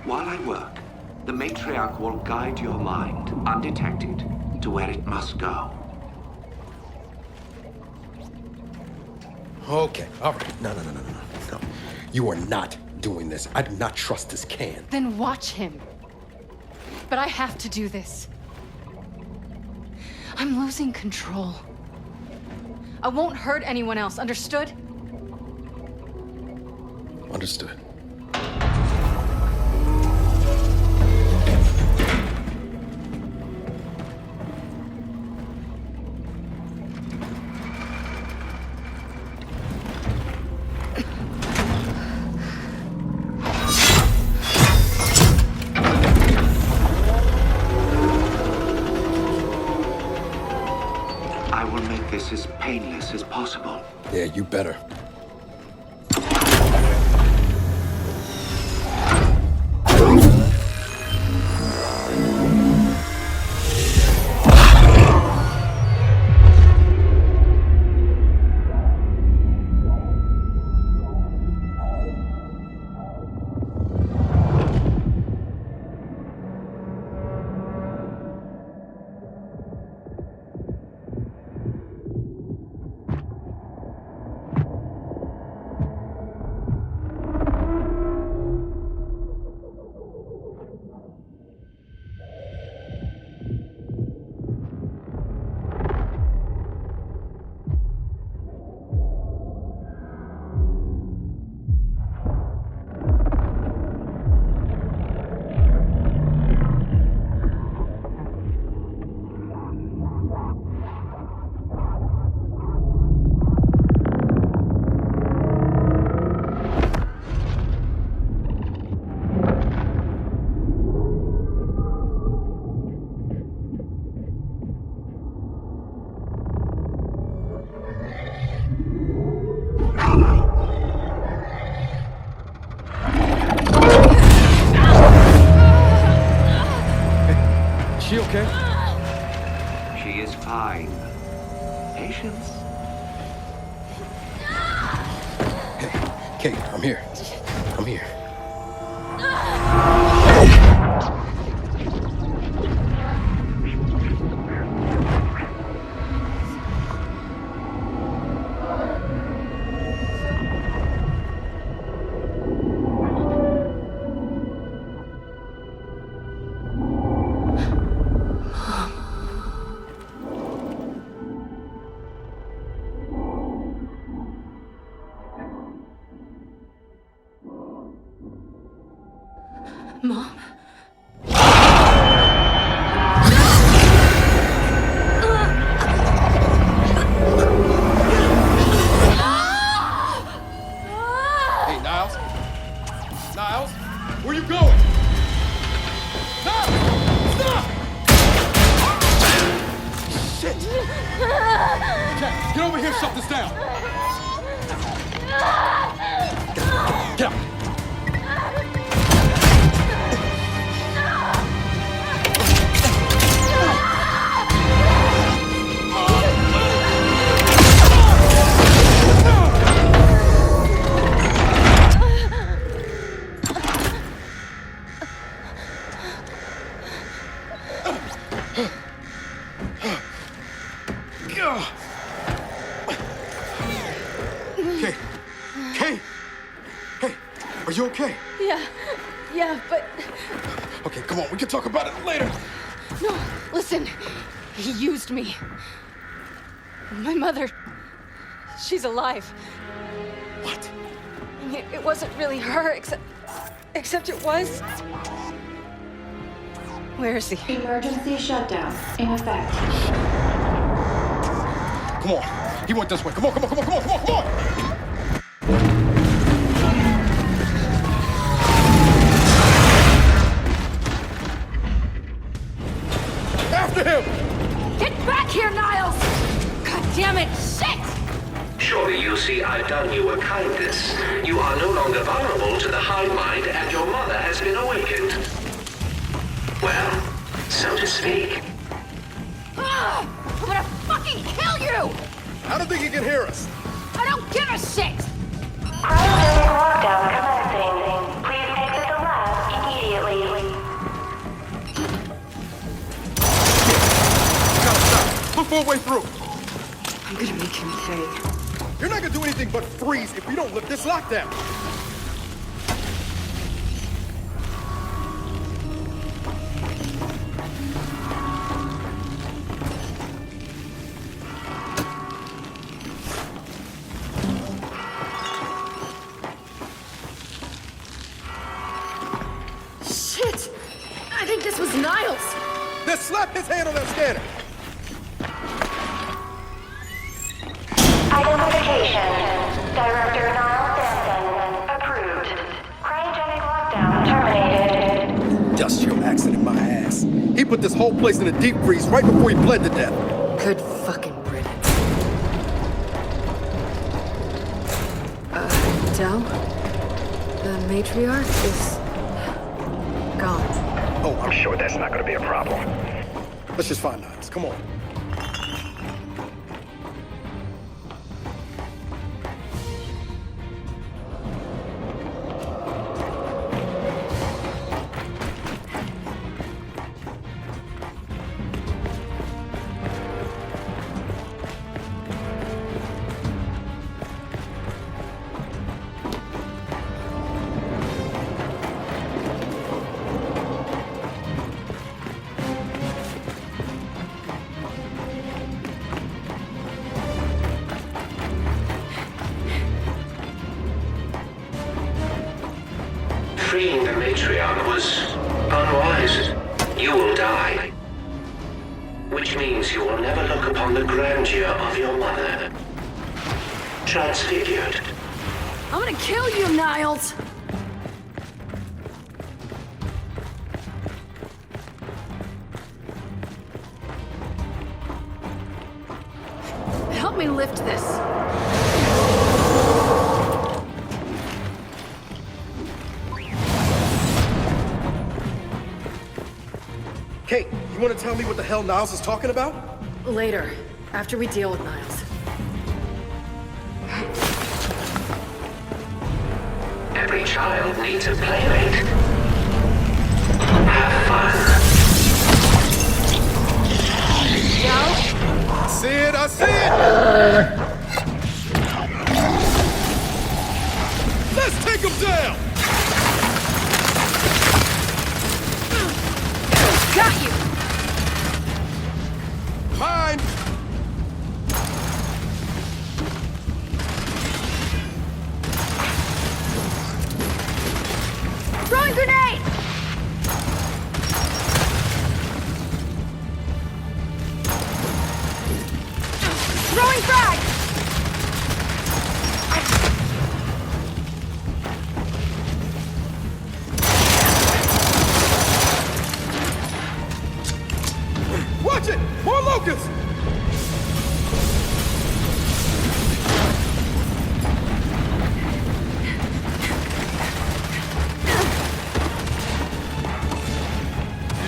While I work, the matriarch will guide your mind, undetected, to where it must go. Okay, all right. No. You are not doing this. I do not trust this can. Then watch him. But I have to do this. I'm losing control. I won't hurt anyone else, understood? Understood. I will make this as painless as possible. Yeah, you better. She okay? She is fine. Patience. Hey, Kate, I'm here. I'm here. Mom? Hey, Niles? Niles? Where you going? Niles! Stop! Shit! Jack, get over here, shut this down! Get up! Kate! Kate! Hey, are you okay? Yeah, but... Okay, come on, we can talk about it later. No, listen. He used me. My mother... she's alive. What? It wasn't really her, except it was. Where is he? Emergency shutdown in effect. Come on. He went this way. Come on, come on, come on, come on, come on, come on! After him! Get back here, Niles! God damn it! Shit! Surely you see I've done you a kindness. You are no longer vulnerable to the hive mind, and your mother has been awakened. Well, so to speak. I'm gonna fucking kill you! I don't think he can hear us. I don't give a shit! Cryogenic lockdown commencing. Please exit the lab immediately. Look for a way through. I'm gonna make him pay. You're not gonna do anything but freeze if we don't lift this lockdown. Shit! I think this was Niles! Then slap his hand on that scanner. Identification. Director Niles Sampson. Approved. Cryogenic lockdown terminated. Dust your accent in my ass. He put this whole place in a deep freeze right before he bled to death. Good fucking riddance. Del? The matriarch is... gone. Oh, I'm sure that's not gonna be a problem. Let's just find Niles. Come on. Freeing the matriarch was unwise. You will die. Which means you will never look upon the grandeur of your mother. Transfigured. I'm gonna kill you, Niles! Help me lift this. Kate, you want to tell me what the hell Niles is talking about? Later, after we deal with Niles. Every child needs a playmate. Have fun. I see it, I see it! Let's take him down! Got you! Mine! Throwing grenade! Watch it! More locusts!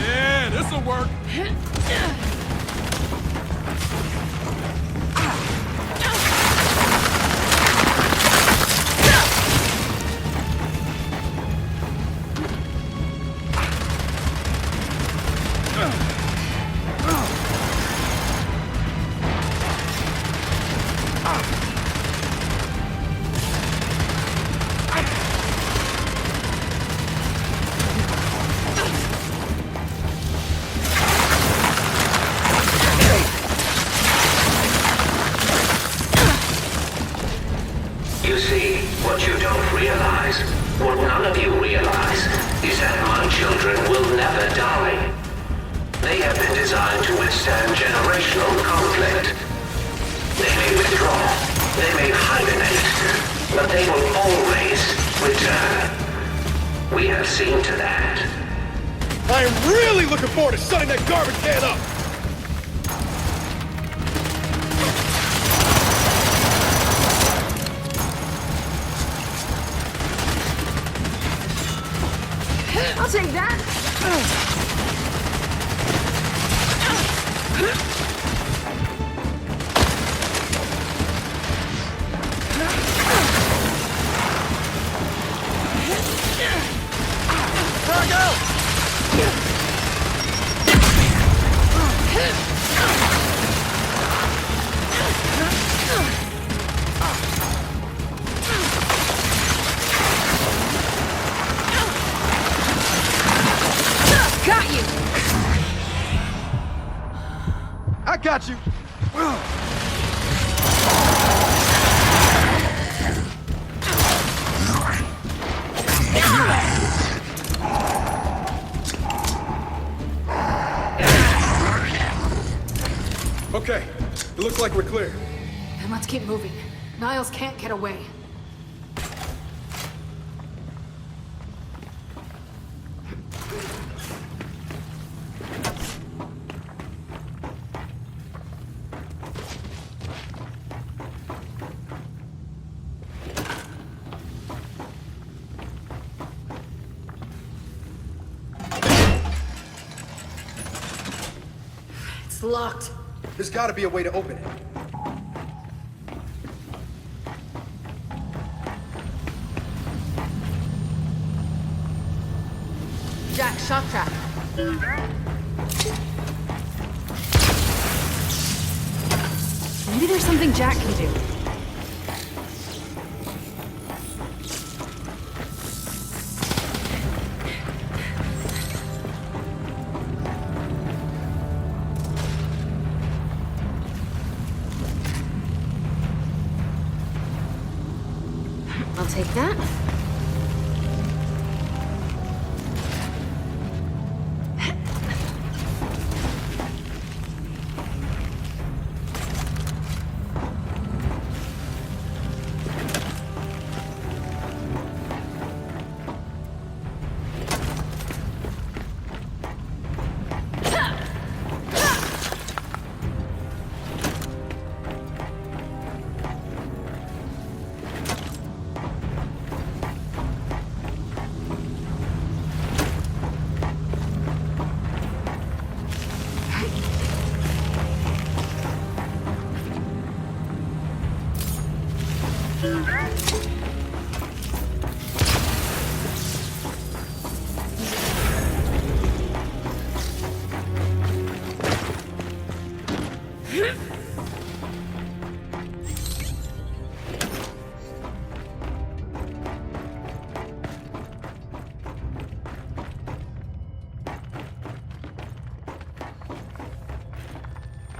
Yeah, this'll work. You see, what you don't realize, what none of you realize, is that my children will never die. They have been designed to withstand generational conflict. They may withdraw, they may hibernate, but they will always return. We have seen to that. I am really looking forward to shutting that garbage can up! I'll take that. Got you. I got you! Okay, it looks like we're clear. Then let's keep moving. Niles can't get away. It's locked. There's gotta be a way to open it. Jack, shock trap. Maybe there's something Jack can do. I'll take that.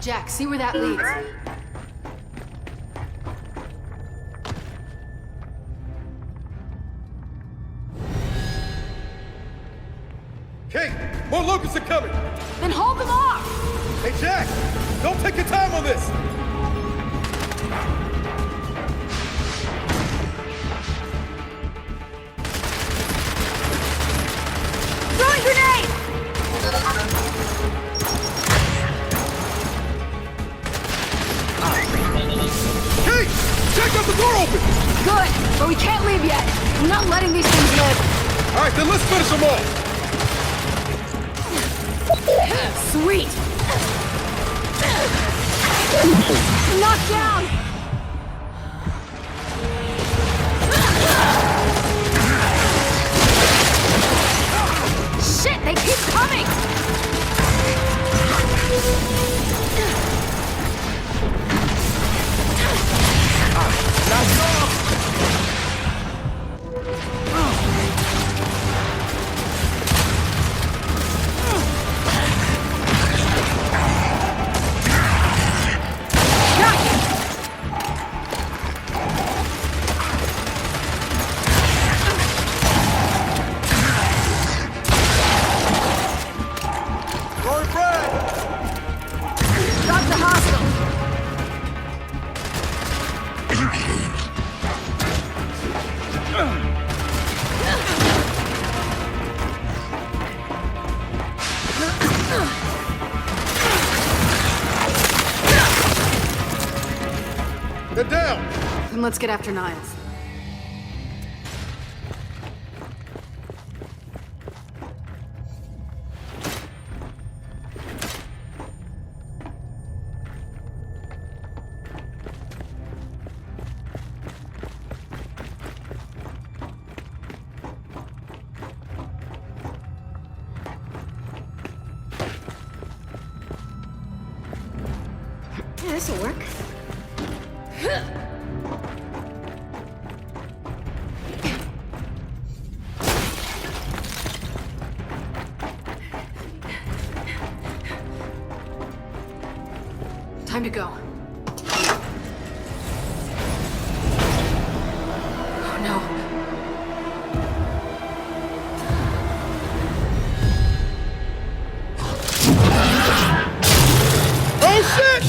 Jack, see where that leads. Kate, more locusts are coming! Then hold them off! Hey, Jack! Don't take your time on this! Throwing grenade! guy got the door open! Good, but we can't leave yet. I'm not letting these things live. All right, then let's finish them off. Sweet. Knocked down. Shit, they keep coming. Knocked off! They're down! Then let's get after Niles. Yeah, this'll work. Time to go. Oh no. Oh shit!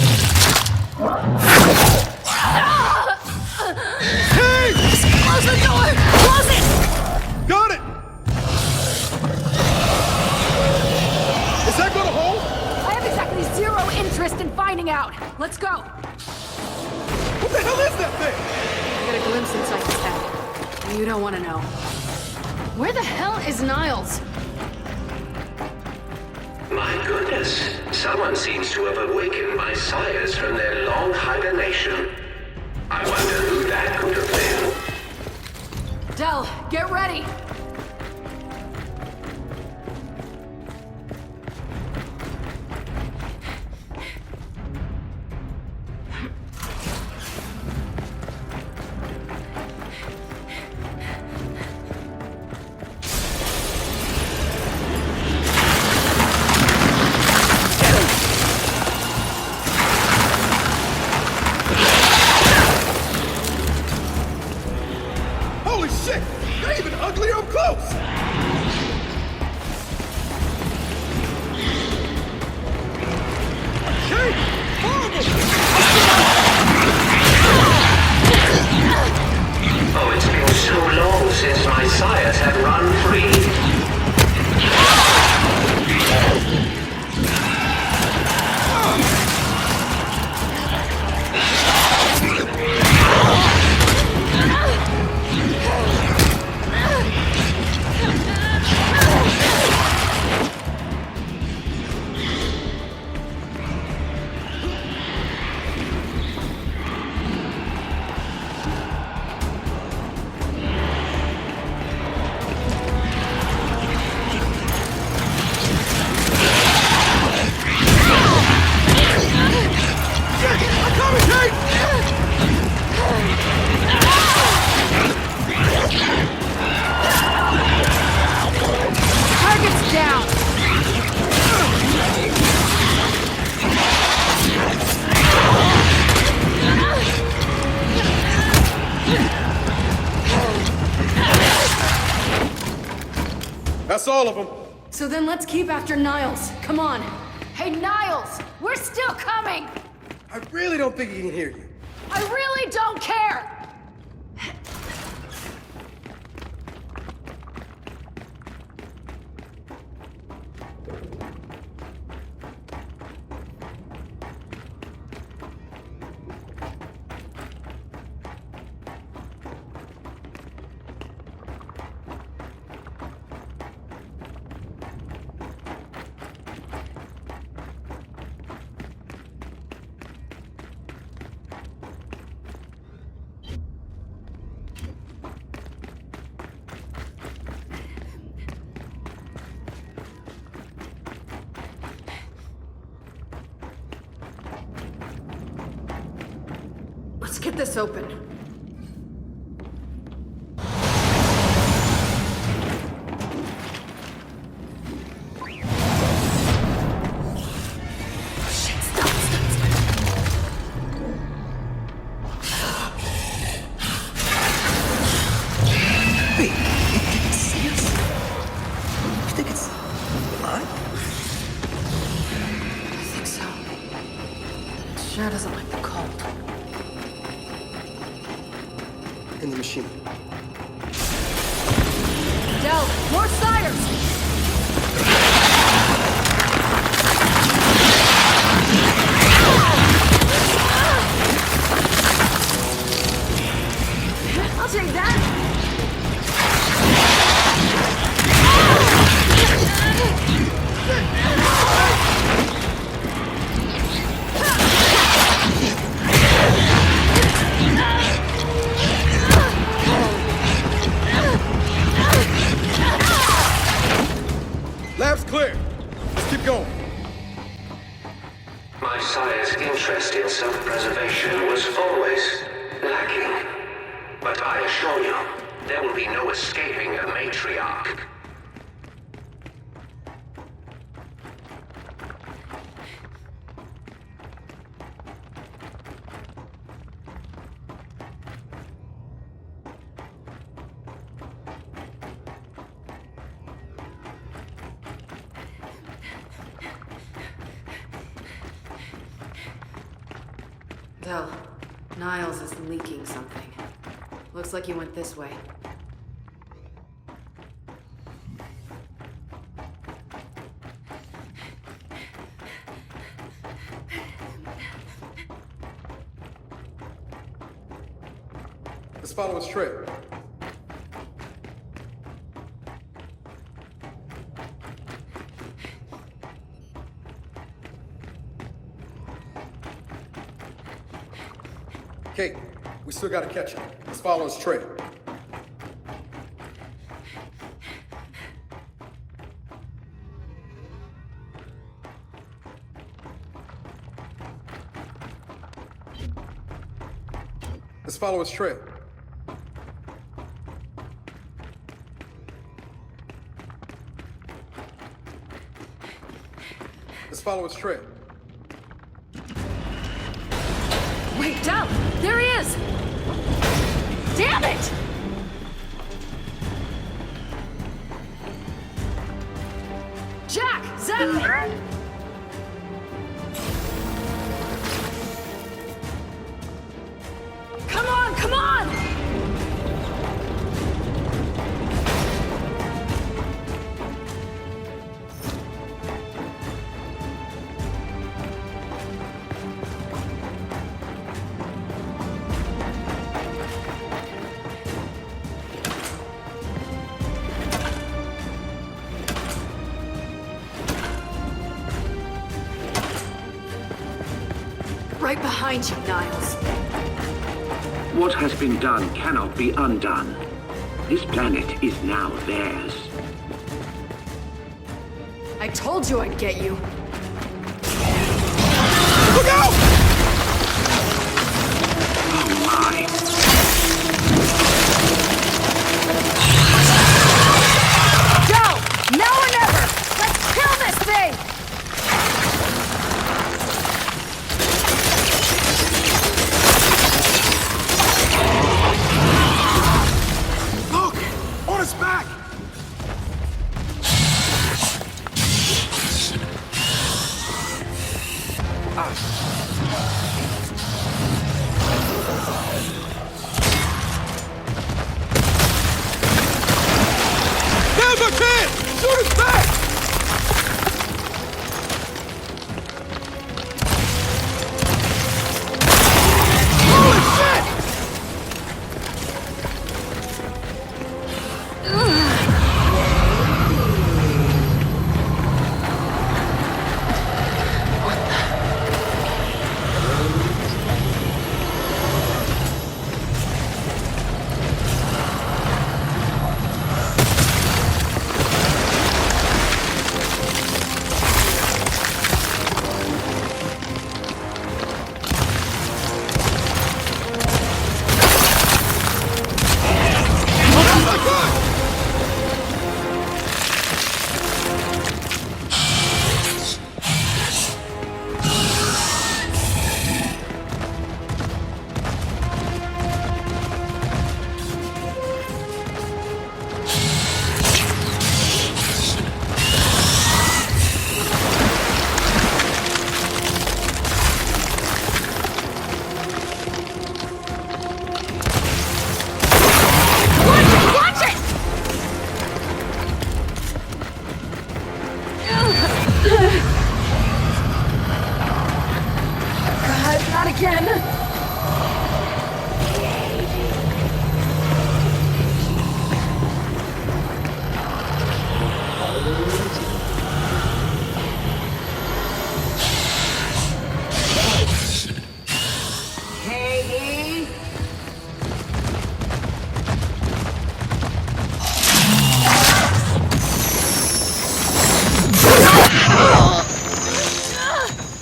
Hey! Close the door! Close it! Got it! Is that gonna hold? I have exactly 0 interest in finding out. Let's go. What the hell is that thing? I got a glimpse inside his head. You don't want to know. Where the hell is Niles? My goodness. Someone seems to have awakened my sires from their long hibernation. I wonder who that could have been. Del, get ready. Holy shit! They're even uglier up close! Hey! Horrible! Oh, it's been so long since my sires have run free. Target's down. That's all of them. So then let's keep after Niles. Come on. Hey, Niles! We're still coming! I really don't think he can hear you. I really don't care! Let's get this open. Wait, it didn't see us? You think it's alive? I think so. It sure doesn't like the cold. In the machine. Del, more sires! I'll take that! Lab's clear. Let's keep going. My sire's interest in self-preservation was always lacking. But I assure you, there will be no escaping a matriarch. Del, Niles is leaking something. Looks like he went this way. Let's follow his trail. Kate, we still gotta catch him. Let's follow his trail. Let's follow his trail. Let's follow his trail. Wait, Del! There he is! Damn it! Jack! Zach! Come on, come on! Right behind you, Niles. What has been done cannot be undone. This planet is now theirs. I told you I'd get you. Look out! Oh my. Go! Now or never! Let's kill this thing! Look! On his back! Not again!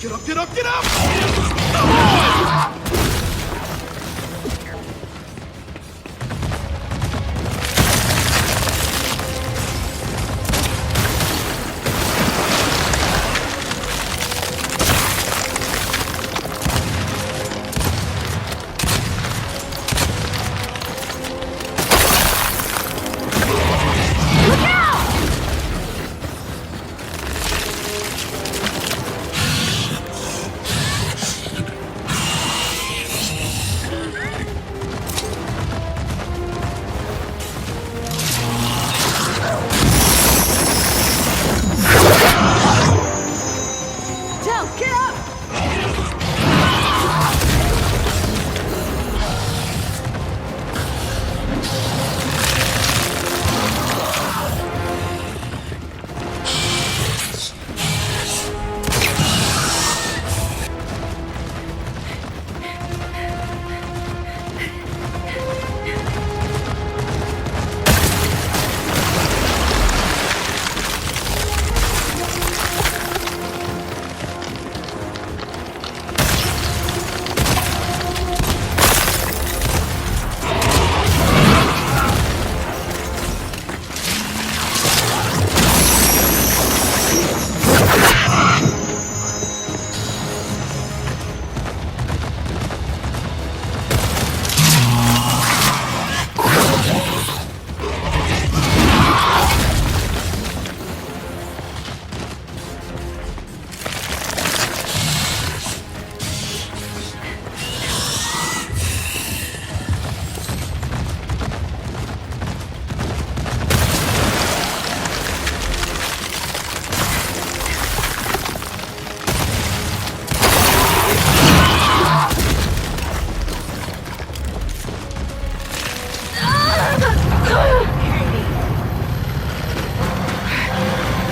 Get up, get up, get up!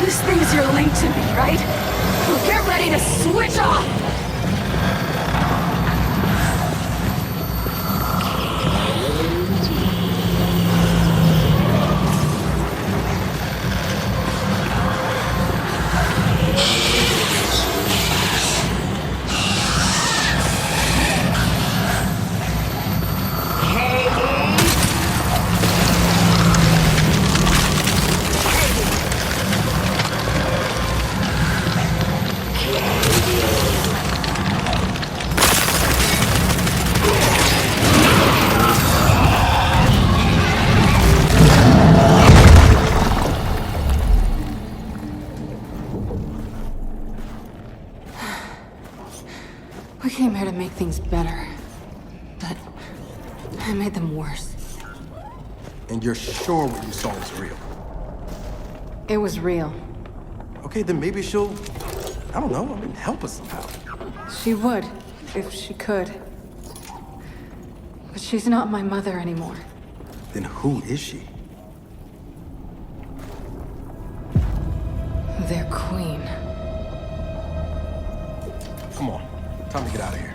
This thinks you're linked to me, right? Well, get ready to switch off! We came here to make things better, but I made them worse. And you're sure what you saw was real? It was real. Okay, then maybe she'll, I don't know, help us somehow. She would, if she could. But she's not my mother anymore. Then who is she? Their queen. Come on, time to get out of here.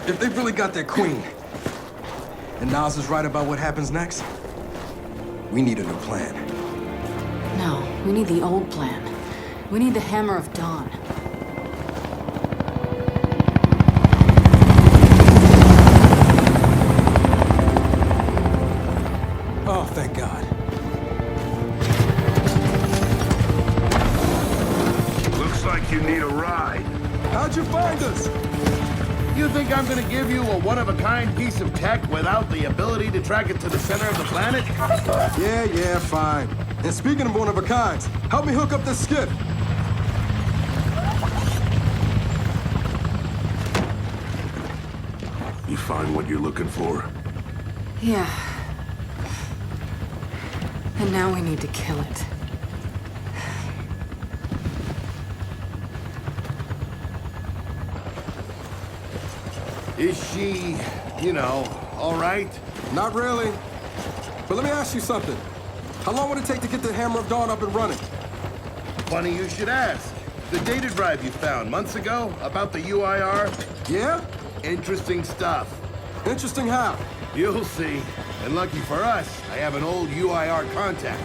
If they've really got their queen, and Niles is right about what happens next, we need a new plan. No, we need the old plan. We need the Hammer of Dawn. Oh, thank God. Looks like you need a ride. How'd you find us? You think I'm gonna give you a one-of-a-kind piece of tech without the ability to track it to the center of the planet? Yeah, fine. And speaking of one-of-a-kinds, help me hook up this skip. You find what you're looking for? Yeah. And now we need to kill it. Is she, you know, all right? Not really. But let me ask you something. How long would it take to get the Hammer of Dawn up and running? Funny you should ask. The data drive you found months ago about the UIR? Yeah? Interesting stuff. Interesting how? You'll see. And lucky for us, I have an old UIR contact.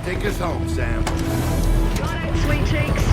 Take us home, Sam. Got it, sweet cheeks.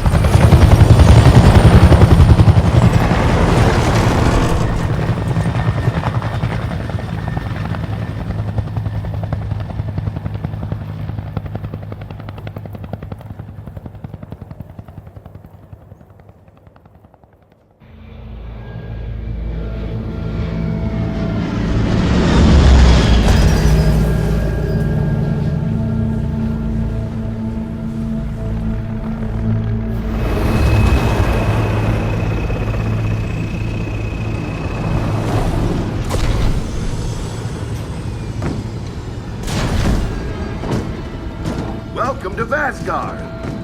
Welcome to Vasgar,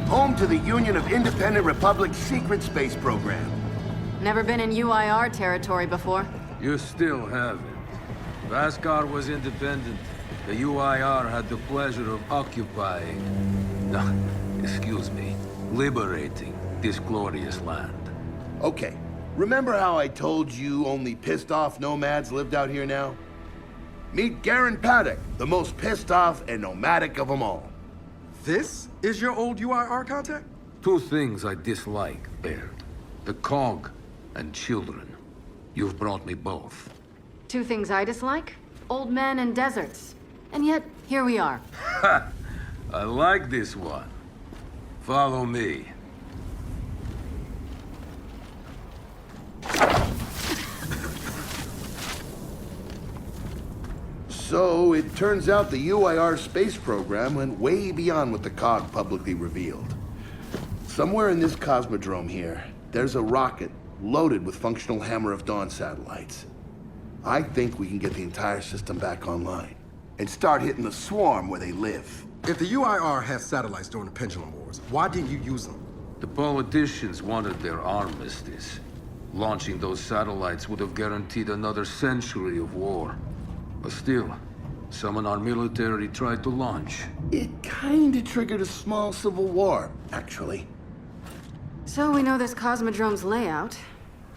home to the Union of Independent Republic's secret space program. Never been in UIR territory before. You still haven't. Vasgar was independent. The UIR had the pleasure of occupying... excuse me, liberating this glorious land. Okay, remember how I told you only pissed-off nomads lived out here now? Meet Garen Paddock, the most pissed-off and nomadic of them all. This is your old UIR contact? Two things I dislike, Baird. The COG and children. You've brought me both. Two things I dislike? Old men and deserts. And yet, here we are. Ha! I like this one. Follow me. So, it turns out the UIR space program went way beyond what the COG publicly revealed. Somewhere in this cosmodrome here, there's a rocket loaded with functional Hammer of Dawn satellites. I think we can get the entire system back online and start hitting the swarm where they live. If the UIR has satellites during the Pendulum Wars, why didn't you use them? The politicians wanted their armistice. Launching those satellites would have guaranteed another century of war. But still, some in our military tried to launch. It kinda triggered a small civil war, actually. So we know this Cosmodrome's layout.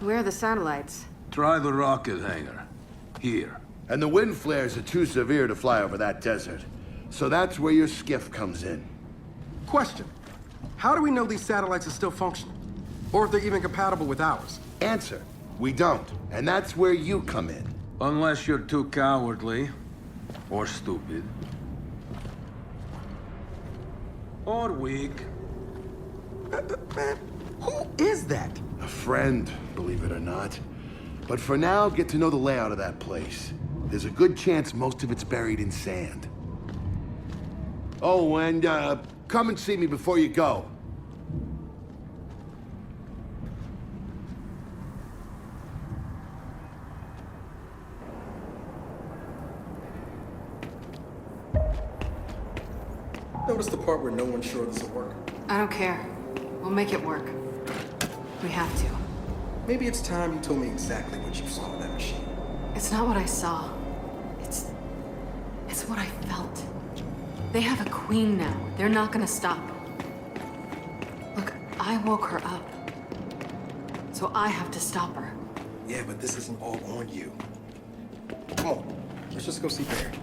Where are the satellites? Try the rocket hangar. Here. And the wind flares are too severe to fly over that desert. So that's where your skiff comes in. Question. How do we know these satellites are still functional? Or if they're even compatible with ours? Answer. We don't. And that's where you come in. Unless you're too cowardly. Or stupid. Or weak. Man, who is that? A friend, believe it or not. But for now, get to know the layout of that place. There's a good chance most of it's buried in sand. Oh, and come and see me before you go. Notice the part where no one's sure this will work. I don't care. We'll make it work. We have to. Maybe it's time you told me exactly what you saw in that machine. It's not what I saw. It's what I felt. They have a queen now. They're not gonna stop. Look, I woke her up. So I have to stop her. Yeah, but this isn't all on you. Come on, let's just go see Baird.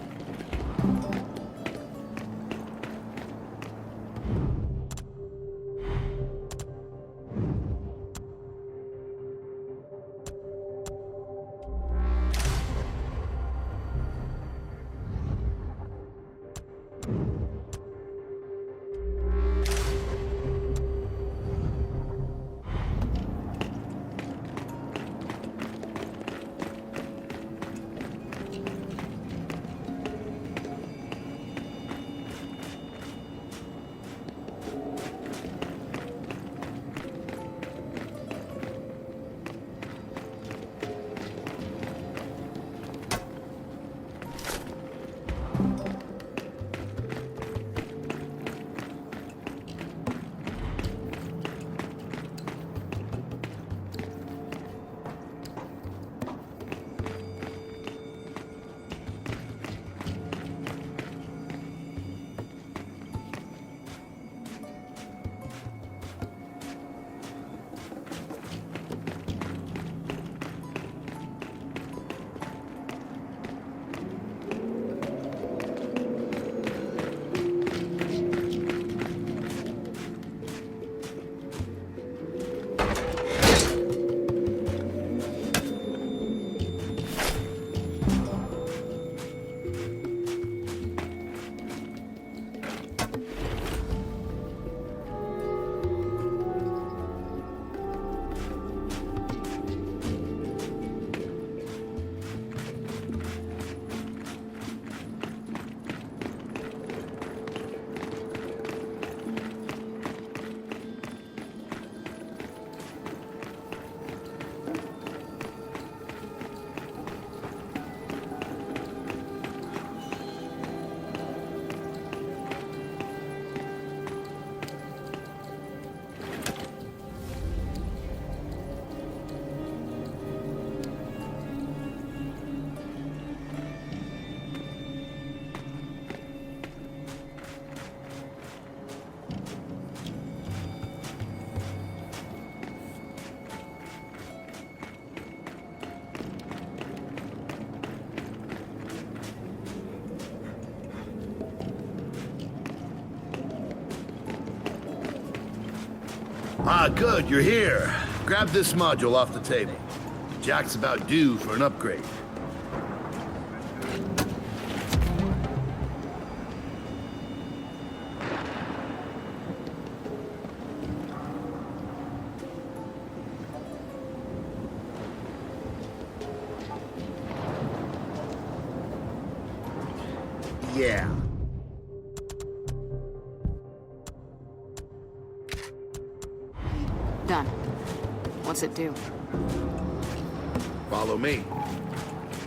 Ah, good, you're here. Grab this module off the table. Jack's about due for an upgrade. Yeah. Done. What's it do? Follow me.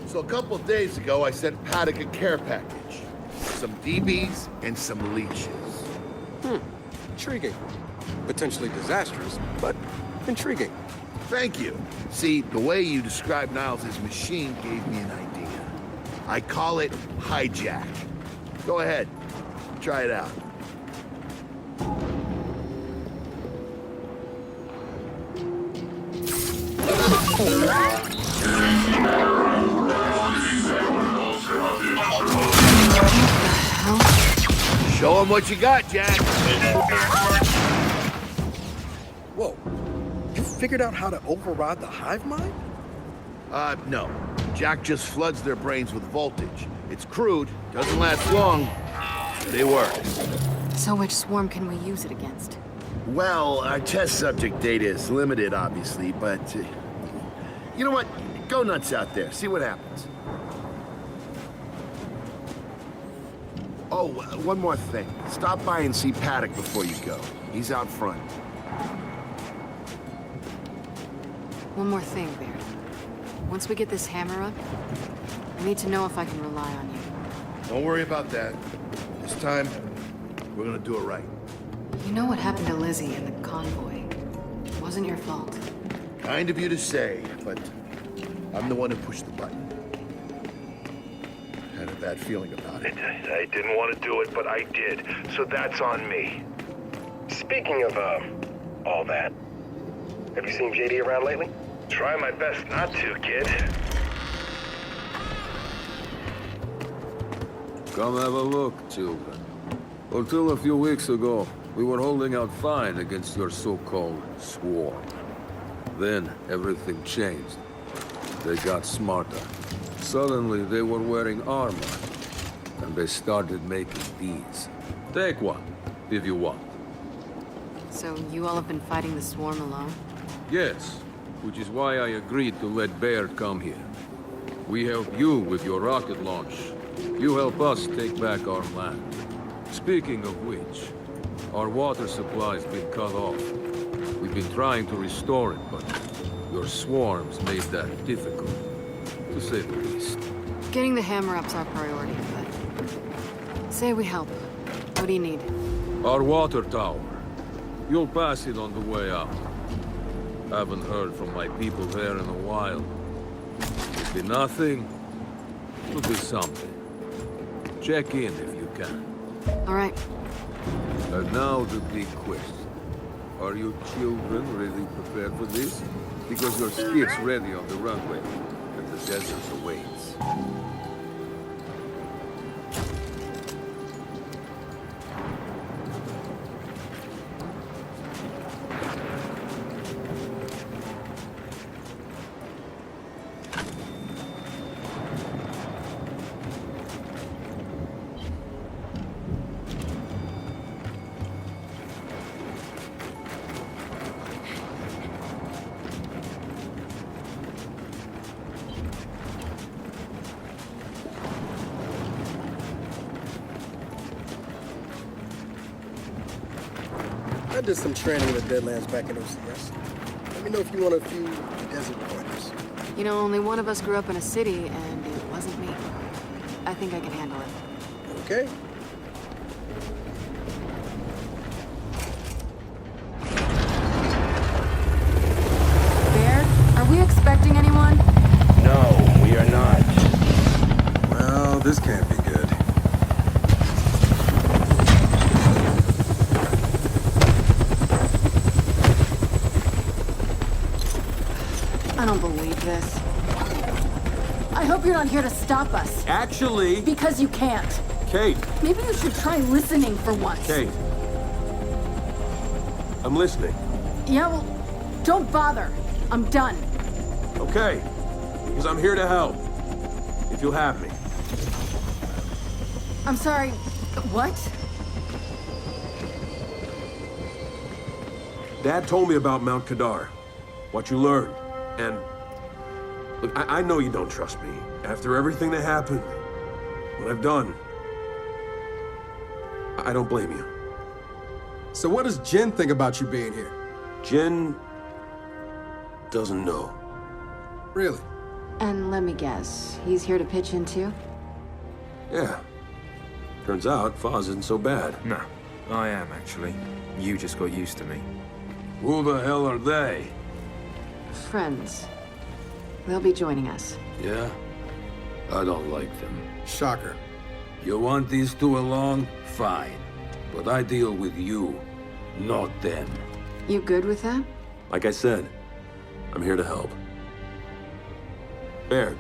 So a couple of days ago, I sent Paddock a care package. Some DBs and some leeches. Intriguing. Potentially disastrous, but intriguing. Thank you. See, the way you described Niles' machine gave me an idea. I call it hijack. Go ahead. Try it out. Show him what you got, Jack. Whoa. You figured out how to override the hive mind? No. Jack just floods their brains with voltage. It's crude, doesn't last long. They work. So which swarm can we use it against? Well, our test subject data is limited, obviously, but... you know what? Go nuts out there. See what happens. Oh, one more thing. Stop by and see Paddock before you go. He's out front. One more thing, Baird. Once we get this hammer up, I need to know if I can rely on you. Don't worry about that. This time, we're gonna do it right. You know what happened to Lizzie and the convoy. It wasn't your fault. Kind of you to say, but I'm the one who pushed the button. Had a bad feeling about it. I didn't want to do it, but I did, so that's on me. Speaking of, all that, have you seen JD around lately? Try my best not to, kid. Come have a look, children. Until a few weeks ago, we were holding out fine against your so-called swarm. Then, everything changed. They got smarter. Suddenly, they were wearing armor. And they started making these. Take one, if you want. So you all have been fighting the swarm alone? Yes, which is why I agreed to let Baird come here. We help you with your rocket launch. You help us take back our land. Speaking of which, our water supply's been cut off. We've been trying to restore it, but your swarms made that difficult, to say the least. Getting the hammer up's our priority, but... say we help. What do you need? Our water tower. You'll pass it on the way out. Haven't heard from my people there in a while. Could be nothing. Could be something. Check in if you can. All right. And now the big question. Are you children really prepared for this? Because your skip's ready on the runway, and the desert awaits. I did some training in the Deadlands back in OCS. Let me know if you want a few desert pointers. You know, only one of us grew up in a city, and it wasn't me. I think I can handle it. Okay. Baird, are we expecting anyone? No, we are not. Well, this can't be good. I don't believe this. I hope you're not here to stop us. Actually... Because you can't. Kate. Maybe you should try listening for once. Kate. I'm listening. Yeah, well, don't bother. I'm done. Okay. Because I'm here to help. If you'll have me. I'm sorry, what? Dad told me about Mount Kadar. What you learned. And... Look, I know you don't trust me. After everything that happened, what I've done, I don't blame you. So what does Jen think about you being here? Jen doesn't know. Really? And let me guess, he's here to pitch in too? Yeah. Turns out, Foz isn't so bad. No, I am actually. You just got used to me. Who the hell are they? Friends. They'll be joining us. Yeah? I don't like them. Shocker. You want these two along? Fine. But I deal with you, not them. You good with that? Like I said, I'm here to help. Baird.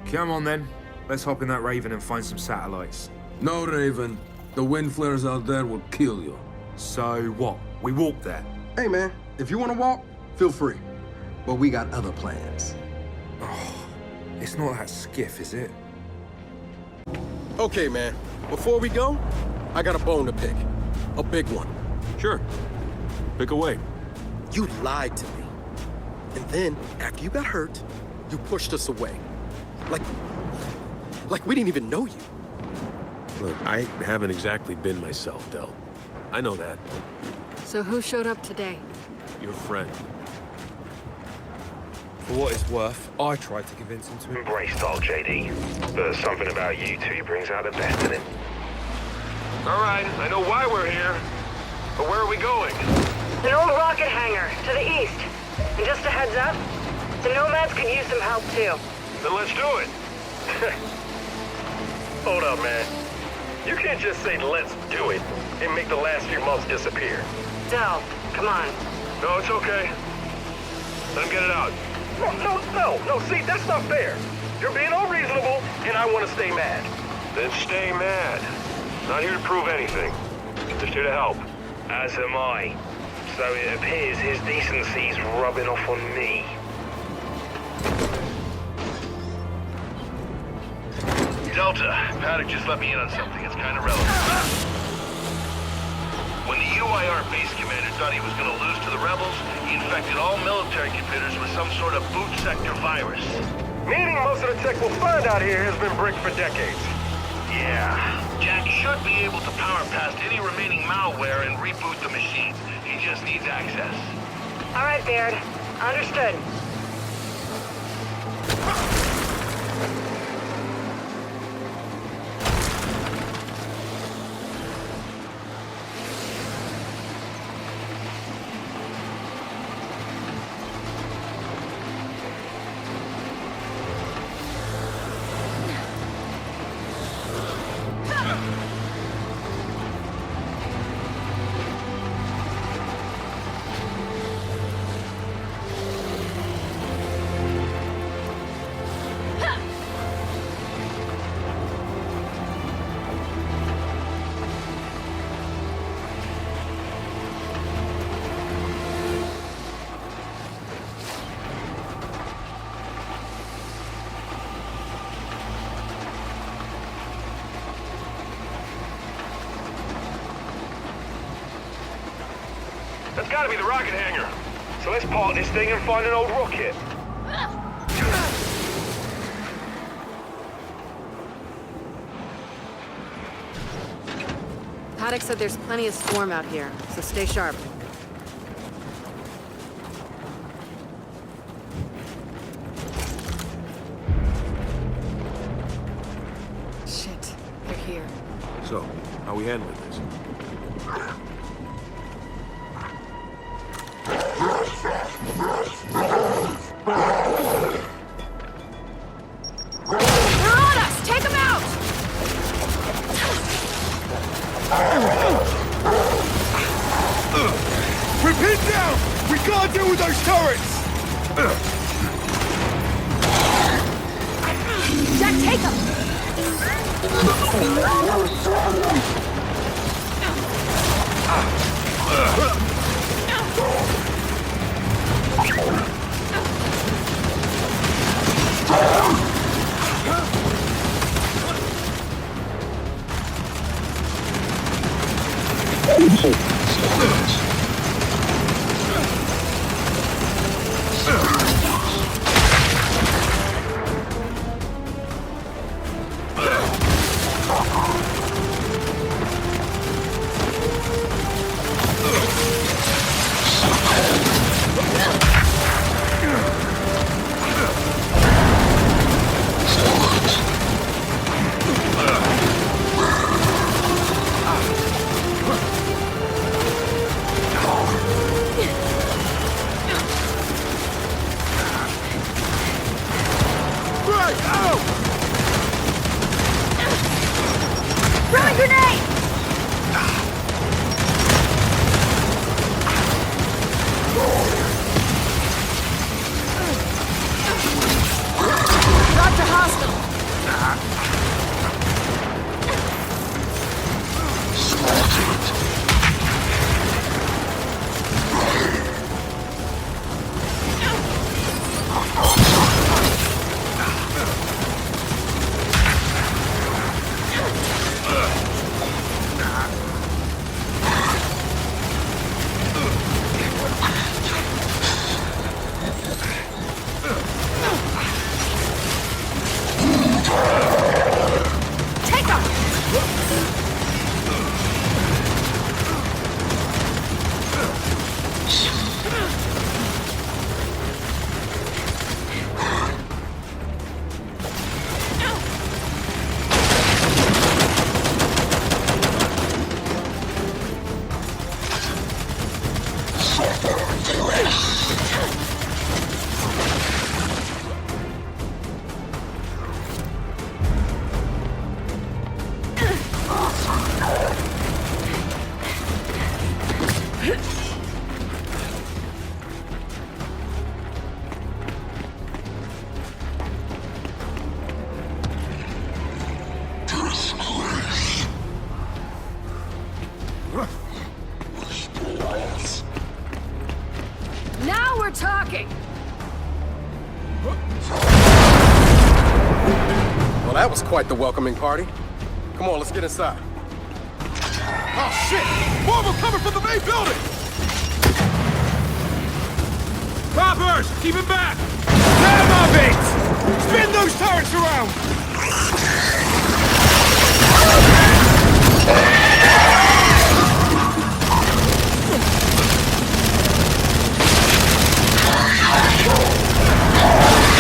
Come on then. Let's hop in that Raven and find some satellites. No, Raven. The wind flares out there will kill you. So what? We walk there? Hey man, if you want to walk, feel free. But we got other plans. Oh, it's not that skiff, is it? Okay, man. Before we go, I got a bone to pick. A big one. Sure. Pick away. You lied to me. And then, after you got hurt, you pushed us away. Like we didn't even know you. Look, I haven't exactly been myself, Del. I know that. So who showed up today? Your friend. For what it's worth, I tried to convince him to Embrace style, JD. But something about you two brings out the best in him. All right, I know why we're here. But where are we going? An old rocket hangar, to the east. And just a heads up, the Nomads could use some help too. Then let's do it. Hold up, man. You can't just say let's do it and make the last few months disappear. Del, come on. No, it's okay. Let him get it out. No, see, that's not fair. You're being unreasonable, and I want to stay mad. Then stay mad. Not here to prove anything. Just here to help. As am I. So it appears his decency's rubbing off on me. Delta, Paddock just let me in on something. It's kind of relevant. When the UIR base commander thought he was going to lose to the rebels, he infected all military computers with some sort of boot sector virus. Meaning most of the tech we'll find out here has been bricked for decades. Yeah. Jack should be able to power past any remaining malware and reboot the machines. He just needs access. All right, Baird. Understood. That's gotta be the rocket hangar. So let's park this thing and find an old rocket. Paddock said there's plenty of swarm out here, so stay sharp. Shit, they're here. So, how are we handling this? They're on us! Take them out! We're pinned down! We can't deal with those turrets! Jack, take them! Throwing grenade! Roger, hostile. Take him! Now we're talking. Well, that was quite the welcoming party. Come on, let's get inside. Oh, shit! More of them coming from the main building! Robbers! Keep it back! Damn our baits! Spin those turrets around!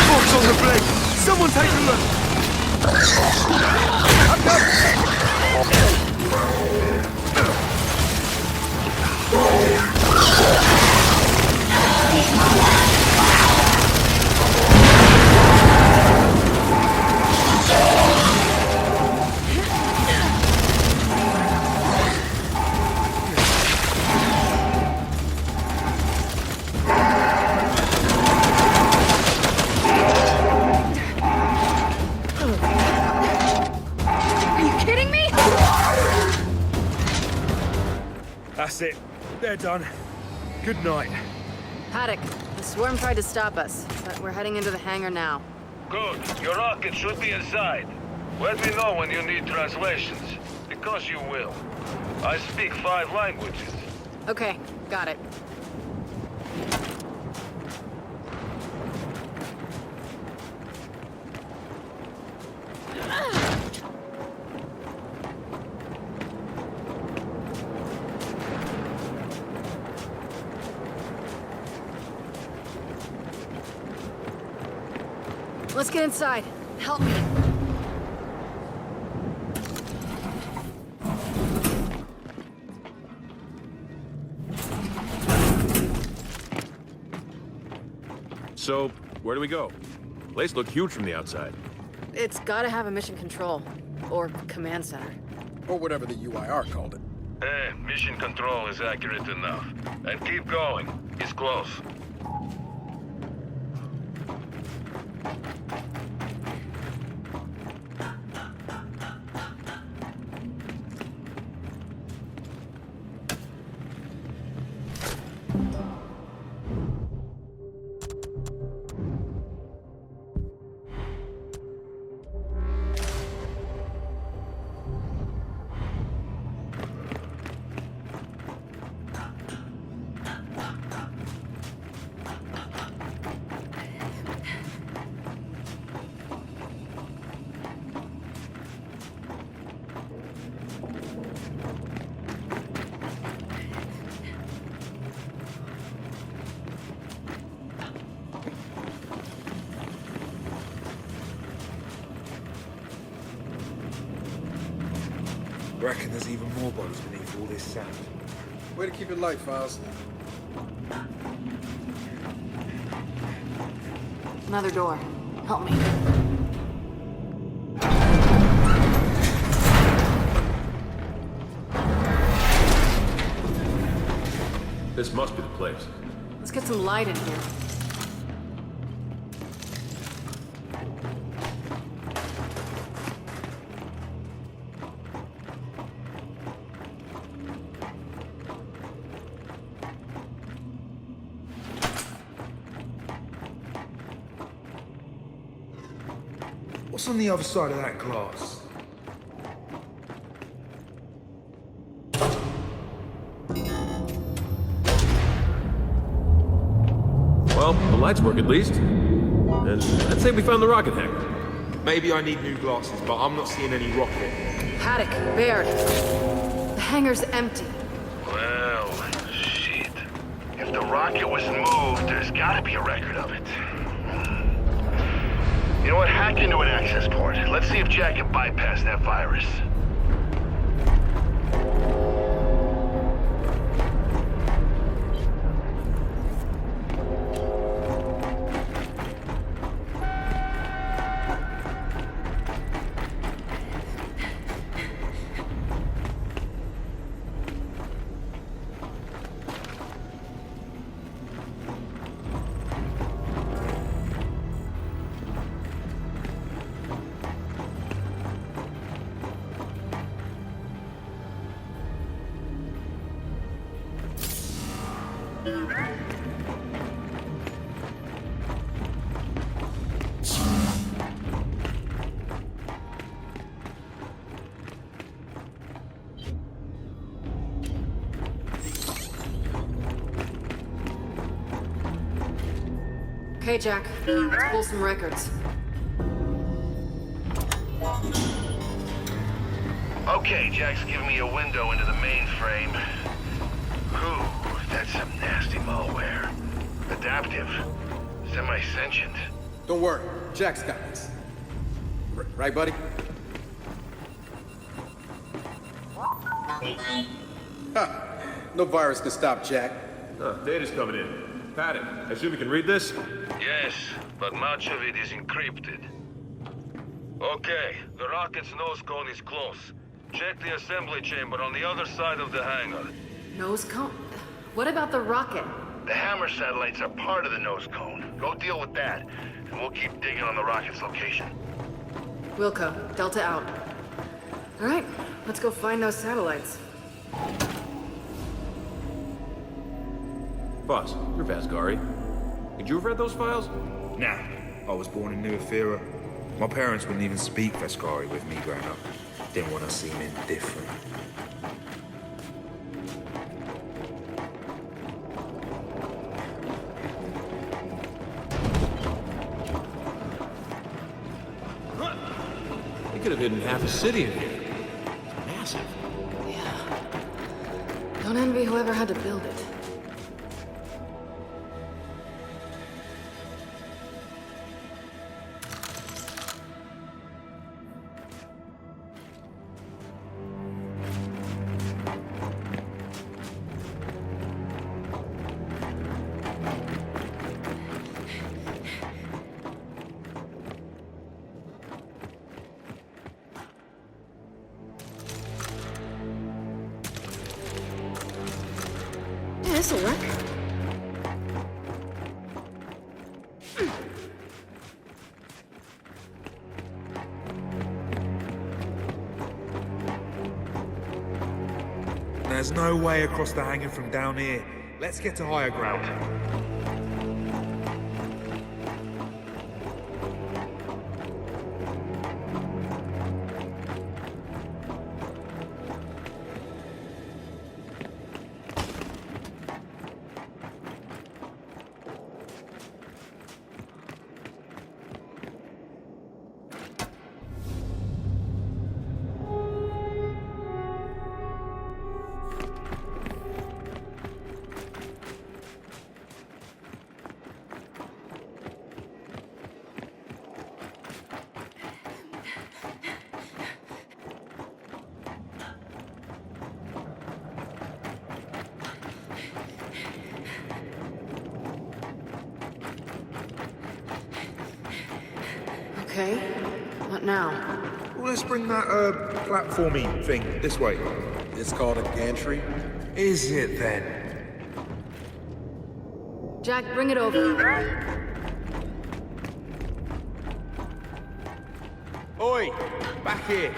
Forks on the blade! Someone take a look! That's it. They're done. Good night. Paddock, the swarm tried to stop us, but we're heading into the hangar now. Good. Your rocket should be inside. Let me know when you need translations, because you will. I speak 5 languages. Okay, got it. Let's get inside. Help me. So, where do we go? Place looked huge from the outside. It's gotta have a mission control. Or command center. Or whatever the UIR called it. Mission control is accurate enough. And keep going. It's close. Reckon there's even more bodies beneath all this sand. Way to keep it light, Files. Another door. Help me. This must be the place. Let's get some light in here. What's on the other side of that glass? Well, the lights work at least. And I'd say we found the rocket hangar. Maybe I need new glasses, but I'm not seeing any rocket. Paddock, Baird. The hangar's empty. Well, shit. If the rocket was moved, there's gotta be a record of it. You know what? Hack into an access port. Let's see if Jack can bypass that virus. Okay, Jack. Let's pull some records. Okay, Jack's giving me a window into the mainframe. Ooh, that's some nasty malware. Adaptive. Semi-sentient. Don't worry, Jack's got this. Right, buddy? Ha! No virus can stop Jack. Data's coming in. Paddock, I assume you can read this? Yes, but much of it is encrypted. Okay, the rocket's nose cone is close. Check the assembly chamber on the other side of the hangar. Nose cone? What about the rocket? The Hammer satellites are part of the nose cone. Go deal with that, and we'll keep digging on the rocket's location. Wilco, Delta out. All right, let's go find those satellites. Boss, you're Vasgari. Did you have read those files? Nah, I was born in New Ethera. My parents wouldn't even speak Vasgari with me growing up. Didn't want to seem indifferent. We could have hidden half a city in here. It's massive. Yeah. Don't envy whoever had to build it. This'll work. There's no way across the hangar from down here. Let's get to higher ground. Okay. What now? Well, let's bring that, platformy thing this way. It's called a gantry. Is it then? Jack, bring it over. Oi! Back here.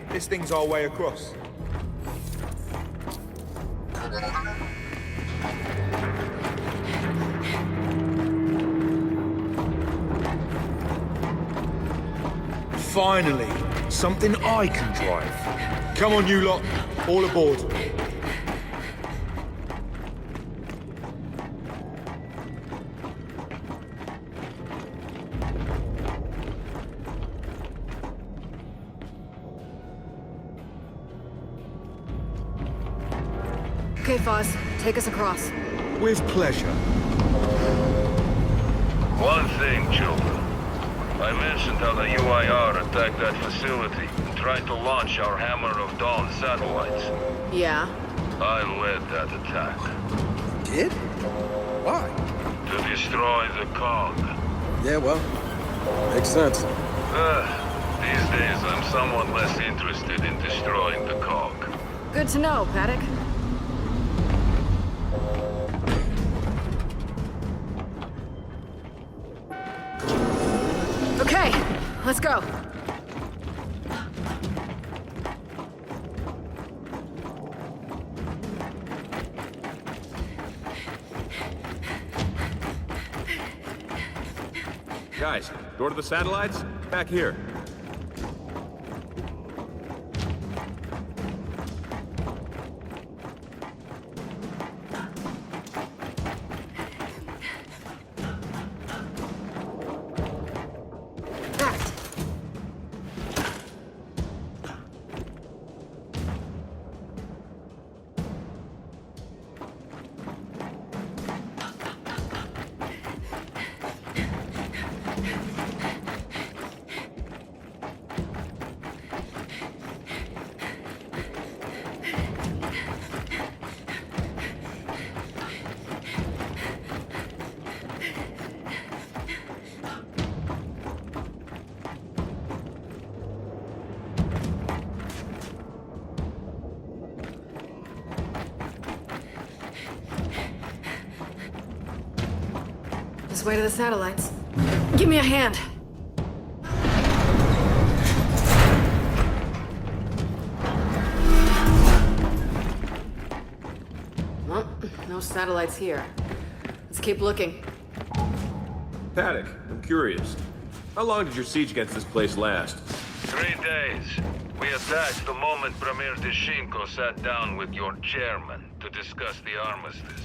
This thing's our way across. Finally, something I can drive. Come on, you lot. All aboard. Okay, Foz, take us across. With pleasure. One thing, children. I mentioned how the UIR attacked that facility and tried to launch our Hammer of Dawn satellites. Yeah? I led that attack. Did? Why? To destroy the cog. Yeah, well, makes sense. These days I'm somewhat less interested in destroying the cog. Good to know, Paddock. Okay, let's go. Guys, door to the satellites? Back here. This way to the satellites. Give me a hand. Well, no satellites here. Let's keep looking. Paddock, I'm curious. How long did your siege against this place last? 3 days. We attacked the moment Premier Deshinko sat down with your chairman to discuss the armistice.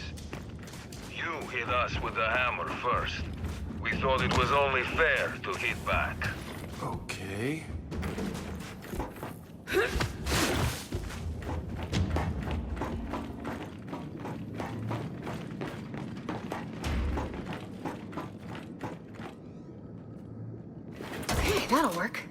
You hit us with the hammer first. We thought it was only fair to hit back. Okay. Okay, that'll work.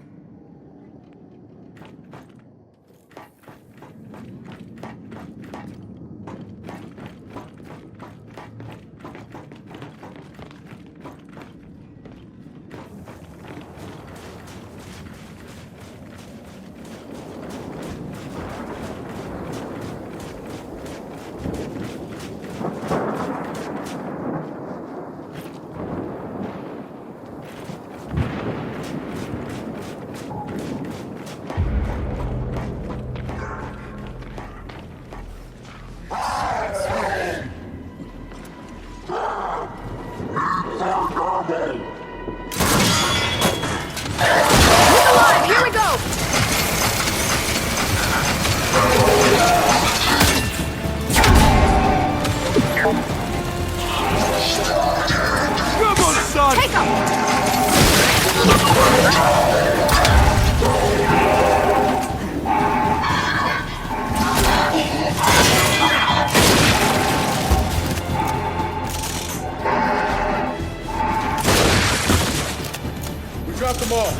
Drop them all.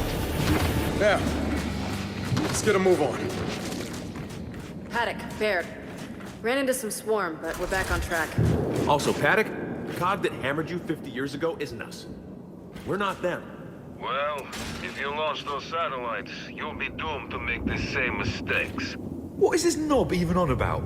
Now, let's get a move on. Paddock, Baird. Ran into some swarm, but we're back on track. Also, Paddock, the cog that hammered you 50 years ago isn't us. We're not them. Well, if you launch those satellites, you'll be doomed to make the same mistakes. What is this knob even on about?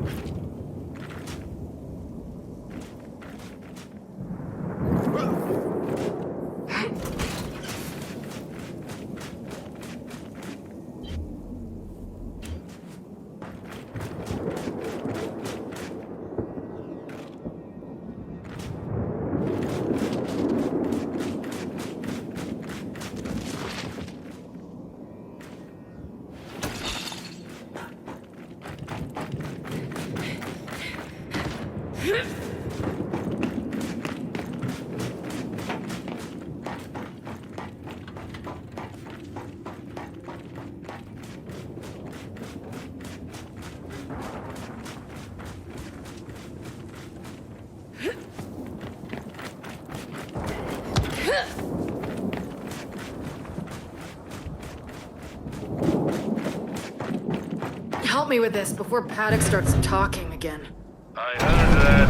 Help me with this before Paddock starts talking again. I heard that.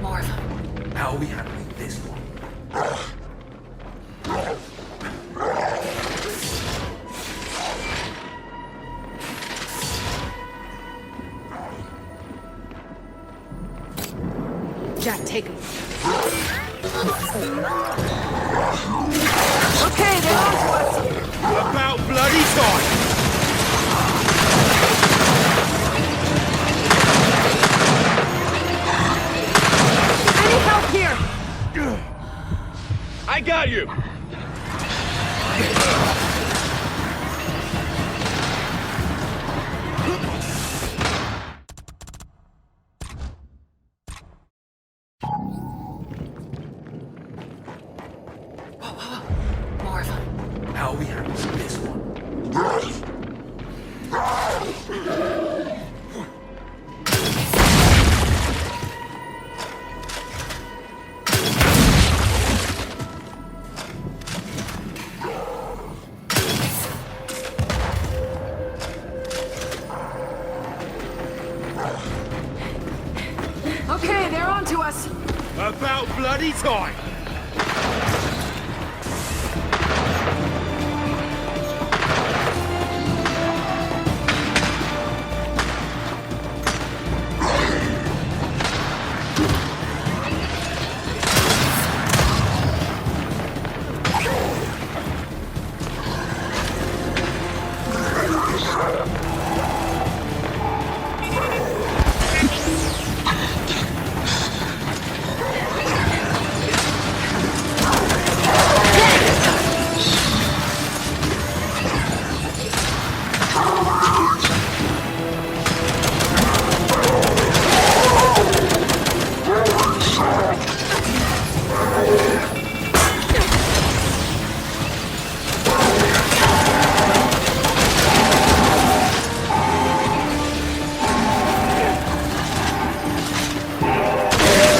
More of them. How are we handling this one? Jack, take him. Okay, they're on to us. About bloody time! Any help here? I got you! More of them. How are we handling this one? Okay, they're on to us. About bloody time!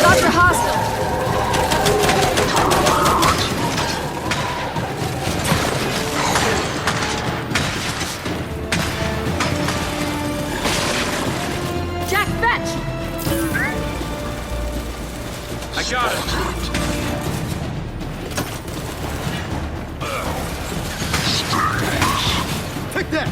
Dr. Hostile. Jack, fetch! I got it! Take that!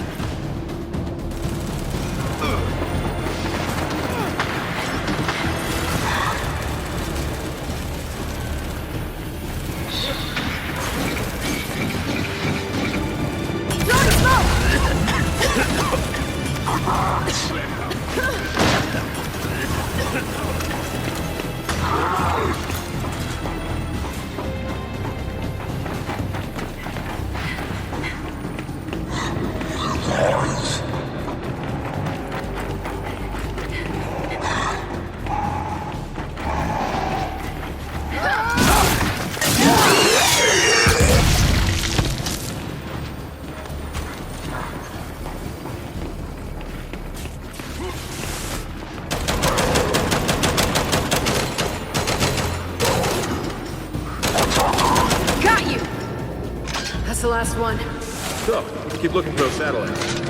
Throwing smoke! Got you! That's the last one. So, let's keep looking for those satellites.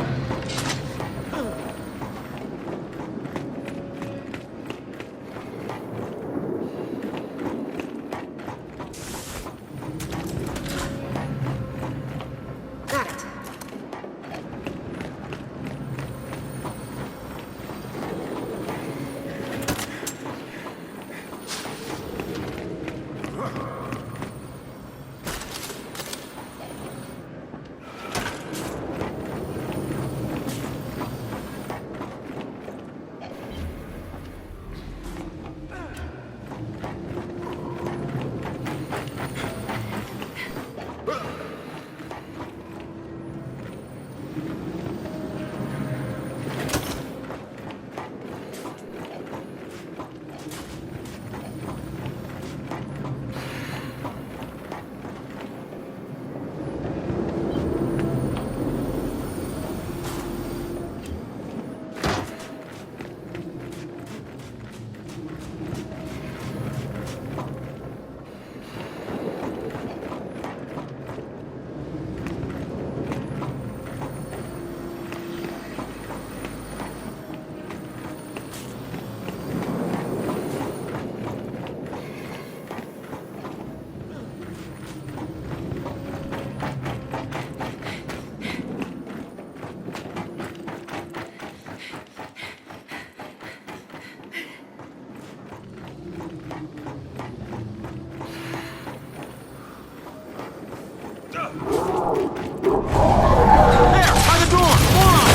By the door! Moron!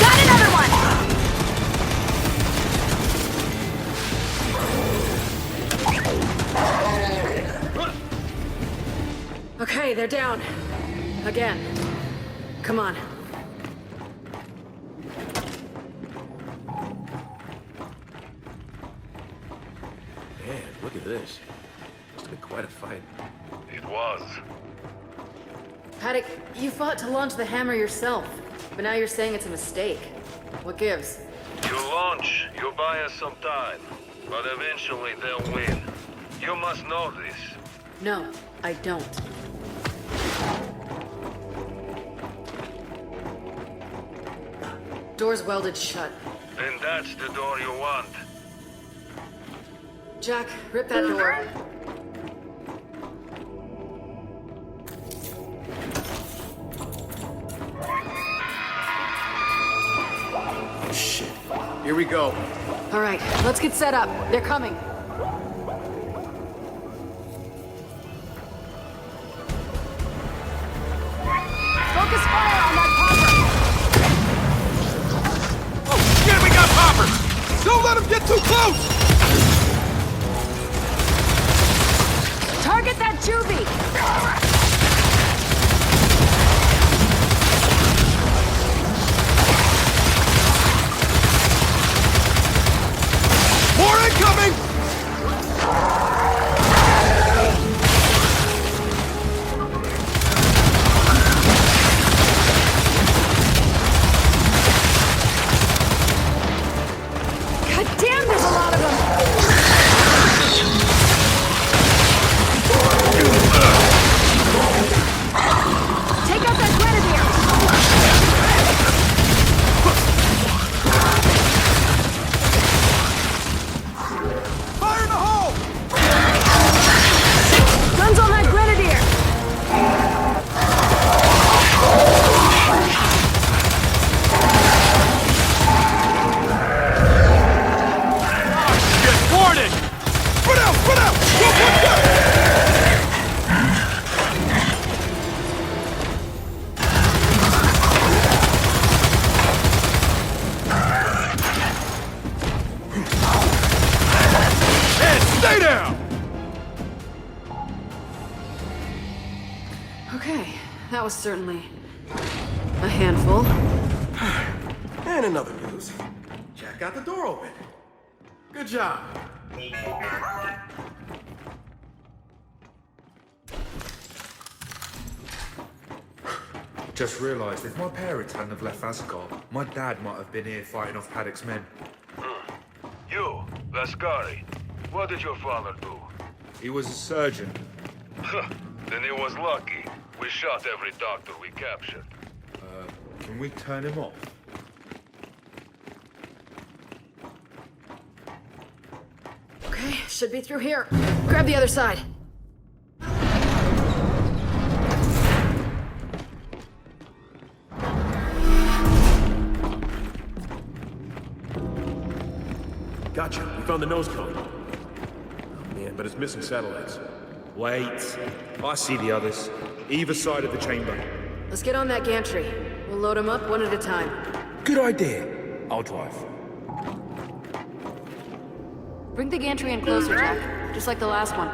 Got another one! Okay, they're down. Again. Come on. Man, look at this. Must have been quite a fight. It was. Paddock, you fought to launch the hammer yourself, but now you're saying it's a mistake. What gives? You launch, you buy us some time, but eventually they'll win. You must know this. No, I don't. Door's welded shut. And that's the door you want. Jack, rip that door. Oh, shit. Here we go. All right, let's get set up. They're coming. Focus fire on that popper! Oh, shit, we got poppers! Don't let them get too close! Target that juvie! More incoming! God damn, there's a lot of them! Take out that grenadier! Fire in the hole! Guns on that grenadier! Get warning! Put out! Put out! Go, go, go! And stay down! Okay, that was certainly a handful. And another news. Jack got the door open. Good job. Just realised if my parents hadn't have left Asgard, my dad might have been here fighting off Paddock's men. You, Lascari. What did your father do? He was a surgeon. Then he was lucky. We shot every doctor we captured. Can we turn him off? Okay, should be through here. Grab the other side. Gotcha. We found the nose cone. Oh, man, but it's missing satellites. Wait. I see the others. Either side of the chamber. Let's get on that gantry. We'll load them up one at a time. Good idea. I'll drive. Bring the gantry in closer, Jack. Just like the last one.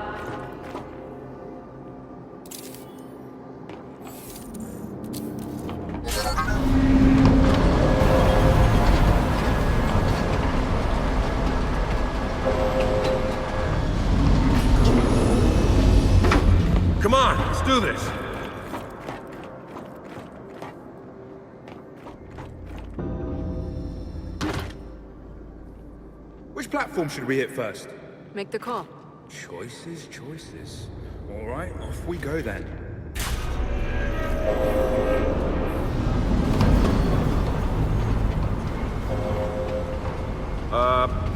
Come on, let's do this. Which platform should we hit first? Make the call. Choices, choices. All right, off we go then.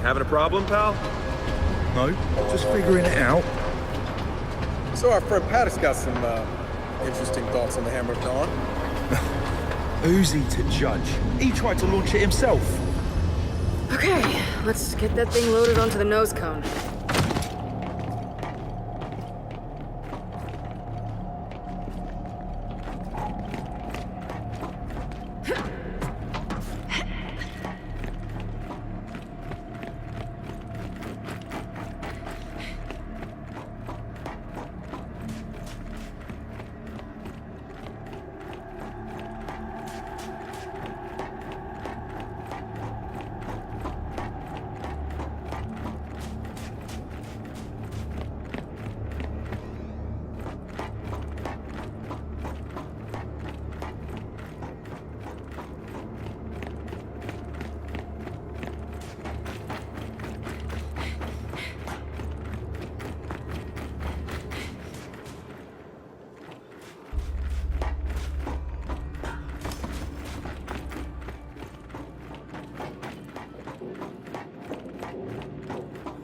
Having a problem, pal? No, just figuring it out. So our friend Paddock's got some Interesting thoughts on the Hammer of Dawn? Who's he to judge? He tried to launch it himself. Okay, let's get that thing loaded onto the nose cone.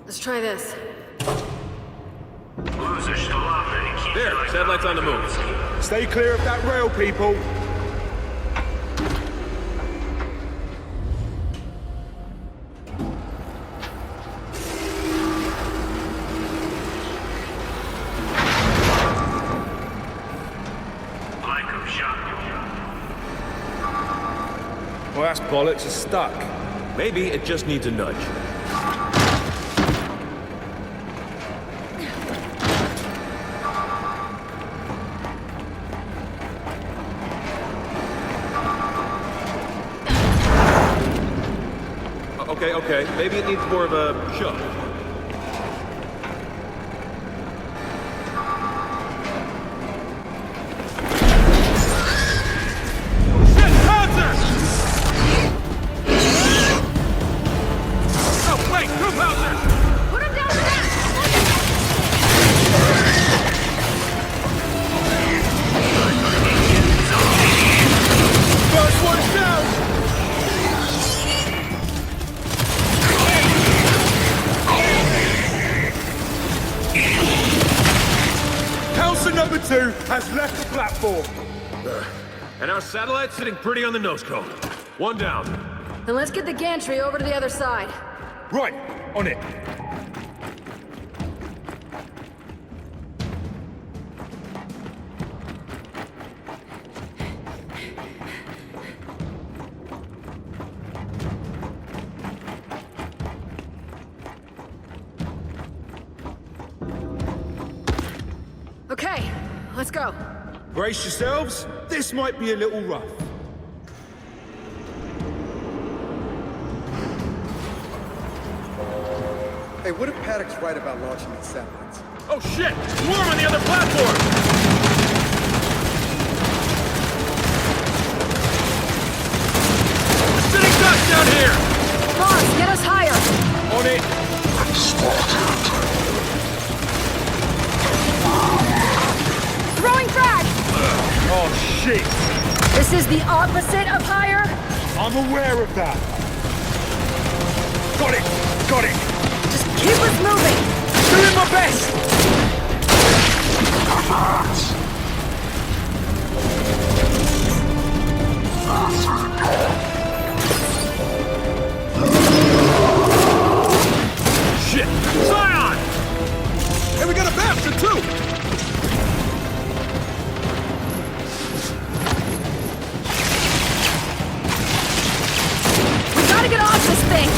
Let's try this. There, satellites on the move. Stay clear of that rail, people. Well, that's bollocks. It's stuck. Maybe it just needs a nudge. Okay, maybe it needs more of a shove. Shit, Panzer! Oh, wait, two Panzers! Put him down to that! First one's down! Council number 2 has left the platform. And our satellite's sitting pretty on the nose cone. One down. Then let's get the gantry over to the other side. Right, on it. Okay, let's go. Brace yourselves. This might be a little rough. Hey, what if Paddock's right about launching these satellites? Oh shit! Swarm on the other platform! Sitting ducks down here! Boss, get us higher! On it! Throwing frag! Oh shit! This is the opposite of higher? I'm aware of that. Got it! Got it! Just keep us moving! Doing my best! Shit! Zion! Hey, we got a bastard too! We gotta get off this thing!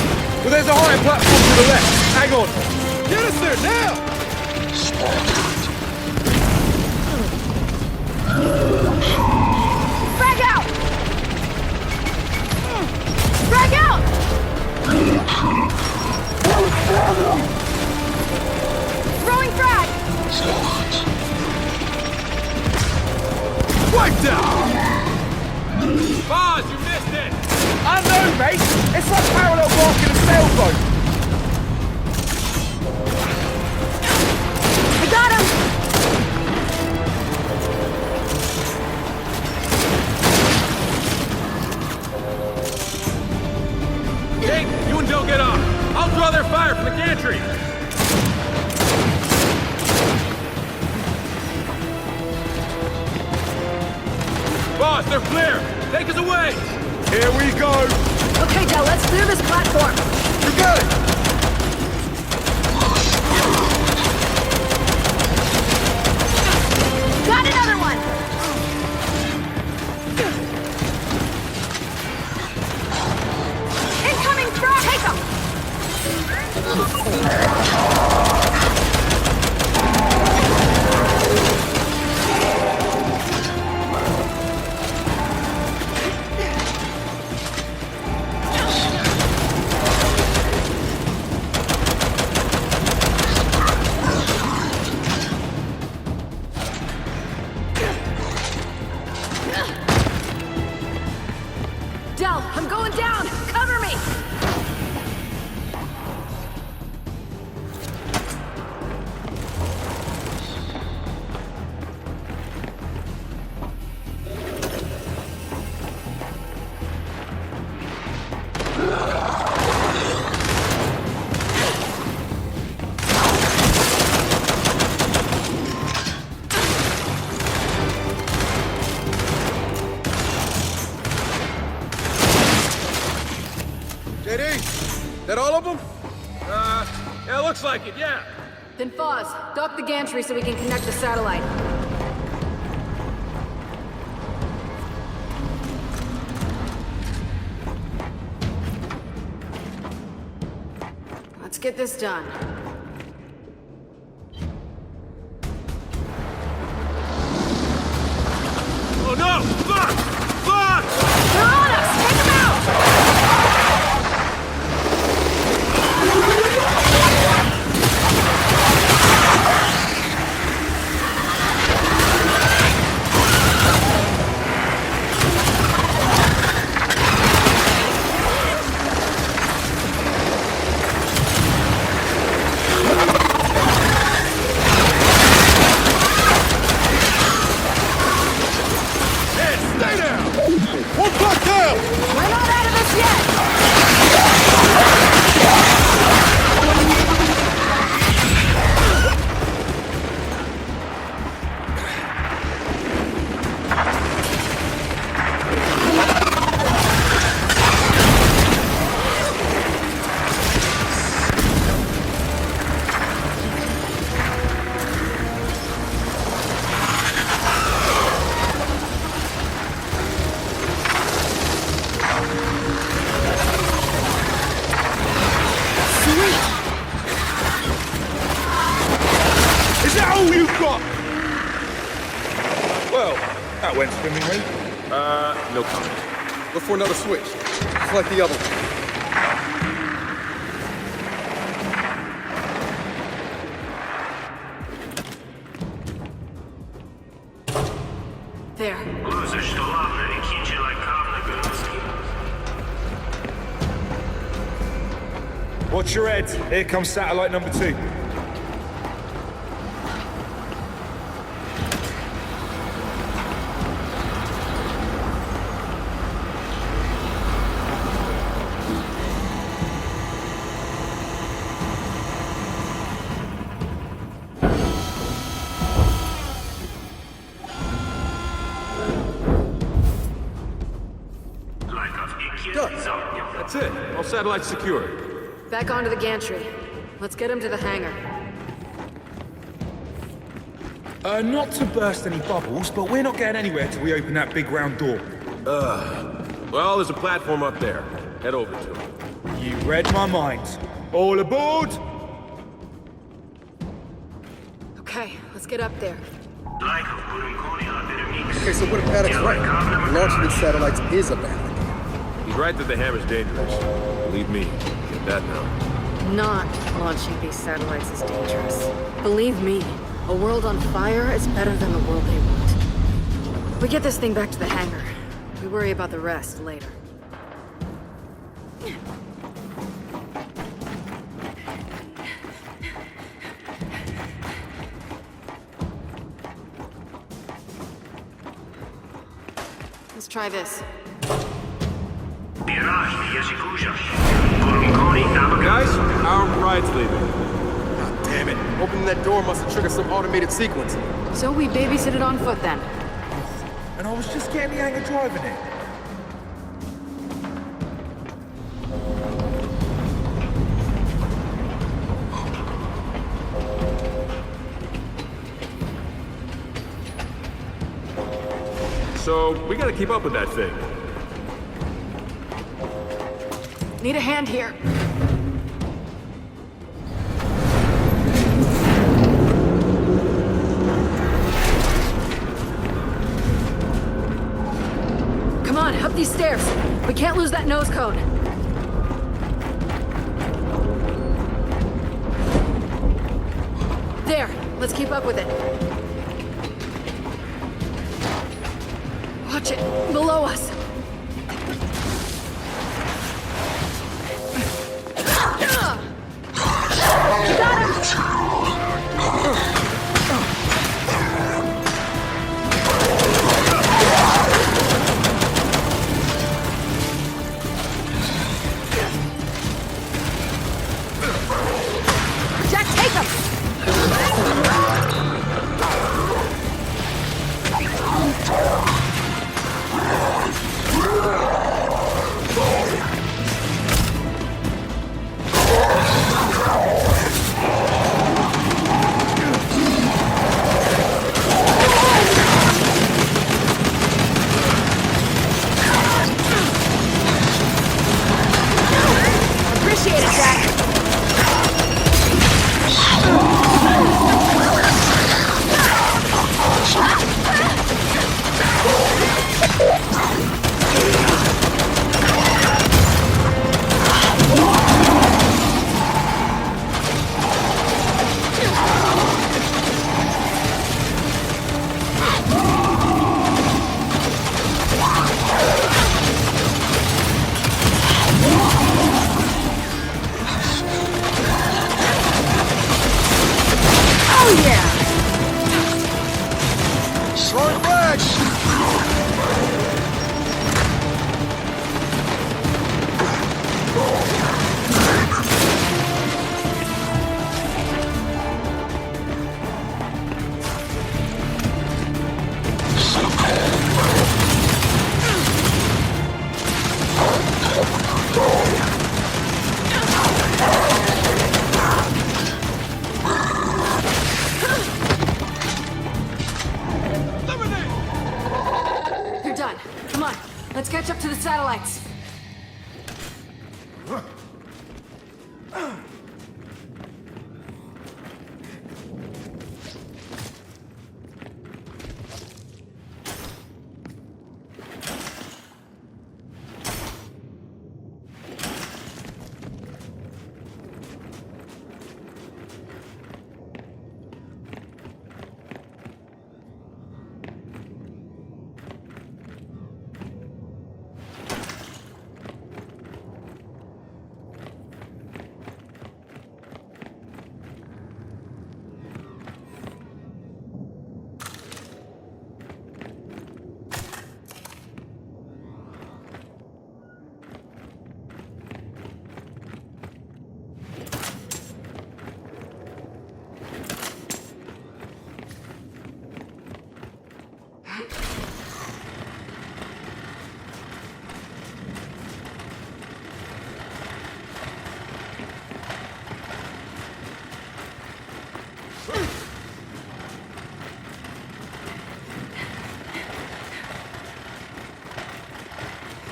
Well, there's a higher platform to the left. Hang on. Get us there now! Frag out! Frag out! Throwing frag! Wiped out! Boz, you missed it! I know, mate! It's like parallel parking a sailboat! We got him! Jake, you and Del get off. I'll draw their fire from the gantry. Boss, they're clear! Take us away! Here we go! Okay, Del, let's clear this platform. You got it! Got another one! Incoming truck! Take them! Del, I'm going down! Cover me! JD, that all of them? Yeah, looks like it, yeah. Then Foz, dock the gantry so we can connect the satellite. Let's get this done. Oh no! Fuck! Fuck! They're on us! Take them out! That went swimmingly. No comment. Look for another switch, just like the other one. There. Watch your head. Here comes satellite number 2. That's it. All satellites secure. Back onto the gantry. Let's get him to the hangar. Not to burst any bubbles, but we're not getting anywhere till we open that big round door. Well, there's a platform up there. Head over to it. You read my mind. All aboard! Okay, let's get up there. Okay, so what if Paddock's right? Launching these satellites is a bad idea. He's right that the hammer's dangerous. Believe me, get that now. Not launching these satellites is dangerous. Believe me, a world on fire is better than the world they want. We get this thing back to the hangar. We worry about the rest later. Let's try this. Guys, our ride's leaving. God damn it. Opening that door must have triggered some automated sequence. So we babysit it on foot then. and I was just getting the hang of driving it. So, we gotta keep up with that thing. Need a hand here. Come on, up these stairs. We can't lose that nose cone. There, let's keep up with it. Watch it, below us. Jack, take him! Appreciate it, Jack. Oh yeah! Throwing flags! You're done. Come on, let's catch up to the satellites.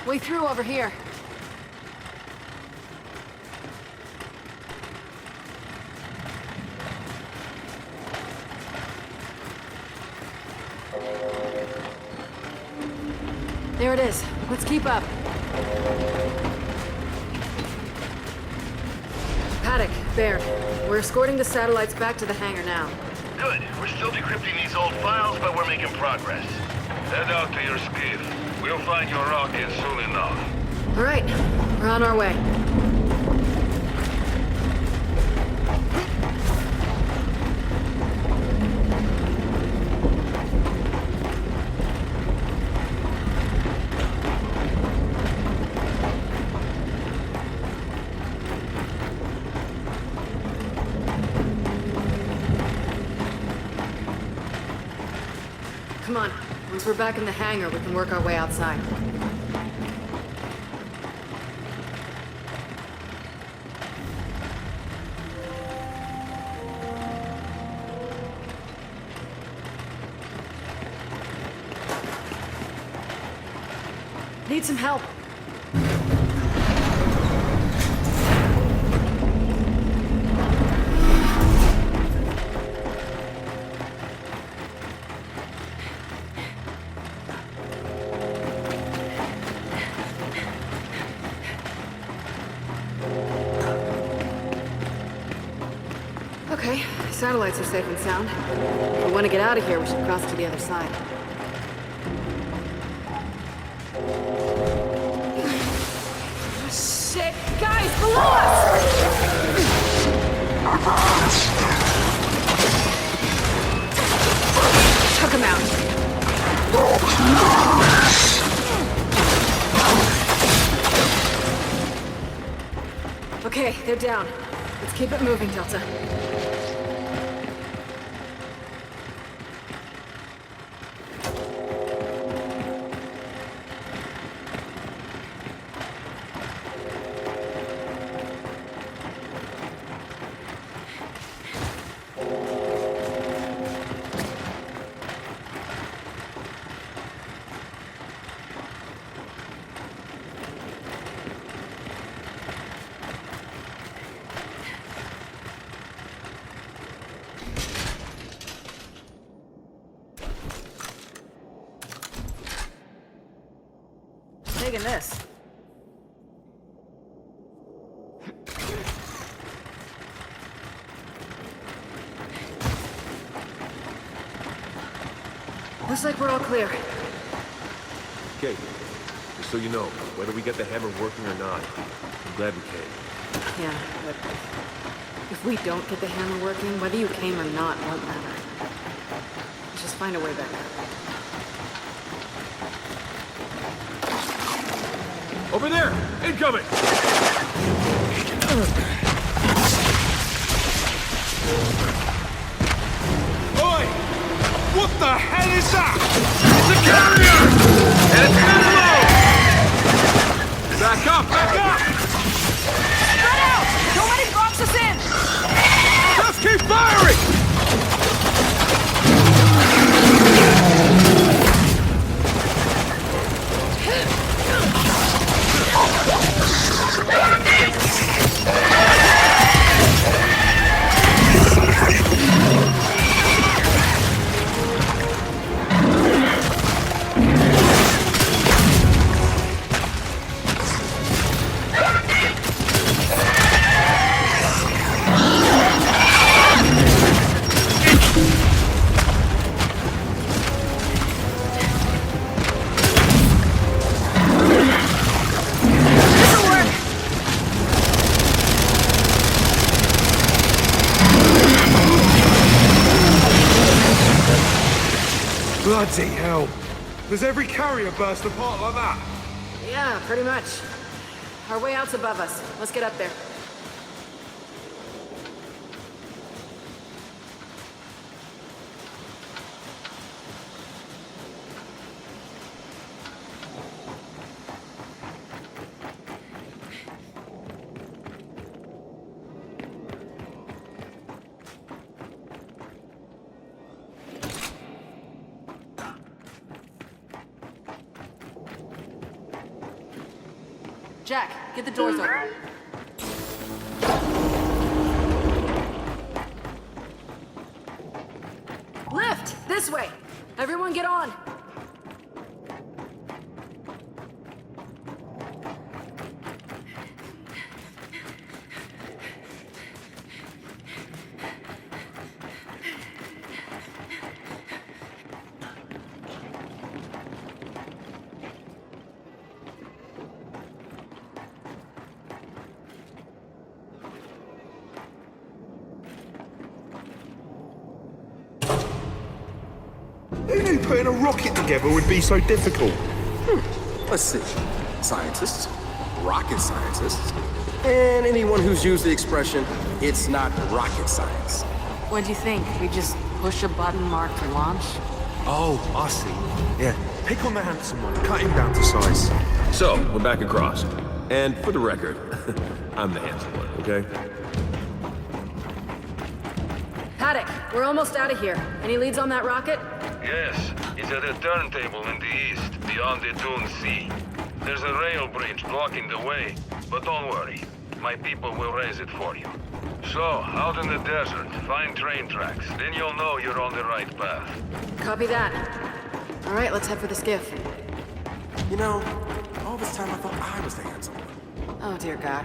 Way through over here. There it is. Let's keep up. Paddock, Baird, we're escorting the satellites back to the hangar now. Good. We're still decrypting these old files, but we're making progress. Head out to your skiff. We'll find your rocket soon enough. All right, we're on our way. Come on. Once we're back in the hangar, we can work our way outside. Need some help. Okay, satellites are safe and sound. If we want to get out of here, we should cross to the other side. Shit! Guys, below us! Took him out. Okay, they're down. Let's keep it moving, Delta. Taking this. Looks like we're all clear. Okay, just so you know, whether we get the hammer working or not, I'm glad we came. Yeah, but if we don't get the hammer working, whether you came or not won't matter. Let's just find a way back up. Over there! Incoming! Oi! What the hell is that? It's a carrier! And it's not alone! Back up! Back up! Spread out! Don't let him box us in! Just keep firing! Bloody hell. Does every carrier burst apart like that? Yeah, pretty much. Our way out's above us. Let's get up there. Jack, get the doors open. Lift! This way! Everyone get on! Who knew putting a rocket together would be so difficult? Let's see. Scientists, rocket scientists, and anyone who's used the expression, it's not rocket science. What'd you think? We just push a button marked launch? Oh, I see. Yeah, pick on the handsome one. Cut him down to size. So, we're back across. And for the record, I'm the handsome one, okay? Paddock, we're almost out of here. Any leads on that rocket? Yes, it's at a turntable in the east, beyond the Dune Sea. There's a rail bridge blocking the way, but don't worry. My people will raise it for you. So, out in the desert, find train tracks. Then you'll know you're on the right path. Copy that. All right, let's head for the skiff. You know, all this time I thought I was the handsome one. Oh, dear God.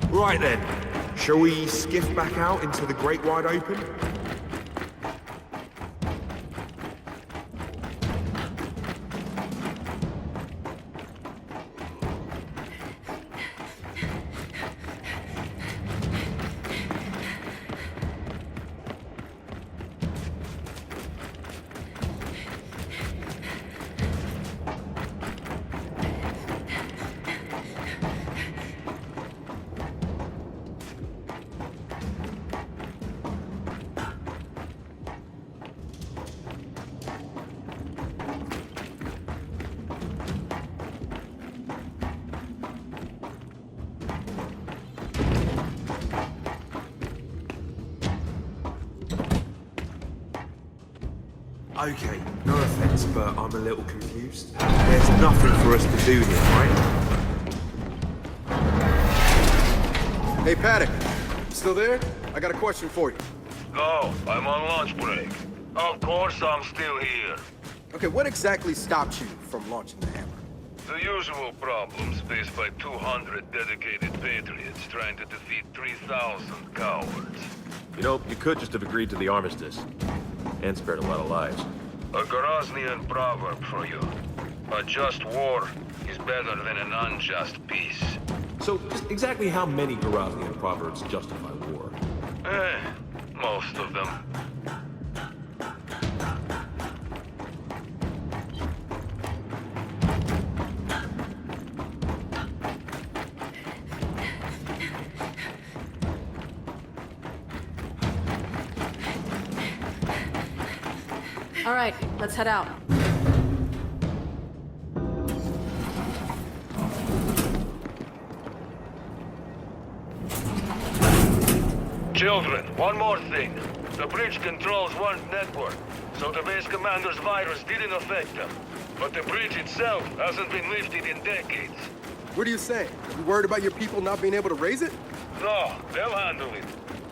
Right then, shall we skiff back out into the great wide open? Okay, no offense, but I'm a little confused. There's nothing for us to do here, right? Hey, Paddock. Still there? I got a question for you. No, I'm on lunch break. Of course I'm still here. Okay, what exactly stopped you from launching the hammer? The usual problems faced by 200 dedicated patriots trying to defeat 3,000 cowards. You know, you could just have agreed to the armistice. And spared a lot of lives. A Groznian proverb for you. A just war is better than an unjust peace. So, just exactly how many Groznian proverbs justify war? Most of them. All right, let's head out. Children, one more thing. The bridge controls one network, so the base commander's virus didn't affect them. But the bridge itself hasn't been lifted in decades. What are you saying? You worried about your people not being able to raise it? No, they'll handle it.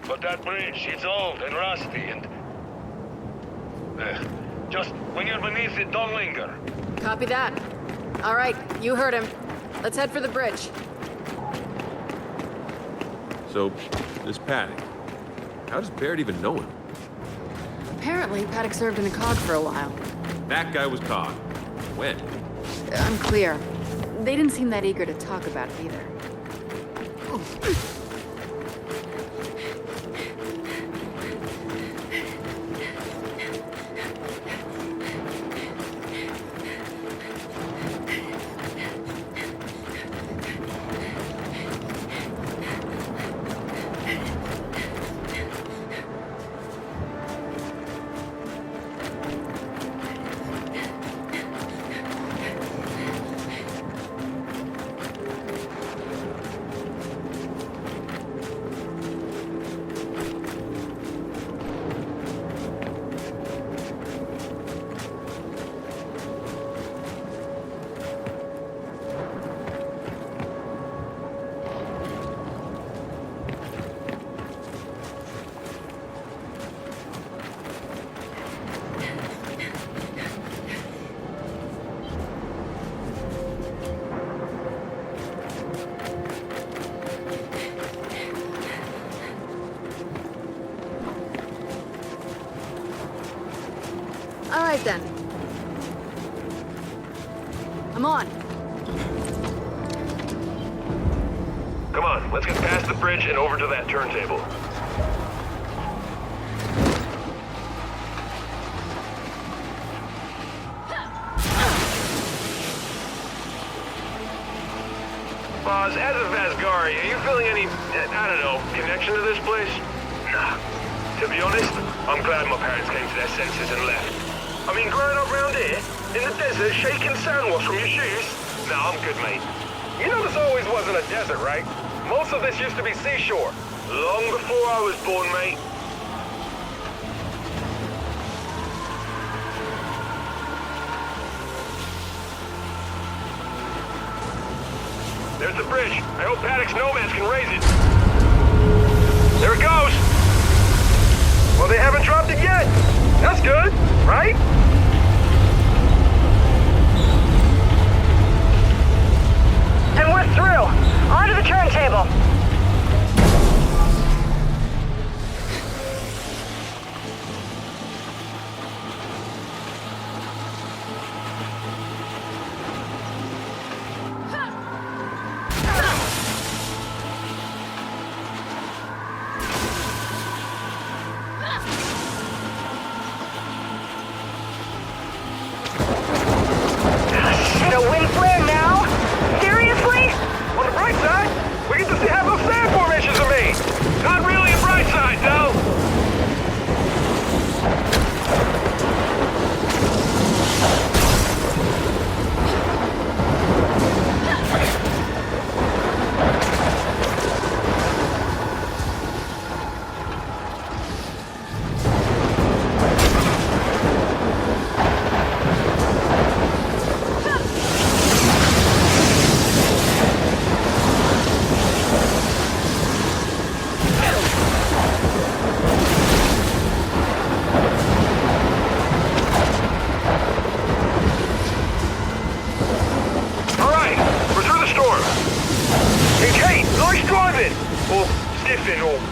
But that bridge, it's old and rusty and... just when you're beneath it, don't linger. Copy that. All right, you heard him. Let's head for the bridge. So, this Paddock, how does Barrett even know him? Apparently, Paddock served in a cog for a while. That guy was cog. When? Unclear. They didn't seem that eager to talk about it either. All right, then. I'm on. Come on, let's get past the bridge and over to that turntable. Boz, as a Vasgari, are you feeling any, I don't know, connection to this place? Nah. To be honest, I'm glad my parents came to their senses and left. I mean, growing up around here, in the desert, shaking sandwash from your shoes? Nah, I'm good, mate. You know this always wasn't a desert, right? Most of this used to be seashore. Long before I was born, mate. There's the bridge. I hope Paddock's nomads can raise it. There it goes. Well, they haven't dropped it yet. That's good, right? And we're through. Onto the turntable. The wind flare now? Seriously? On the bright side, we get to see how those sand formations are made. Not really a bright side, though.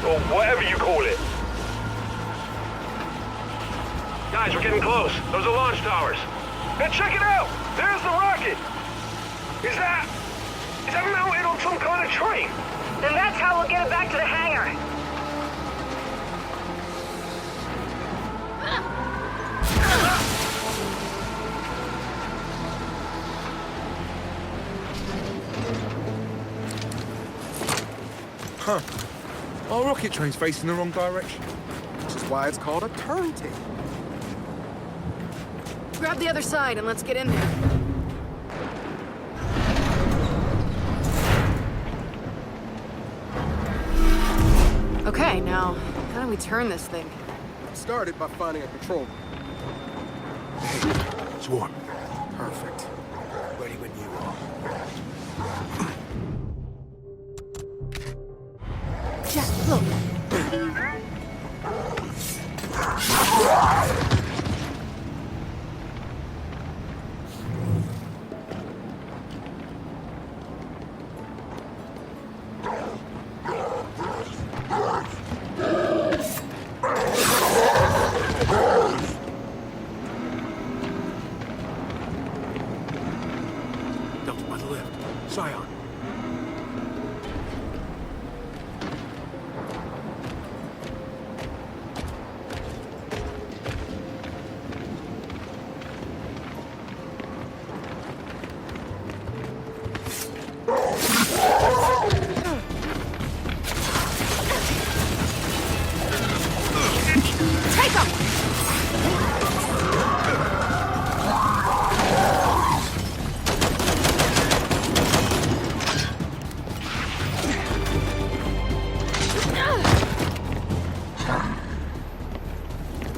Or whatever you call it. Guys, we're getting close. Those are launch towers. And check it out! There's the rocket! Is that mounted on some kind of train? Then that's how we'll get it back to the hangar. Huh. Our rocket train's facing the wrong direction. Which is why it's called a turntable. Grab the other side and let's get in there. Okay, now, how do we turn this thing? Started by finding a control room. Hey, it's warm. Perfect. Ready when you are. Just look. Delta by the left. Scion.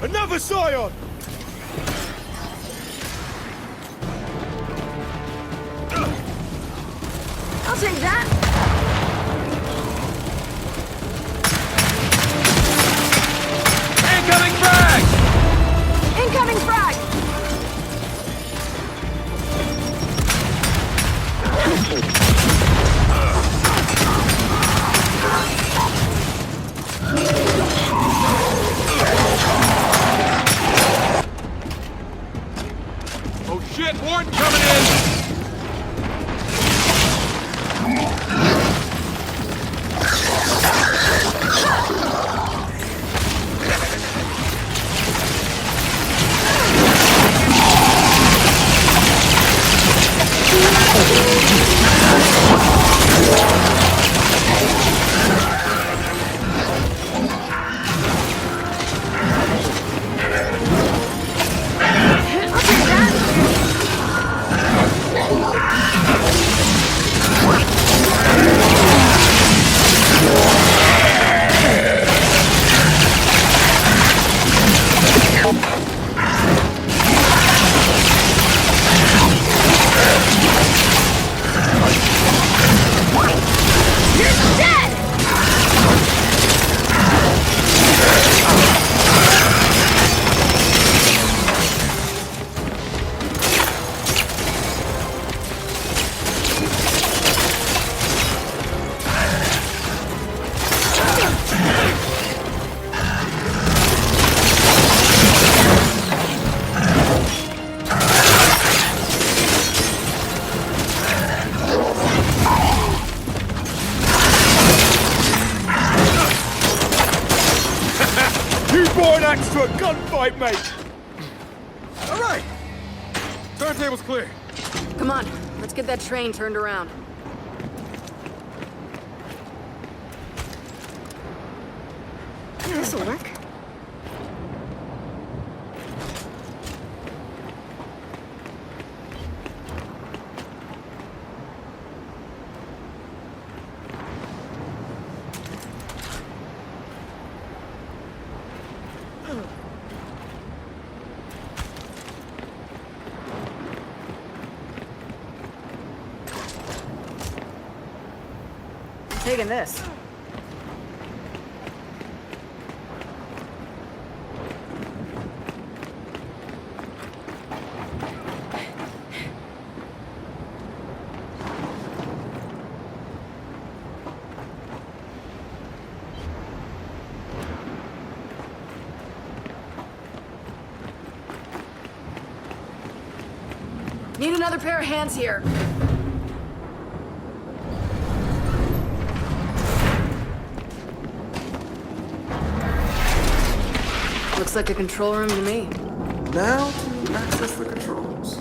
Another Scion! I'll take that. Incoming frag! Incoming frag! Ship 1 coming in! Next to a gunfight, mate! All right! Turntable's clear. Come on, let's get that train turned around. This'll work. Taking this. Need another pair of hands here. Looks like a control room to me. Now to access the controls.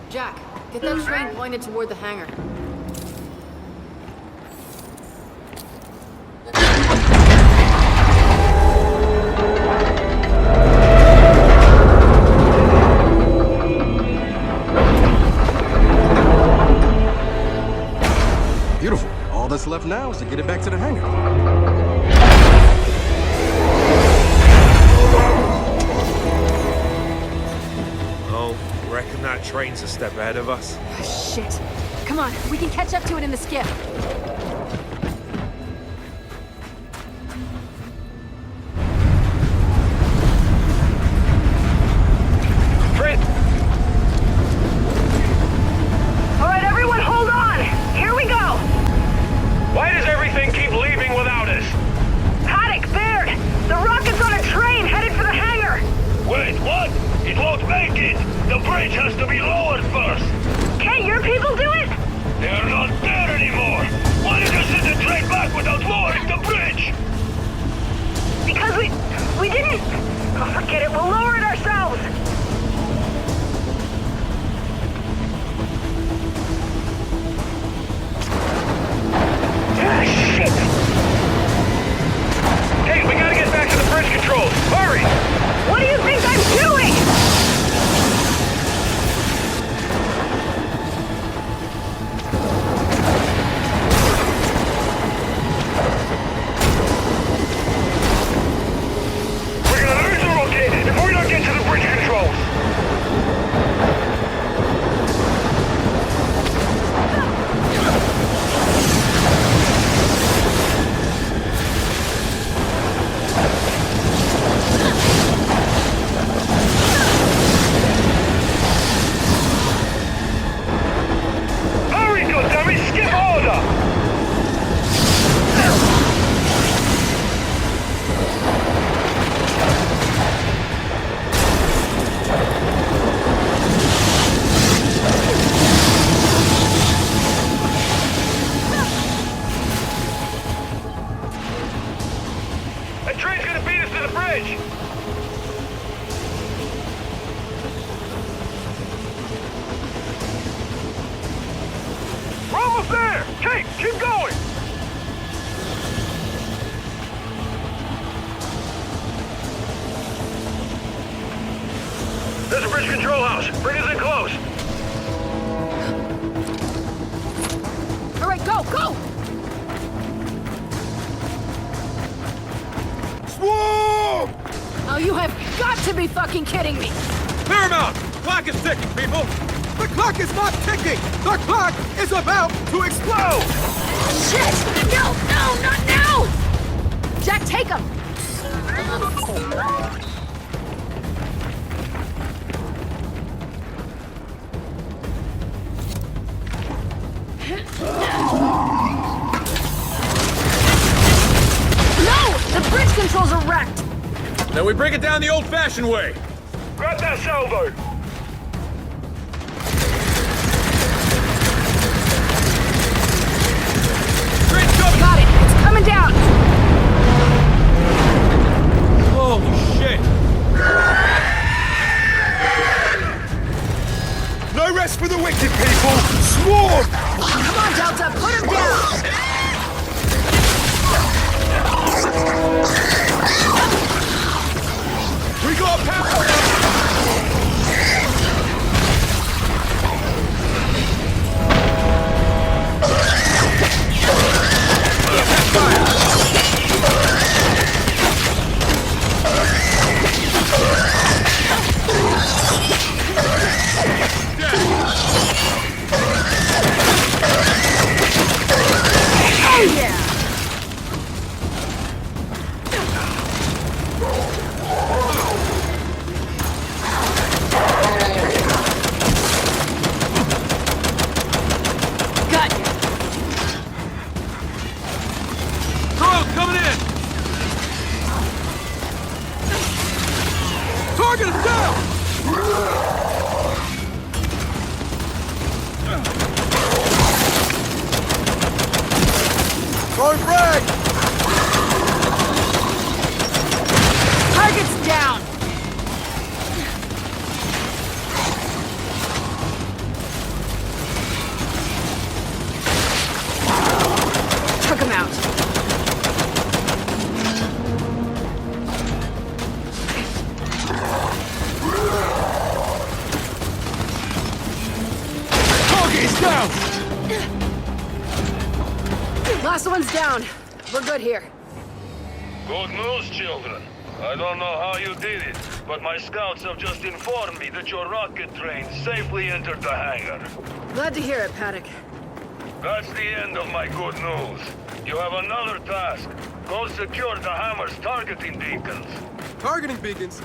Jack, get that train pointed toward the hangar. Beautiful. All that's left now is to get it back to the hangar. Reckon that train's a step ahead of us. Shit. Come on, we can catch up to it in the skiff. Trent! All right, everyone, hold on! Here we go! Why does everything keep leaving without us? Paddock, Baird! The rocket's on a train headed for the hangar! Wait, what? It won't make it! The bridge has to be lowered first! Can't your people do it? They're not there anymore! Why did you send the train back without lowering the bridge? Because we didn't... Oh, forget it, we'll lower it ourselves! Ah, shit! Hey, we gotta get back to the bridge controls! Hurry! What do you think I'm doing? We're gonna lose the rocket if we don't get to the bridge Kate, keep going! There's a bridge control house. Bring us in close. All right, go, go! Swarm! Oh, you have got to be fucking kidding me! Paramount! Clock is ticking, people! The clock is not ticking! The clock is about to explode! Shit! No, no, not now! Jack, take him! No! The bridge controls are wrecked! Then we break it down the old-fashioned way. Grab that salvo! Got it! It's coming down! Holy shit! No rest for the wicked, people! Swarm! Come on, Delta, put him down! We got power! Oh, yeah! Got you! Drones coming in! Target is down! Going frag! Target's down! Took him out. Target is down! Last one's down. We're good here. Good news, children. I don't know how you did it, but my scouts have just informed me that your rocket train safely entered the hangar. Glad to hear it, Paddock. That's the end of my good news. You have another task. Go secure the Hammer's targeting beacons. Targeting beacons?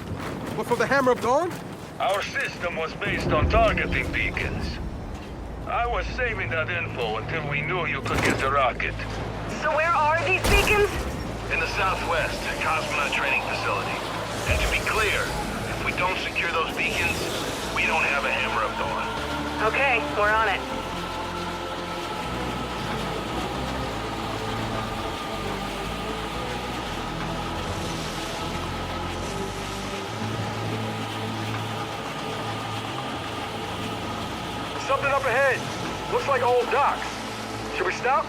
What, for the Hammer of Dawn? Our system was based on targeting beacons. I was saving that info until we knew you could get the rocket. So where are these beacons? In the southwest, cosmonaut training facility. And to be clear, if we don't secure those beacons, we don't have a Hammer of Dawn. Okay, we're on it. There's something up ahead. Looks like old docks. Should we stop?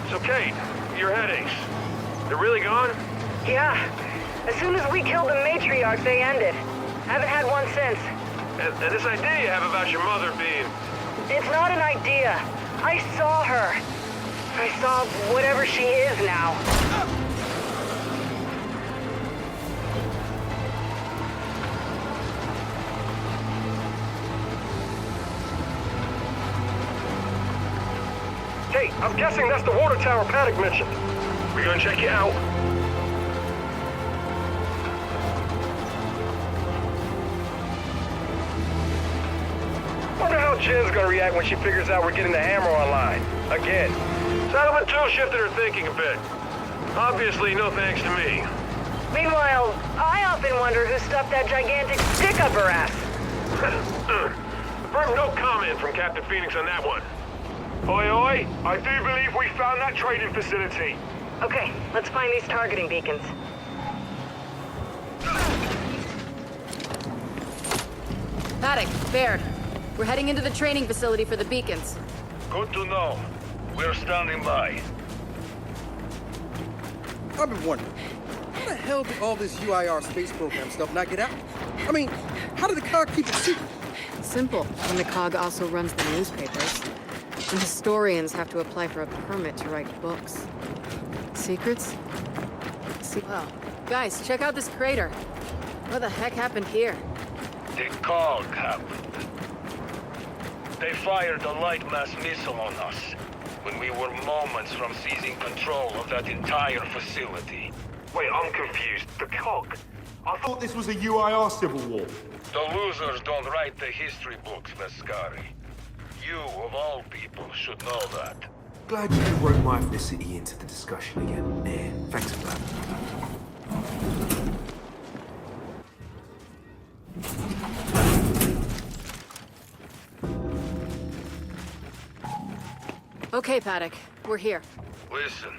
So, Kate, your headaches, they're really gone? Yeah. As soon as we killed the matriarch, they ended. Haven't had one since. And this idea you have about your mother being... It's not an idea. I saw her. I saw whatever she is now. Kate, I'm guessing that's the water tower Paddock mentioned. We're gonna check it out. What the hell how Jen's gonna react when she figures out we're getting the hammer online. Again. Settlement 2 shifted her thinking a bit. Obviously, no thanks to me. Meanwhile, I often wonder who stuffed that gigantic stick up her ass. No comment from Captain Phoenix on that one. Oi, oi, I do believe we found that trading facility. Okay, let's find these targeting beacons. Paddock, Baird. We're heading into the training facility for the beacons. Good to know. We're standing by. I've been wondering, how the hell did all this UIR space program stuff not get out? I mean, how did the COG keep it secret? Simple, when the COG also runs the newspapers. And historians have to apply for a permit to write books. Secrets? Well, guys, check out this crater. What the heck happened here? The COG happened. They fired a light mass missile on us when we were moments from seizing control of that entire facility. Wait, I'm confused. The COG? I thought this was a UIR civil war. The losers don't write the history books, Vescari. You, of all people, should know that. Glad you wrote my ethnicity into the discussion again. Yeah, thanks for that. Okay, Paddock. We're here. Listen,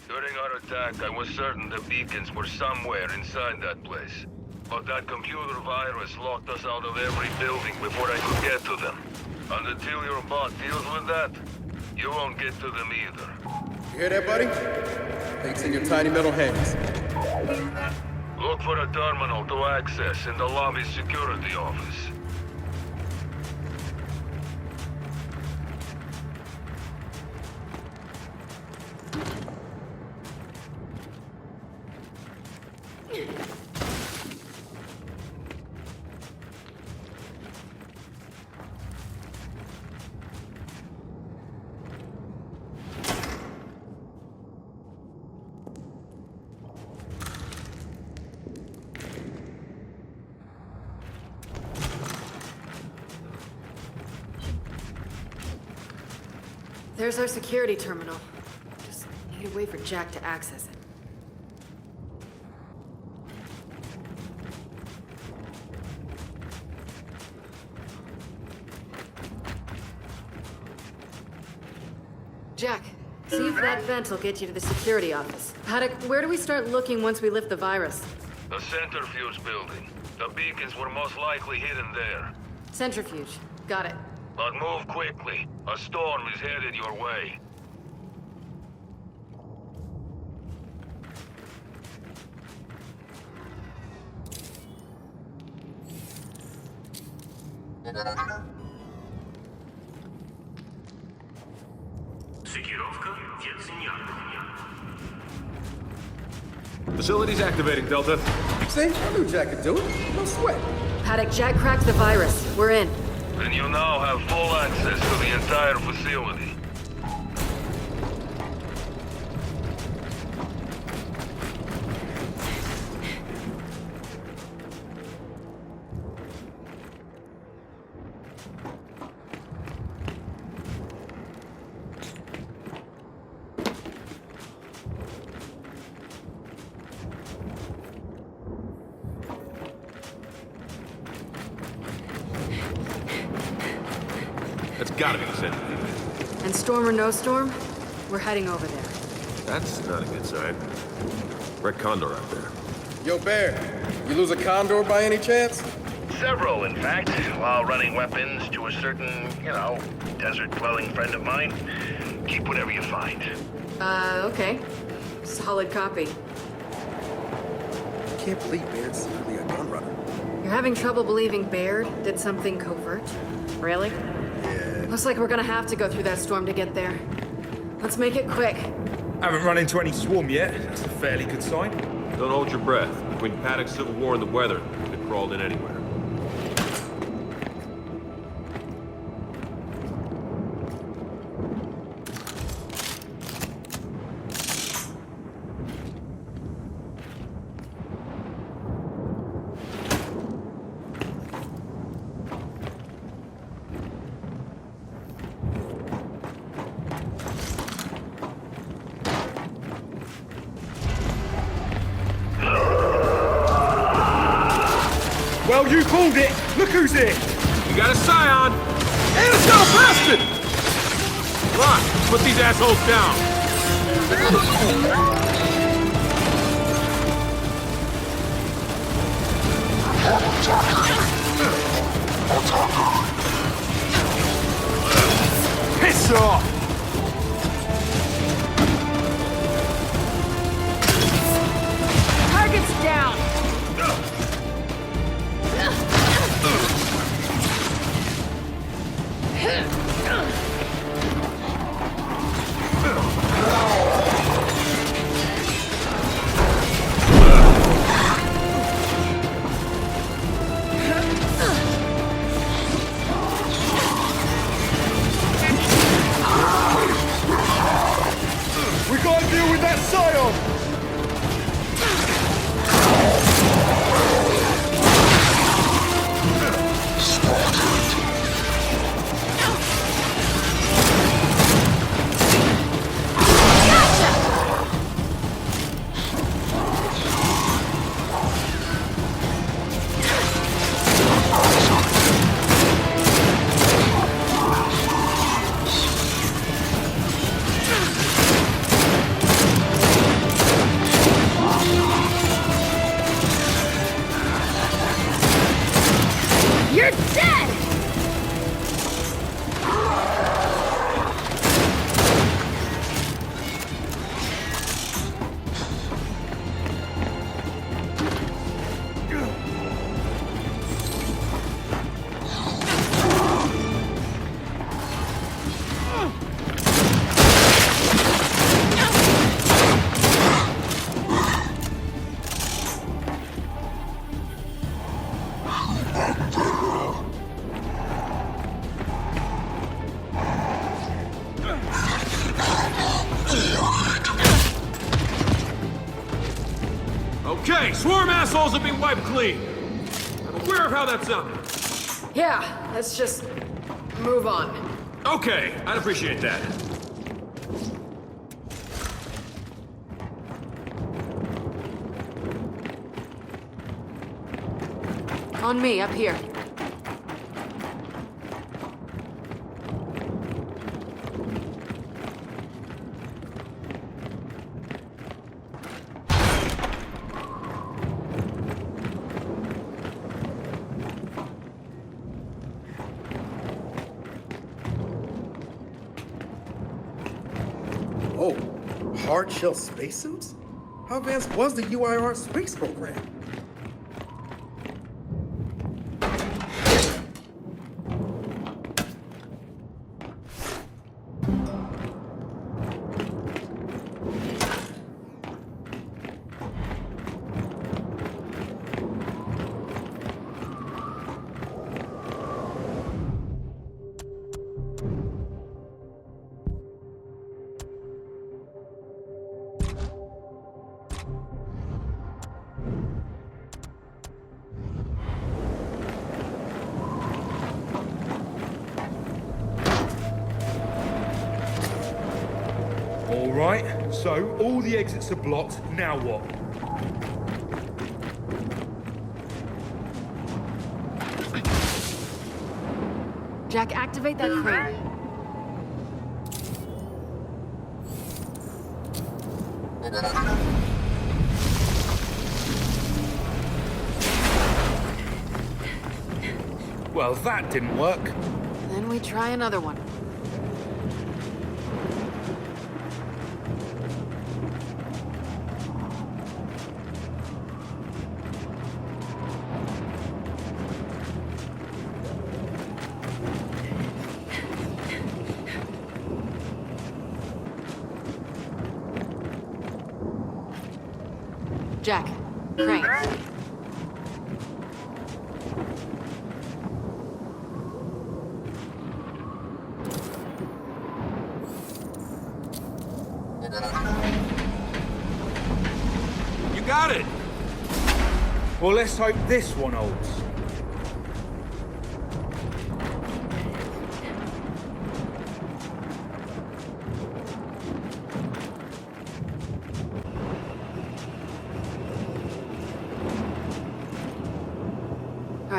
during our attack, I was certain the beacons were somewhere inside that place. But that computer virus locked us out of every building before I could get to them. And until your bot deals with that, you won't get to them either. You hear that, buddy? Fate's in your tiny metal hands. Look for a terminal to access in the lobby security office. There's our security terminal. Just need a way for Jack to access it. Jack, see if that vent will get you to the security office. Paddock, where do we start looking once we lift the virus? The centrifuge building. The beacons were most likely hidden there. Centrifuge. Got it. But move quickly. A storm is headed your way. Facility's activating, Delta. See? I knew Jack could do it. No sweat. Paddock, Jack cracked the virus. We're in. And you now have full access to the entire facility. That's gotta be the centrifuge. And storm or no storm, we're heading over there. That's not a good sign. Red Condor out there. Yo, Bear, you lose a condor by any chance? Several, in fact, while running weapons to a certain, desert-dwelling friend of mine. Keep whatever you find. Okay. Solid copy. I can't believe Baird's secretly a gun runner. You're having trouble believing Baird did something covert? Really? Yeah. Looks like we're gonna have to go through that storm to get there. Let's make it quick. Haven't run into any swarm yet. That's a fairly good sign. Don't hold your breath. Between Paddock's civil war and the weather, they crawled in anywhere. Well, you called it. Look who's here. You got a scion! And it's got a bastard! Come on, put these assholes down. Piss off! Target's down! We gotta deal with that scion! You're dead! Okay, swarm assholes have been wiped clean. I'm aware of how that sounded. Yeah, let's just move on. Okay, I'd appreciate that. On me, up here. Oh, hard shell spacesuits? How advanced was the UIR space program? All right, so all the exits are blocked. Now what? Jack, activate that crane. Well, that didn't work. Then we try another one. Jack, crane. You got it! Well, let's hope this one holds.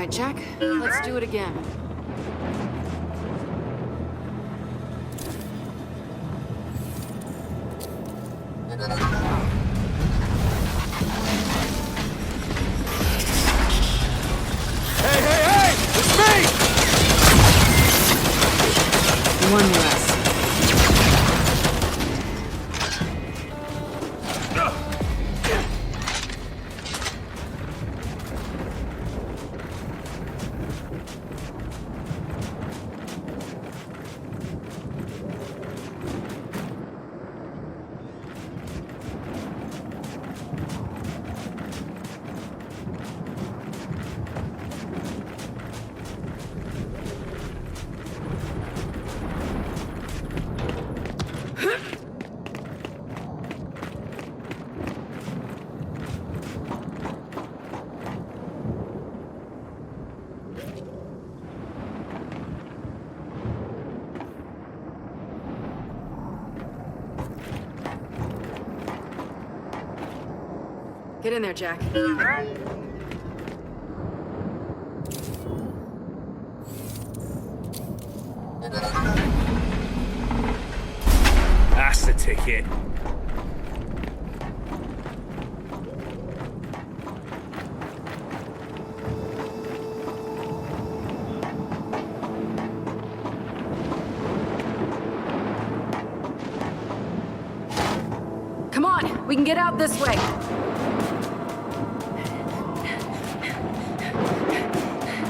right, Jack. Let's do it again. Hey! It's me! One less. Get in there, Jack. That's the ticket. Come on, we can get out this way.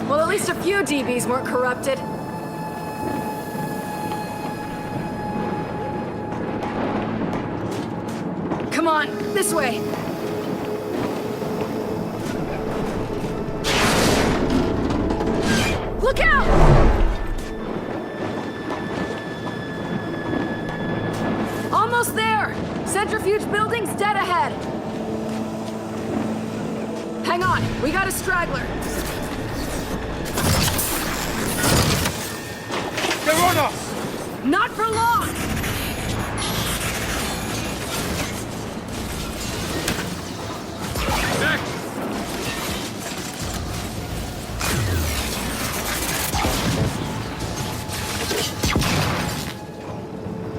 Well, at least a few DBs weren't corrupted. Come on, this way. Look out! Almost there! Centrifuge building's dead ahead. Hang on, we got a straggler. They're on us! Not for long!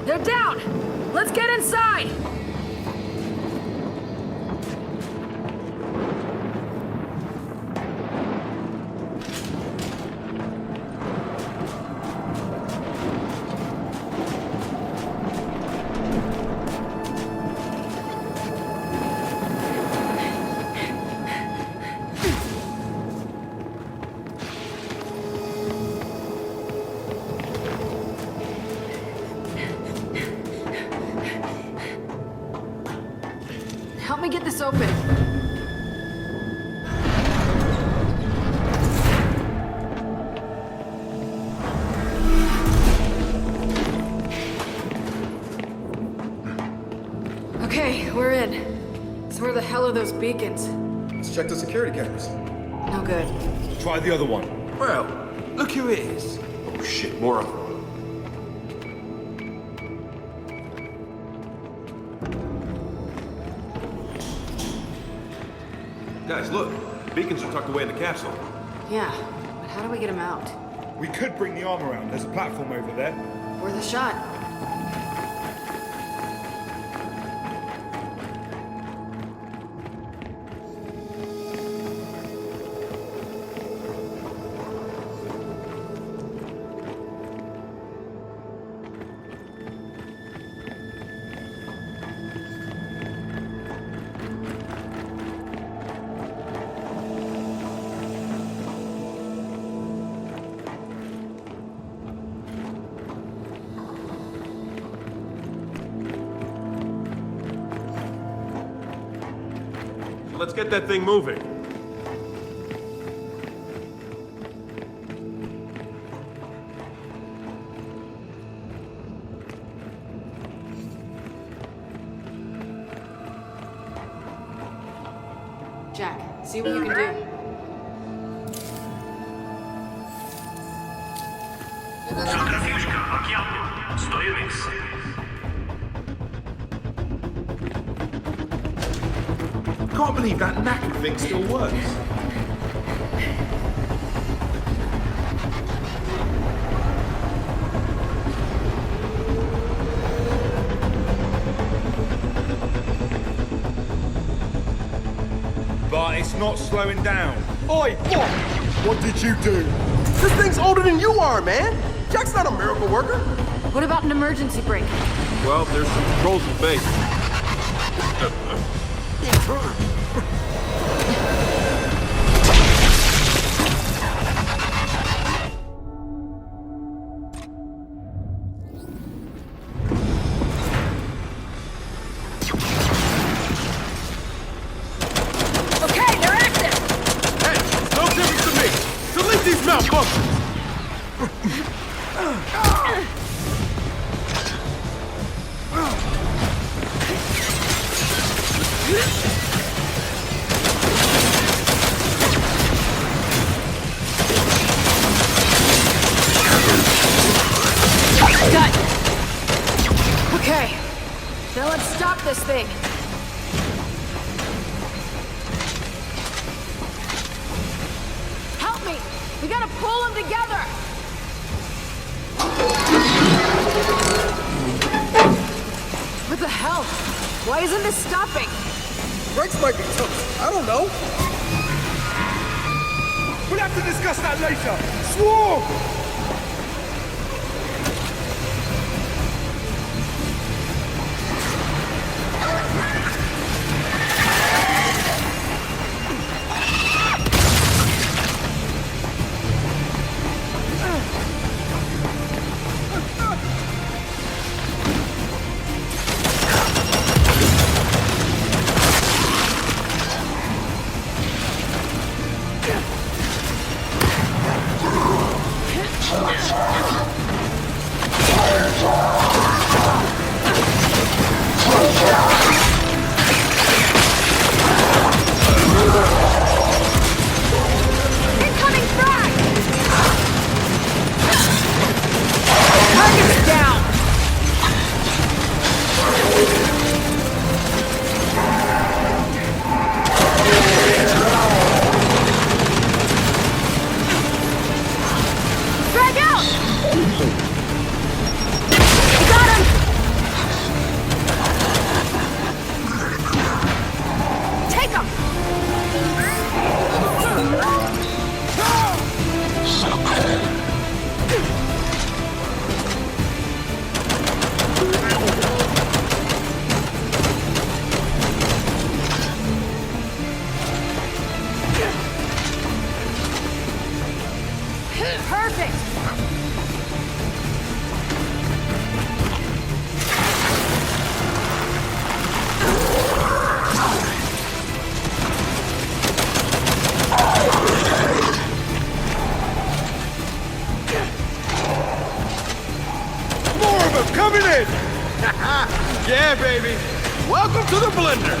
They're down! Let's get inside! Help me get this open. Okay, we're in. So where the hell are those beacons? Let's check the security cameras. No good. Try the other one. Well, look who it is. Oh shit, more of them. Guys, look. Beacons are tucked away in the capsule. Yeah, but how do we get them out? We could bring the arm around. There's a platform over there. Worth a shot. Let's get that thing moving. Jack, see what you can do. Centrifugka, occhiato. Stoimy. Can't believe that knackered thing still works. not slowing down. Oi, fuck! What did you do? This thing's older than you are, man! Jack's not a miracle worker! What about an emergency brake? Well, there's some controls in base. Okay, they're active! Hey, it's no difference to me! Delete these malfunctions! Got it. Okay, now let's stop this thing. Help me! We gotta pull them together! What the hell? Why isn't this stopping? Brakes might be toast. I don't know. We'll have to discuss that later. Swarm! Incoming frag! Target's down! Frag out! Got him! Take him! Perfect! More of them coming in! Yeah, baby. Welcome to the blender.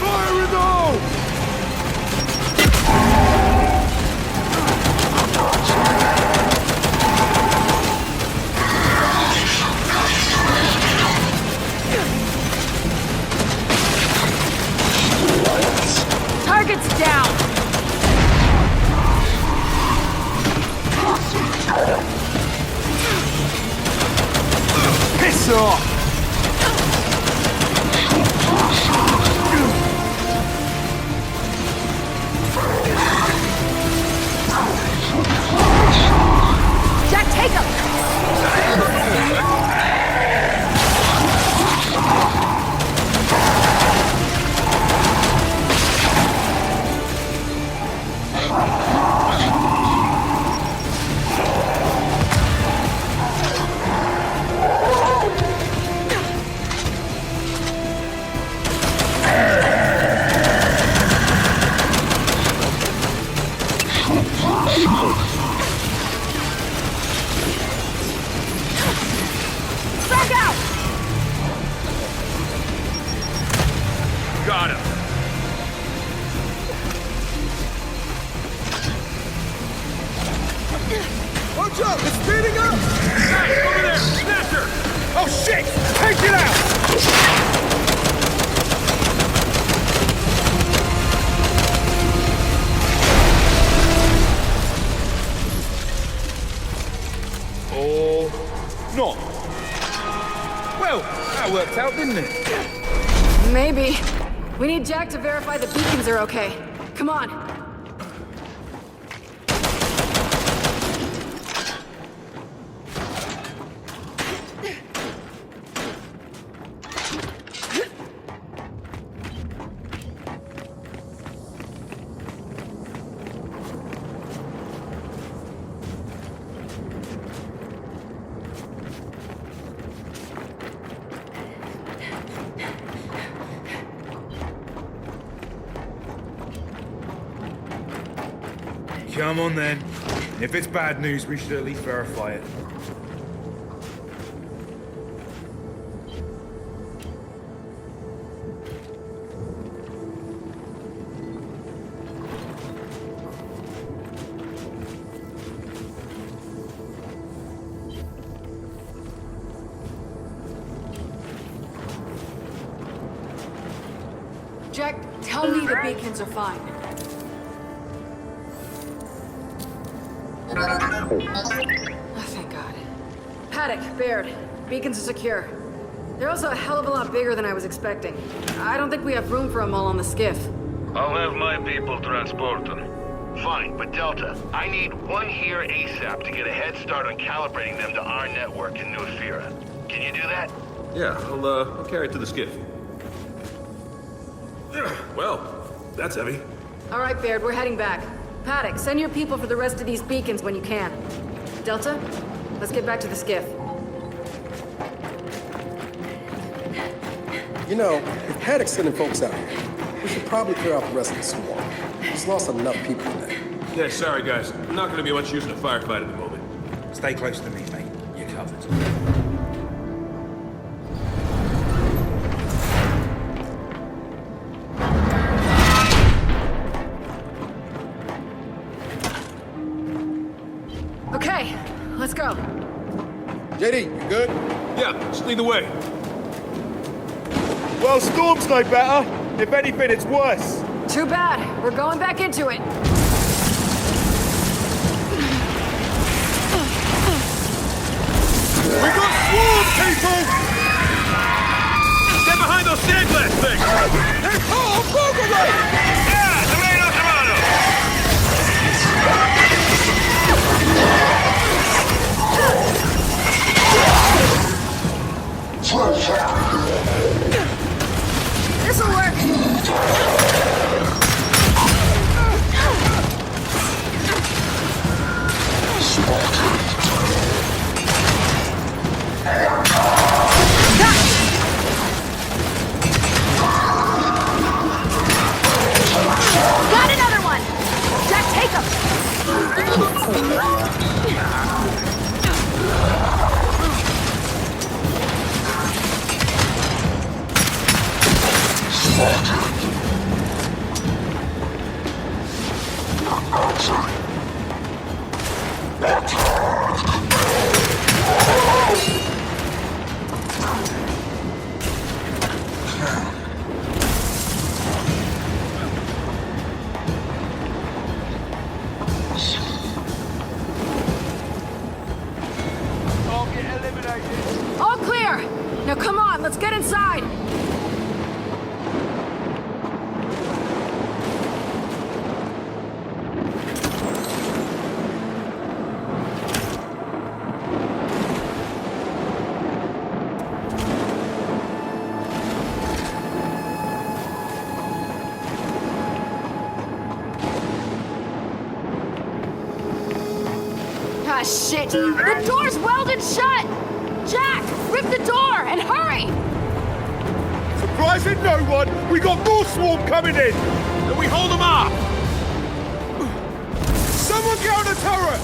Fire it all! Target's down! Piss off! Jack, take him! Oh shit! Take it out! Or not. Well, that worked out, didn't it? Maybe. We need Jack to verify the beacons are okay. Come on. Come on then. If it's bad news, we should at least verify it. Jack, tell me the beacons are fine. Oh, thank God. Paddock, Baird, beacons are secure. They're also a hell of a lot bigger than I was expecting. I don't think we have room for them all on the skiff. I'll have my people transport them. Fine, but Delta, I need one here ASAP to get a head start on calibrating them to our network in New Ephyra. Can you do that? Yeah, I'll carry it to the skiff. Well, that's heavy. All right, Baird, we're heading back. Paddock, send your people for the rest of these beacons when you can. Delta, let's get back to the skiff. You know, if Paddock's sending folks out here, we should probably clear out the rest of the swarm. He's lost enough people today. Yeah, sorry guys. Not gonna be much use in a firefight at the moment. Stay close to me, mate. You're covered. Okay, let's go. JD, you good? Yeah, just lead the way. Well, Storm's no better. If anything, it's worse. Too bad. We're going back into it. We got swarm, people! Get behind those sandglass things! Hey, oh, move away! Yeah, tomato, tomato! This'll work. Got another one! Jack, take him! All clear! Now come on, let's get inside! Ah, shit! The door's welded shut! Jack, rip the door and hurry! Surprising no one, we got more swarm coming in! Then we hold them off! Someone get on the turret!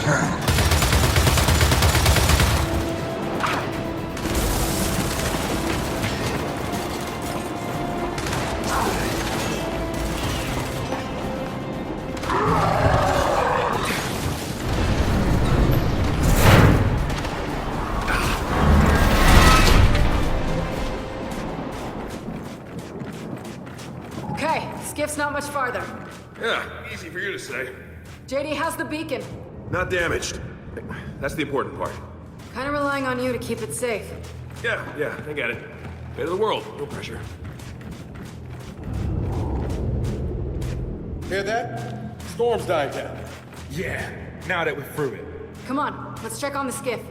Okay, skiff's not much farther. Yeah, easy for you to say. JD, how's the beacon? Not damaged. That's the important part. Kinda relying on you to keep it safe. Yeah, I get it. Fate of the world, no pressure. Hear that? Storm's dying down. Yeah, now that we're through it. Come on, let's check on the skiff.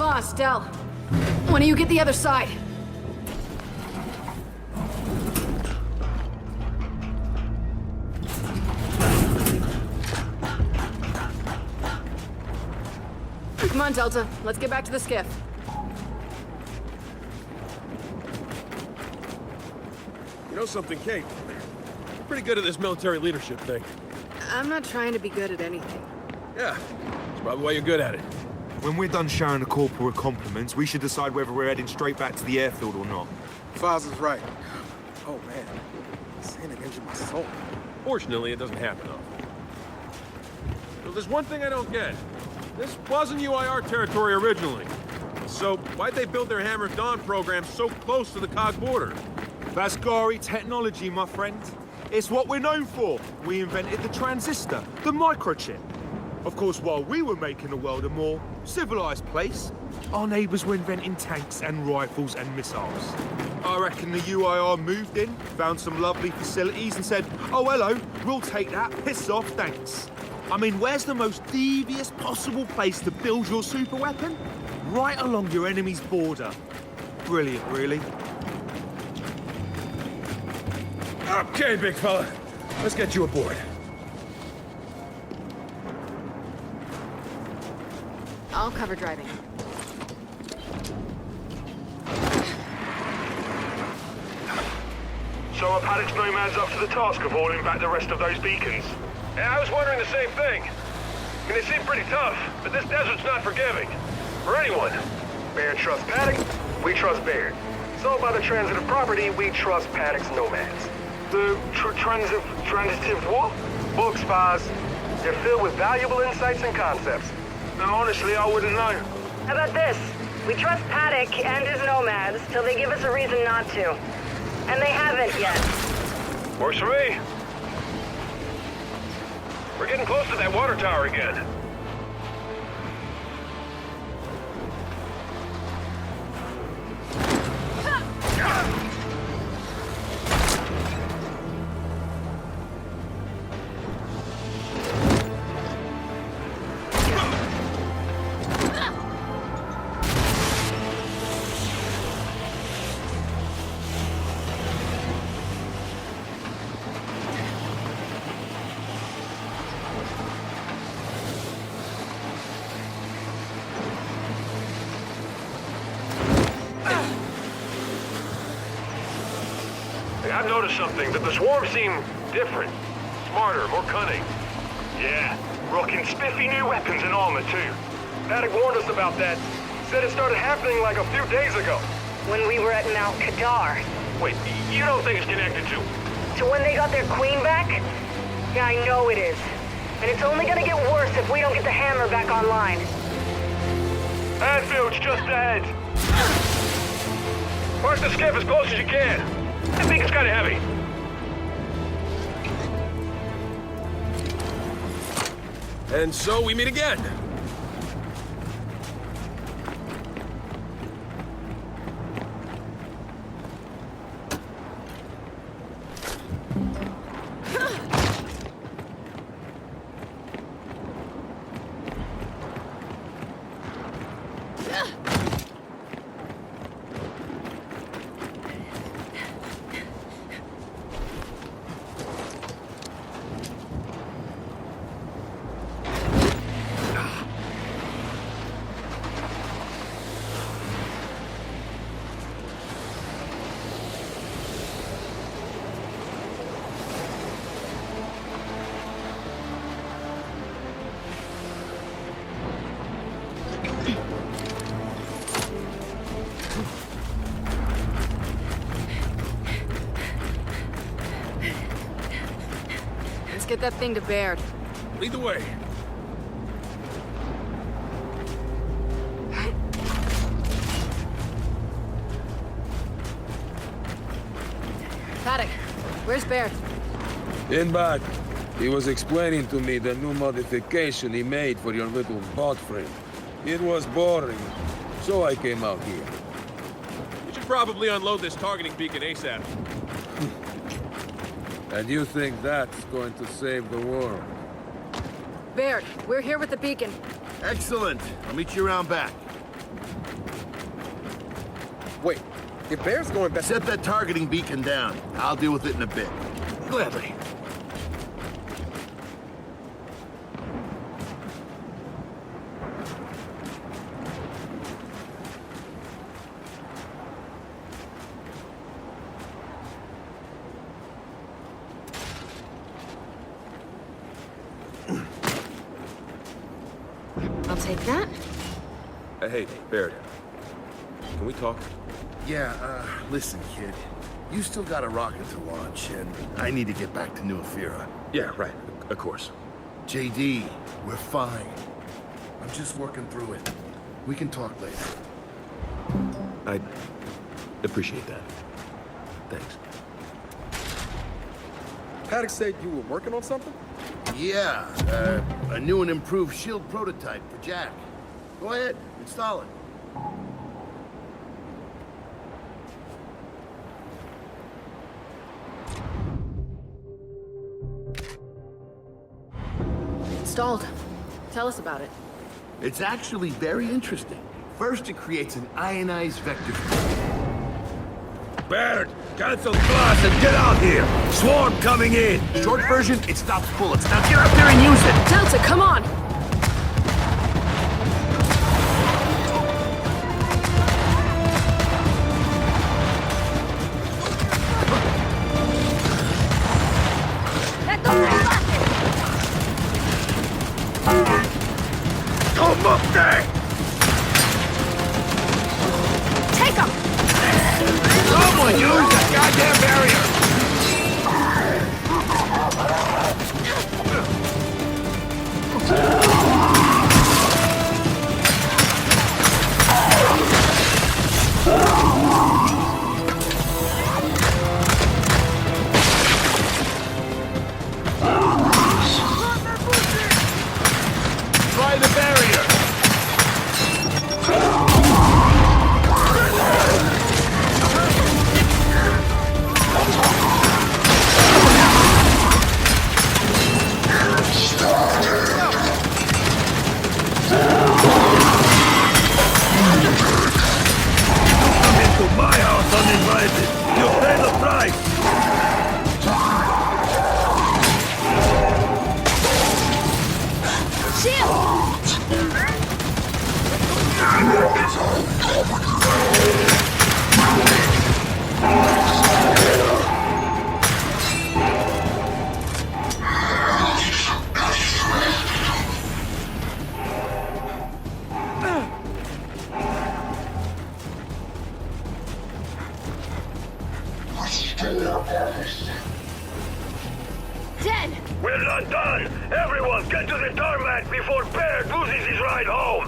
Foss, Del. When do you get the other side? Come on, Delta. Let's get back to the skiff. You know something, Kate? You're pretty good at this military leadership thing. I'm not trying to be good at anything. Yeah, that's probably why you're good at it. When we're done showering the corporal with compliments, we should decide whether we're heading straight back to the airfield or not. Foz is right. Oh, man. Santa injured my soul. Fortunately, it doesn't happen often. Well, there's one thing I don't get. This wasn't UIR territory originally. So why'd they build their Hammer of Dawn program so close to the COG border? Vasgari technology, my friend. It's what we're known for. We invented the transistor, the microchip. Of course, while we were making the world a more civilized place, our neighbors were inventing tanks and rifles and missiles. I reckon the UIR moved in, found some lovely facilities and said, oh, hello, we'll take that, piss off, thanks. I mean, where's the most devious possible place to build your super weapon? Right along your enemy's border. Brilliant, really. Okay, big fella. Let's get you aboard. I'll cover driving. So are Paddock's nomads up to the task of hauling back the rest of those beacons? Yeah, I was wondering the same thing. I mean, they seem pretty tough, but this desert's not forgiving. For anyone. Baird trusts Paddock, we trust Baird. So by the transitive property, we trust Paddock's nomads. The transitive what? Books, Foz. They're filled with valuable insights and concepts. Now, honestly, I wouldn't know. How about this? We trust Paddock and his nomads till they give us a reason not to. And they haven't yet. Works for me. We're getting close to that water tower again. I've noticed something, that the swarm seem different. Smarter, more cunning. Yeah, rocking spiffy new weapons and armor, too. Paddock warned us about that. Said it started happening like a few days ago. When we were at Mount Kadar. Wait, you don't think it's connected to... To when they got their queen back? Yeah, I know it is. And it's only gonna get worse if we don't get the hammer back online. Anfield's just ahead. Park the skiff as close as you can. I think it's kind of heavy. And so we meet again. Let's get that thing to Baird. Lead the way. Paddock, where's Baird? In back. He was explaining to me the new modification he made for your little bot frame. It was boring, so I came out here. We should probably unload this targeting beacon ASAP. And you think that's going to save the world? Baird, we're here with the beacon. Excellent. I'll meet you around back. Wait, if Bear's going back... Set that targeting beacon down. I'll deal with it in a bit. Gladly. I'll take that. Hey, Baird. Can we talk? Yeah, listen, kid. You still got a rocket to launch, and I need to get back to New Ephyra. Yeah, right. Of course. JD, we're fine. I'm just working through it. We can talk later. I appreciate that. Thanks. Paddock said you were working on something? Yeah, a new and improved shield prototype for Jack. Go ahead, install it. Installed. Tell us about it. It's actually very interesting. First, it creates an ionized vector. Baird, cancel class and get out here! Swarm coming in! Short version, it stops bullets. Now get out there and use it! Delta, come on! Come up there! Take him! Someone use that goddamn barrier! Try the barrier! Come into my house uninvited. You'll pay the price. Dead! We're not done! Everyone, get to the tarmac before Baird loses his ride home!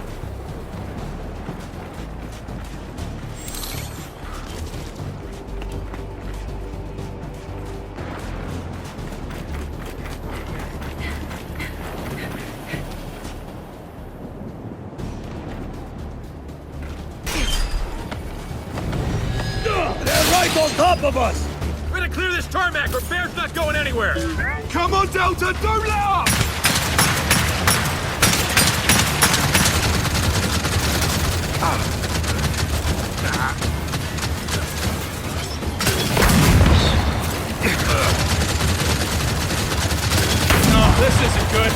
top of us! We're gonna clear this tarmac or Bear's not going anywhere! Come on, Delta, don't let up! No, this isn't good.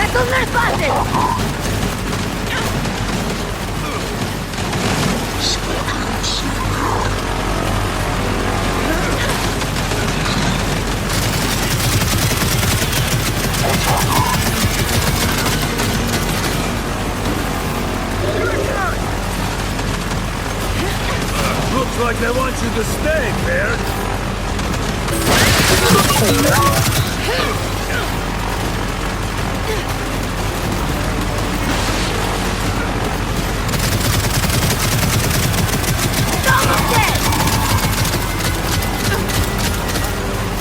¡Estos no es fácil! Looks like they want you to stay, Bear.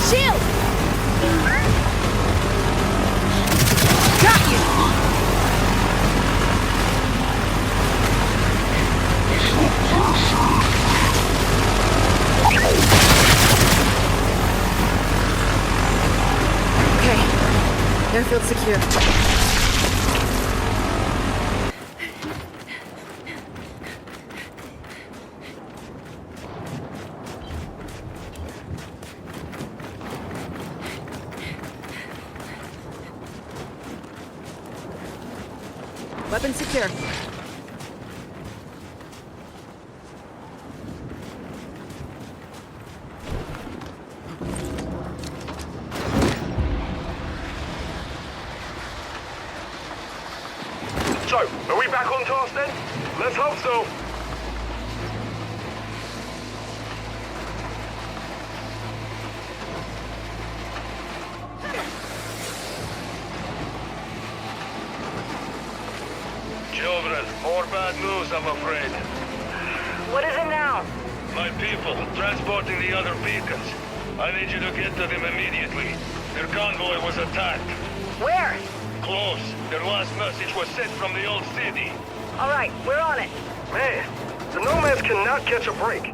Shield! Got you! Okay. Airfield secure. Weapon secure. So, are we back on task then? Let's hope so. Children, more bad news, I'm afraid. What is it now? My people, transporting the other beacons. I need you to get to them immediately. Their convoy was attacked. Where? Close. Their last message was sent from the old city. All right, we're on it. Man, the nomads cannot catch a break.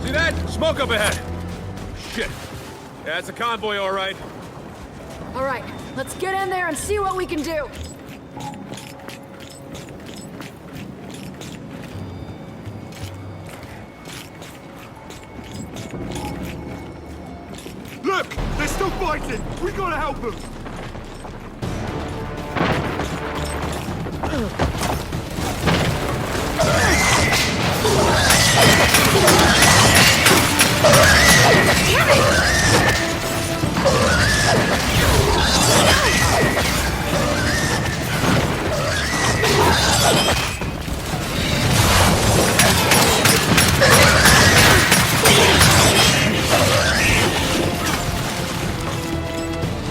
See that? Smoke up ahead! Shit. Yeah, it's a convoy, all right. All right, let's get in there and see what we can do. Look! They're still fighting! We gotta help them!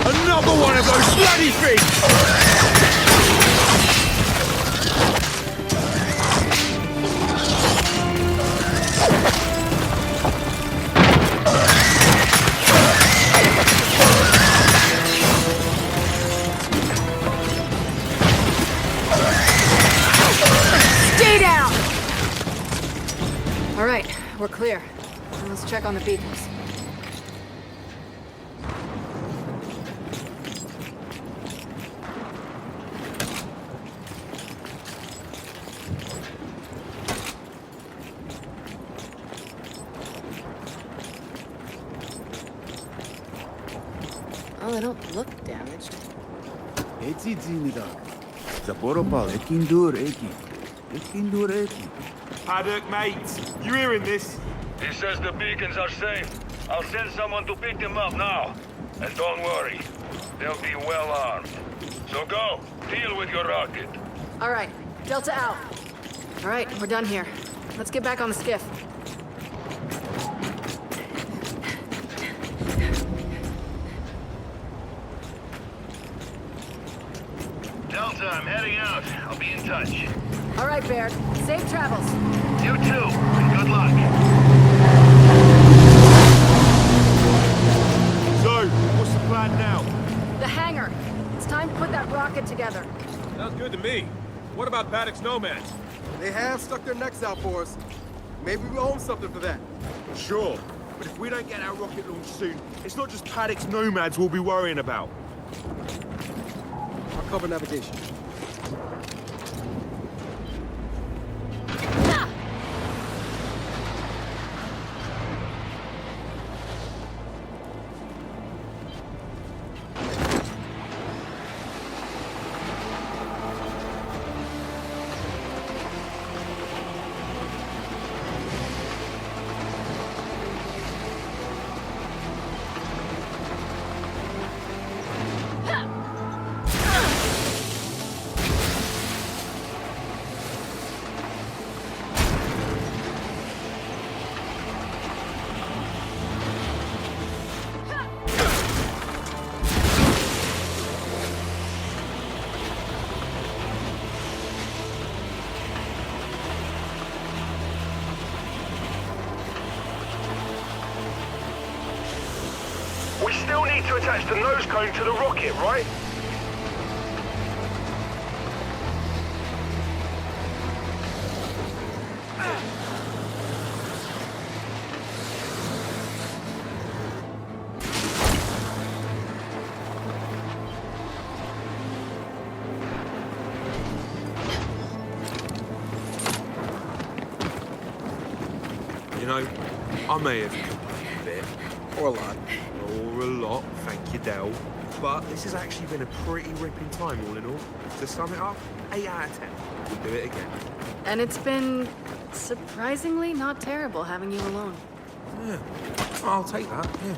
Another one of those bloody things! Stay down! All right, we're clear. Now let's check on the beacons. don't look damaged. Paddock, mate, you hearing this? He says the beacons are safe. I'll send someone to pick them up now. And don't worry, they'll be well armed. So go, deal with your rocket. All right, Delta out. All right, we're done here. Let's get back on the skiff. Delta, I'm heading out. I'll be in touch. All right, Baird. Safe travels. You too, and good luck. So, what's the plan now? The hangar. It's time to put that rocket together. Sounds good to me. What about Paddock's nomads? They have stuck their necks out for us. Maybe we owe them something for that. Sure, but if we don't get our rocket launched soon, it's not just Paddock's nomads we'll be worrying about. I'll cover navigation. We still need to attach the nose cone to the rocket, right? You know, I may have complained a bit. Or a lot. Or a lot, thank you, Del. But this has actually been a pretty ripping time, all in all. To sum it up, 8 out of 10. We'll do it again. And it's been surprisingly not terrible having you alone. Yeah, I'll take that, yeah.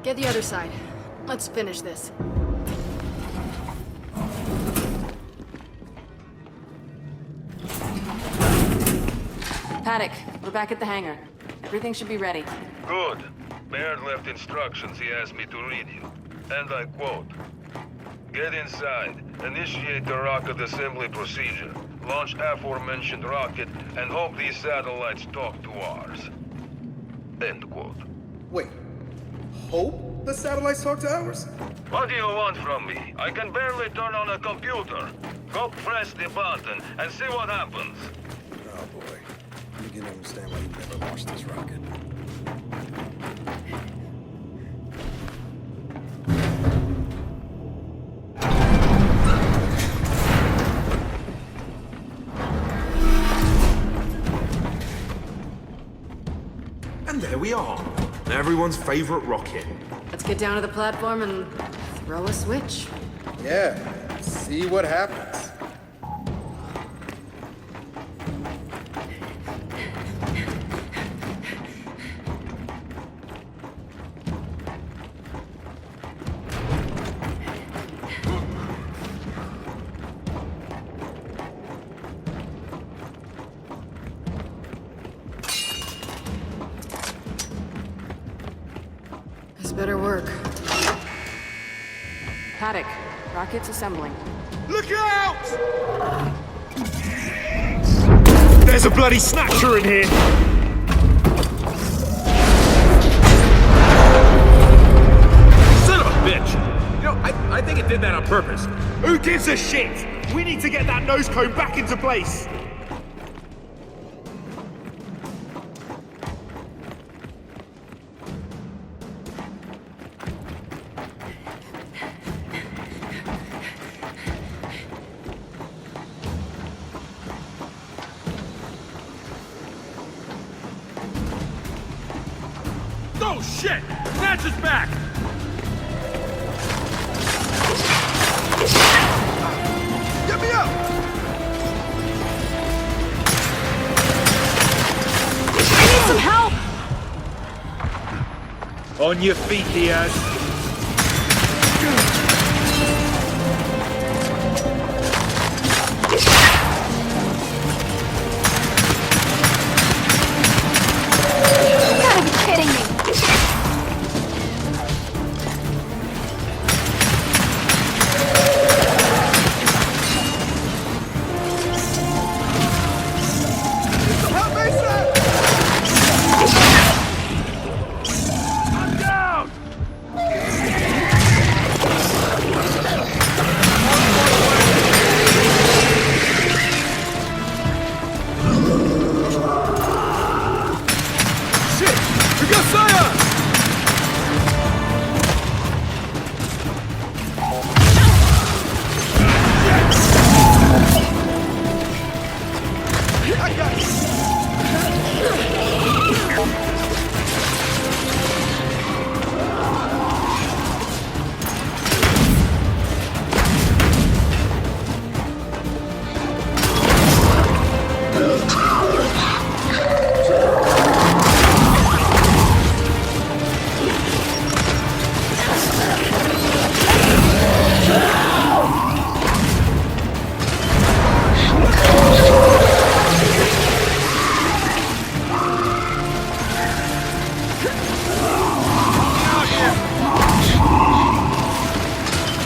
Get the other side. Let's finish this. Paddock, we're back at the hangar. Everything should be ready. Good. Baird left instructions he asked me to read you. And I quote, "Get inside, initiate the rocket assembly procedure, launch aforementioned rocket, and hope these satellites talk to ours." End quote. Wait. Hope the satellites talk to ours? What do you want from me? I can barely turn on a computer. Go press the button and see what happens. Oh boy. You begin to understand why you never launched this rocket. And there we are. Everyone's favorite rocket. Let's get down to the platform and throw a switch. Yeah, see what happens. This better work. Paddock, rockets assembling. Look out! There's a bloody snatcher in here! Son of a bitch! You know, I think it did that on purpose. Who gives a shit? We need to get that nose cone back into place! Oh shit! Snatch is back! Get me up! I need some help! On your feet, Diaz. You gotta be kidding me! I'm down! Shit! We got fire! I got it!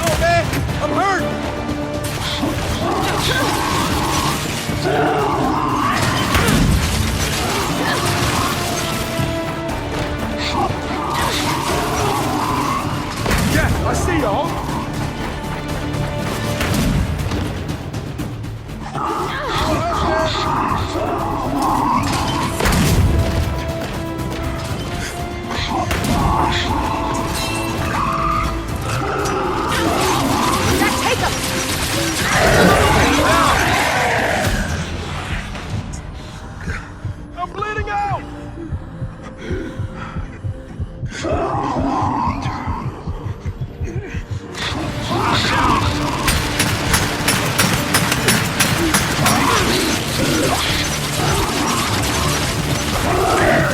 Oh man, I'm hurt! Yeah, I see y'all. Jack, take him! I'm bleeding out!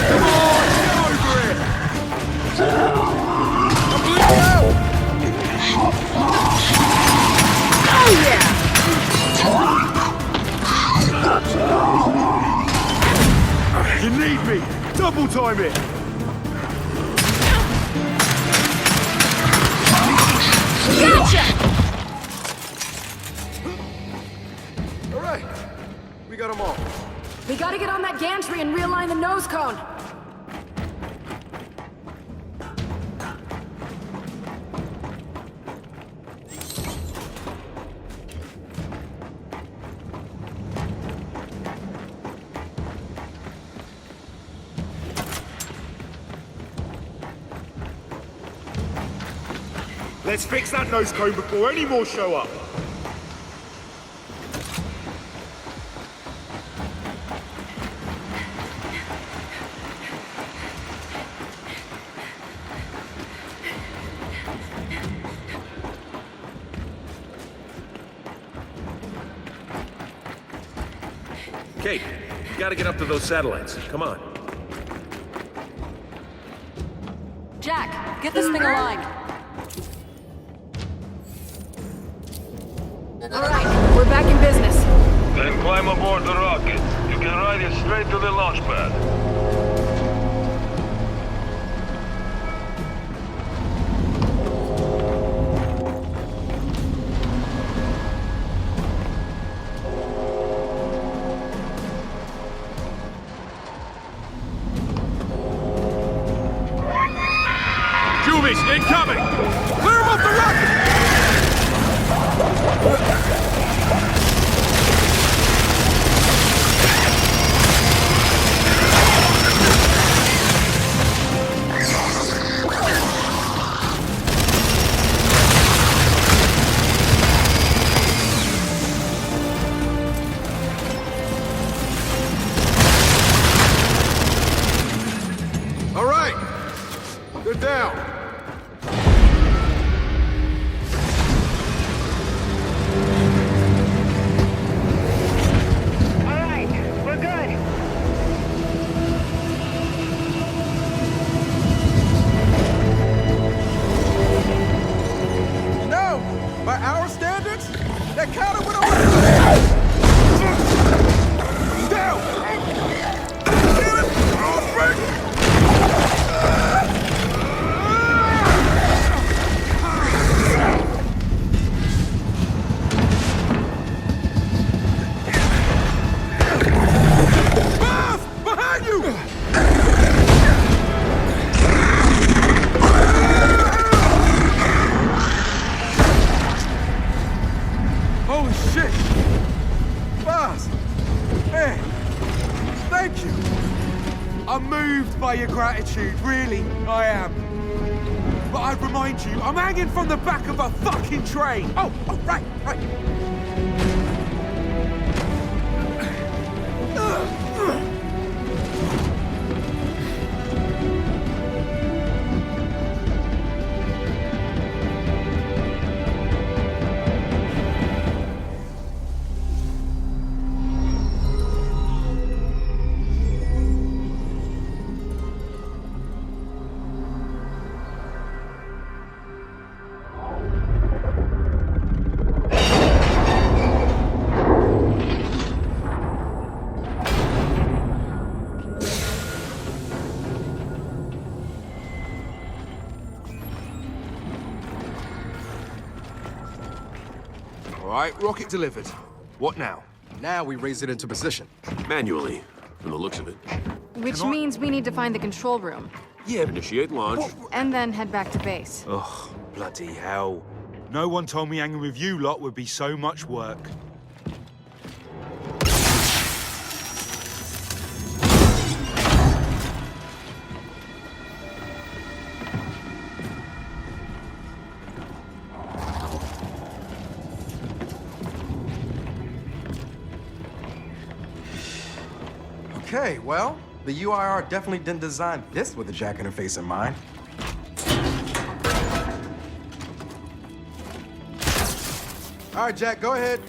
Come on, get over it! I'm bleeding out! Oh yeah! You need me! Double time it! Gotcha! All right, we got them all. We gotta get on that gantry and realign the nose cone. Let's fix that nose cone before any more show up. Kate, you gotta get up to those satellites. Come on. Jack, get this thing aligned. All right, we're back in business. Then climb aboard the rocket. You can ride it straight to the launch pad. Incoming! Clear him off the rocket! All right. They're down. All right, we're good. No, by our standards, that counter went over. Down. Damn it! Oh, Frank! Boss! Behind you! Holy shit! Boss! Man! Thank you! I'm moved by your gratitude, really, I am. But I'd remind you, I'm hanging from the back of a fucking train. Oh, right. All right, rocket delivered. What now? Now we raise it into position. Manually, from the looks of it. Which means we need to find the control room. Yeah. Initiate launch. And then head back to base. Ugh, bloody hell. No one told me hanging with you lot would be so much work. Okay, well, the UIR definitely didn't design this with a jack interface in mind. All right, Jack, go ahead.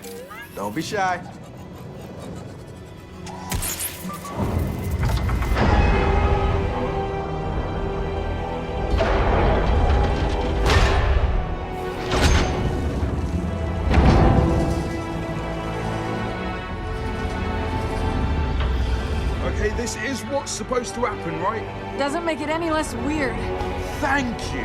Don't be shy. Okay, this is what's supposed to happen, right? Doesn't make it any less weird. Thank you.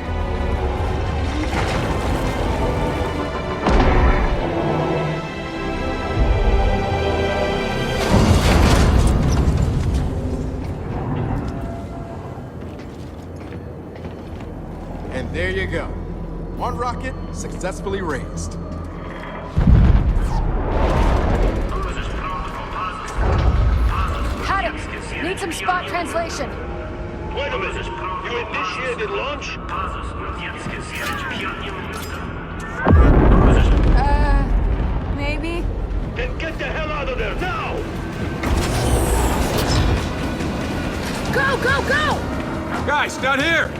And there you go. One rocket successfully raised. Need some spot translation. Wait a minute. You initiated launch? Maybe? Then get the hell out of there now! Go, go, go! Guys, down here!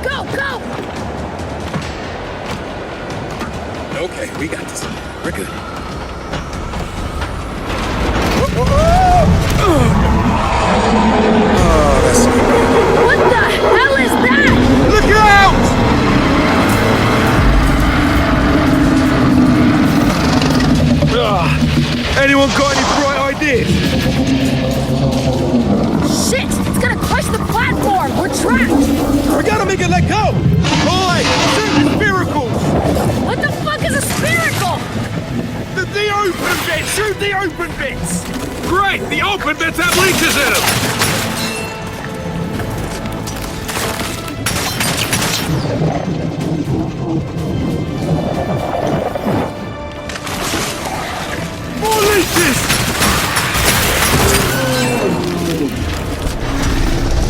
Go, go! Okay, we got this. We're good. Oh, that's not good. What the hell is that? Look out! Anyone got any bright ideas? Shit! It's gonna crush the platform! We're trapped! We gotta make it let go! Oi! Send the spiracles! What the fuck is a spherical? Those leeches in him! More leeches!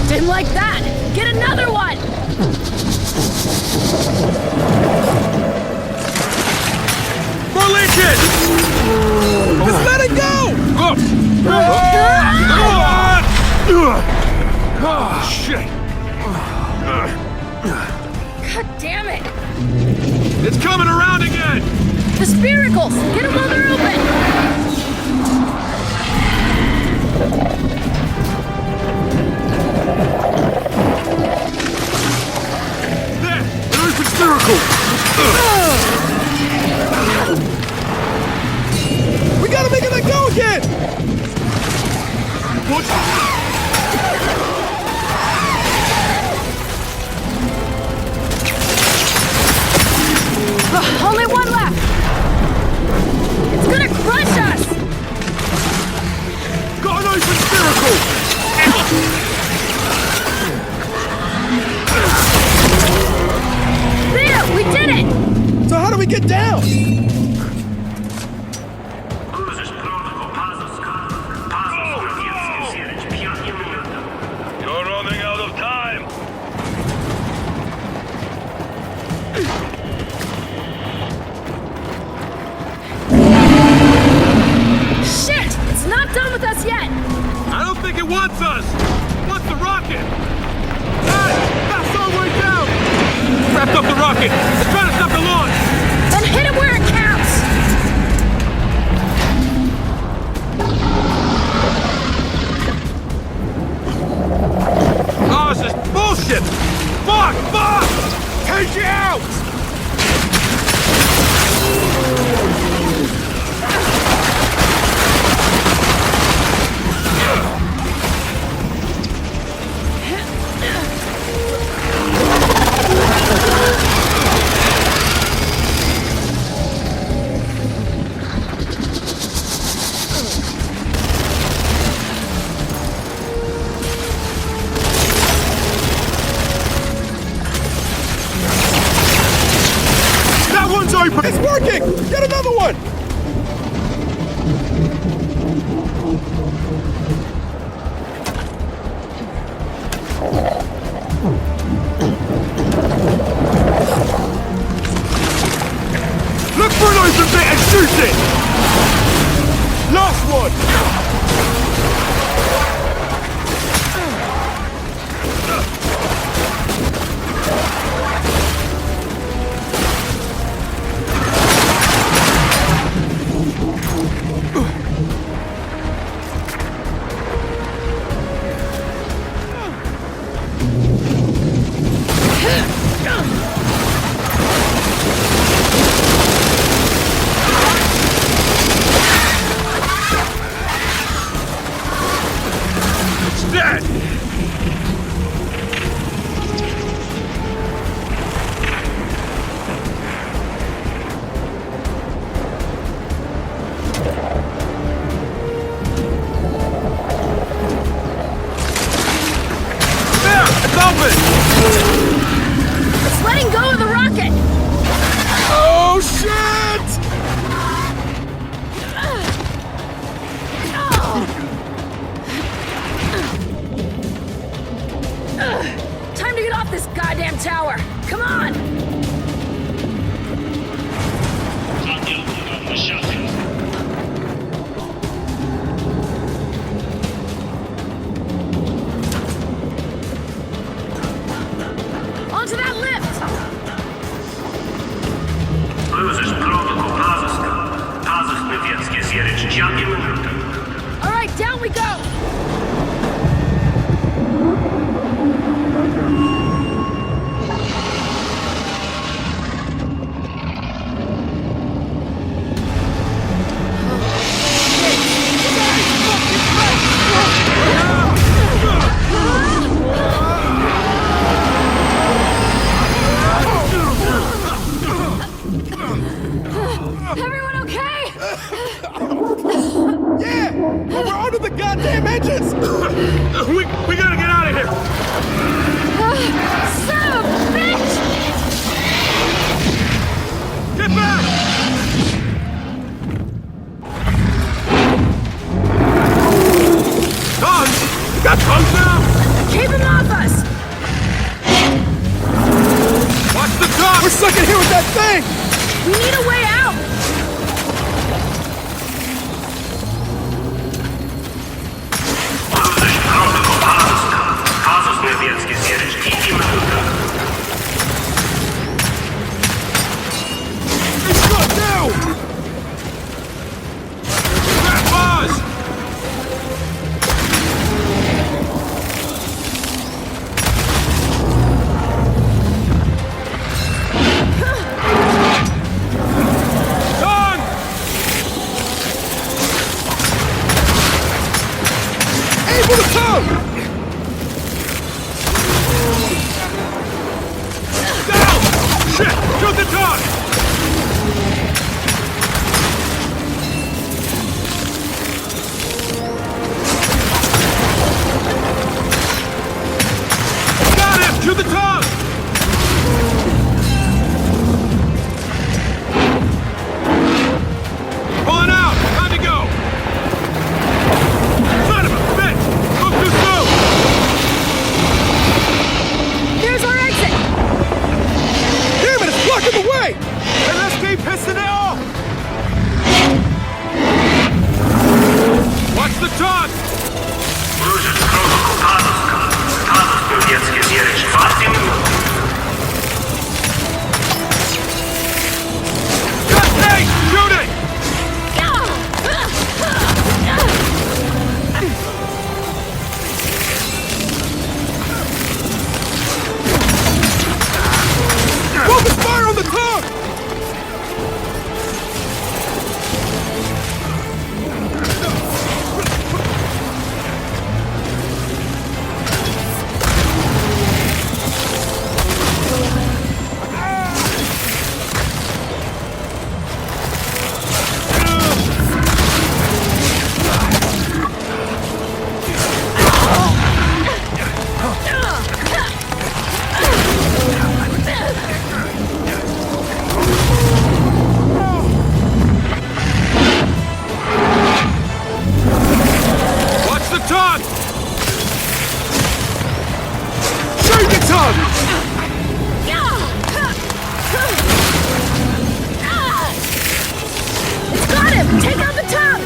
Didn't like that! Get another one! More leeches! Just let it go! Oh, shit! God damn it! It's coming around again! The spiracles! Get them while they're open! There! An open spiracle! We gotta make it let go again! What? Only one left! It's gonna crush us! Got an open spiracle! There! We did it! So how do we get down? You're running out of time! Shit! It's not done with us yet! I don't think it wants us! It wants the rocket! Hey! That's our way down! Wrapped up the rocket! It's trying to stop the launch! Then hit him where it counts! Oh, this is bullshit! Fuck! Fuck! Take it out! That one's open! It's working! Get another one! Look for an open bit and shoot it! Last one! It's letting go of the rocket! Oh, shit! Time to get off this goddamn tower! Come on! Onto that lift! All right, down we go! We gotta get out of here! Son of a bitch! Get back! Tongues! You got tongues now? Keep him off us! Watch the tongue! We're stuck in here with that thing! We need a way out! It's shut down! Grab Buzz! Tongue! Aim for the tongue! Down! Shit! Shoot the tongue! Got him! Shoot the tongue! Pulling out! Time to go! Son of a bitch! Move too soon! Here's our exit! Damn it, it's blocking the way! Hey, let's keep pissing it off! Watch the tongue! Got Nate! Shoot it! Focus fire on the tongue! Watch the tongue! Shoot the tongue! It's got him! Take out the tongue!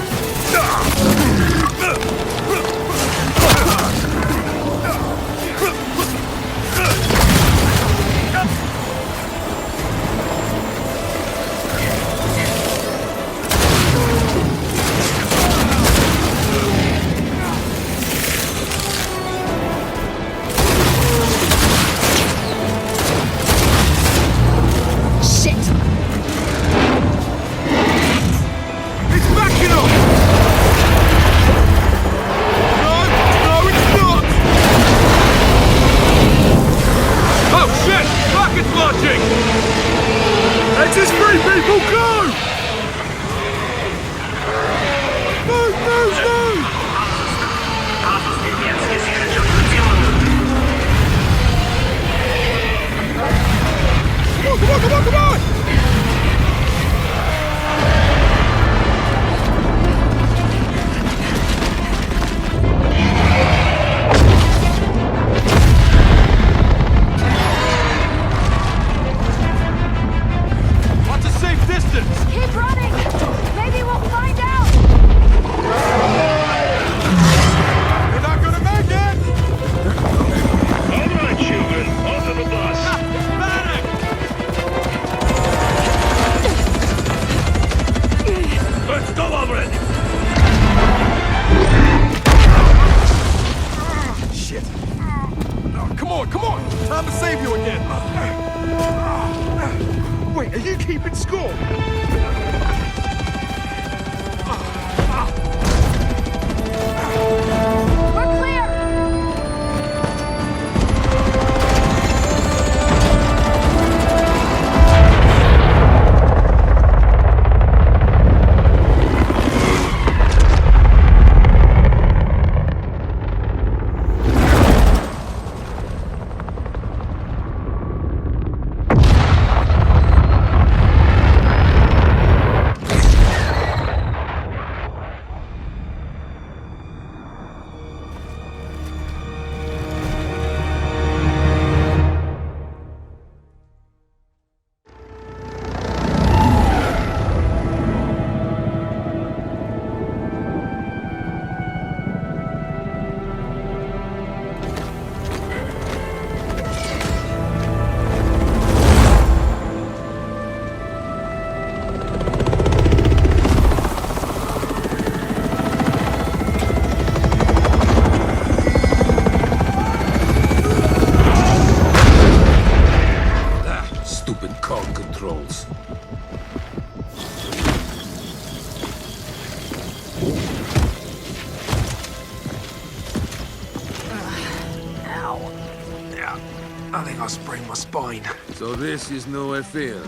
I think I sprained my spine. So this is New Fear.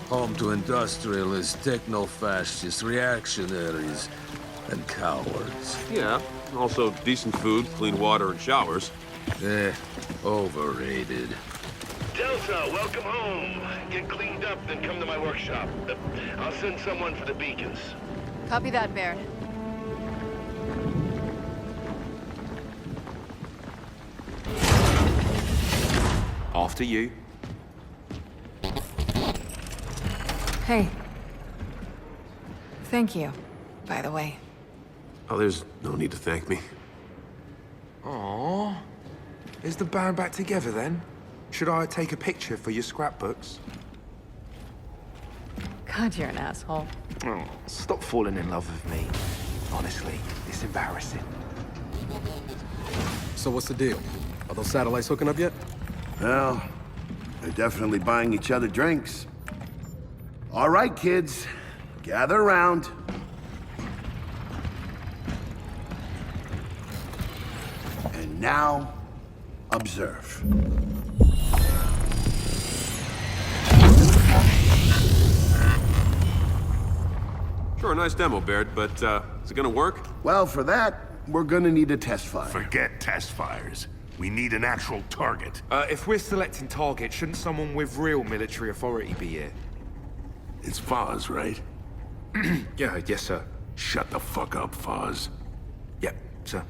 Home to industrialists, techno-fascists, reactionaries, and cowards. Yeah, also decent food, clean water, and showers. Overrated. Delta, welcome home. Get cleaned up, then come to my workshop. I'll send someone for the beacons. Copy that, Baird. After you. Hey. Thank you, by the way. Oh, there's no need to thank me. Aww. Is the band back together then? Should I take a picture for your scrapbooks? God, you're an asshole. Oh, stop falling in love with me. Honestly, it's embarrassing. So what's the deal? Are those satellites hooking up yet? Well, they're definitely buying each other drinks. All right, kids. Gather around. And now, observe. Sure, nice demo, Baird, but is it gonna work? Well, for that, we're gonna need a test fire. Forget test fires. We need an actual target. If we're selecting targets, shouldn't someone with real military authority be here? It's Foz, right? Yeah, yes, sir. Shut the fuck up, Foz. Yep, sir.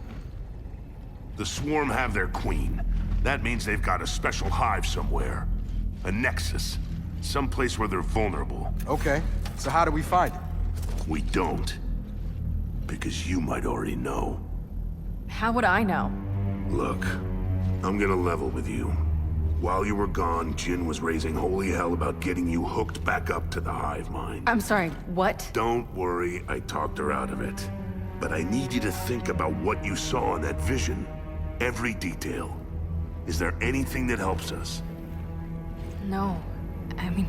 The Swarm have their queen. That means they've got a special hive somewhere. A nexus. Someplace where they're vulnerable. Okay, so how do we find it? We don't. Because you might already know. How would I know? Look, I'm gonna level with you. While you were gone, Jin was raising holy hell about getting you hooked back up to the hive mind. I'm sorry, what? Don't worry, I talked her out of it. But I need you to think about what you saw in that vision. Every detail. Is there anything that helps us? No. I mean,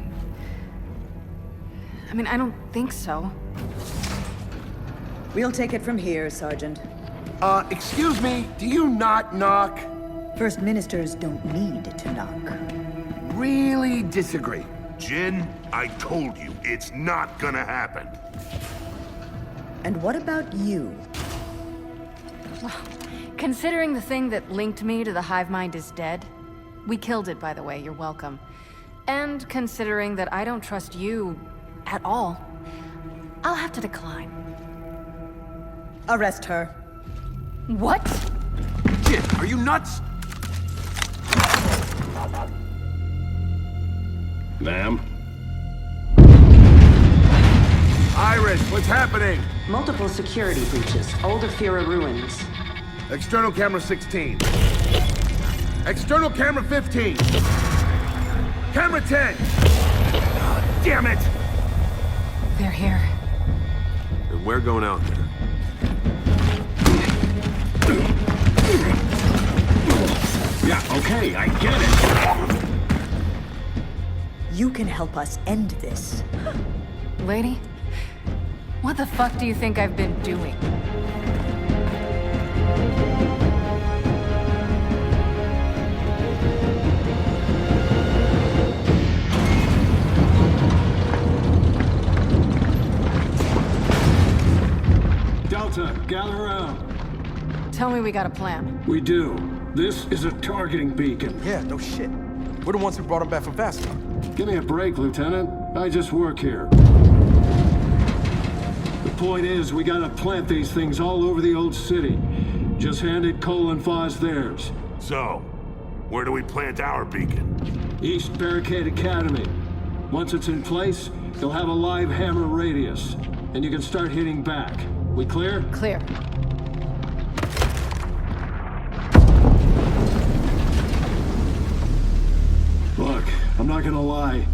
I don't think so. We'll take it from here, Sergeant. Excuse me, do you not knock? First Ministers don't need to knock. Really disagree. Jin, I told you, it's not gonna happen. And what about you? Considering the thing that linked me to the hive mind is dead, we killed it, by the way, you're welcome. And considering that I don't trust you at all, I'll have to decline. Arrest her. What? Jin, are you nuts? Ma'am? Iris, what's happening? Multiple security breaches. Old Ophira ruins. External camera 16. External camera 15. Camera 10. God damn it! They're here. And we're going out there. Yeah, okay, I get it. You can help us end this. Lady, what the fuck do you think I've been doing? Delta, gather around. Tell me we got a plan. We do. This is a targeting beacon. Yeah, no shit. We're the ones who brought him back from Vascar. Give me a break, Lieutenant. I just work here. The point is, we gotta plant these things all over the old city. Just handed Cole and Foz theirs. So, where do we plant our beacon? East Barricade Academy. Once it's in place, you'll have a live hammer radius, and you can start hitting back. We clear? Clear. Look, I'm not gonna lie.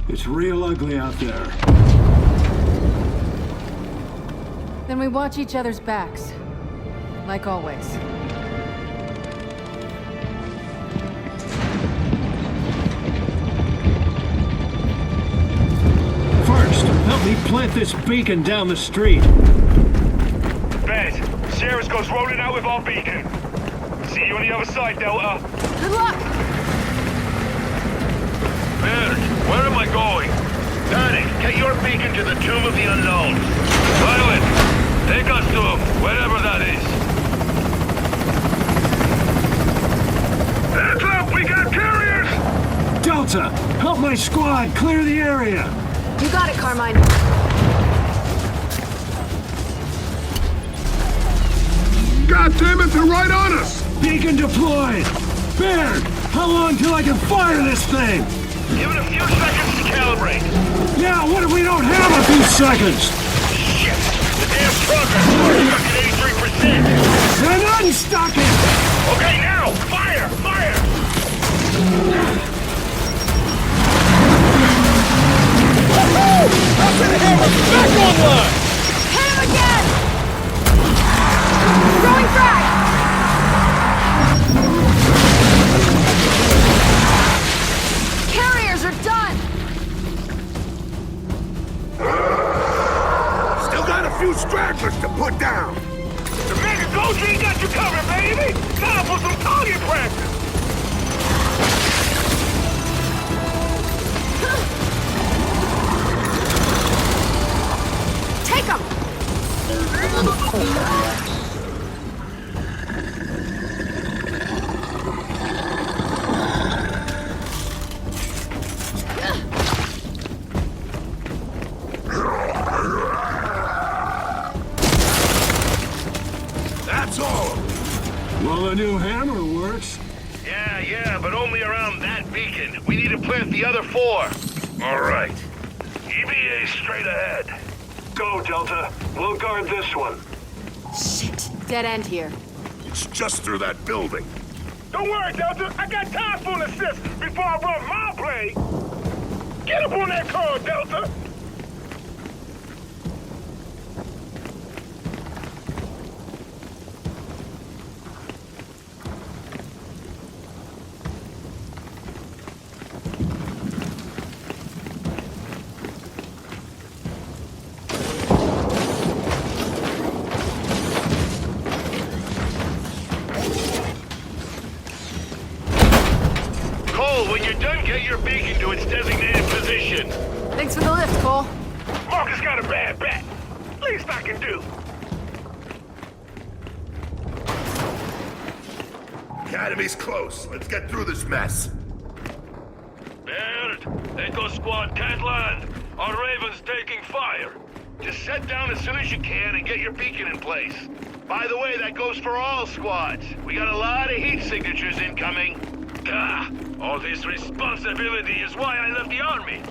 It's real ugly out there. Then we watch each other's backs. Like always. First, help me plant this beacon down the street. Bez, Sierra's goes rolling out with our beacon. See you on the other side, Delta. Good luck! Baird, where am I going? Panic, get your beacon to the Tomb of the Unknown. Violet, take us to wherever that is. Hands up, we got carriers! Delta, help my squad clear the area. You got it, Carmine. God damn it, they're right on us! Beacon deployed. Baird, how long till I can fire this thing? Give it a few seconds to calibrate. Yeah, what if we don't have a few seconds? Shit! The damn progress bar is stuck at 83%. Then unstuck it! Okay, now! Fire! Fire! Woohoo! I'll send hammer back online! Hit him again! Throwing frag! Carriers are done! Still got a few stragglers to put down. The Mega Gold G got you covered, baby! Time for some target practice! Take him! That's all. Well, the new hammer works. Yeah, but only around that beacon. We need to plant the other 4. All right. EVA straight ahead. Go, Delta. We'll guard this one. Shit. Dead end here. It's just through that building. Don't worry, Delta. I got time for an assist before I run my play. Get up on that car, Delta. When you're done, get your beacon to its designated position. Thanks for the lift, Cole. Marcus got a bad bet. Least I can do. Academy's close. Let's get through this mess. Baird, Echo Squad can't land. Our Raven's taking fire. Just set down as soon as you can and get your beacon in place. By the way, that goes for all squads. We got a lot of heat signatures incoming. Gah! All this responsibility is why I left the army.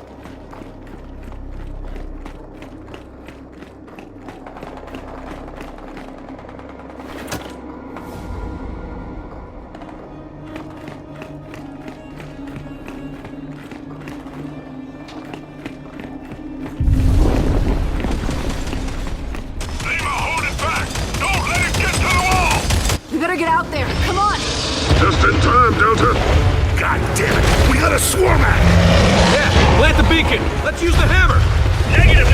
Better get out there. Come on. Just in time, Delta. God damn it. We got a swarm at. Yeah, plant the beacon. Let's use the hammer. Negative.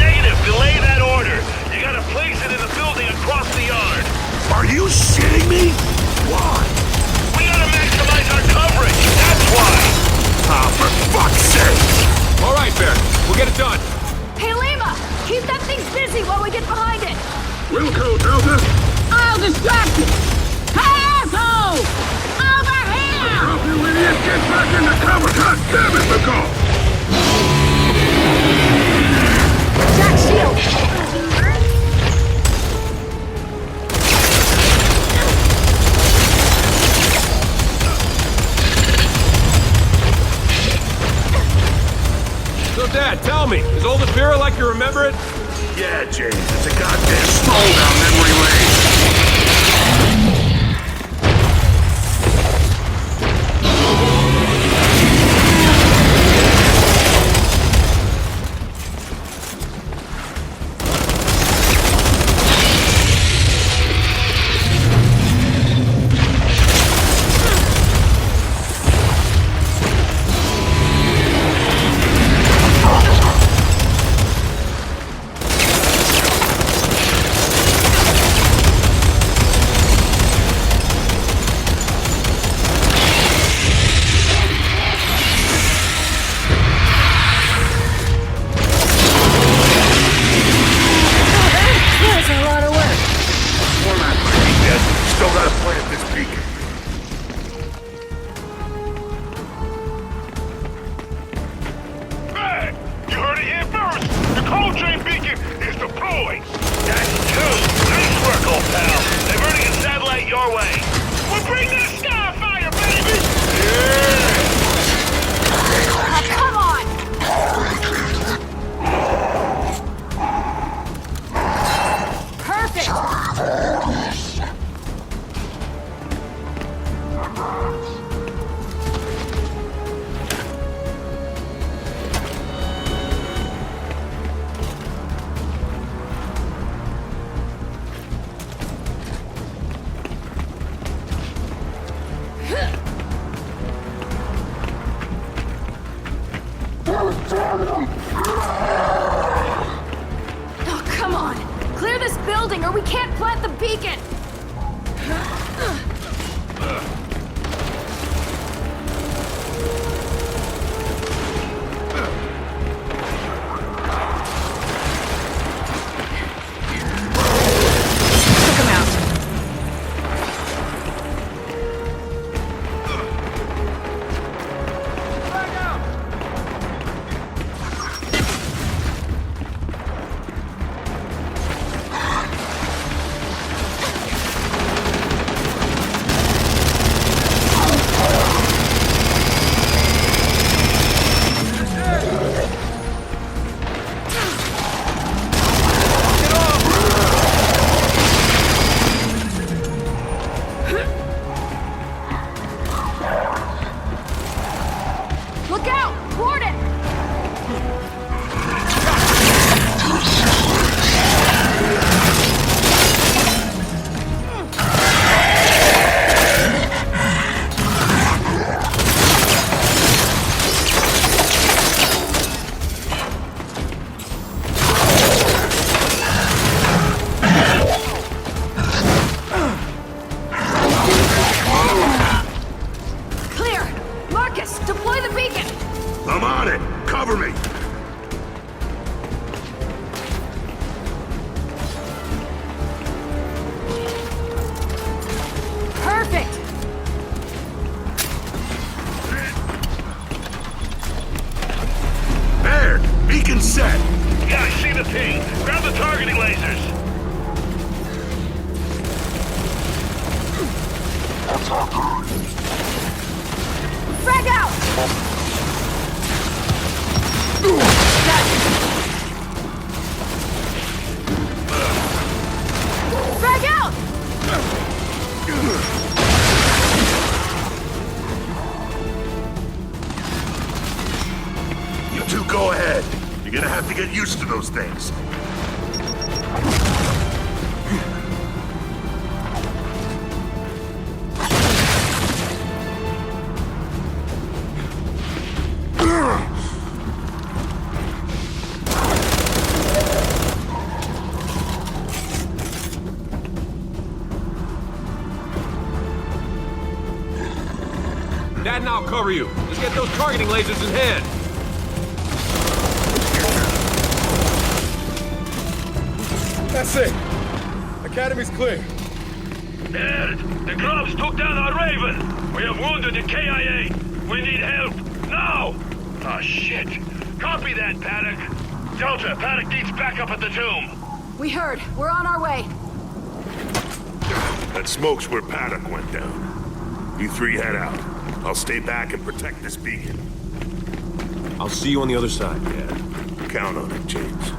Delay that order. You gotta place it in the building across the yard. Are you shitting me? Why? We gotta maximize our coverage. That's why. Ah, for fuck's sake. All right, Bear. We'll get it done. Hey, Lima! Keep that thing busy while we get behind it. Wilco, Delta. I'll distract you! Asshole! Over here! Help you idiot get back in the cover! God damn it, Wilco! Jack, shield! So, Dad, tell me, is old Afira like you remember it? Yeah, James, it's a goddamn stroll down memory lane. Bring the starfire, baby! Come on! Perfect! Oh, come on! Clear this building or we can't plant the beacon! Look out! Board it! Clear! Marcus, deploy the beacon! I'm on it! Cover me! Perfect! There! Beacon set! Yeah, I see the ping. Grab the targeting lasers. Frag out! Frag out! You two go ahead. You're gonna have to get used to those things. Dad and I'll cover you. Just get those targeting lasers in hand. That's it. Academy's clear. Dad, the Grubs took down our Raven. We have wounded the KIA. We need help. Now! Oh, shit. Copy that, Paddock. Delta, Paddock needs backup at the tomb. We heard. We're on our way. That smoke's where Paddock went down. You three head out. I'll stay back and protect this beacon. I'll see you on the other side, Dad. Count on it, James.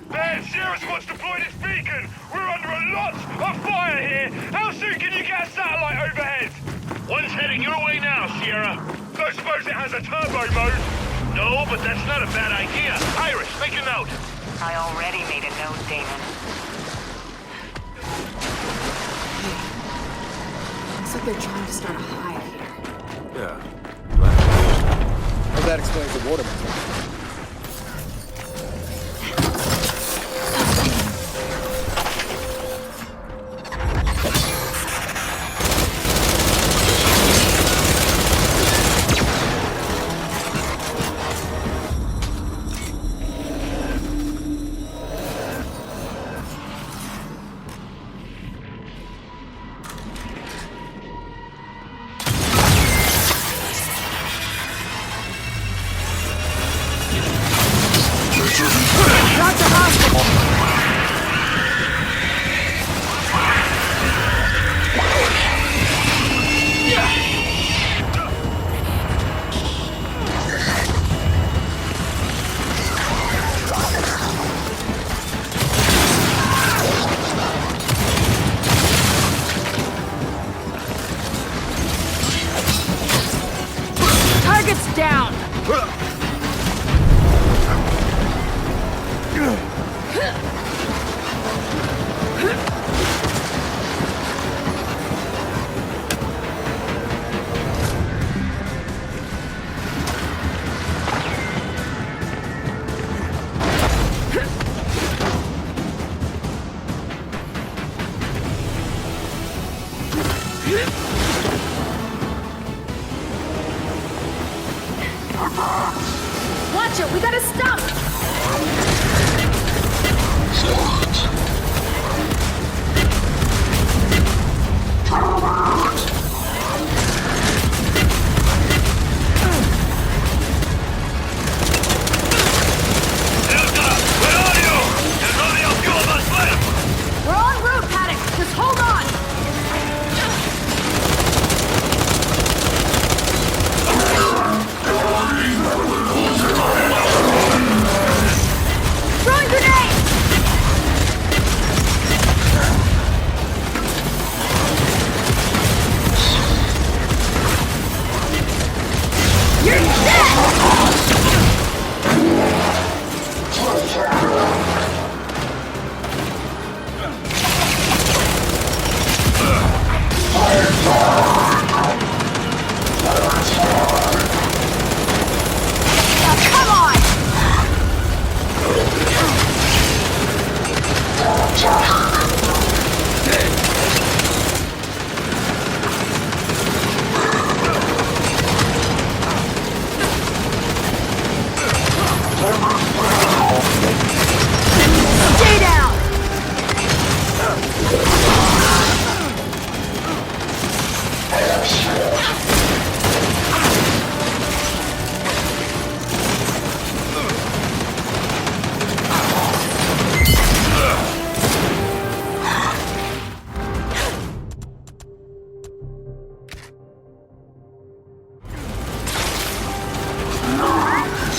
Man, Sheriff's wants to deploy this beacon. We're under a lot of fire here. How soon can you get a satellite overhead? One's heading your way now, Sierra. Don't suppose it has a turbo mode? No, but that's not a bad idea. Iris, make a note. I already made a note, Damon. Looks like they're trying to start a hive here. Yeah. Well, that explains the water meter. Target's down! Watch it! We gotta stop! We're en route, Paddock! Just hold on! Throwing grenade! You're dead! Now come on! Stay down!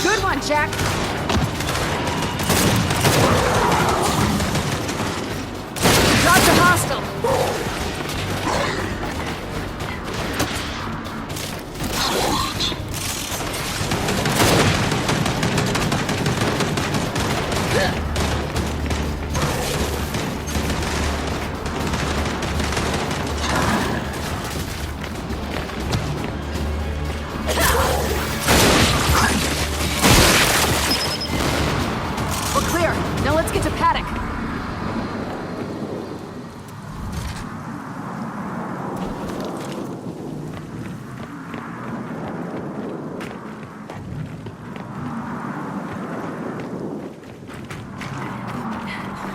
Good one, Jack. Dropped a hostile. We're clear. Now let's get to Paddock.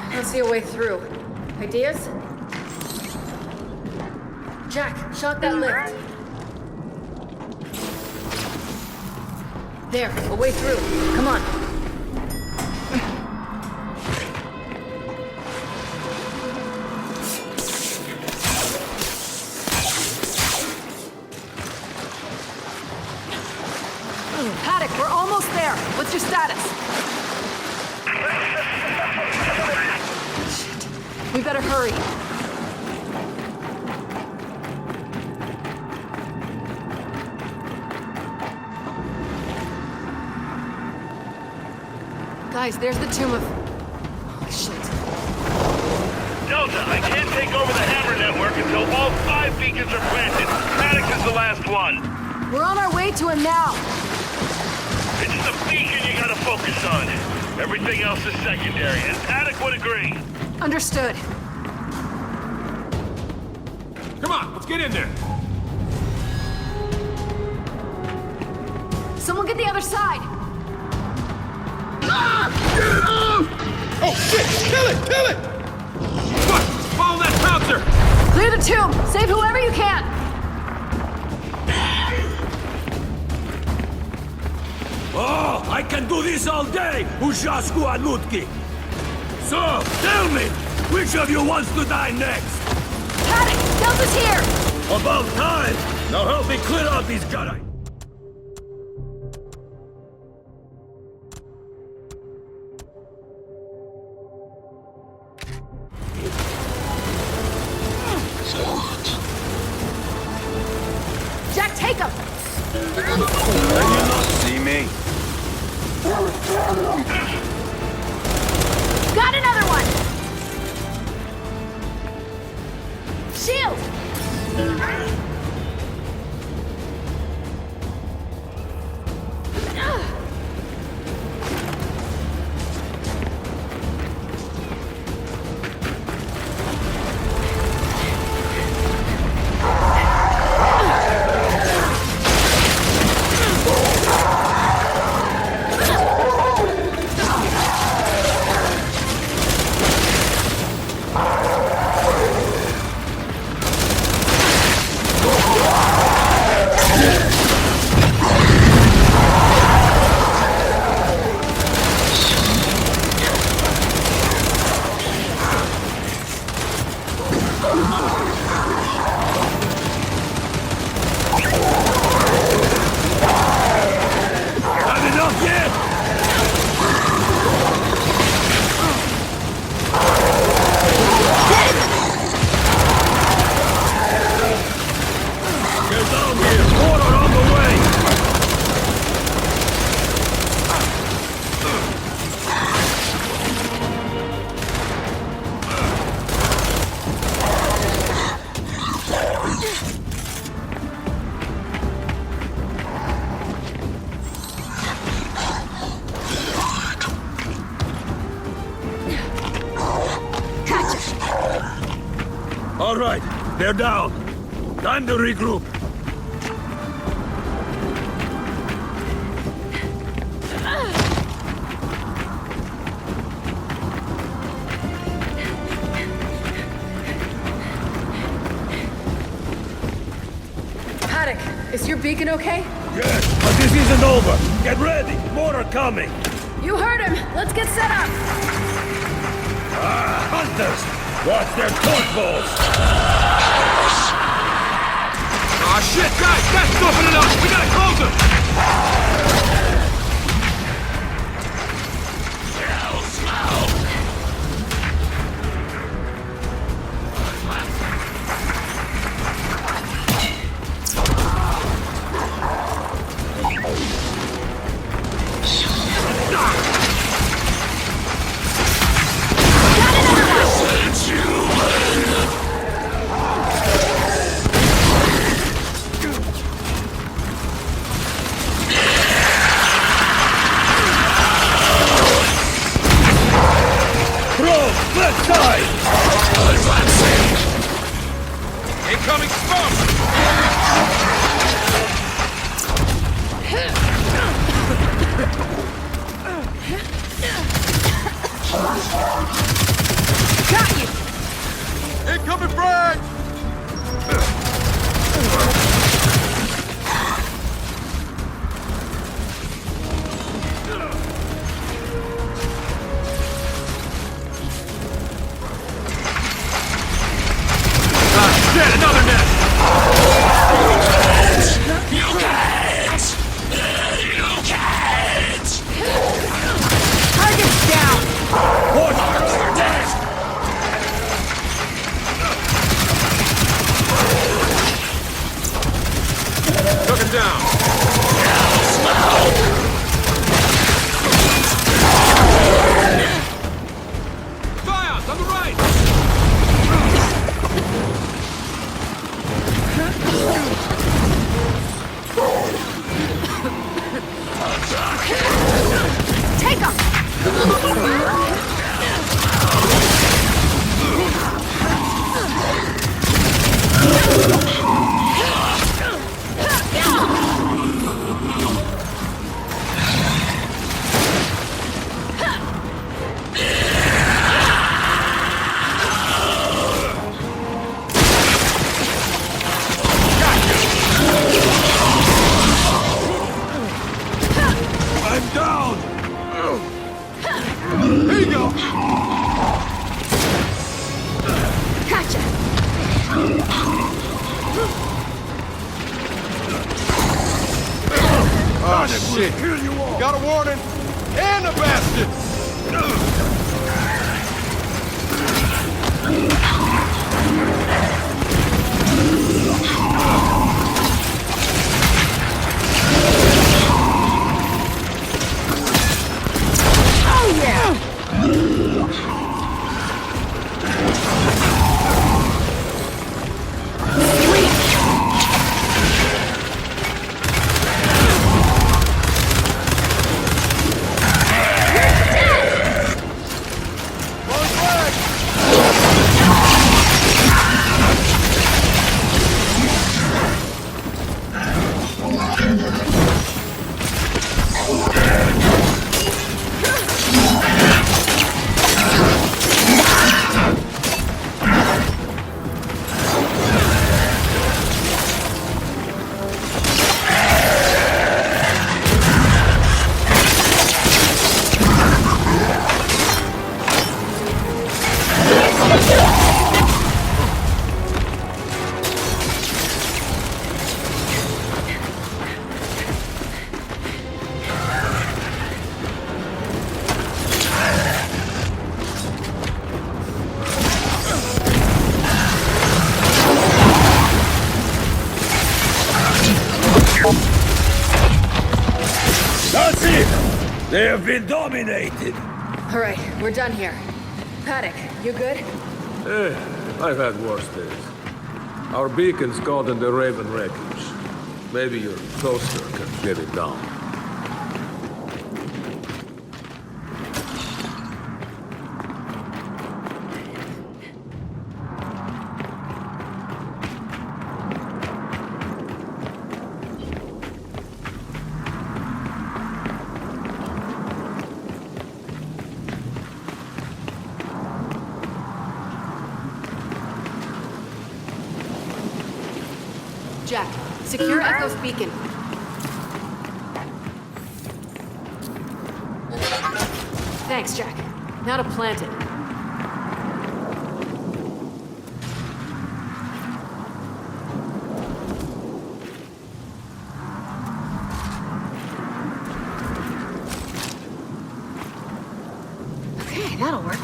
I don't see a way through. Ideas? Jack, shot that lift. There, a way through. Come on. Paddock, we're almost there. What's your status? Shit. We better hurry. Guys, there's the tomb of... Holy shit. Delta, I can't take over the Hammer network until all 5 beacons are planted. Paddock is the last one. We're on our way to him now. It's the beacon you gotta focus on. Everything else is secondary, and Paddock would agree. Understood. Come on, let's get in there. Someone get the other side. Oh shit! Kill it! Kill it! What? Follow that bouncer! Clear the tomb. Save whoever you can. Oh, I can do this all day, Ujasku Anutki. So, tell me, which of you wants to die next? Paddock, Delta's here! About time! Now help me clear out these guys! Jack, take him! Can you not see me? Got another one! Shield! All right, they're down. Time to regroup. Paddock, is your beacon okay? Yes, but this isn't over. Get ready. More are coming. You heard him. Let's get set up. Ah, hunters! Watch their torch balls! Ah, shit, guys! That's stopping it up! We gotta close them! Hell, smoke! Left side! Advancing! Incoming smoke! Got you! Incoming frag! Get another nest! You can't! You can't! Target's down! Watch your dead! Took him down! Fire! On the right! Take him! I'm down! Here you go! shit! Got a warning! And a bastard! Oh yeah! That's it! They have been dominated! All right, we're done here. Paddock, you good? I've had worse days. Our beacon's caught in the Raven wreckage. Maybe your toaster can get it down. Jack, secure Echo's beacon. Thanks, Jack. Now to plant it. Okay, that'll work.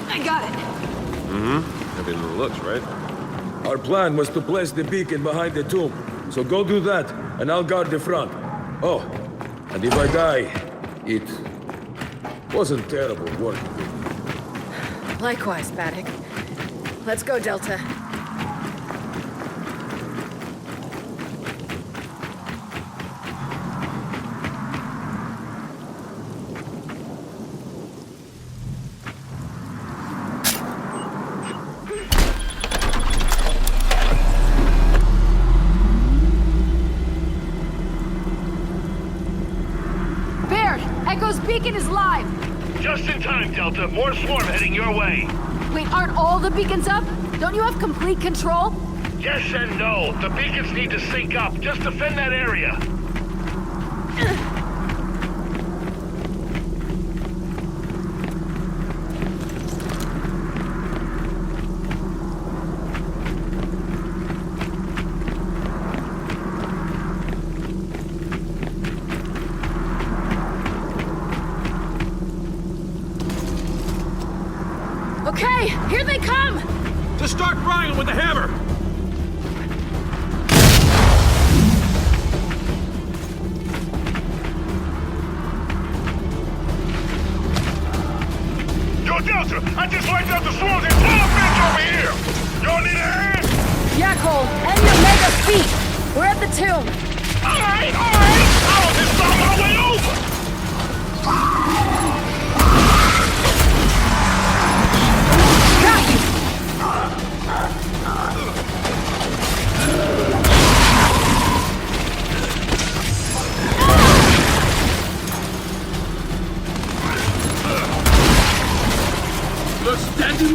I got it. Every little looks, right? Our plan was to place the beacon behind the tomb. So go do that, and I'll guard the front. Oh, and if I die, it wasn't terrible working with you. Likewise, Paddock. Let's go, Delta. Echo's beacon is live! Just in time, Delta. More swarm heading your way. Wait, aren't all the beacons up? Don't you have complete control? Yes and no. The beacons need to sync up. Just defend that area. Okay, here they come! Just start frying with the hammer! Yo, Delta! I just wiped out the swarms and town bitch over here! Y'all need a hand? Yeah, Cole, and your mega feet! We're at the tomb! Alright! I'll just on my way over! Got you! Look, stand to me!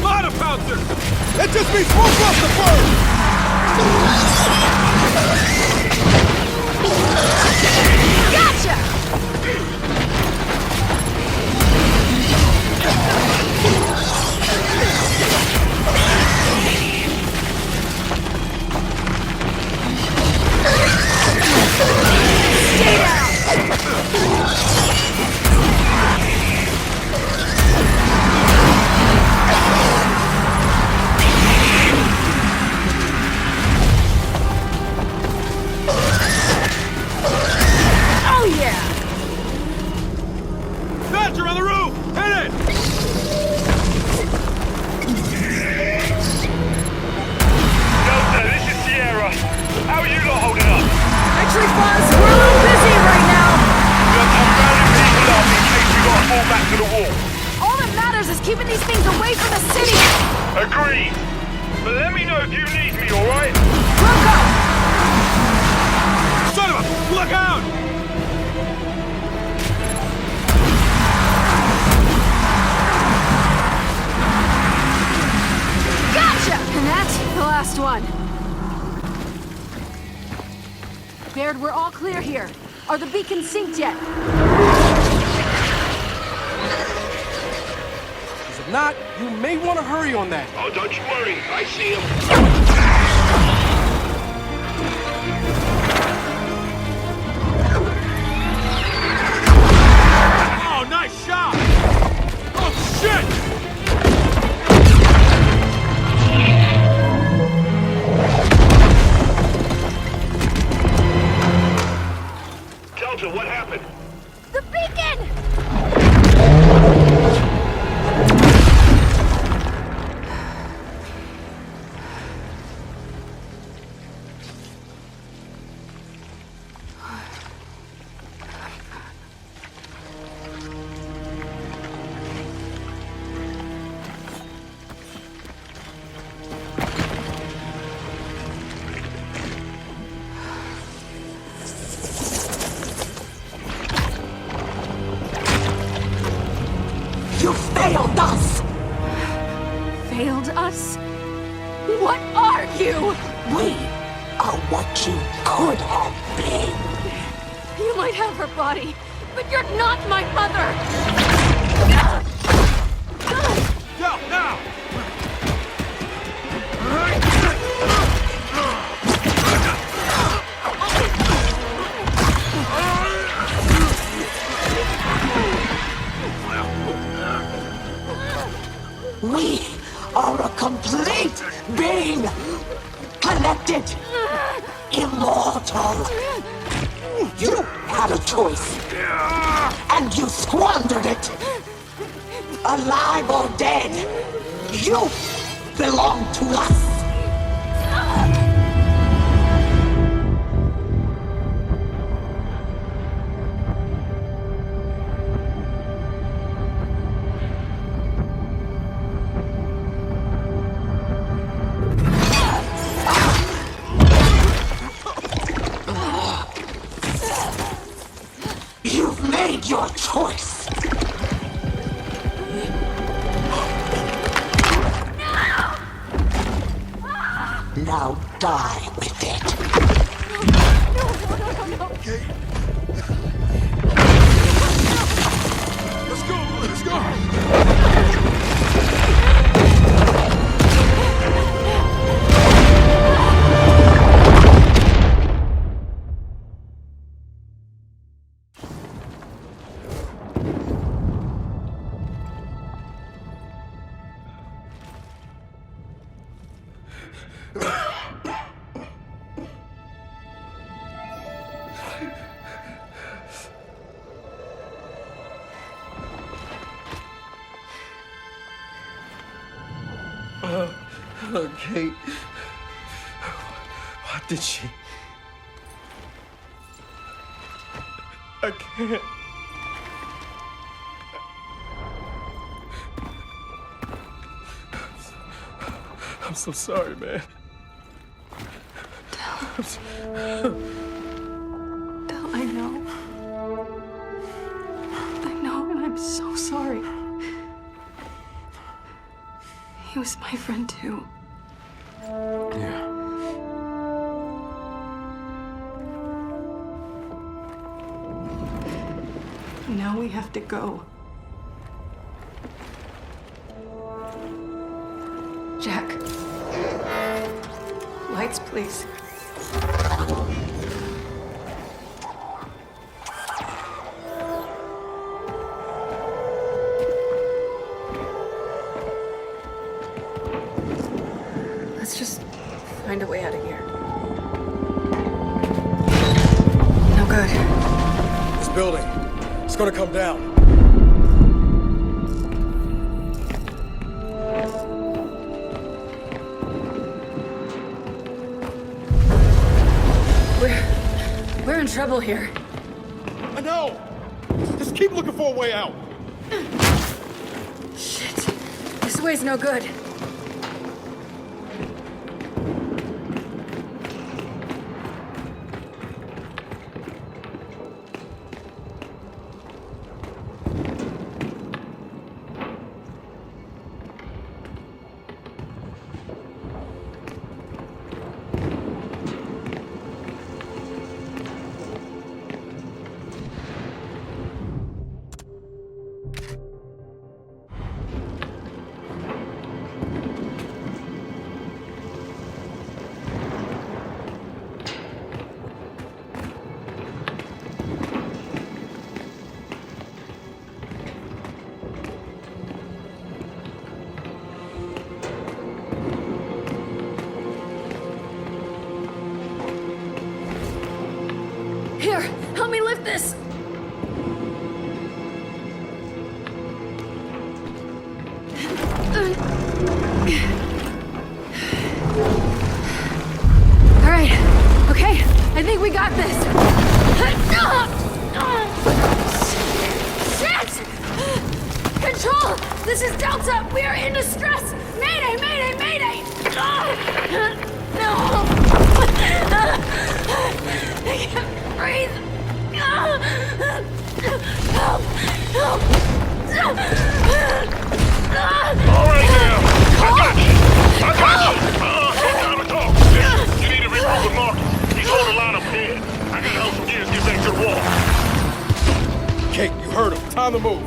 lot of pouncers! That just means more bust the bird! Gotcha! Stay down! Oh yeah! Thatcher on the roof! Hit it! Delta, this is Sierra. How are you lot holding up? Actually, Foz, we're a little busy right now. Look, I'm rounding people up in case you gotta fall back to the wall. All that matters is keeping these things away from the city. Agreed. But let me know if you need me, alright? We'll go. Son of a... Look out! Gotcha! And that's the last one. Baird, we're all clear here. Are the beacons synced yet? Because if not, you may want to hurry on that. Oh, don't you worry. I see him. Oh, nice shot! Oh, shit! Delta, what happened? The beacon! You failed us! Failed us? What are you? We are what you could have been. You might have her body, but you're not my mother! Go, now! We are a complete being! Connected! Immortal! You had a choice! And you squandered it! Alive or dead, you belong to us! You've made your choice! Now die with it! Okay. Let's go, let's go! Kate. What did she... I can't... I'm so sorry, man. Del, I know. I know, and I'm so sorry. He was my friend too. Yeah. Now we have to go. Jack. Lights, please. Let's just find a way out of here. No good. This building, it's gonna come down. We're in trouble here. I know! Just keep looking for a way out. Shit. This way's no good. Here, help me lift this! All right, okay, I think we got this. Shit! Control, this is Delta, we are in distress! Mayday, mayday, mayday! No! I can't breathe! Help! Help! All right, now. I got you. Time to talk. Listen, you need to regroup with Marcus. He's holding the line up ahead. I gotta help some gears get back to the wall. Kate, you heard him. Time to move.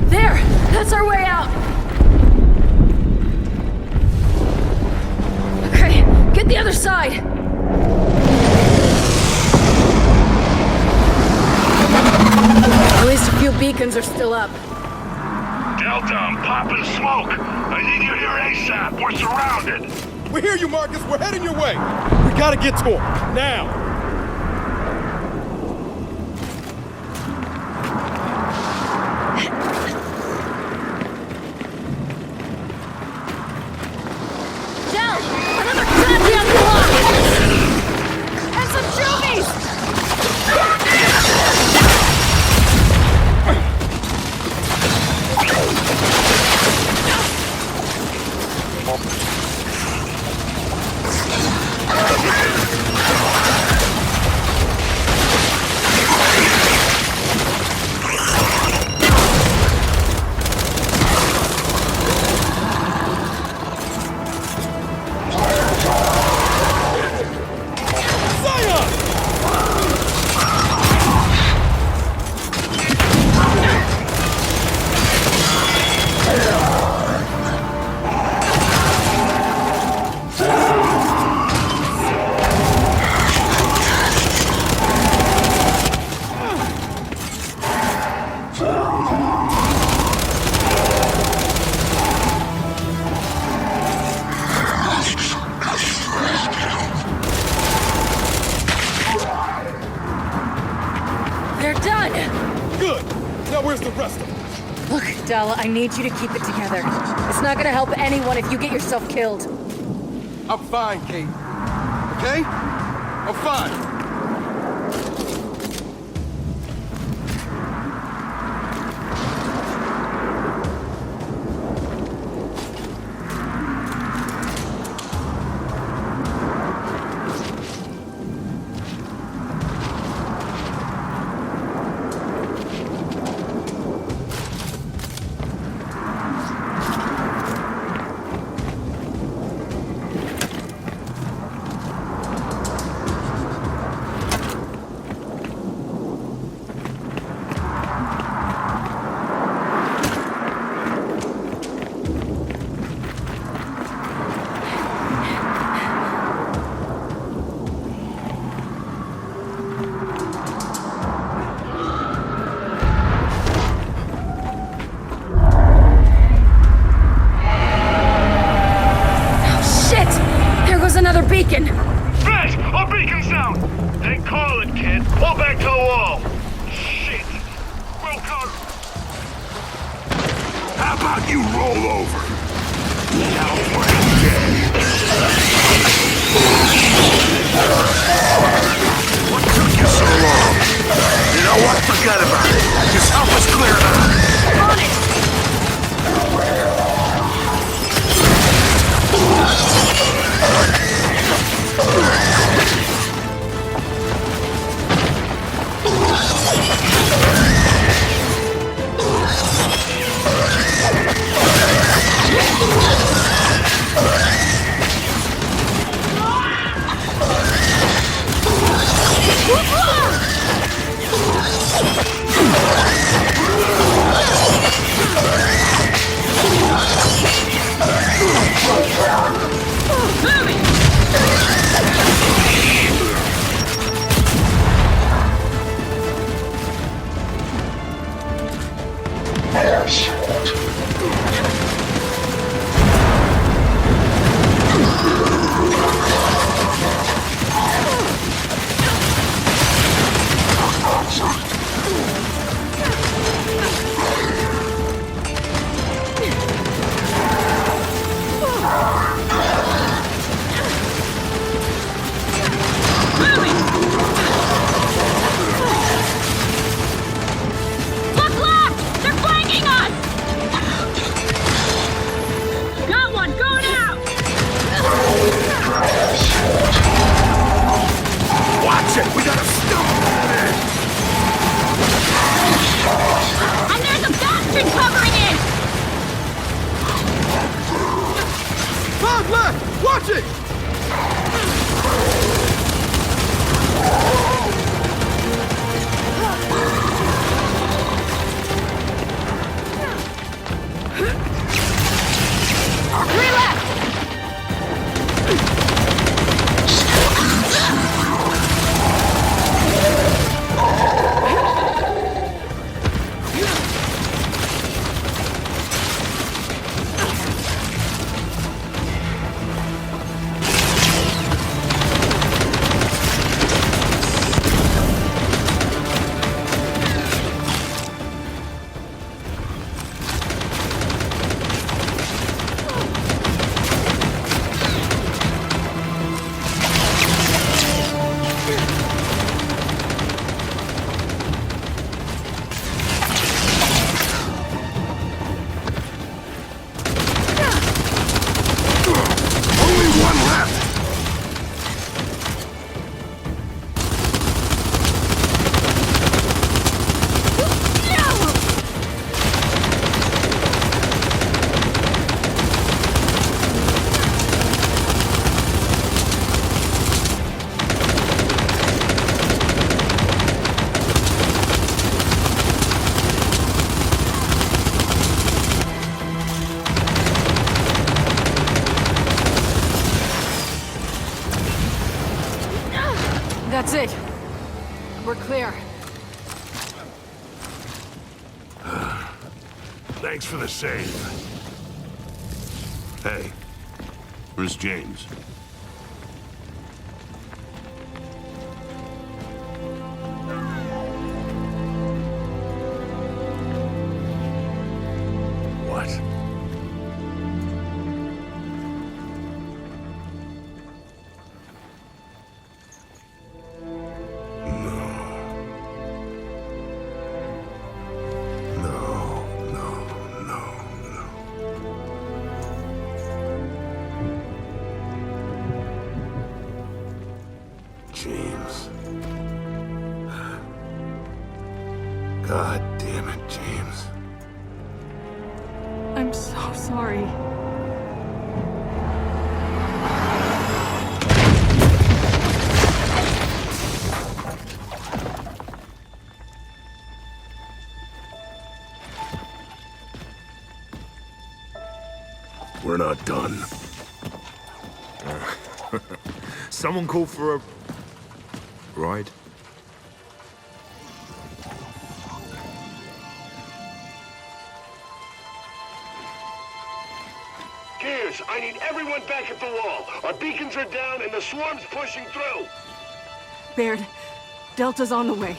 There! That's our way out! Okay, get the other side! At least a few beacons are still up. Delta, I'm popping smoke. I need you here ASAP. We're surrounded. We hear you, Marcus. We're heading your way. We gotta get to him. Now. Another goddamn block! And some juvies! Look, Della, I need you to keep it together. It's not gonna help anyone if you get yourself killed. I'm fine, Kate. Okay? I'm fine. Jack! Watch it! That's it. We're clear. Thanks for the save. Hey, where's James? What? James. God damn it, James. I'm so sorry. We're not done. Someone call for a ride? Gears, I need everyone back at the wall. Our beacons are down and the swarm's pushing through. Baird, Delta's on the way.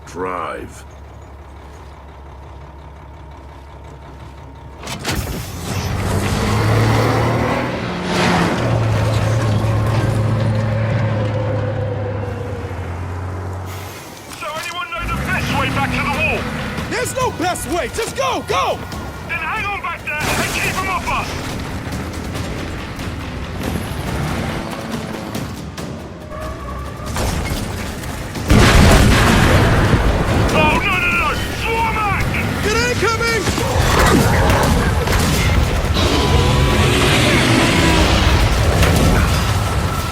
Drive. There's no best way! Just go! Go! Then hang on back there and keep them off us! Oh, no! Swarm act! It ain't coming!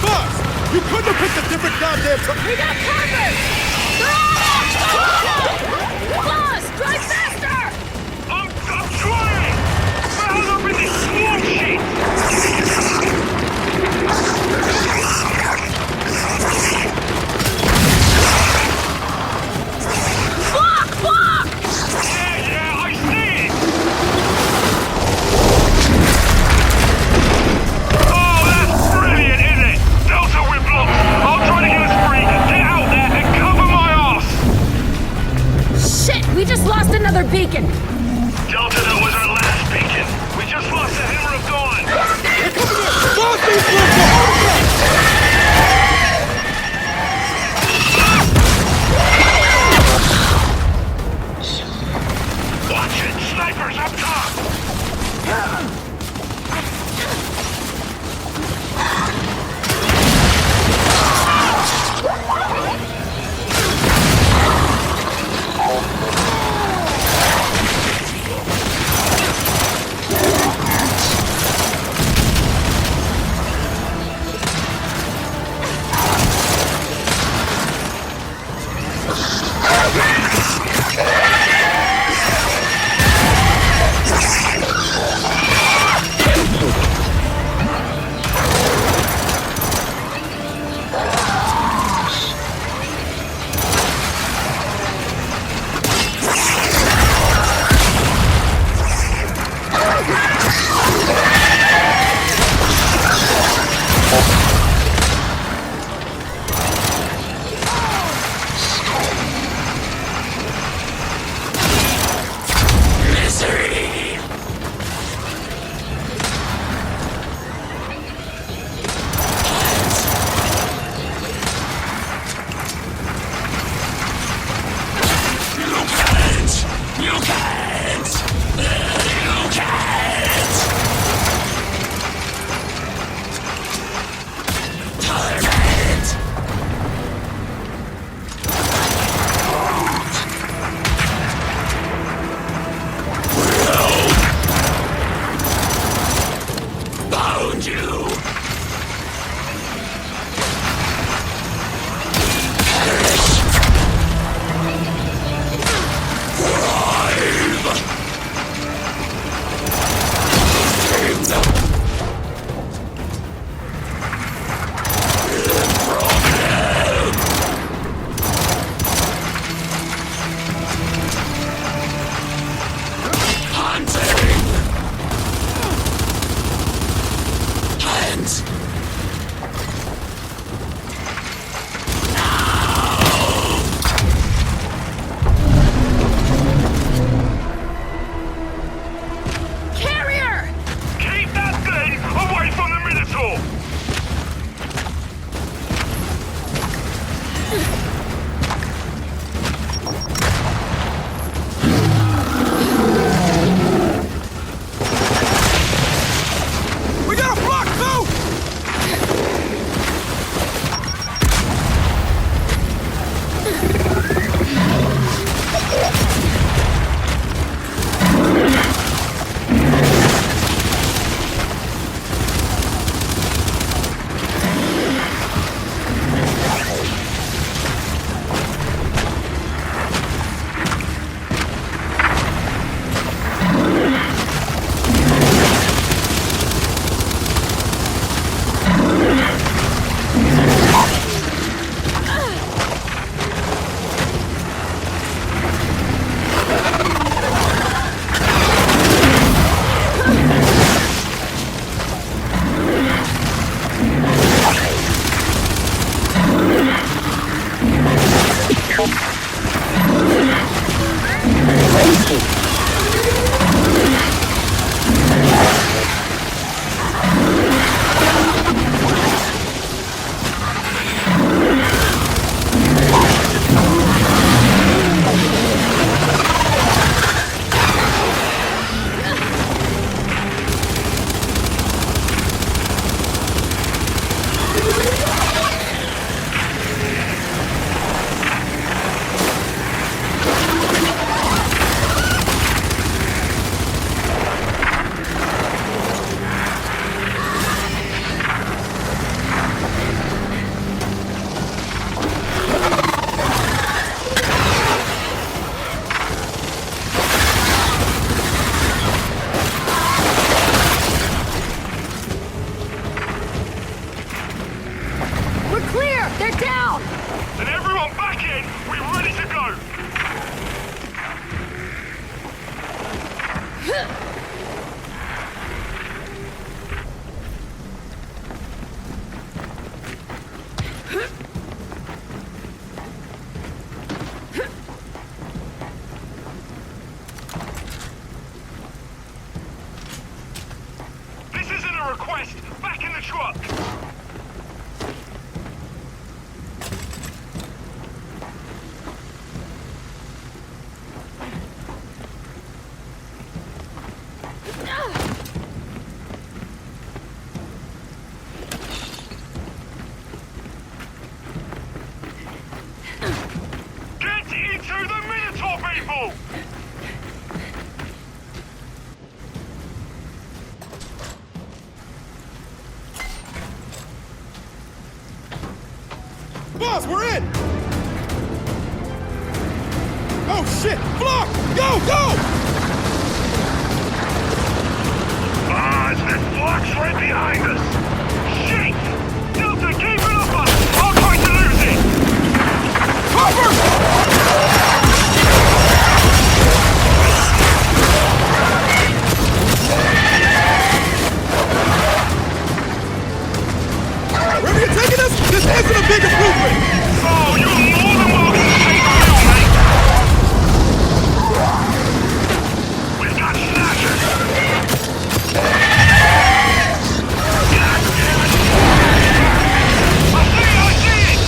Boss! You couldn't have picked a different goddamn time! We got carpet! They're on us! Boss, drive faster! I'm trying! Found up in this swarm shit! Fuck! Yeah, I see it! Oh, that's brilliant, isn't it? Delta, we're blocked! I'll try to get us free! Get out there and cover my ass! Shit, we just lost another beacon! Delta, that was our last beacon! We just lost the Hammer of Dawn! They're coming in! Boss needs left to Homefront! Watch it! Snipers up top! Boss, we're in! Oh shit! Block! Go, go! Ah, that block's right behind us! Shit! Delta, keep it up! I'll try to lose it! Cover! Wherever you're taking us, this isn't a big improvement! Oh, you're more than welcome to take the hill, mate! We've got snatchers! I see it!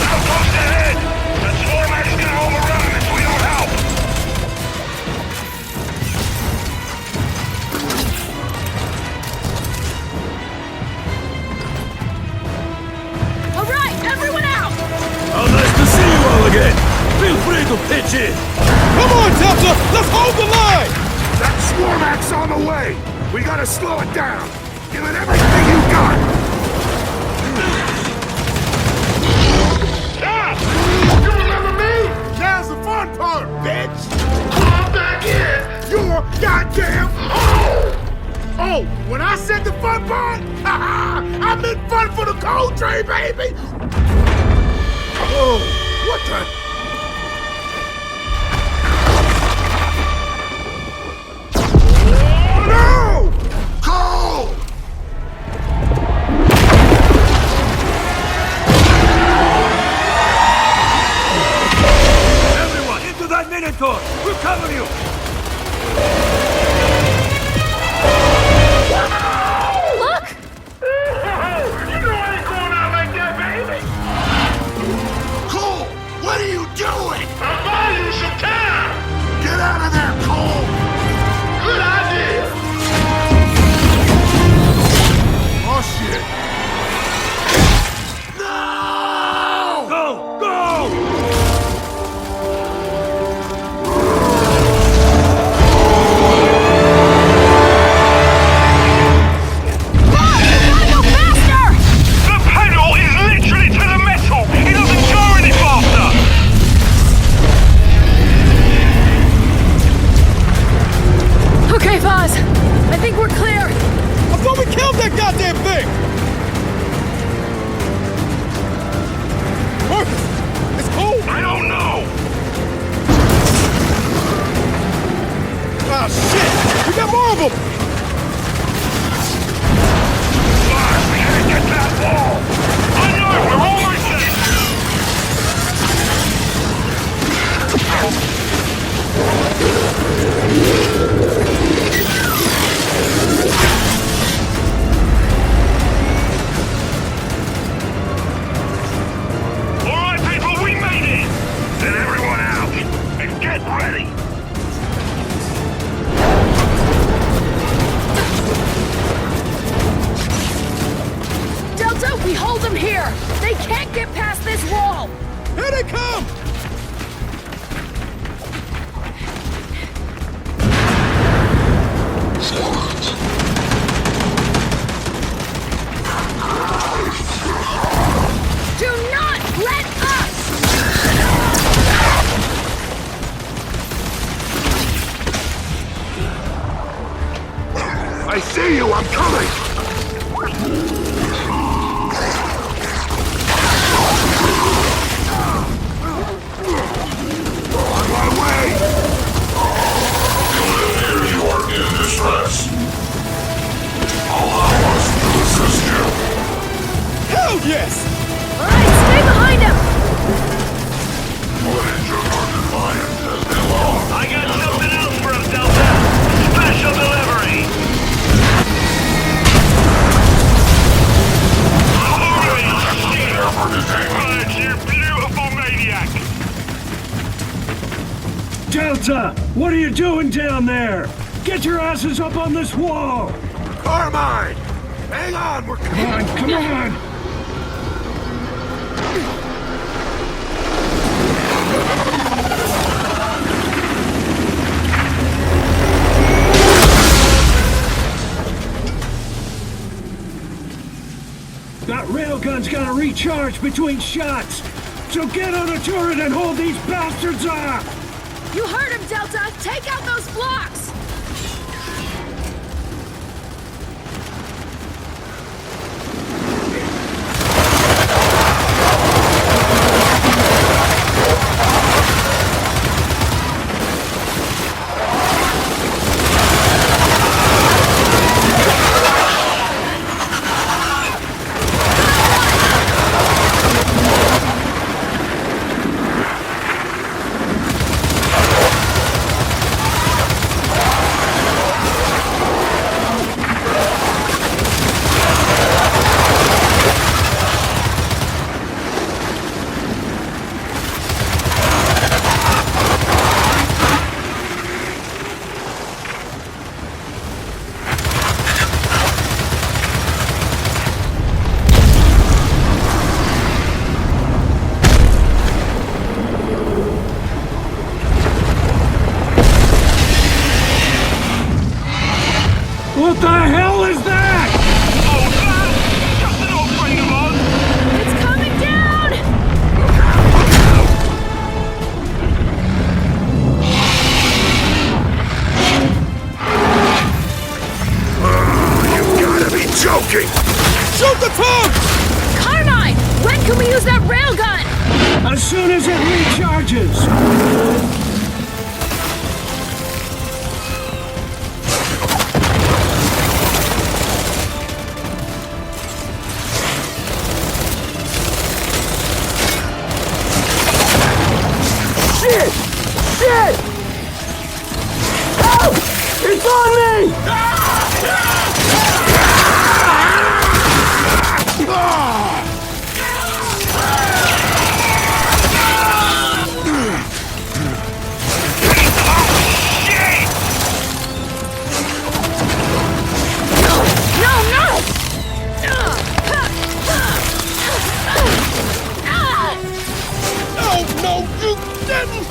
Outpost ahead! That swarm's gonna overrun if we don't help! All right, everyone out! How nice to see you all again! Feel free to pitch in! Come on, Delta! Let's hold the line! That swarm's on the way! We gotta slow it down! Give it everything you got! Stop! You remember me? Now's the fun part, bitch! I'm back in! You're goddamn home! Oh, when I said the fun part, I meant fun for the cold train, baby! Oh, what the? No! Go! Everyone, into that Minotaur! We'll cover you! Look! You know I ain't going out like that, baby! Cole, what are you doing? I'm buying you some time! Get out of there, Cole! Good idea! Oh, shit. No! Go! Go! The pedal is literally to the metal! It doesn't go any faster! Okay, Foz. I think we're clear. I thought we killed that goddamn thing! Marcus, it's cold! I don't know! Ah, shit! We got more of them! We gotta get to that wall! I know! We're almost there! Alright, people, we made it! Send everyone out! And get ready! Delta, we hold them here. They can't get past this wall. Here they come! Do not let us! I see you! I'm coming! On my way! You are in distress. Allow us to assist you. Hell yes! All right, stay behind him. Footage of our defiant has been lost. I got something else for him, Delta! Special delivery! Holy shit! Purge, you beautiful maniac! Delta, what are you doing down there? Get your asses up on this wall! Carmine! Hang on, we're Come on, come on! That railgun's gotta recharge between shots! So get on a turret and hold these bastards off! You heard him, Delta! Take out those blocks! What the hell is that? Just an old friend of ours. It's coming down! You gotta be joking! Shoot the tank! Carmine! When can we use that railgun? As soon as it recharges! Shit! Shit! Help! It's on me! No, you didn't!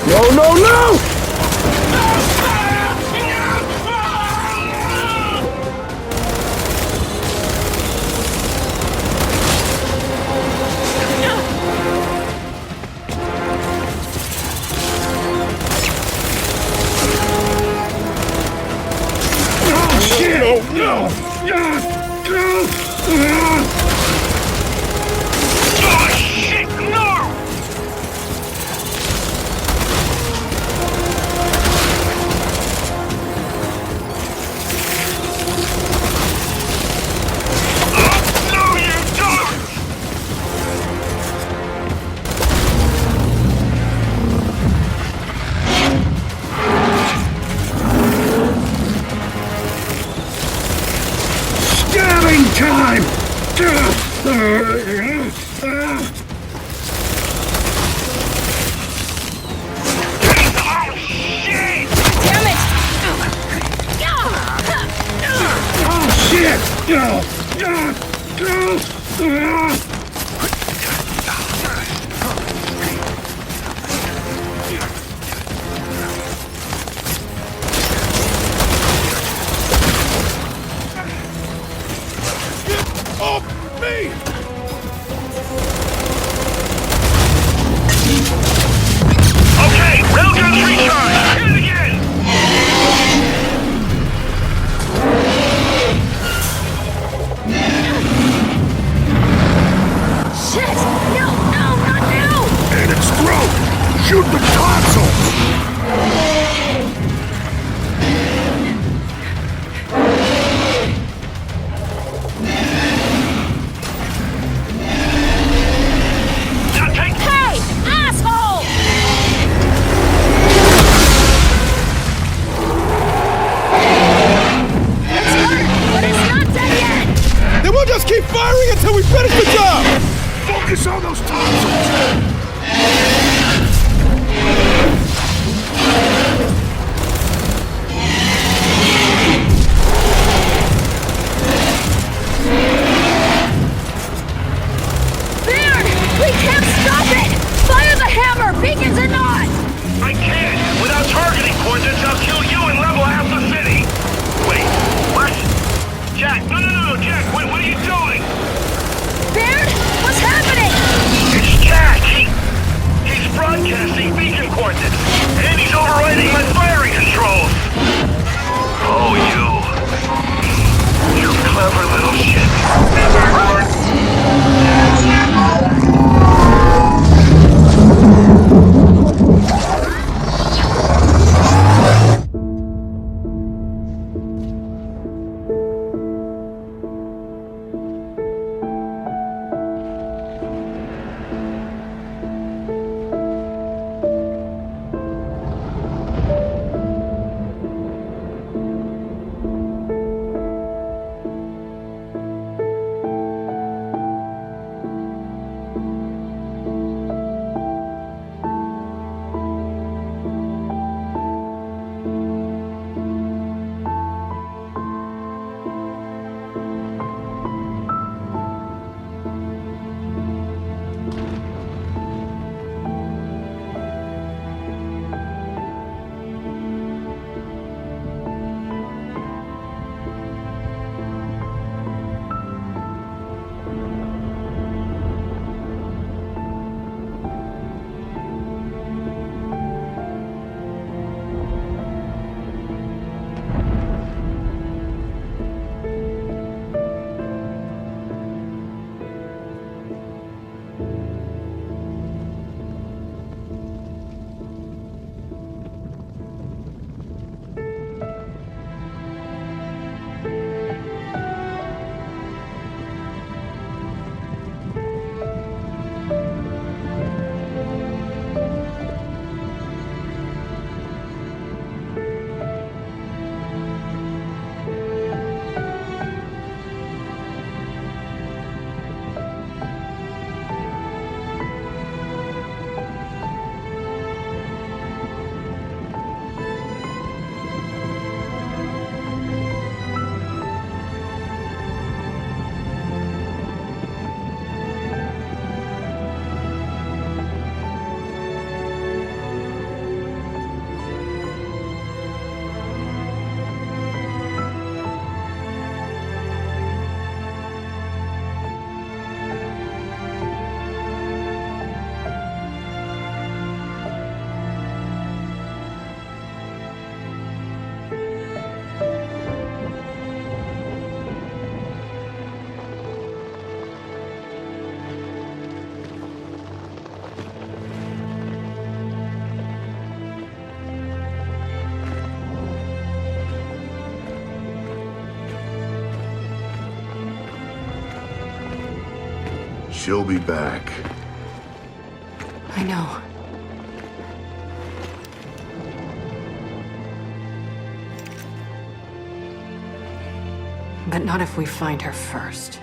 No, no, no! Time! me! Okay, railguns recharged. Hit it again. Shit! No, not now! In its throat! Shoot the tonsils! Now take... Hey! Asshole! It's hurt, but it's not dead yet! Then we'll just keep firing until we finish the job! Focus on those tonsils! Baird! We can't stop it! Fire the hammer, beacons or not! I can't! Without targeting coordinates, I'll kill you and level half the city! Wait, what? Jack, no, Jack, what are you doing? Baird, what's happening? It's Jack! He's broadcasting beacon coordinates! And he's overriding my firing controls! Oh, you clever little shit. She'll be back. I know. But not if we find her first.